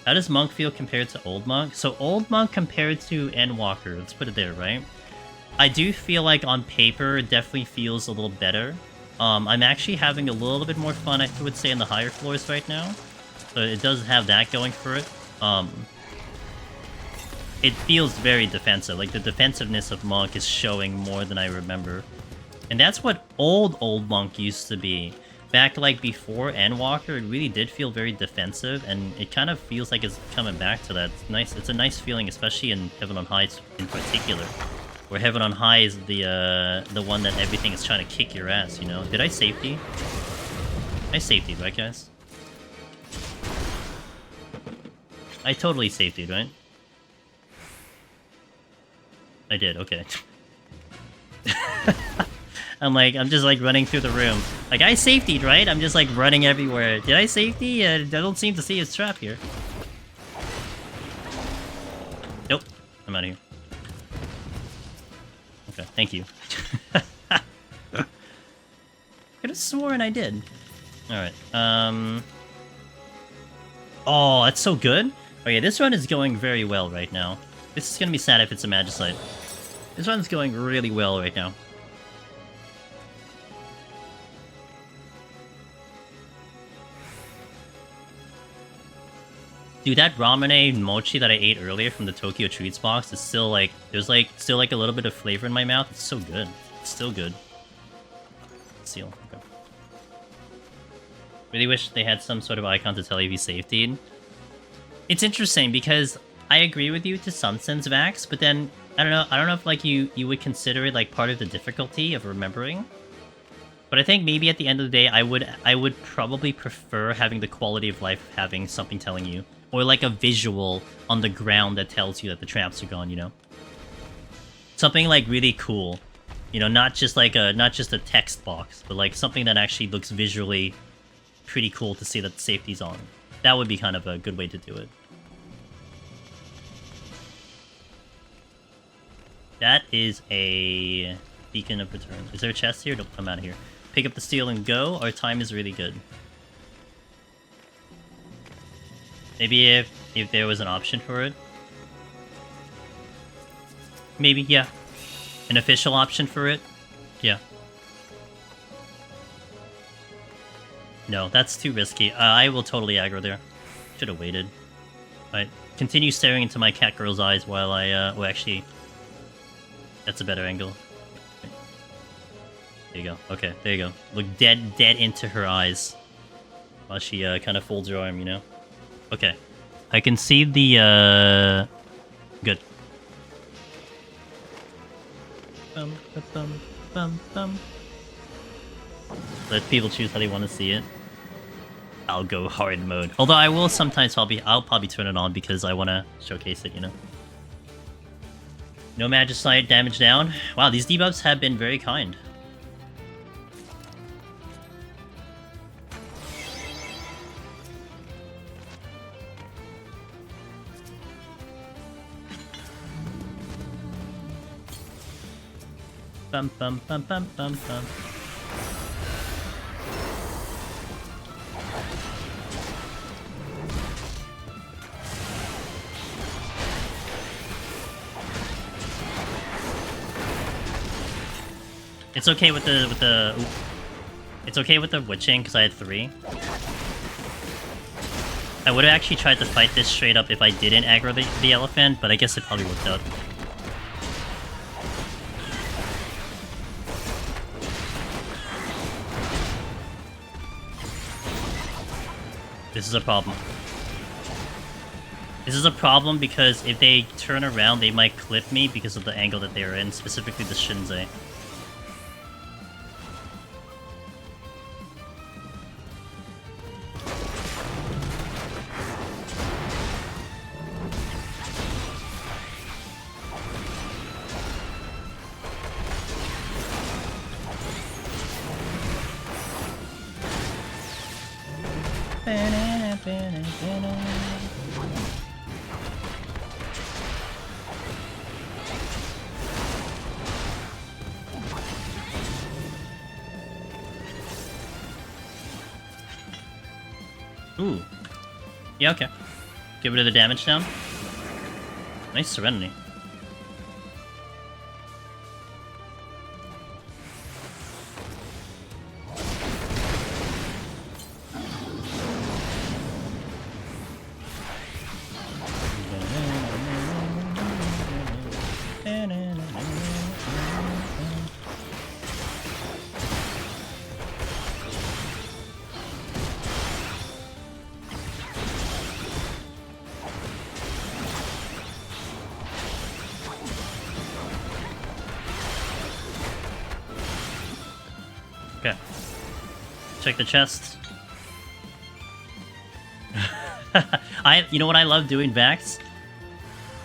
How does Monk feel compared to Old Monk? So Old Monk compared to Endwalker, let's put it there, right? I do feel like on paper it definitely feels a little better. I'm actually having a little bit more fun, I would say, in the higher floors right now. So it does have that going for it. It feels very defensive. Like, the defensiveness of Monk is showing more than I remember. And that's what old Monk used to be. Back, like, before Endwalker, it really did feel very defensive, and it kind of feels like it's coming back to that. It's nice. It's a nice feeling, especially in Heaven on High in particular. Where Heaven on High is the one that everything is trying to kick your ass, you know? Did I safety? I safetied, right, guys? I totally safetied, right? I did, okay. I'm just like running through the room. Like, I safetied, right? I'm just like running everywhere. Did I safety? I don't seem to see his trap here. Nope. I'm out of here. Okay, thank you. Could have sworn I did. Alright, oh, that's so good. Okay, this run is going very well right now. This is gonna be sad if it's a Magicite. This run's going really well right now. Dude, that ramune mochi that I ate earlier from the Tokyo Treats box is still like, there's like, still like a little bit of flavor in my mouth. It's so good. It's still good. Seal. Okay. Really wish they had some sort of icon to tell you if you safetied. It's interesting because I agree with you to some sense, Vax, but then I don't know if like you would consider it like part of the difficulty of remembering. But I think maybe at the end of the day, I would probably prefer having the quality of life of having something telling you. Or like a visual on the ground that tells you that the traps are gone, you know? Something like really cool. You know, not just a text box, but like something that actually looks visually pretty cool to see that the safety's on. That would be kind of a good way to do it. That is a Beacon of Return. Is there a chest here? Nope, I'm out of here. Pick up the steel and go. Our time is really good. Maybe if there was an option for it. Maybe, yeah. An official option for it? Yeah. No, that's too risky. I will totally aggro there. Should have waited. Alright, continue staring into my cat girl's eyes while I, well, actually... That's a better angle. Okay. There you go. Okay, there you go. Look dead into her eyes. While she, kind of folds her arm, you know? Okay. I can see the, Good. Let people choose how they want to see it. I'll go hard mode. Although I will sometimes I'll probably turn it on because I want to showcase it, you know? No Magicite damage down. Wow, these debuffs have been very kind. Bum bum bum bum bum bum. It's okay with the it's okay with the witching because I had 3. I would have actually tried to fight this straight up if I didn't aggro the elephant, but I guess it probably worked out. This is a problem. This is a problem because if they turn around, they might clip me because of the angle that they're in, specifically the Shinzei. Ooh. Yeah, okay. Get rid of the damage down. Nice Serenity. Okay. Check the chest. You know what I love doing, Vax?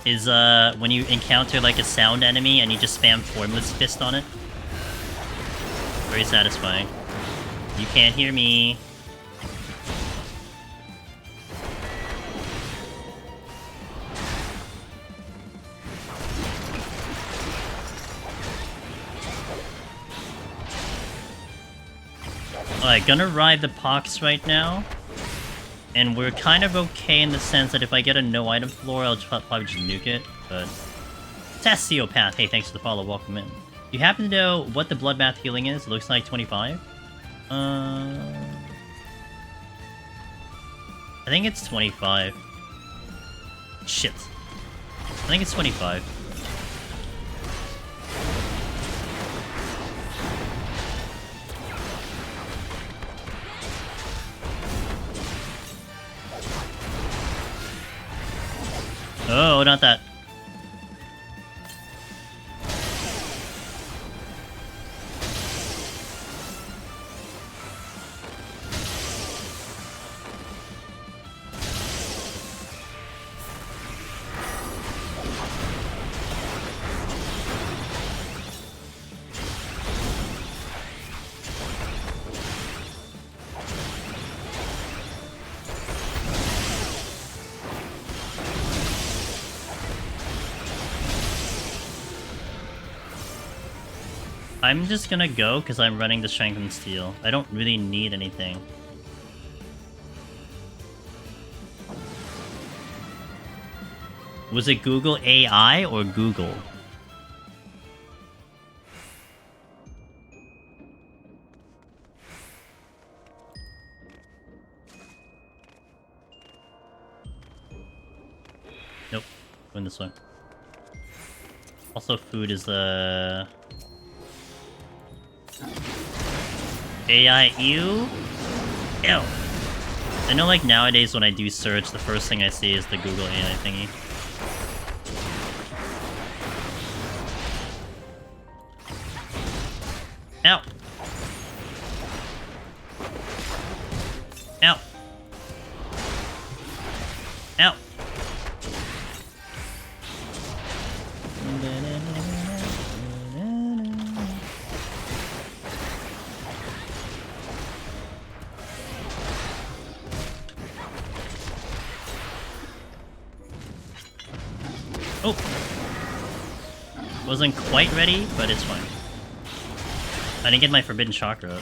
Is when you encounter like a sound enemy and you just spam Formless Fist on it. Very satisfying. You can't hear me. Alright, gonna ride the Pox right now. And we're kind of okay in the sense that if I get a no item floor, I'll probably just nuke it, but... Tassiopath, hey, thanks for the follow, welcome in. You happen to know what the Bloodbath healing is? It looks like 25. I think it's 25. Shit. I think it's 25. Oh, not that. I'm just gonna go because I'm running the Strength and Steel. I don't really need anything. Was it Google AI or Google? Nope. Going this way. Also, food is the... AI, ew? Ew. I know, like, nowadays when I do search, the first thing I see is the Google AI thingy. Ow! Ow! Ow! Oh! Wasn't quite ready, but it's fine. I didn't get my Forbidden Chakra up.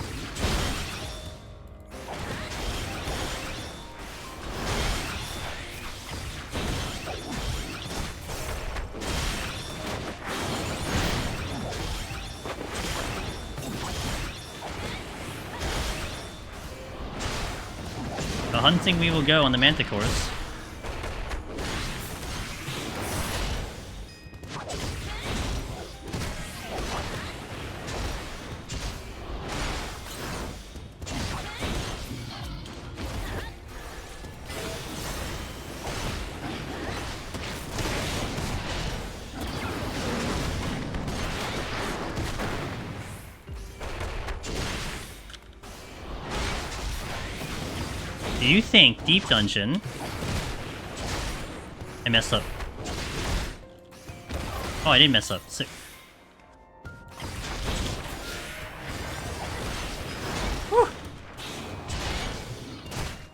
The hunting we will go on the Manticores. Do you think Deep Dungeon... I messed up. Oh, I didn't mess up. Sick. Whew.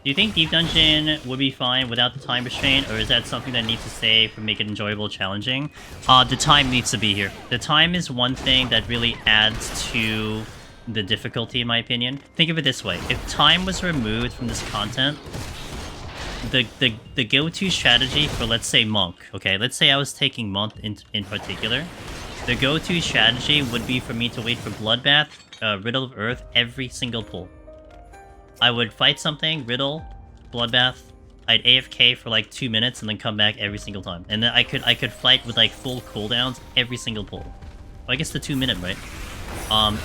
Do you think Deep Dungeon would be fine without the time restraint, or is that something that needs to stay for make it enjoyable, challenging? The time needs to be here. The time is one thing that really adds to the difficulty, in my opinion. Think of it this way: if time was removed from this content, the go-to strategy for, let's say, Monk. Okay, let's say I was taking Monk in particular. The go-to strategy would be for me to wait for Bloodbath, Riddle of Earth every single pull. I would fight something, Riddle, Bloodbath, I'd AFK for like 2 minutes and then come back every single time. And then I could fight with like full cooldowns every single pull. Well, I guess the 2 minute, right?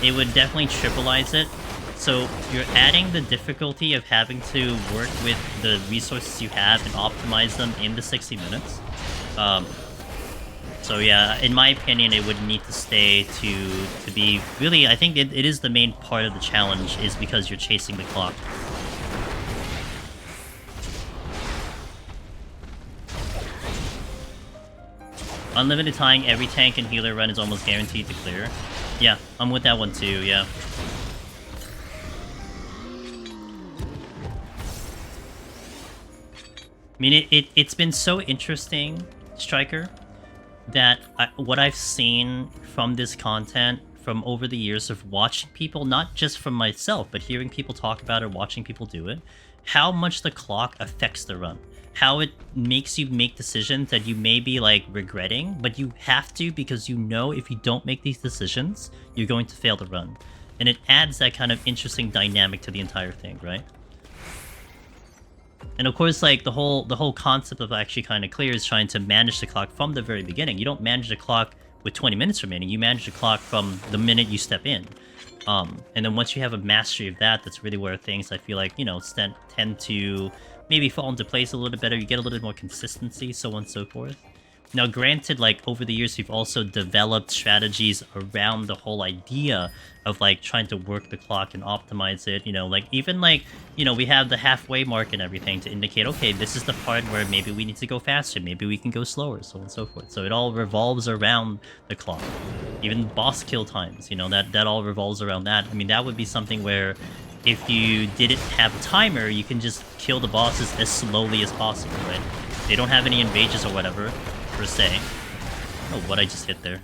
It would definitely tripleize it. So you're adding the difficulty of having to work with the resources you have and optimize them in the 60 minutes. So yeah, in my opinion, it would need to stay to be really. I think it is the main part of the challenge, is because you're chasing the clock. Unlimited tying every tank and healer run is almost guaranteed to clear. Yeah, I'm with that one too. Yeah. I mean, it's been so interesting, Striker, that what I've seen from this content from over the years of watching people, not just from myself, but hearing people talk about it, watching people do it, how much the clock affects the run. How it makes you make decisions that you may be like regretting, but you have to, because you know if you don't make these decisions, you're going to fail the run. And it adds that kind of interesting dynamic to the entire thing, right? And of course, like the whole concept of actually kind of clear is trying to manage the clock from the very beginning. You don't manage the clock with 20 minutes remaining. You manage the clock from the minute you step in. And then once you have a mastery of that, that's really where things, I feel like, you know, tend to maybe fall into place a little bit better. You get a little bit more consistency, so on and so forth. Now, granted, like, over the years, we've also developed strategies around the whole idea of, like, trying to work the clock and optimize it, you know, like, even, like, you know, we have the halfway mark and everything to indicate, okay, this is the part where maybe we need to go faster, maybe we can go slower, so on and so forth. So it all revolves around the clock. Even boss kill times, you know, that all revolves around that. I mean, that would be something where if you didn't have a timer, you can just kill the bosses as slowly as possible, right? They don't have any invasions or whatever, per se. Oh, what I just hit there.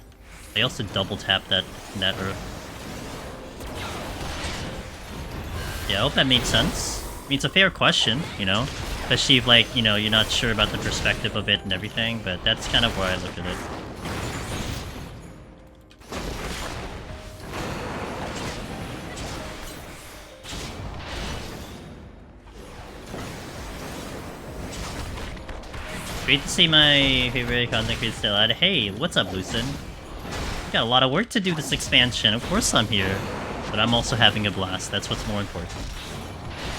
They also double tap that earth. Yeah, I hope that made sense. I mean, it's a fair question, you know? Especially if, like, you know, you're not sure about the perspective of it and everything, but that's kind of where I look at it. Great to see my favorite content creator still out. Hey, what's up, Lucid? Got a lot of work to do this expansion. Of course I'm here. But I'm also having a blast. That's what's more important.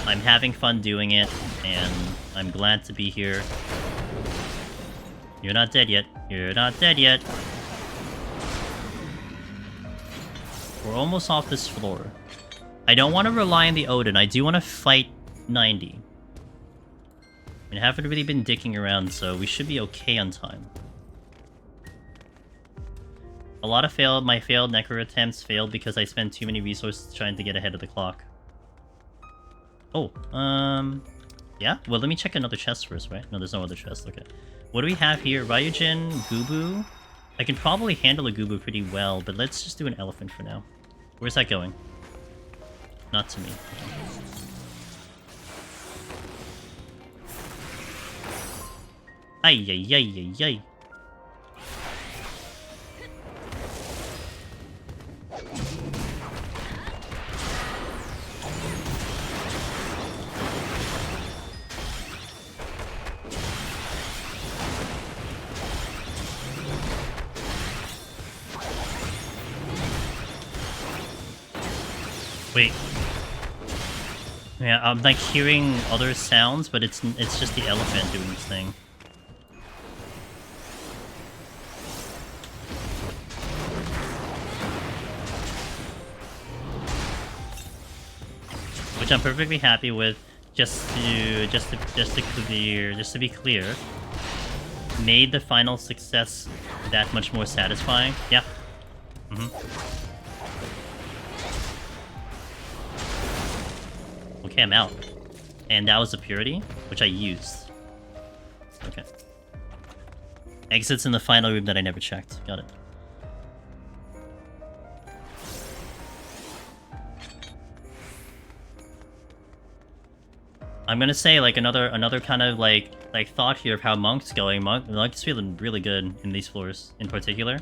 I'm having fun doing it, and I'm glad to be here. You're not dead yet. You're not dead yet. We're almost off this floor. I don't want to rely on the Odin. I do want to fight 90. I mean, I haven't really been dicking around, so we should be okay on time. A lot of my failed Necro attempts failed because I spent too many resources trying to get ahead of the clock. Oh, yeah? Well, let me check another chest first, right? No, there's no other chest, okay. What do we have here? Ryujin, Gubu? I can probably handle a Gubu pretty well, but let's just do an elephant for now. Where's that going? Not to me. Ay, ay, ay, ay, ay. Wait. Yeah, I'm like hearing other sounds, but it's just the elephant doing this thing. Which I'm perfectly happy with. Just to be clear, made the final success that much more satisfying. Yeah. Okay, I'm out. And that was a purity, which I used. Okay. Exits in the final room that I never checked. Got it. I'm gonna say like another kind of like thought here of how Monk's going. Monk's feeling really good in these floors in particular.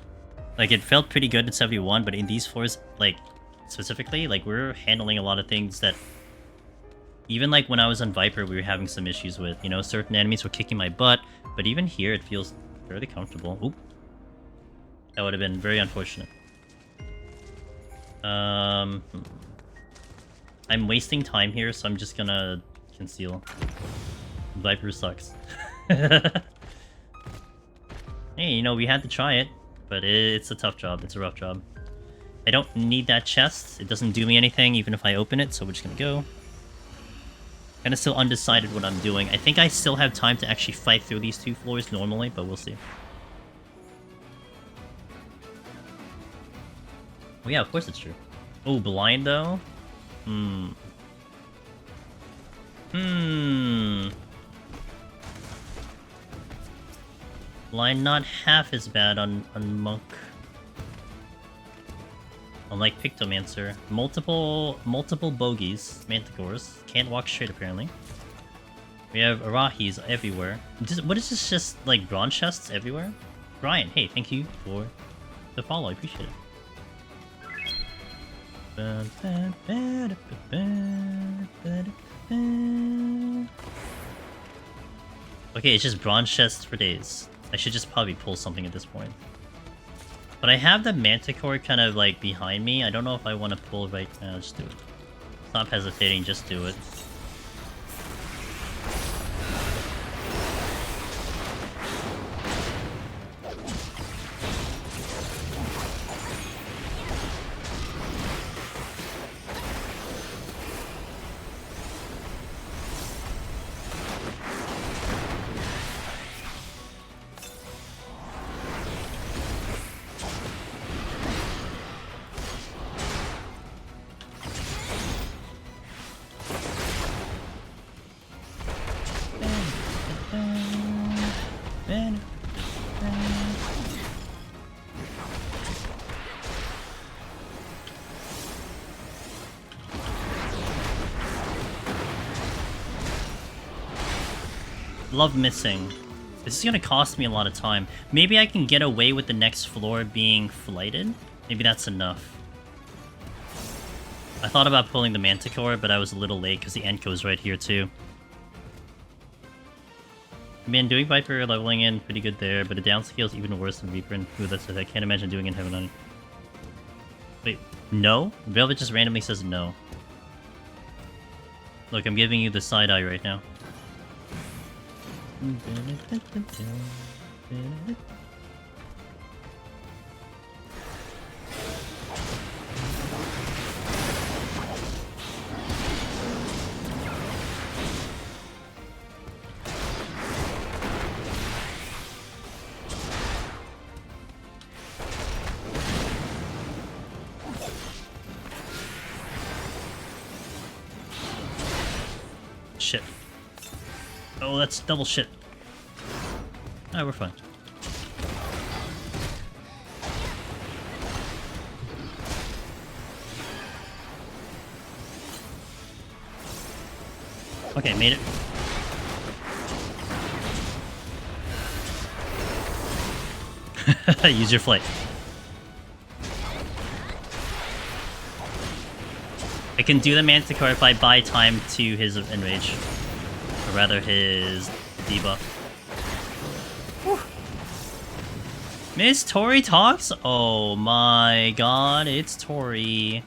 Like it felt pretty good in 71, but in these floors, like specifically, like we're handling a lot of things that even like when I was on Viper, we were having some issues with. You know, certain enemies were kicking my butt, but even here it feels fairly comfortable. Oop. That would have been very unfortunate. I'm wasting time here, so I'm just gonna conceal. Viper sucks. Hey, you know, we had to try it, but it's a tough job. It's a rough job. I don't need that chest. It doesn't do me anything, even if I open it, so we're just gonna go. Kinda still undecided what I'm doing. I think I still have time to actually fight through these 2 floors normally, but we'll see. Oh yeah, of course it's true. Oh, blind though? Blind not half as bad on Monk. Unlike Pictomancer. Multiple bogeys. Manticores. Can't walk straight apparently. We have Arahis everywhere. What is this, just like bronze chests everywhere? Brian, hey, thank you for the follow, I appreciate it. Okay, it's just bronze chests for days. I should just probably pull something at this point. But I have the Manticore kind of like behind me. I don't know if I want to pull right now. Just do it. Stop hesitating, just do it. Love missing. This is gonna cost me a lot of time. Maybe I can get away with the next floor being flighted. Maybe that's enough. I thought about pulling the Manticore, but I was a little late because the Enko is right here too. I mean, doing Viper leveling in pretty good there, but the downscale is even worse than Reaper. And ooh, that's it. I can't imagine doing it in Heaven on. Wait, no? Velvet just randomly says no. Look, I'm giving you the side eye right now. Shit. Oh, that's double shit. Ah, we're fine. Okay, made it. Use your flight. I can do the Manticore if I buy time to his Enrage. Or rather, his debuff. Whew. Miss Tori talks? Oh my god, it's Tori.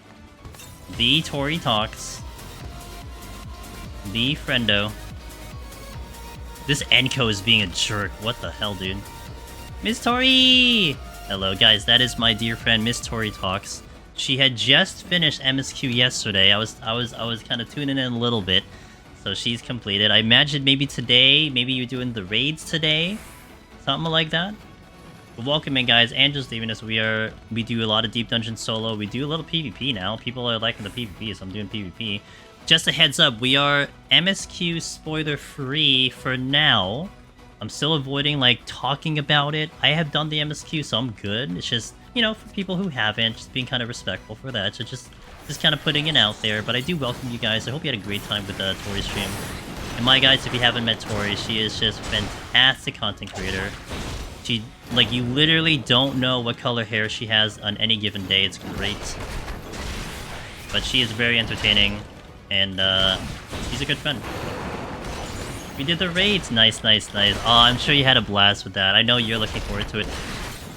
The Tori talks. The friendo. This Enko is being a jerk. What the hell, dude? Miss Tori! Hello, guys. That is my dear friend, Miss Tori talks. She had just finished MSQ yesterday. I was kind of tuning in a little bit, so she's completed. I imagine maybe today, maybe you're doing the raids today, something like that. But welcome in, guys. And just leaving us. We do a lot of deep dungeon solo. We do a little PvP now. People are liking the PvP, so I'm doing PvP. just a heads up, we are MSQ spoiler free for now. I'm still avoiding like talking about it. I have done the MSQ, so I'm good. It's just, you know, for people who haven't, just being kind of respectful for that. So just kind of putting it out there. But I do welcome you guys. I hope you had a great time with the Tori stream. And my guys, if you haven't met Tori, she is just fantastic content creator. She, like, you literally don't know what color hair she has on any given day. It's great. But she is very entertaining, and she's a good friend. We did the raids. Nice, nice, nice. Oh, I'm sure you had a blast with that. I know you're looking forward to it.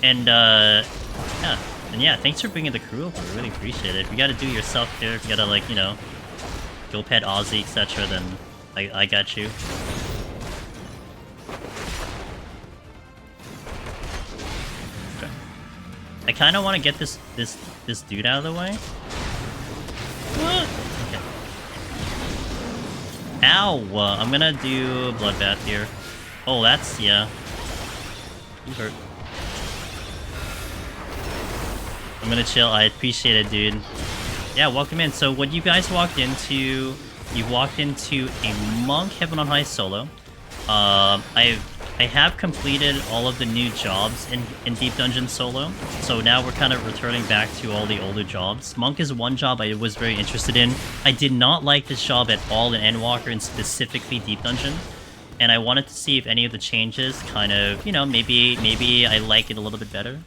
And, yeah. And yeah, thanks for bringing the crew over. I really appreciate it. If you gotta do your self-care, if you gotta, like, you know, go pet Ozzy, etc., then I got you. Okay. I kind of want to get this dude out of the way. What? Okay. Ow! I'm gonna do a bloodbath here. Oh, that's, yeah. You hurt. I'm gonna chill. I appreciate it, dude. Yeah, welcome in. So what you guys walked into, you walked into a Monk Heaven on High solo. I have completed all of the new jobs in Deep Dungeon solo, so now we're kind of returning back to all the older jobs. Monk is one job I was very interested in. I did not like this job at all in Endwalker and specifically Deep Dungeon, and I wanted to see if any of the changes kind of, you know, maybe I like it a little bit better.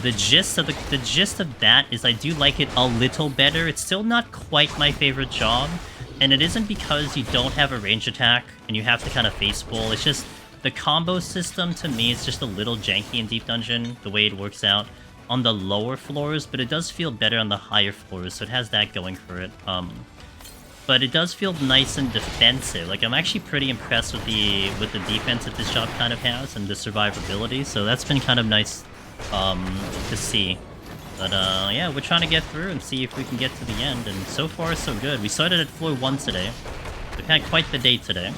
The gist of that is I do like it a little better. It's still not quite my favorite job, and it isn't because you don't have a range attack and you have to kind of face pull. It's just the combo system, to me, is just a little janky in Deep Dungeon, the way it works out on the lower floors, but it does feel better on the higher floors, so it has that going for it. But it does feel nice and defensive. Like, I'm actually pretty impressed with the defense that this job kind of has and the survivability, so that's been kind of nice to see. But yeah, we're trying to get through and see if we can get to the end, and so far so good. We started at floor 1 today. We've had quite the day today,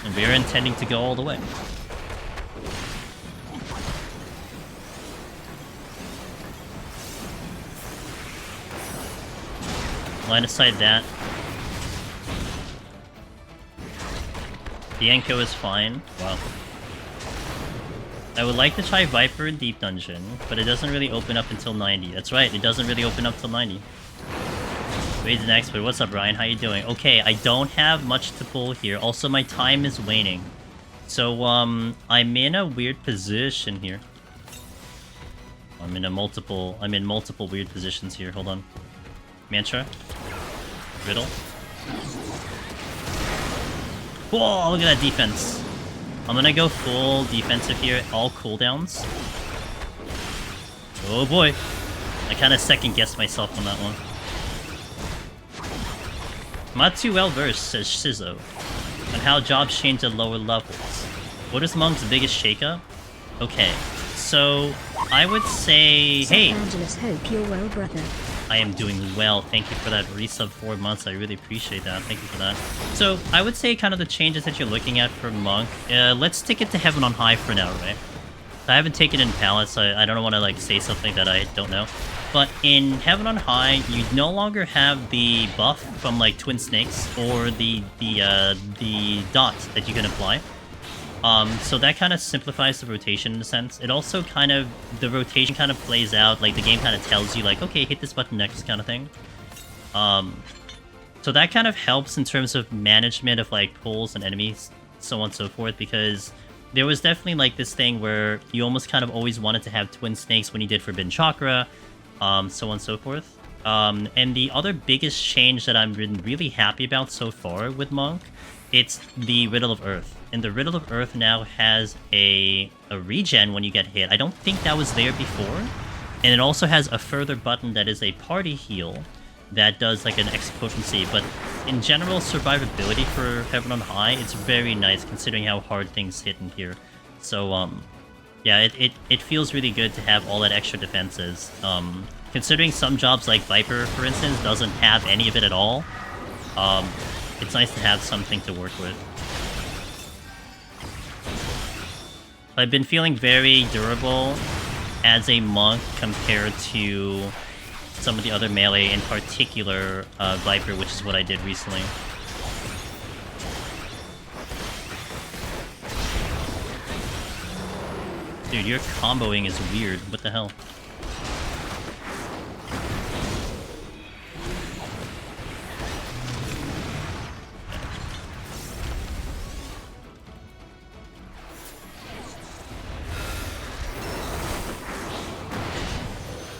and we're intending to go all the way. Line of sight that. The Kenko is fine. Wow. I would like to try Viper in Deep Dungeon, but it doesn't really open up until 90. That's right, it doesn't really open up till 90. Raid's an expert. What's up, Ryan? How you doing? Okay, I don't have much to pull here. Also, my time is waning. So, I'm in a weird position here. I'm in multiple weird positions here. Hold on. Mantra. Riddle. Whoa, look at that defense. I'm gonna go full defensive here, all cooldowns. Oh boy. I kind of second-guessed myself on that one. Not too well versed, says Shizzo, on how jobs change at lower levels. What is Monk's biggest shakeup? Okay, so I would say, hey! Angelus, hope you're well, brother. I am doing well. Thank you for that resub 4 months. I really appreciate that. Thank you for that. So, I would say kind of the changes that you're looking at for Monk. Let's stick it to Heaven on High for now, right? I haven't taken it in Palace, so I don't want to like say something that I don't know. But in Heaven on High, you no longer have the buff from like Twin Snakes or the dot that you can apply. So that kind of simplifies the rotation in a sense. It also kind of, the rotation kind of plays out, like the game kind of tells you like, okay, hit this button next kind of thing. So that kind of helps in terms of management of like pulls and enemies, so on and so forth, because there was definitely like this thing where you almost kind of always wanted to have Twin Snakes when you did Forbidden Chakra, so on and so forth. And the other biggest change that I've been really happy about so far with Monk, it's the Riddle of Earth. And the Riddle of Earth now has a regen when you get hit. I don't think that was there before. And it also has a further button that is a party heal that does like an extra potency. But in general, survivability for Heaven on High, it's very nice considering how hard things hit in here. So, yeah, it feels really good to have all that extra defenses. Considering some jobs like Viper, for instance, doesn't have any of it at all, it's nice to have something to work with. I've been feeling very durable as a monk compared to some of the other melee, in particular Viper, which is what I did recently. Dude, your comboing is weird. What the hell?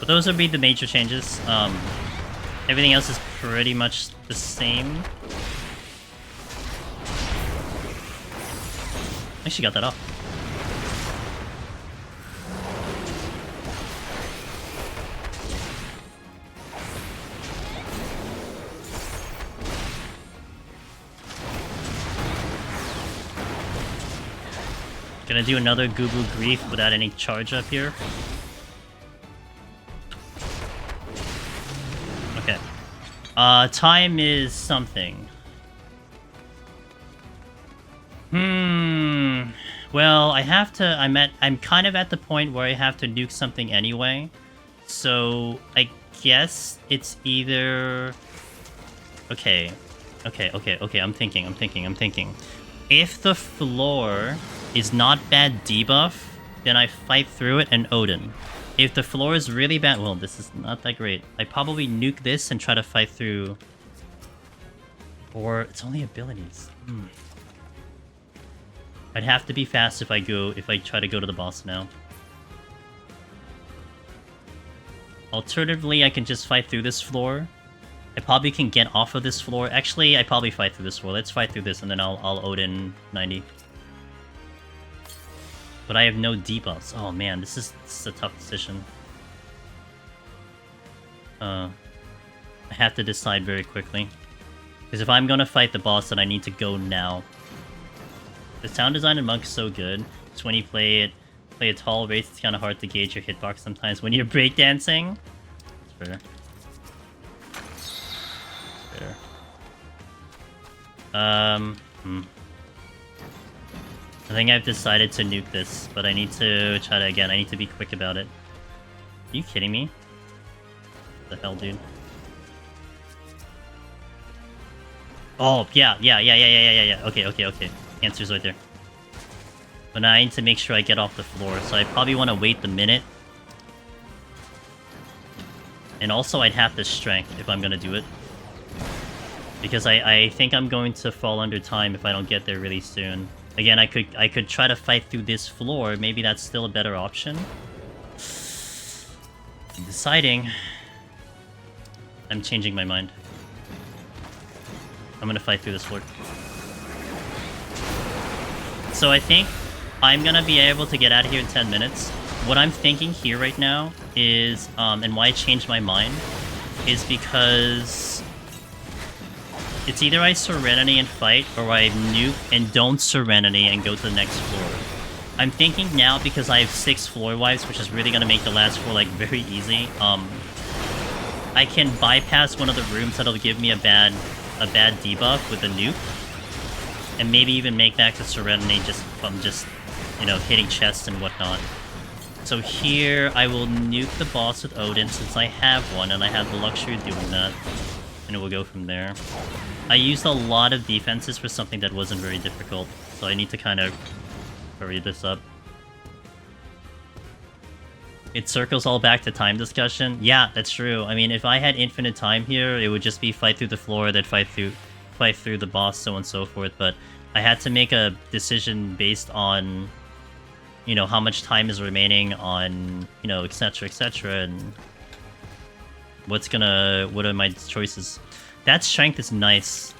But those would be the major changes. Everything else is pretty much the same. Actually got that off. Gonna do another Gubu Grief without any charge up here. Okay. Time is something. Well, I have to... I'm kind of at the point where I have to nuke something anyway. So, I guess it's either... Okay. I'm thinking. If the floor is not bad debuff, then I fight through it and Odin. If the floor is really bad... Well, this is not that great. I probably nuke this and try to fight through... Or it's only abilities. I'd have to be fast if I try to go to the boss now. Alternatively, I can just fight through this floor. I probably can get off of this floor. Actually, I probably fight through this floor. Let's fight through this and then I'll Odin 90. But I have no debuffs. Oh man, this is a tough decision. I have to decide very quickly. Because if I'm gonna fight the boss, then I need to go now. The sound design in Monk is so good. Just when you play a tall race, it's kind of hard to gauge your hitbox sometimes. When you're breakdancing, it's fair. I think I've decided to nuke this, but I need to try to again. I need to be quick about it. Are you kidding me? What the hell, dude? Oh, yeah. Okay. Answer's right there. But now I need to make sure I get off the floor, so I probably want to wait the minute. And also, I'd have the strength if I'm gonna do it. Because I think I'm going to fall under time if I don't get there really soon. Again, I could try to fight through this floor. Maybe that's still a better option. I'm deciding. I'm changing my mind. I'm gonna fight through this floor. So I think I'm gonna be able to get out of here in 10 minutes. What I'm thinking here right now is, and why I changed my mind, is because it's either I Serenity and fight, or I nuke and don't Serenity and go to the next floor. I'm thinking now, because I have 6 floor wipes, which is really gonna make the last floor, like, very easy, I can bypass one of the rooms that'll give me a bad debuff with a nuke. And maybe even make that to Serenity just from you know, hitting chests and whatnot. So here, I will nuke the boss with Odin, since I have one, and I have the luxury of doing that. And we'll go from there. I used a lot of defenses for something that wasn't very difficult, so I need to kind of hurry this up. It circles all back to time discussion. Yeah, that's true. I mean, if I had infinite time here, it would just be fight through the floor, then fight through the boss, so on and so forth. But I had to make a decision based on, you know, how much time is remaining on, you know, etc, and what are my choices. That strength is nice.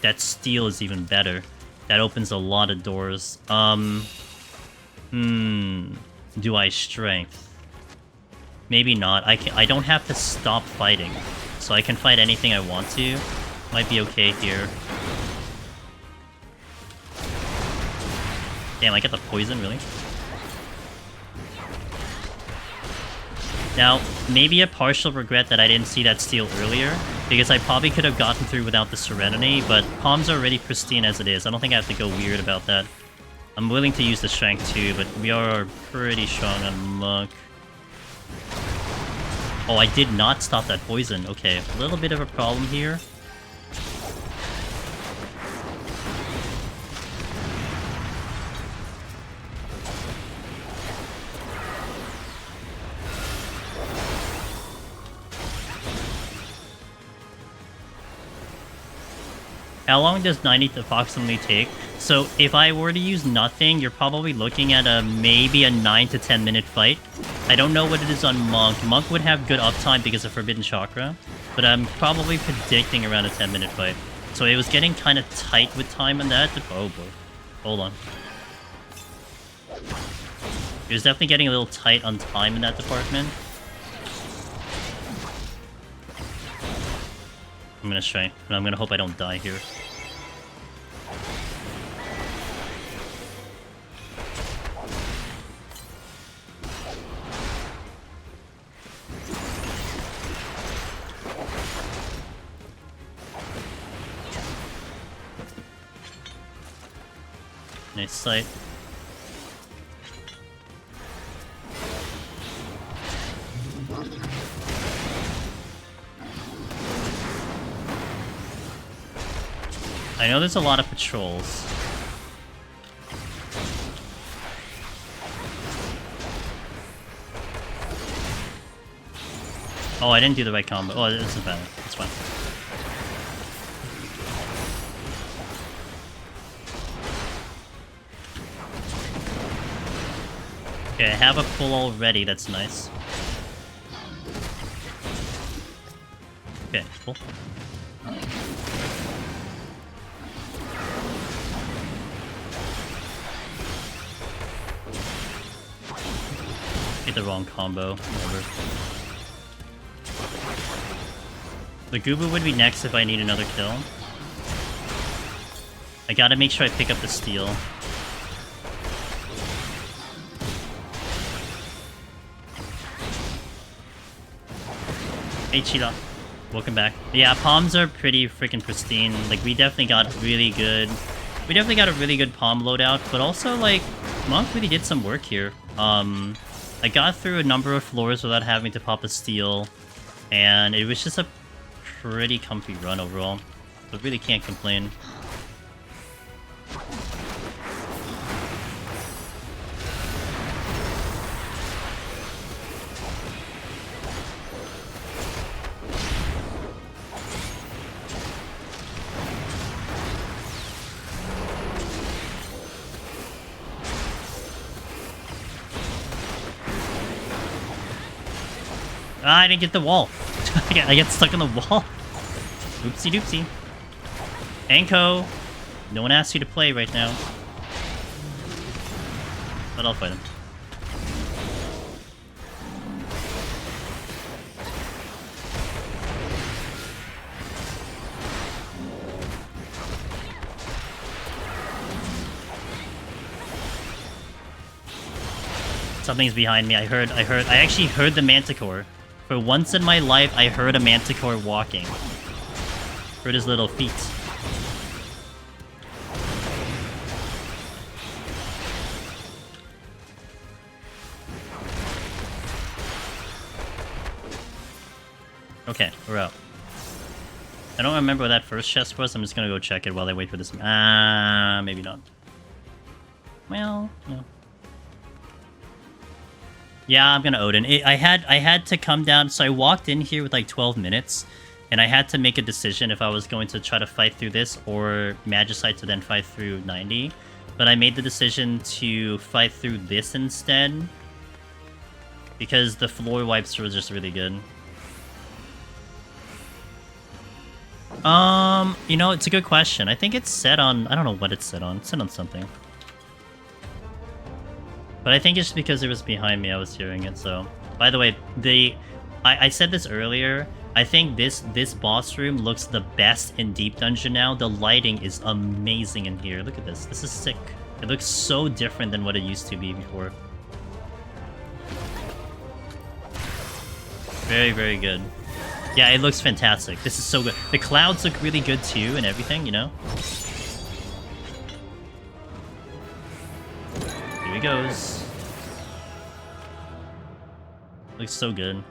That steel is even better. That opens a lot of doors. Do I strength? Maybe not. I don't have to stop fighting, so I can fight anything I want to. Might be okay here. Damn, I get the poison, really? Now, maybe a partial regret that I didn't see that steel earlier, because I probably could have gotten through without the Serenity, but palms are already pristine as it is. I don't think I have to go weird about that. I'm willing to use the strength too, but we are pretty strong on Monk. Oh, I did not stop that poison. Okay, a little bit of a problem here. How long does 90 approximately take? So if I were to use nothing, you're probably looking at maybe a 9 to 10 minute fight. I don't know what it is on Monk. Monk would have good uptime because of Forbidden Chakra, but I'm probably predicting around a 10-minute fight. So it was getting kind of tight with time on that. Oh boy. Hold on. It was definitely getting a little tight on time in that department. I'm gonna try, and I'm gonna hope I don't die here. Nice sight. I know there's a lot of patrols. Oh, I didn't do the right combo. Oh, it doesn't matter. It's fine. Okay, I have a pull already. That's nice. Okay, cool. Hit the wrong combo. Whatever. The Gubu would be next if I need another kill. I gotta make sure I pick up the steal. Hey Cheetah, welcome back. Yeah, palms are pretty freaking pristine. Like, we definitely got really good. We definitely got a really good palm loadout, but also, like, Monk really did some work here. I got through a number of floors without having to pop a steal, and it was just a pretty comfy run overall. So really can't complain. Ah, I didn't get the wall. I get stuck in the wall. Oopsie doopsie. Kenko, no one asked you to play right now. But I'll fight him. Something's behind me. I actually heard the Manticore. For once in my life, I heard a Manticore walking. Heard his little feet. Okay, we're out. I don't remember what that first chest was. I'm just gonna go check it while I wait for this. Maybe not. Well, no. Yeah, I'm gonna Odin. I had to come down, so I walked in here with like 12 minutes, and I had to make a decision if I was going to try to fight through this or Magicite to then fight through 90. But I made the decision to fight through this instead, because the floor wipes were just really good. You know, it's a good question. I think it's set on... I don't know what it's set on. It's set on something. But I think it's because it was behind me, I was hearing it, so... By the way, I said this earlier, I think this boss room looks the best in Deep Dungeon now. The lighting is amazing in here. Look at this. This is sick. It looks so different than what it used to be before. Very, very good. Yeah, it looks fantastic. This is so good. The clouds look really good too and everything, you know? Here he goes. Looks so good.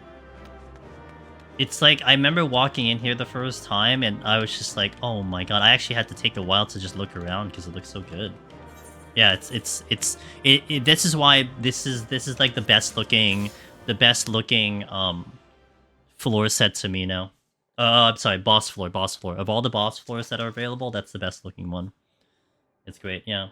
It's like, I remember walking in here the first time, and I was just like, oh my god, I actually had to take a while to just look around, because it looks so good. Yeah, this is why this is like the best looking, floor set to me now. I'm sorry, boss floor. Of all the boss floors that are available, that's the best looking one. It's great, yeah.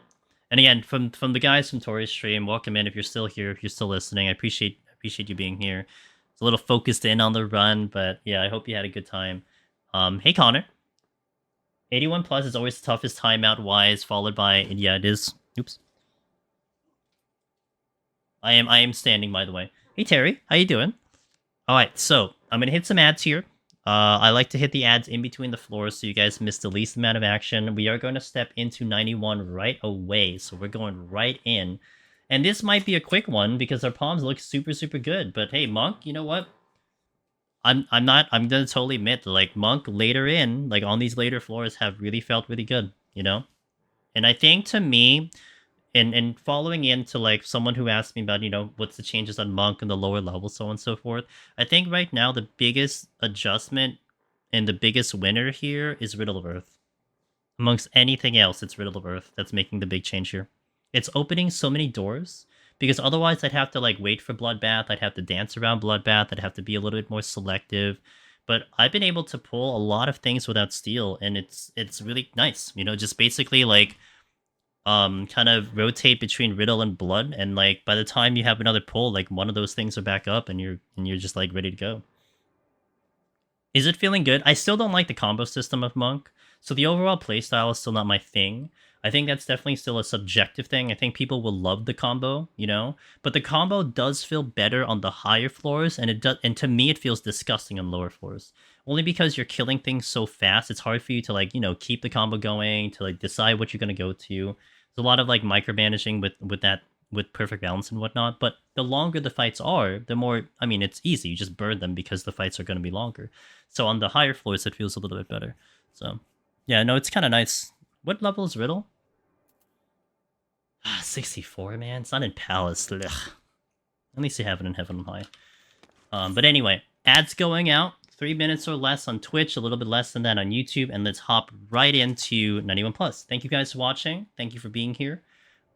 And again, from the guys from Tori's stream, welcome in if you're still here, if you're still listening. I appreciate you being here. It's a little focused in on the run, but yeah, I hope you had a good time. Hey Connor. 81 plus is always the toughest timeout wise, followed by, yeah, it is. Oops. I am standing, by the way. Hey Terry, how you doing? Alright, so I'm gonna hit some ads here. I like to hit the ads in between the floors so you guys miss the least amount of action. We are going to step into 91 right away, so we're going right in. And this might be a quick one because our palms look super, super good. But hey, Monk, you know what? I'm gonna totally admit, like, Monk later in, like, on these later floors have really felt really good, you know? And I think to me, and following into like someone who asked me about, you know, what's the changes on Monk and the lower level, so on and so forth. I think right now the biggest adjustment and the biggest winner here is Riddle of Earth. Amongst anything else, it's Riddle of Earth that's making the big change here. It's opening so many doors, because otherwise I'd have to like wait for Bloodbath, I'd have to dance around Bloodbath, I'd have to be a little bit more selective. But I've been able to pull a lot of things without steal, and it's really nice. You know, just basically like kind of rotate between Riddle and Blood, and like by the time you have another pull, like one of those things are back up, and you're just like ready to go. Is it feeling good? I still don't like the combo system of Monk, so the overall playstyle is still not my thing. I think that's definitely still a subjective thing. I think people will love the combo, you know, but the combo does feel better on the higher floors, and it does, and to me, it feels disgusting on lower floors. Only because you're killing things so fast, it's hard for you to like, you know, keep the combo going, to like decide what you're gonna go to. There's a lot of like micromanaging with perfect balance and whatnot. But the longer the fights are, the more, I mean, it's easy. You just burn them because the fights are going to be longer. So on the higher floors, it feels a little bit better. So yeah, no, it's kind of nice. What level is Riddle? 64, man. It's not in Palace. Ugh. At least you have it in Heaven on High. But anyway, ads going out. 3 minutes or less on Twitch, a little bit less than that on YouTube, and let's hop right into 91 plus. Thank you guys for watching. Thank you for being here.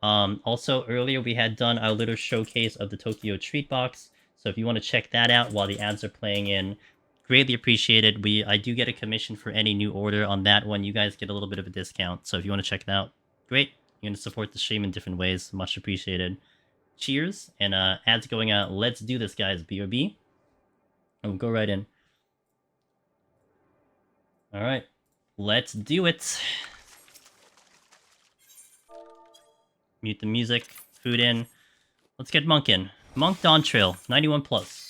Also, earlier we had done our little showcase of the Tokyo Treat box, so if you want to check that out while the ads are playing in, greatly appreciated. I do get a commission for any new order on that one. You guys get a little bit of a discount, so if you want to check it out, great. You're going to support the stream in different ways. Much appreciated. Cheers, and ads going out. Let's do this, guys. BRB. And we'll go right in. Alright, let's do it. Mute the music, food in. Let's get Monk in. Monk Dawntrail, 91 plus.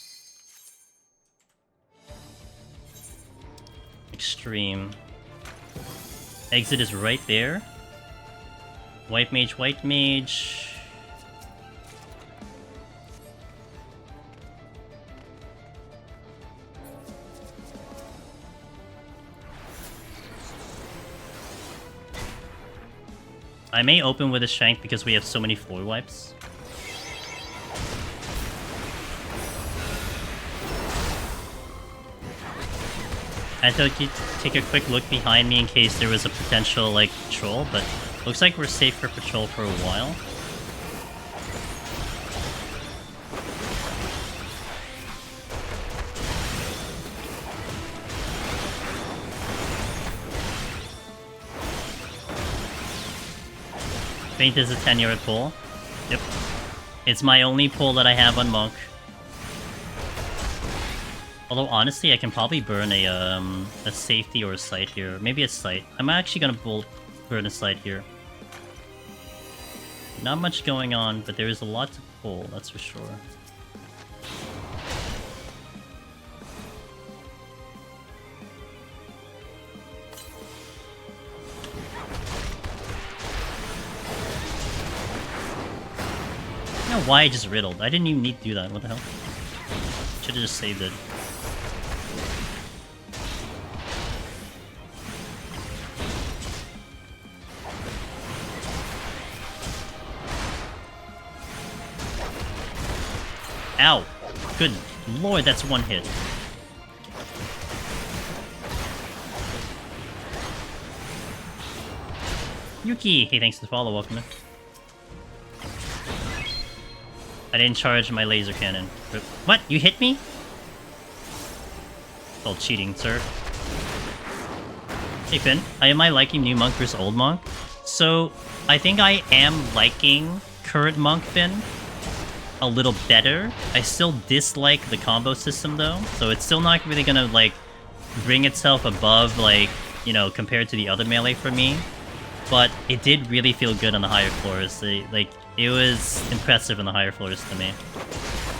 Extreme. Exit is right there. White mage, white mage. I may open with a Shank because we have so many floor wipes. I had to take a quick look behind me in case there was a potential, like, patrol, but looks like we're safe for patrol for a while. Faint is a 10-yard pull. Yep. It's my only pull that I have on Monk. Although, honestly, I can probably burn a safety or a sight here. Maybe a sight. I'm actually gonna burn a sight here. Not much going on, but there is a lot to pull, that's for sure. I don't know why I just riddled. I didn't even need to do that. What the hell? Should have just saved it. Ow! Good lord, that's one hit. Yuki! Hey, thanks for the follow, welcome in. I didn't charge my laser cannon. What? You hit me? It's all cheating, sir. Hey Finn, am I liking new monk versus old monk? So, I think I am liking current monk Finn a little better. I still dislike the combo system though, so it's still not really gonna like bring itself above like, you know, compared to the other melee for me. But it did really feel good on the higher floors. Like, it was impressive on the higher floors to me.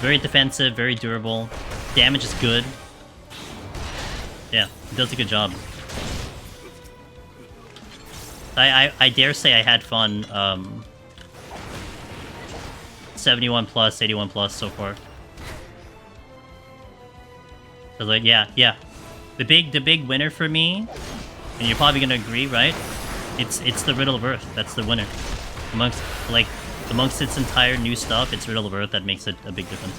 Very defensive, very durable. Damage is good. Yeah, it does a good job. I dare say I had fun, 71 plus, 81 plus so far. So like, yeah. The big winner for me, and you're probably gonna agree, right? It's the Riddle of Earth. That's the winner. Amongst its entire new stuff, it's Riddle of Earth that makes it a big difference.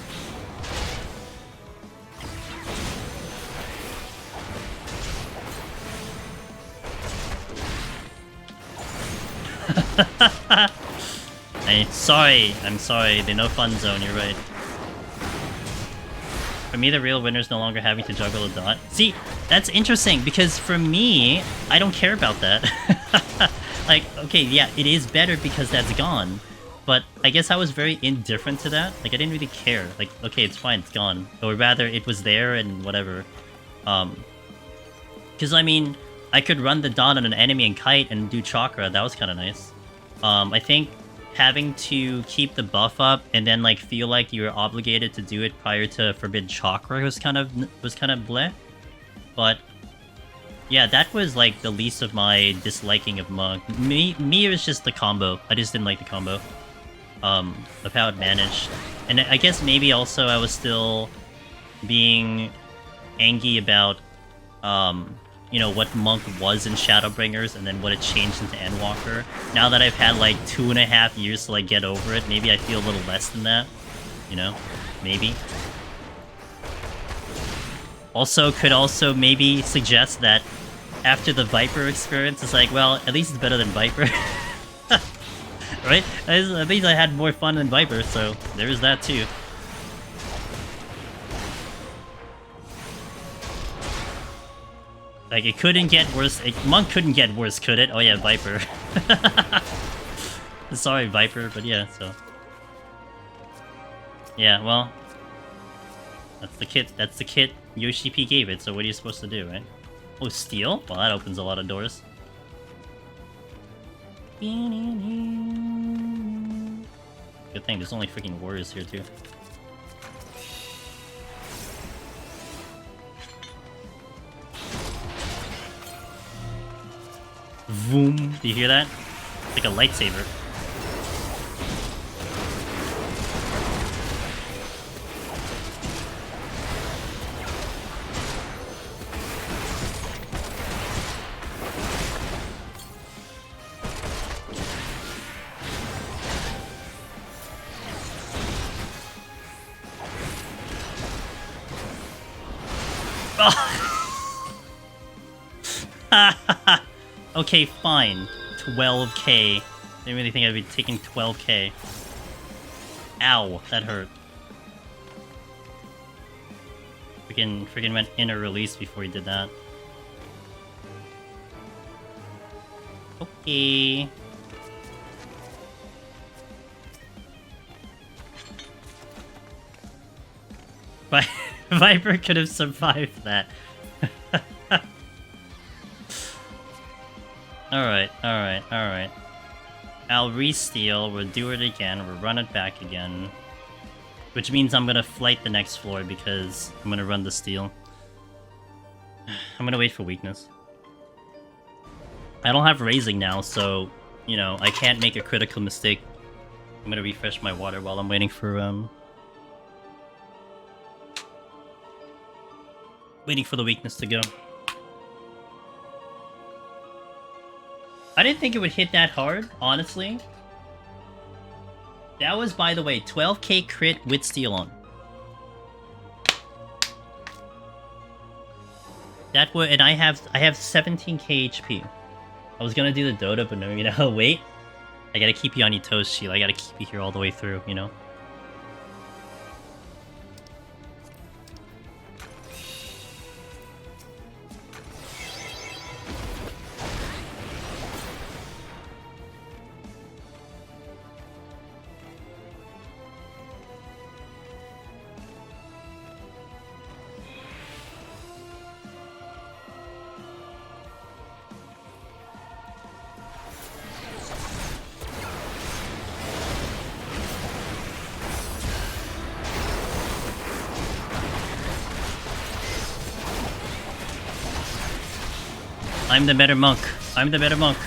I'm sorry. The no fun zone, you're right. For me, the real winner is no longer having to juggle a dot. See, that's interesting, because for me, I don't care about that. Like, okay, yeah, it is better because that's gone. But I guess I was very indifferent to that. Like, I didn't really care. Like, okay, it's fine, it's gone. Or rather, it was there and whatever. Because, I mean, I could run the dot on an enemy and kite and do chakra. That was kind of nice. I think having to keep the buff up and then like feel like you were obligated to do it prior to Forbidden Chakra was kind of bleh. But yeah, that was like the least of my disliking of Monk. Me it was just the combo. I just didn't like the combo of how it managed. And I guess maybe also I was still being angry about you know, what Monk was in Shadowbringers and then what it changed into Endwalker. Now that I've had like 2.5 years to like get over it, maybe I feel a little less than that. You know? Maybe. Also, could also maybe suggest that after the Viper experience, it's like, well, at least it's better than Viper. Right? At least I had more fun than Viper, so there's that too. Like, it couldn't get worse. Monk couldn't get worse, could it? Oh yeah, Viper. Sorry, Viper, but yeah, so... Yeah, well... That's the kit Yoshi P gave it, so what are you supposed to do, right? Oh, steal? Well, that opens a lot of doors. Good thing, there's only freaking warriors here, too. Vroom. Do you hear that? It's like a lightsaber. Okay, fine. 12k. Didn't really think I'd be taking 12k. Ow, that hurt. Freaking went inner release before he did that. Okay. Viper could have survived that. Alright. I'll re-steal, we'll do it again, we'll run it back again. Which means I'm gonna flight the next floor because I'm gonna run the steal. I'm gonna wait for weakness. I don't have raising now, so, you know, I can't make a critical mistake. I'm gonna refresh my water while I'm waiting for, waiting for the weakness to go. I didn't think it would hit that hard, honestly. That was, by the way, 12k crit with steal on. That would, and I have 17k HP. I was gonna do the Dota, but no, you know, wait. I gotta keep you on your toes, Sheila. I gotta keep you here all the way through, you know? I'm the better monk. I'm the better monk.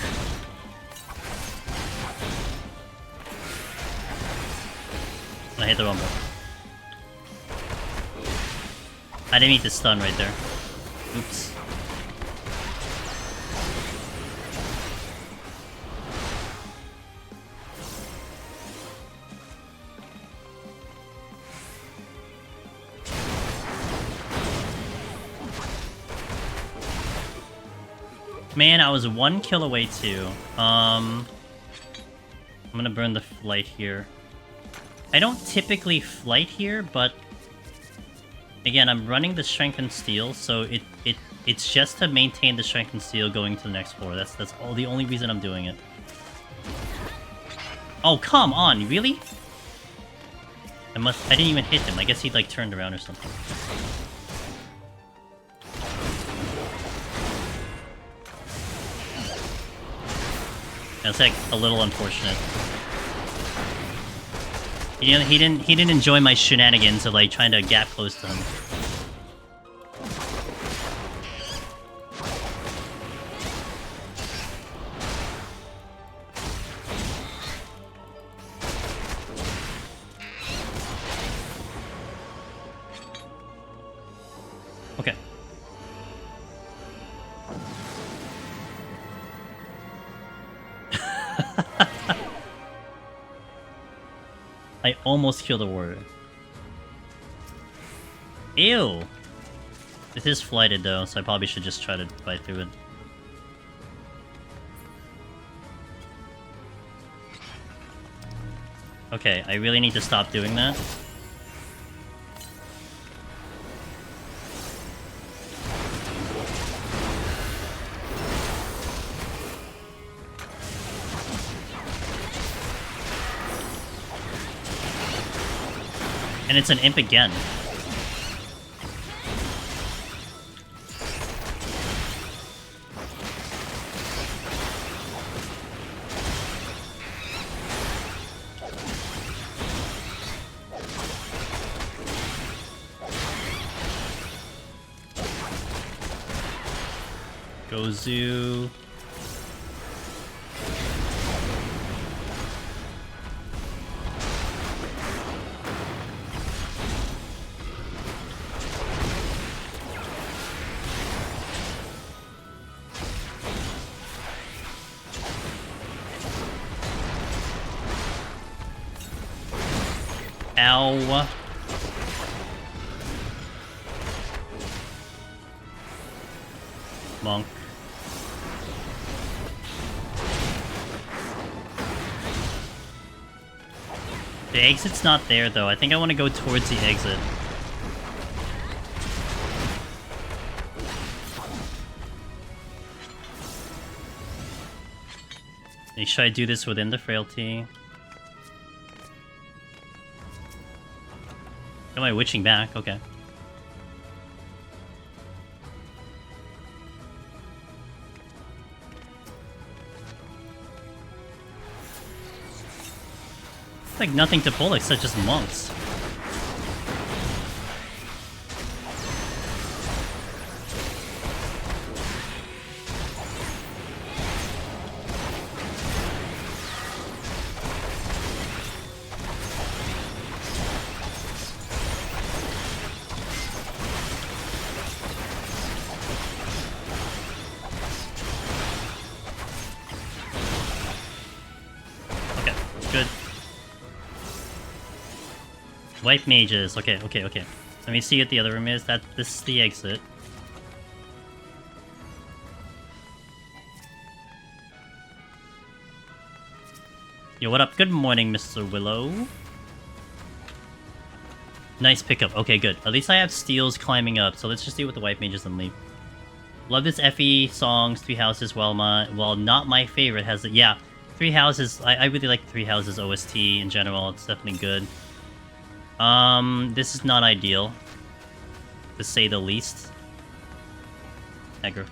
I hit the rumble. I didn't mean to stun right there. Oops. Man, I was 1 kill away too. I'm gonna burn the flight here. I don't typically flight here, but again, I'm running the strength and steel, so it's just to maintain the strength and steel going to the next floor. That's all the only reason I'm doing it. Oh, come on, really? I didn't even hit him. I guess he like turned around or something. That's like a little unfortunate. He didn't enjoy my shenanigans of like trying to gap close to him. Okay. I almost killed a warrior. Ew! It is flighted though, so I probably should just try to fight through it. Okay, I really need to stop doing that. And it's an imp again. Gozu. Ow. Monk. The exit's not there though. I think I want to go towards the exit. Should I do this within the frailty? Am I witching back? Okay. It's like nothing to pull except just monks. Wipe mages. Okay, okay, okay. Let me see what the other room is. This is the exit. Yo, what up? Good morning, Mr. Willow. Nice pickup. Okay, good. At least I have steals climbing up, so let's just deal with the white mages and leave. Love this FE songs, Three Houses, well, not my favorite, has it. Yeah, Three Houses, I really like Three Houses OST in general, it's definitely good. This is not ideal, to say the least. Aggro.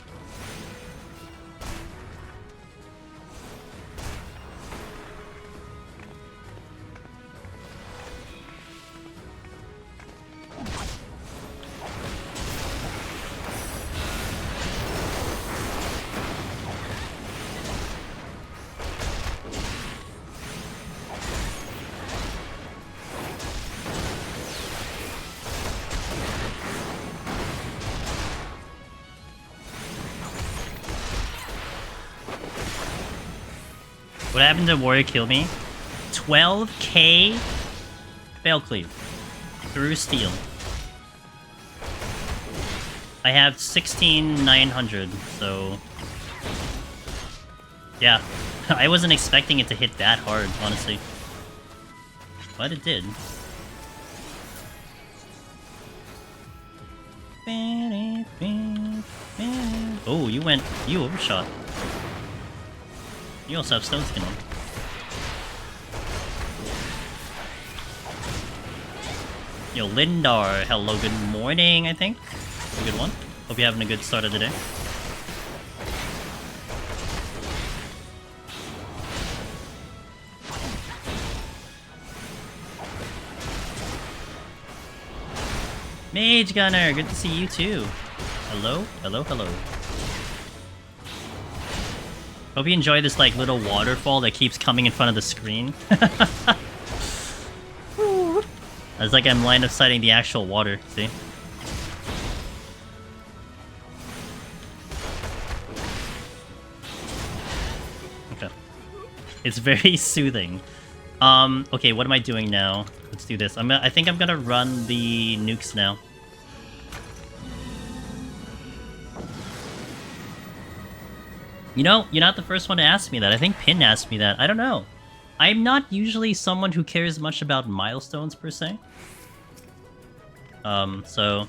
What happened to Warrior Kill Me? 12k fail cleave through steel. I have 16,900, so yeah. I wasn't expecting it to hit that hard, honestly. But it did. Oh, you overshot. You also have stone skin on. Yo, Lindar, hello, good morning, I think. A good one. Hope you're having a good start of the day. Mage Gunner, good to see you too. Hello, hello, hello. Hope you enjoy this like little waterfall that keeps coming in front of the screen. It's like I'm line of sighting the actual water, see? Okay. It's very soothing. Okay, what am I doing now? Let's do this. I think I'm gonna run the nukes now. You know, you're not the first one to ask me that. I think Pin asked me that. I don't know. I'm not usually someone who cares much about milestones, per se. So...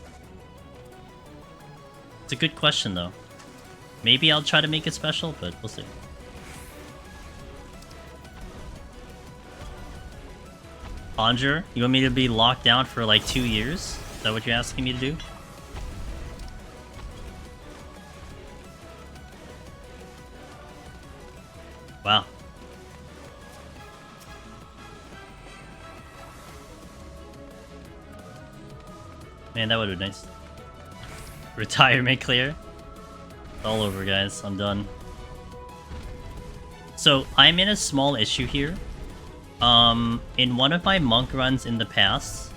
It's a good question, though. Maybe I'll try to make it special, but we'll see. Conjure, you want me to be locked down for like 2 years? Is that what you're asking me to do? Wow. Man, that would have been nice. Retirement clear. It's all over, guys. I'm done. So, I'm in a small issue here. In one of my monk runs in the past,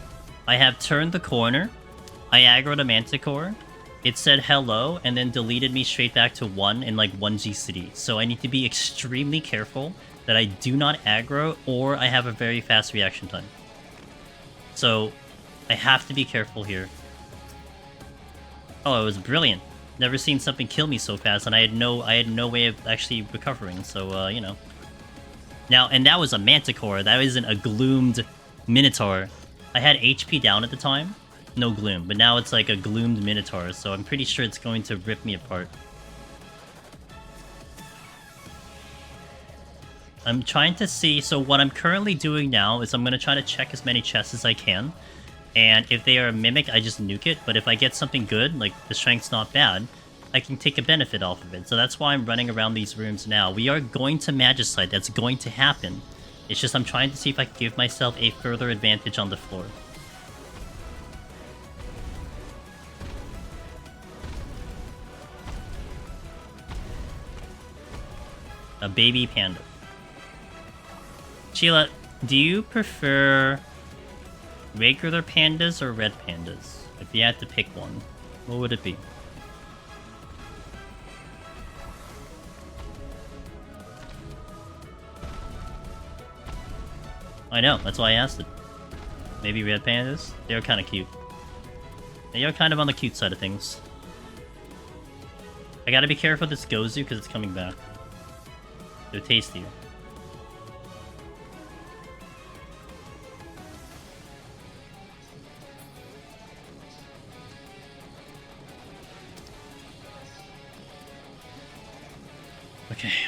I have turned the corner, I aggroed a Manticore, it said hello, and then deleted me straight back to 1 in like 1G city. So I need to be extremely careful that I do not aggro, or I have a very fast reaction time. So, I have to be careful here. Oh, it was brilliant. Never seen something kill me so fast, and I had no way of actually recovering, so, you know. Now, and that was a Manticore, that isn't a gloomed Minotaur. I had HP down at the time, no gloom, but now it's like a gloomed Minotaur, so I'm pretty sure it's going to rip me apart. I'm trying to see, so what I'm currently doing now is I'm going to try to check as many chests as I can, and if they are a Mimic, I just nuke it, but if I get something good, like the strength's not bad, I can take a benefit off of it. So that's why I'm running around these rooms now. We are going to Magicite. That's going to happen. It's just I'm trying to see if I can give myself a further advantage on the floor. A baby panda. Sheila, do you prefer regular pandas or red pandas? If you had to pick one, what would it be? I know, that's why I asked it. Maybe red pandas? They're kind of cute. They are kind of on the cute side of things. I gotta be careful with this Gozu because it's coming back. They're tastier.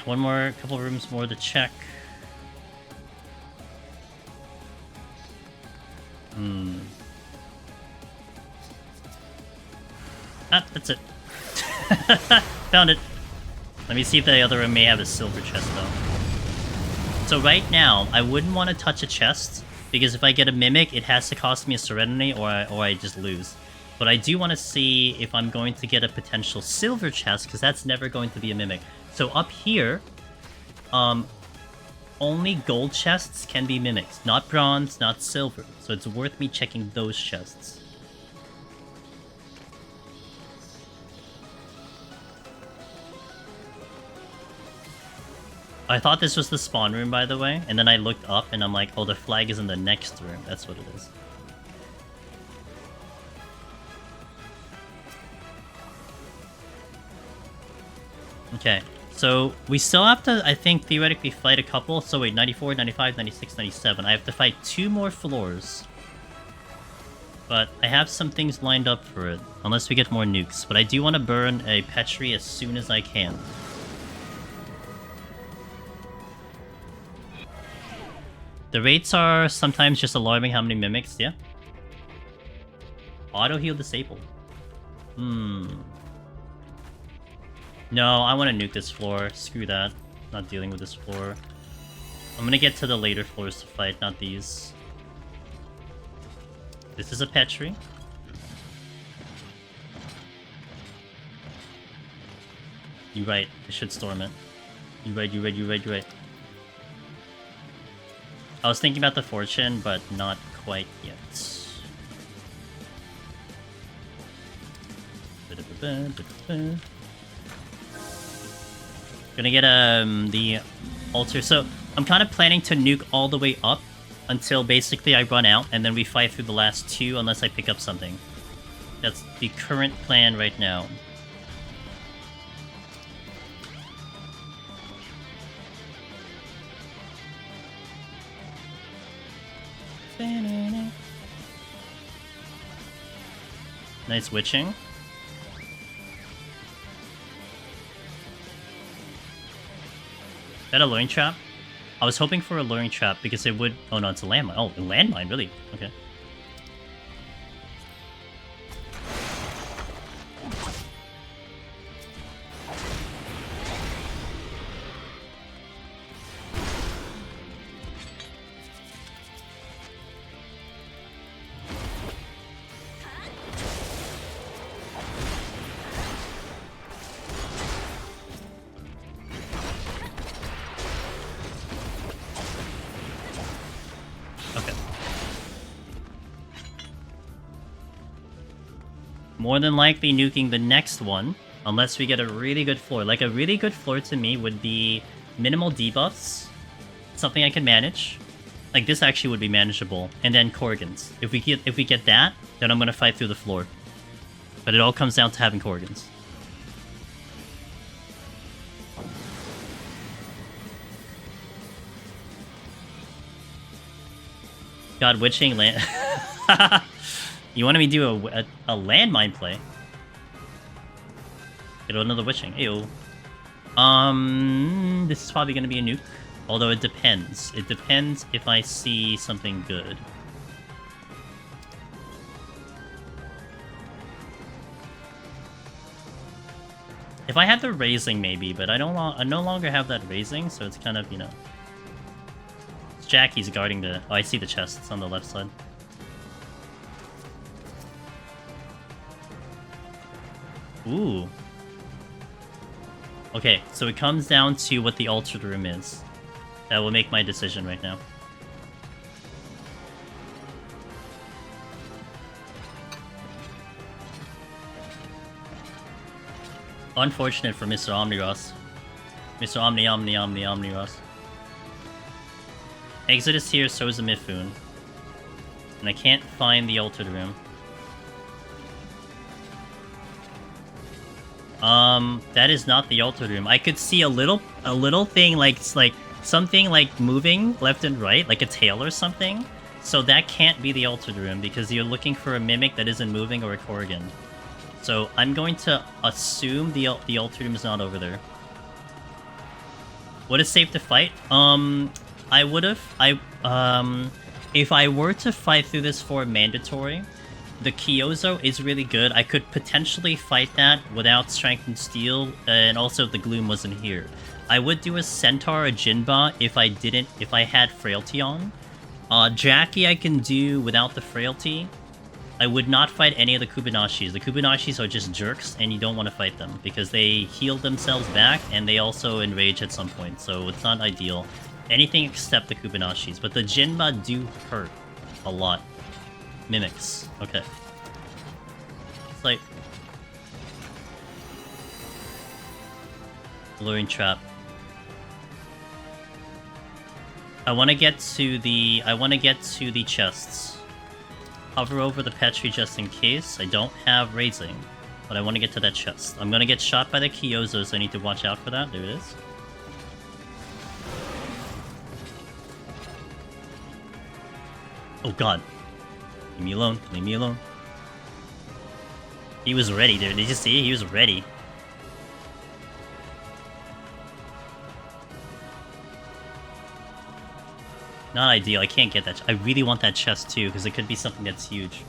one more, couple rooms more to check. Ah, that's it. Found it. Let me see if the other room may have a silver chest, though. So right now, I wouldn't want to touch a chest, because if I get a Mimic, it has to cost me a Serenity, or I just lose. But I do want to see if I'm going to get a potential silver chest, because that's never going to be a Mimic. So up here, only gold chests can be Mimics. Not bronze, not silver. So it's worth me checking those chests. I thought this was the spawn room, by the way, and then I looked up and I'm like, oh, the flag is in the next room. That's what it is. Okay, so we still have to, I think, theoretically fight a couple. So wait, 94, 95, 96, 97. I have to fight 2 more floors. But I have some things lined up for it, unless we get more nukes. But I do want to burn a Petri as soon as I can. The rates are sometimes just alarming how many mimics, yeah? Auto heal disabled. No, I want to nuke this floor. Screw that. Not dealing with this floor. I'm gonna get to the later floors to fight, not these. This is a Petri. You're right. I should storm it. You're right. I was thinking about the fortune, but not quite yet. Gonna get the altar. So I'm kind of planning to nuke all the way up until basically I run out, and then we fight through the last 2 unless I pick up something. That's the current plan right now. Nice witching. Is that a luring trap? I was hoping for a luring trap because it would... Oh no, it's a landmine. Oh, a landmine, really? Okay. More than likely nuking the next one, unless we get a really good floor. Like, a really good floor to me would be minimal debuffs, something I can manage. Like, this actually would be manageable. And then Corgans. If we get that, then I'm gonna fight through the floor. But it all comes down to having Corgans. God, witching land... You wanted me to do a landmine play? Get another witching. Ew. This is probably gonna be a nuke. Although it depends. It depends if I see something good. If I had the raising, maybe, but I no longer have that raising, so it's kind of, you know. Jackie's guarding the... Oh, I see the chests on the left side. Ooh. Okay, so it comes down to what the altered room is. That will make my decision right now. Unfortunate for Mr. Omniros. Mr. Omniros. Exodus here, so is a Mifune. And I can't find the altered room. That is not the altered room. I could see a little thing like something like moving left and right, like a tail or something. So that can't be the altered room because you're looking for a mimic that isn't moving or a Corrigan. So I'm going to assume the altered room is not over there. What is safe to fight? I would've... if I were to fight through this for mandatory, the Kyozo is really good. I could potentially fight that without Strength and Steel, and also if the Gloom wasn't here. I would do a Centaur or Jinba if I had Frailty on. Jackie I can do without the Frailty. I would not fight any of the Kubinashis. The Kubinashis are just jerks, and you don't want to fight them, because they heal themselves back, and they also enrage at some point, so it's not ideal. Anything except the Kubinashis, but the Jinba do hurt a lot. Mimics. Okay. It's like... Luring Trap. I want to get to the chests. Hover over the Petri just in case. I don't have Raising, but I want to get to that chest. I'm gonna get shot by the Kyozo, so I need to watch out for that. There it is. Oh god. Leave me alone. Leave me alone. He was ready there. Did you see? He was ready. Not ideal. I can't get that. I really want that chest too, because it could be something that's huge.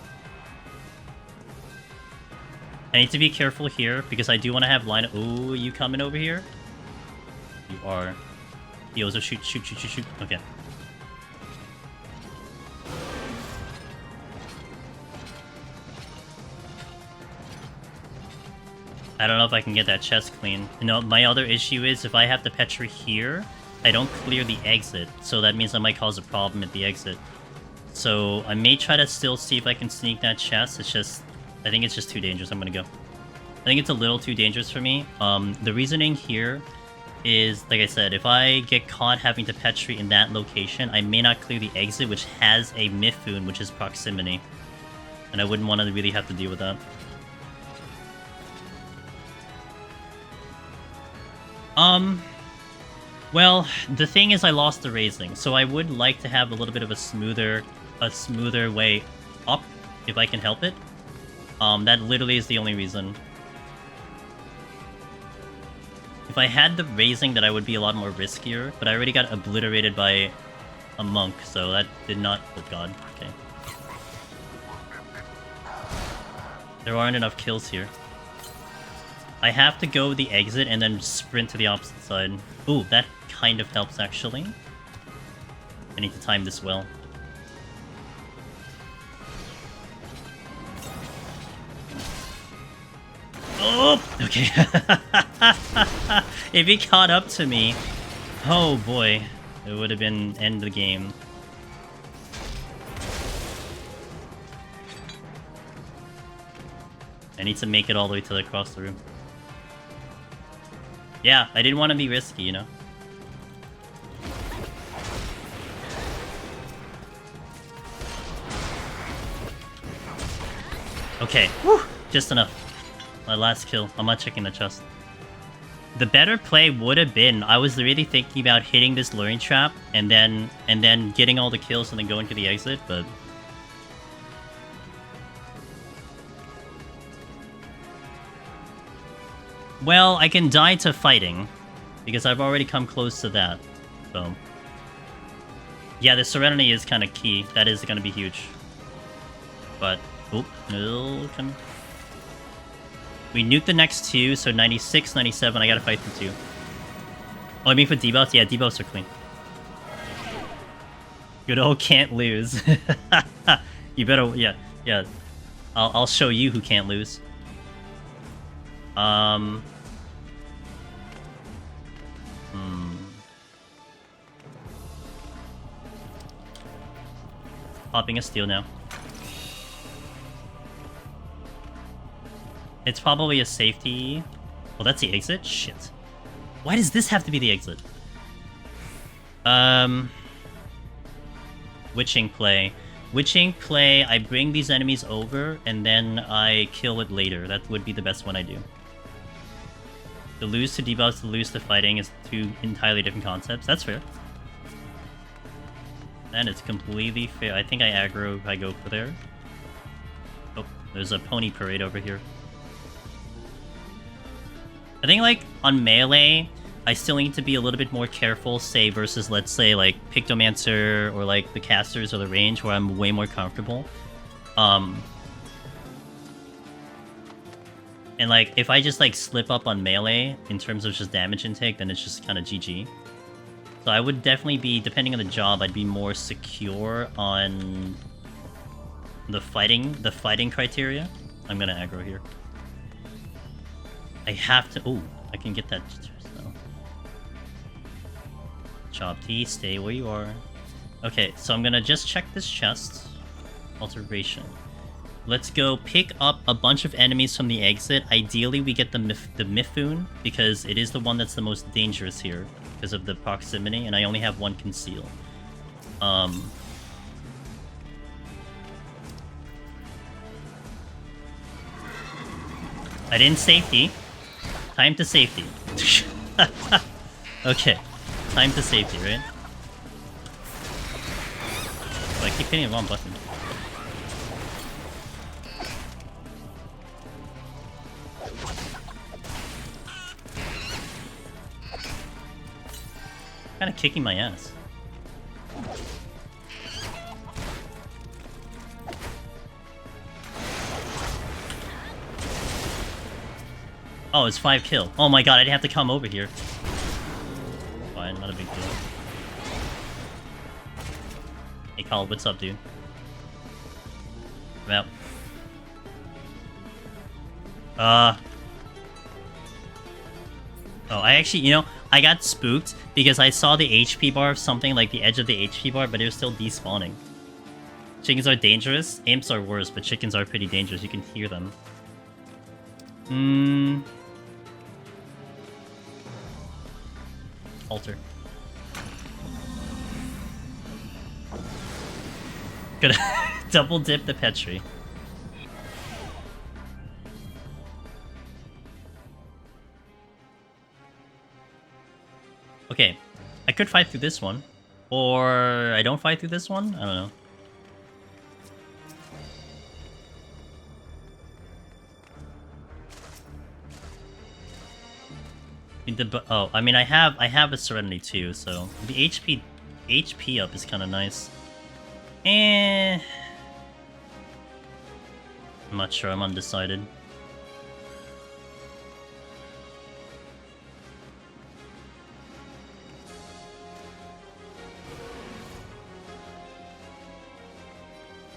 I need to be careful here, because I do want to have line... Ooh, you coming over here? You are. Yozo, shoot, shoot, shoot, shoot, shoot. Okay. I don't know if I can get that chest clean. You know, my other issue is if I have the Petra here, I don't clear the exit, so that means I might cause a problem at the exit. So I may try to still see if I can sneak that chest. It's just... I think it's just too dangerous. I'm gonna go. I think it's a little too dangerous for me. The reasoning here is, like I said, if I get caught having to Petri in that location, I may not clear the exit, which has a Mifune, which is proximity. And I wouldn't want to really have to deal with that. Well, the thing is I lost the Raising, so I would like to have a little bit of a smoother way up, if I can help it. That literally is the only reason. If I had the Raising, that I would be a lot more riskier, but I already got obliterated by a monk, so that did not... Oh god, okay. There aren't enough kills here. I have to go the exit and then sprint to the opposite side. Ooh, that kind of helps, actually. I need to time this well. Oh! Okay. If he caught up to me... Oh boy. It would have been end of the game. I need to make it all the way to across the room. Yeah, I didn't want to be risky, you know? Okay, whew, just enough. My last kill. I'm not checking the chest. The better play would have been, I was really thinking about hitting this luring trap and then getting all the kills and then going to the exit, but... Well, I can die to fighting, because I've already come close to that, so... Yeah, the Serenity is kind of key. That is going to be huge. But, oh, no, come... We nuke the next two, so 96, 97, I gotta fight the two. Oh, I mean for debuffs? Yeah, debuffs are clean. Good old can't lose. You better, yeah. I'll show you who can't lose. Popping a steal now. It's probably a safety... Well, that's the exit? Shit. Why does this have to be the exit? Witching play. Witching play, I bring these enemies over, and then I kill it later. That would be the best one I do. The lose to debuffs, the lose to fighting is two entirely different concepts. That's fair. And it's completely fair. I think I aggro if I go for there. Oh, there's a pony parade over here. I think, like, on melee, I still need to be a little bit more careful, say, versus, let's say, like, Pictomancer or, like, the casters or the range, where I'm way more comfortable. And, like, if I just, like, slip up on melee in terms of just damage intake, then it's just kind of GG. So I would definitely be, depending on the job, I'd be more secure on the fighting criteria. I'm gonna aggro here. I have to... Oh, I can get that... So. Chop T, stay where you are. Okay, so I'm gonna just check this chest. Alteration. Let's go pick up a bunch of enemies from the exit. Ideally, we get the Mifune, because it is the one that's the most dangerous here, because of the proximity, and I only have one conceal. I didn't safety. Time to safety. Okay. Time to safety, right? Oh, I keep hitting the wrong button. Kind of kicking my ass. Oh, it's 5 kill. Oh my god, I'd have to come over here. Fine, not a big deal. Hey, Carl, what's up, dude? I'm out. Oh, I actually, you know, I got spooked because I saw the HP bar of something like the edge of the HP bar, but it was still despawning. Chickens are dangerous. Imps are worse, but chickens are pretty dangerous. You can hear them. Alter. Gonna double dip the Petri. Okay, I could fight through this one, or I don't fight through this one. I don't know. Oh, I mean, I have a Serenity too, so the HP up is kind of nice. I'm not sure. I'm undecided.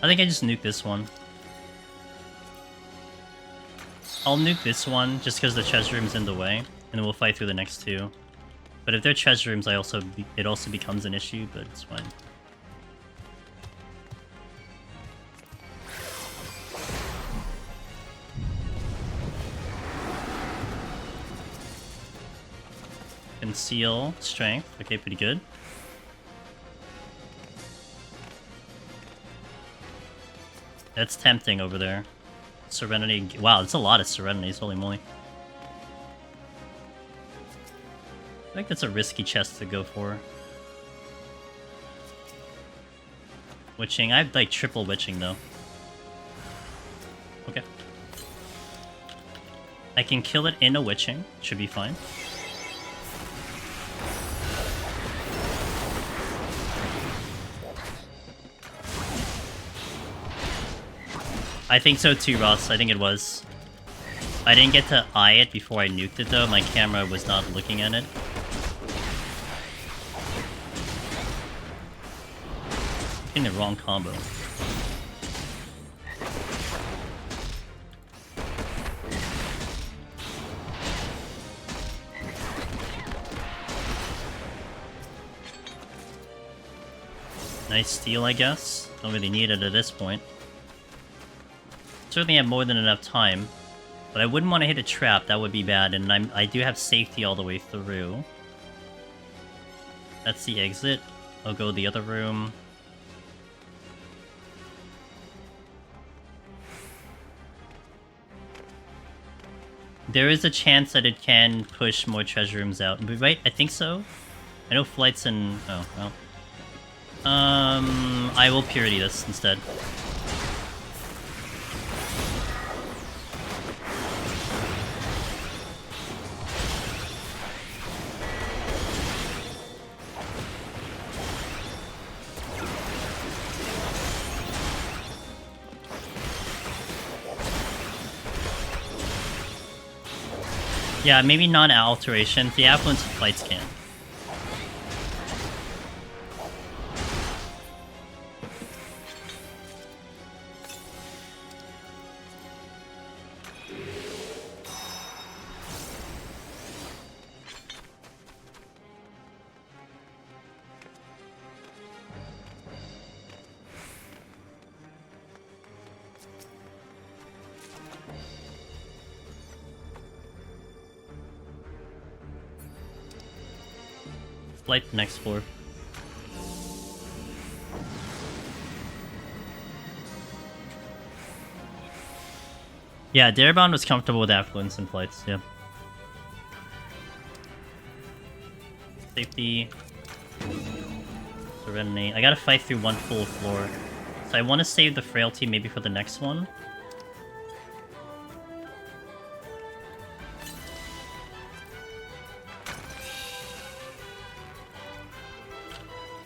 I think I just nuke this one. I'll nuke this one just because the treasure room's in the way, and then we'll fight through the next two. But if they're treasure rooms, it also becomes an issue, but it's fine. Conceal, strength. Okay, pretty good. That's tempting over there. Serenity. Wow, that's a lot of Serenities. Holy moly. I think that's a risky chest to go for. Witching. I have like triple witching though. Okay. I can kill it in a witching. Should be fine. I think so too, Ross. I think it was. I didn't get to eye it before I nuked it though. My camera was not looking at it. In the wrong combo. Nice steal, I guess. Don't really need it at this point. Certainly have more than enough time, but I wouldn't want to hit a trap. That would be bad, and I do have safety all the way through. That's the exit. I'll go the other room. There is a chance that it can push more treasure rooms out. Right? I think so. I know flights and... Oh, well. I will purity this instead. Yeah, maybe non-alteration. The affluence fights can. Flight next floor. Yeah, Darabon was comfortable with affluence and flights, yeah. Safety. Serenity. I gotta fight through one full floor. So I want to save the frailty maybe for the next one.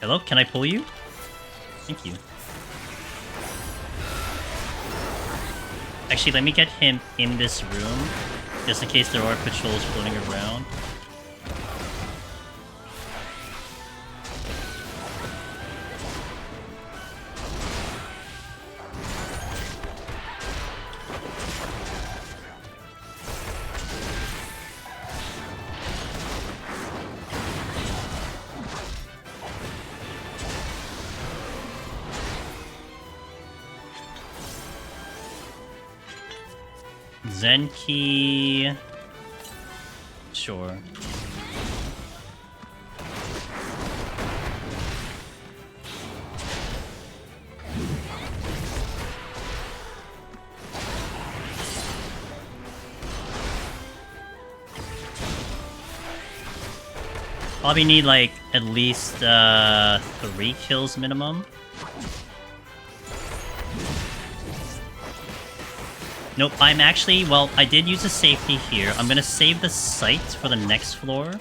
Hello, can I pull you? Thank you. Actually, let me get him in this room, just in case there are patrols floating around. Zenki... Sure. Probably need like at least 3 kills minimum. Nope, I'm actually, well, I did use a safety here. I'm gonna save the site for the next floor.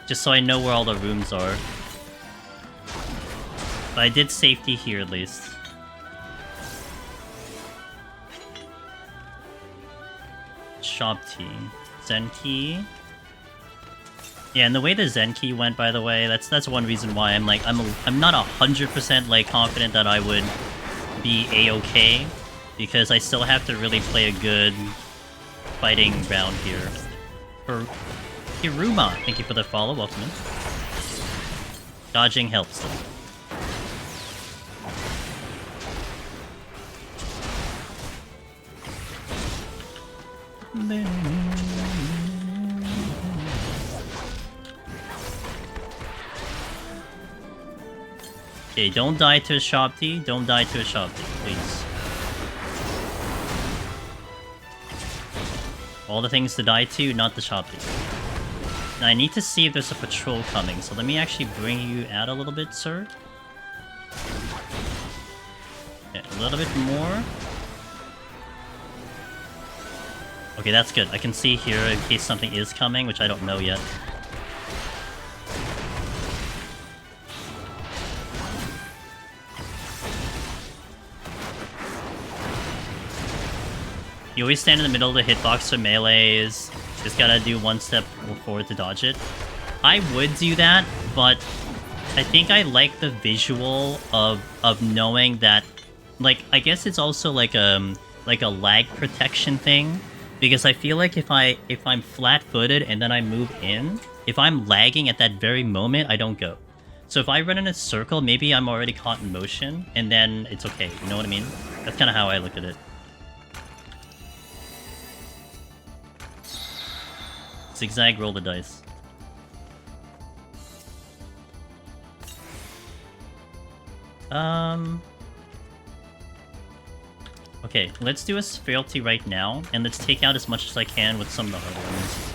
Just so I know where all the rooms are. But I did safety here at least. Shop tea. Zenki. Yeah, and the way the Zenki went, by the way, that's one reason why I'm like, I'm not 100% like confident that I would be A-okay. Because I still have to really play a good fighting round here. For Hiruma, thank you for the follow, welcome in. Dodging helps though. Okay, don't die to a shop tea. Don't die to a shop tea, please. All the things to die to, not the shop tea. Now I need to see if there's a patrol coming, so let me actually bring you out a little bit, sir. Okay, a little bit more. Okay, that's good. I can see here in case something is coming, which I don't know yet. You always stand in the middle of the hitbox for melees. Just gotta do one step forward to dodge it. I would do that, but I think I like the visual of knowing that, like, I guess it's also like a lag protection thing, because I feel like if I'm flat-footed and then I move in, if I'm lagging at that very moment, I don't go. So if I run in a circle, maybe I'm already caught in motion, and then it's okay. You know what I mean? That's kind of how I look at it. Zigzag, roll the dice. Okay, let's do a frailty right now, and let's take out as much as I can with some of the harder ones.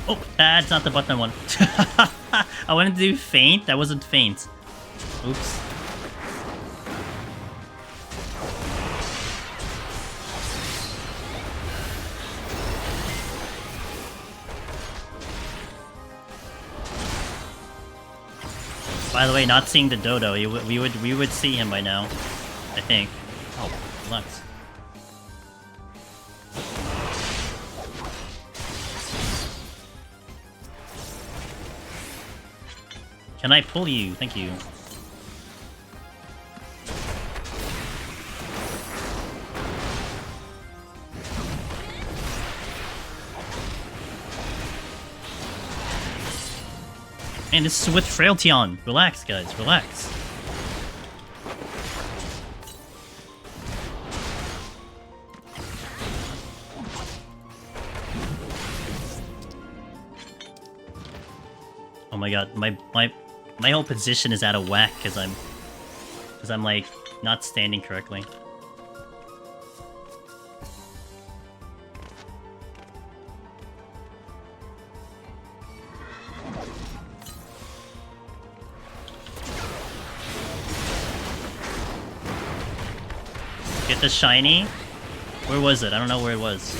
Oh, that's not the button one. I wanted to do faint. That wasn't faint. Oops. By the way, not seeing the dodo, we would see him by now, I think. Oh, relax. Can I pull you? Thank you. And this is with frailty on. Relax, guys. Relax. Oh my god, my whole position is out of whack because I'm like not standing correctly. Get the shiny. Where was it? I don't know where it was.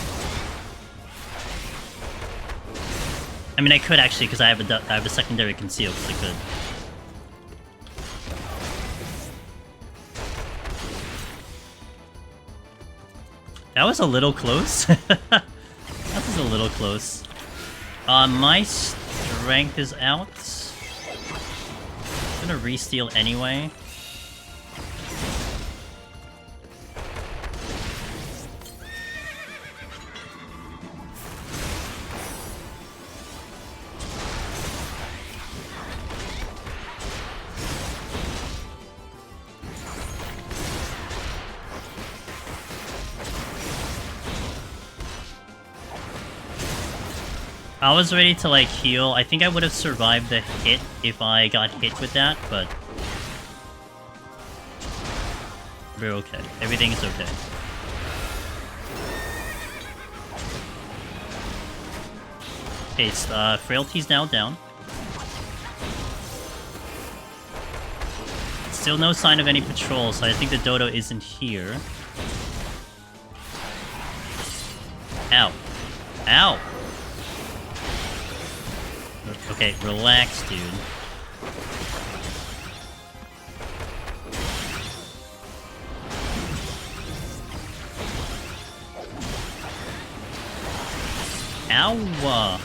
I mean, I could actually, because I have a secondary conceal, because I could. That was a little close. That was a little close. My strength is out. I'm gonna re-steal anyway. I was ready to, like, heal. I think I would have survived the hit if I got hit with that, but... we're okay. Everything is okay. Okay, Frailty's now down. Still no sign of any patrol, so I think the dodo isn't here. Ow. Ow! Okay, relax, dude. Ow!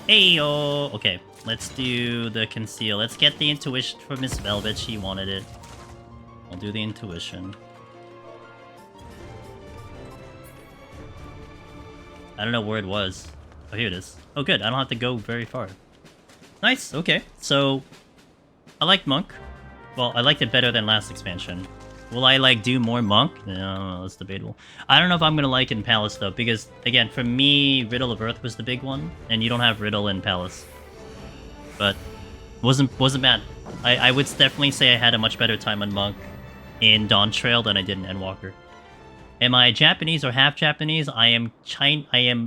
Heyo! Okay, let's do the conceal. Let's get the intuition from Miss Velvet. She wanted it. I'll do the intuition. I don't know where it was. Oh, here it is. Oh, good. I don't have to go very far. Nice. Okay. So, I like Monk. Well, I liked it better than last expansion. Will I, like, do more Monk? No, that's debatable. I don't know if I'm gonna like it in Palace, though, because, again, for me, Riddle of Earth was the big one, and you don't have Riddle in Palace. But, wasn't bad. I would definitely say I had a much better time on Monk in Dawntrail than I did in Endwalker. Am I Japanese or half Japanese? I am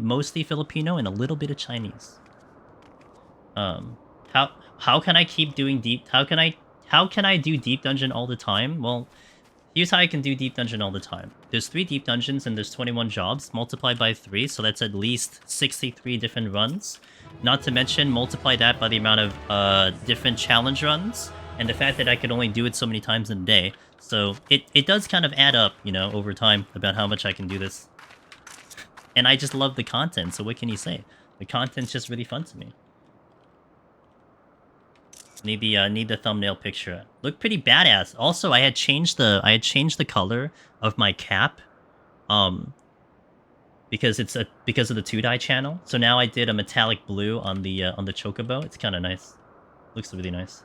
mostly Filipino and a little bit of Chinese. How can I keep doing deep? How can I do deep dungeon all the time? Well, here's how I can do deep dungeon all the time. There's 3 deep dungeons and there's 21 jobs multiplied by 3, so that's at least 63 different runs. Not to mention multiply that by the amount of different challenge runs and the fact that I could only do it so many times in a day. So it does kind of add up, you know, over time about how much I can do this. And I just love the content, so what can you say? The content's just really fun to me. Need the thumbnail picture. Look pretty badass. Also, I had changed the color of my cap, because of the 2-dye channel. So now I did a metallic blue on the chocobo. It's kind of nice. Looks really nice.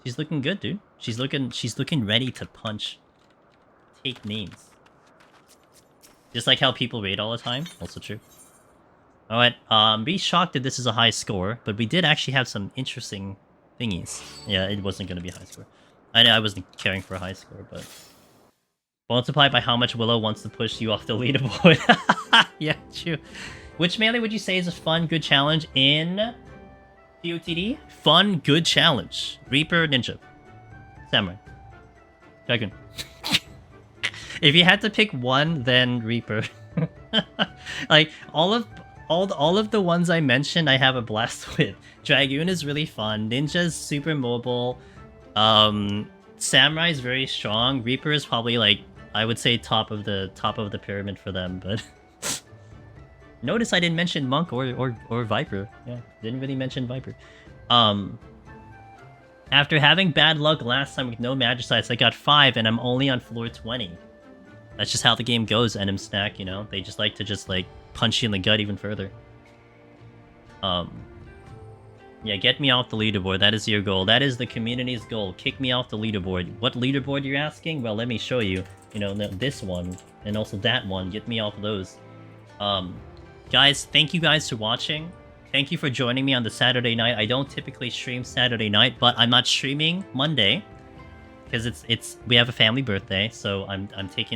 She's looking good, dude. She's looking ready to punch. Take names. Just like how people raid all the time. Also true. Alright, be shocked that this is a high score, but we did actually have some interesting thingies. Yeah, it wasn't gonna be a high score. I wasn't caring for a high score, but... Multiply by how much Willow wants to push you off the leaderboard. Yeah, true. Which melee would you say is a fun, good challenge in POTD? Fun, good challenge. Reaper, Ninja. Samurai. Dragon. If you had to pick one, then Reaper. Like, all of the ones I mentioned, I have a blast with. Dragoon is really fun. Ninja's super mobile. Samurai is very strong. Reaper is probably like, I would say top of the pyramid for them, but notice I didn't mention Monk or Viper. Yeah, didn't really mention Viper. After having bad luck last time with no Magicites, I got 5 and I'm only on floor 20. That's just how the game goes, NM Snack, you know? They just like to punch you in the gut even further. Yeah, get me off the leaderboard. That is your goal. That is the community's goal. Kick me off the leaderboard. What leaderboard you're asking? Well, let me show you. You know, this one, and also that one. Get me off of those. Guys, thank you guys for watching. Thank you for joining me on the Saturday night. I don't typically stream Saturday night, but I'm not streaming Monday because we have a family birthday, so I'm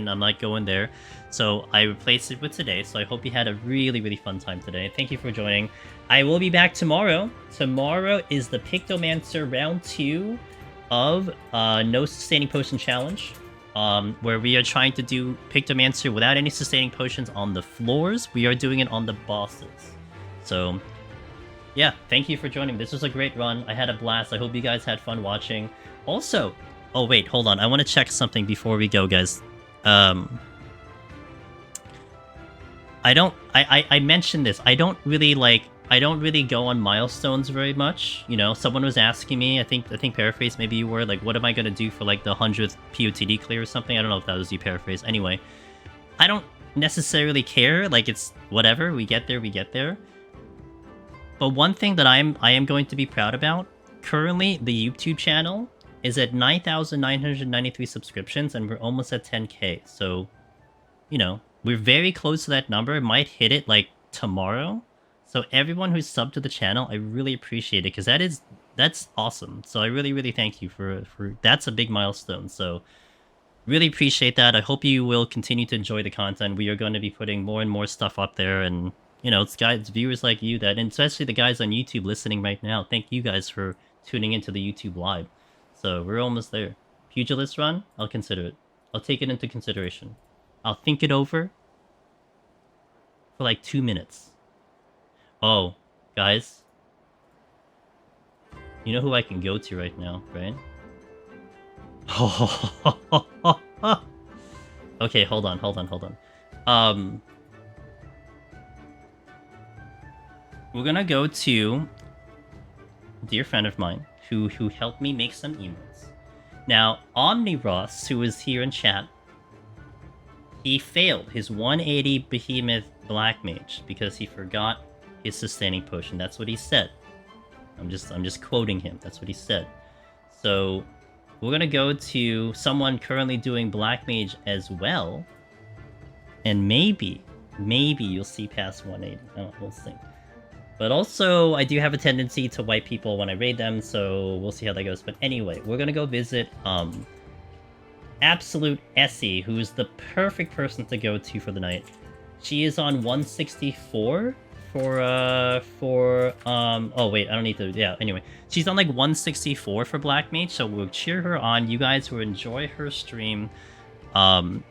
not going there. So I replaced it with today. So I hope you had a really fun time today. Thank you for joining. I will be back tomorrow. Tomorrow is the Pictomancer round 2 of No Sustaining Potion Challenge, where we are trying to do Pictomancer without any sustaining potions on the floors. We are doing it on the bosses. So yeah, thank you for joining. This was a great run. I had a blast. I hope you guys had fun watching. Also, oh wait, hold on. I want to check something before we go, guys. I mentioned this. I don't really go on milestones very much. You know, someone was asking me, I think Paraphrase, maybe you were, like, what am I gonna do for like the 100th POTD clear or something? I don't know if that was you, Paraphrase. Anyway, I don't necessarily care. Like, it's whatever. We get there. But one thing that I am going to be proud about, currently the YouTube channel is at 9,993 subscriptions and we're almost at 10k. So, you know, we're very close to that number. Might hit it like tomorrow. So everyone who's subbed to the channel, I really appreciate it because that's awesome. So I really thank you for that's a big milestone. So really appreciate that. I hope you will continue to enjoy the content. We are going to be putting more and more stuff up there, and you know, it's guys, viewers like you that, and especially the guys on YouTube listening right now. Thank you guys for tuning into the YouTube live. So we're almost there. Pugilist run, I'll consider it. I'll take it into consideration. I'll think it over for like 2 minutes. Oh, guys. You know who I can go to right now, right? Okay, hold on. We're gonna go to a dear friend of mine who helped me make some emotes. Now, Omniross, who is here in chat, he failed his 180 Behemoth Black Mage because he forgot his sustaining potion. That's what he said. I'm just quoting him. That's what he said. So we're gonna go to someone currently doing Black Mage as well, and maybe you'll see past 180. Oh, we'll see. But also, I do have a tendency to wipe people when I raid them, so we'll see how that goes. But anyway, we're gonna go visit Absolute Essie, who is the perfect person to go to for the night. She is on 164 oh wait, I don't need to, yeah, anyway. She's on like 164 for Black Mage, so we'll cheer her on. You guys will enjoy her stream. Yeah,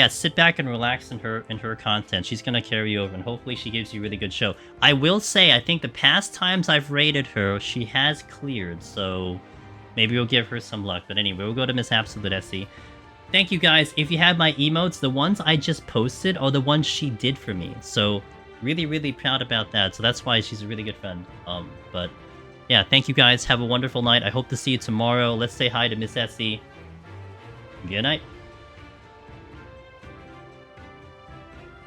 sit back and relax in her content. She's gonna carry you over, and hopefully she gives you a really good show. I will say, I think the past times I've raided her, she has cleared, so maybe we'll give her some luck. But anyway, we'll go to Miss Absolute Essie. Thank you guys. If you have my emotes, the ones I just posted are the ones she did for me. So really proud about that. So that's why she's a really good friend. But yeah, thank you guys. Have a wonderful night. I hope to see you tomorrow. Let's say hi to Miss Essie. Good night.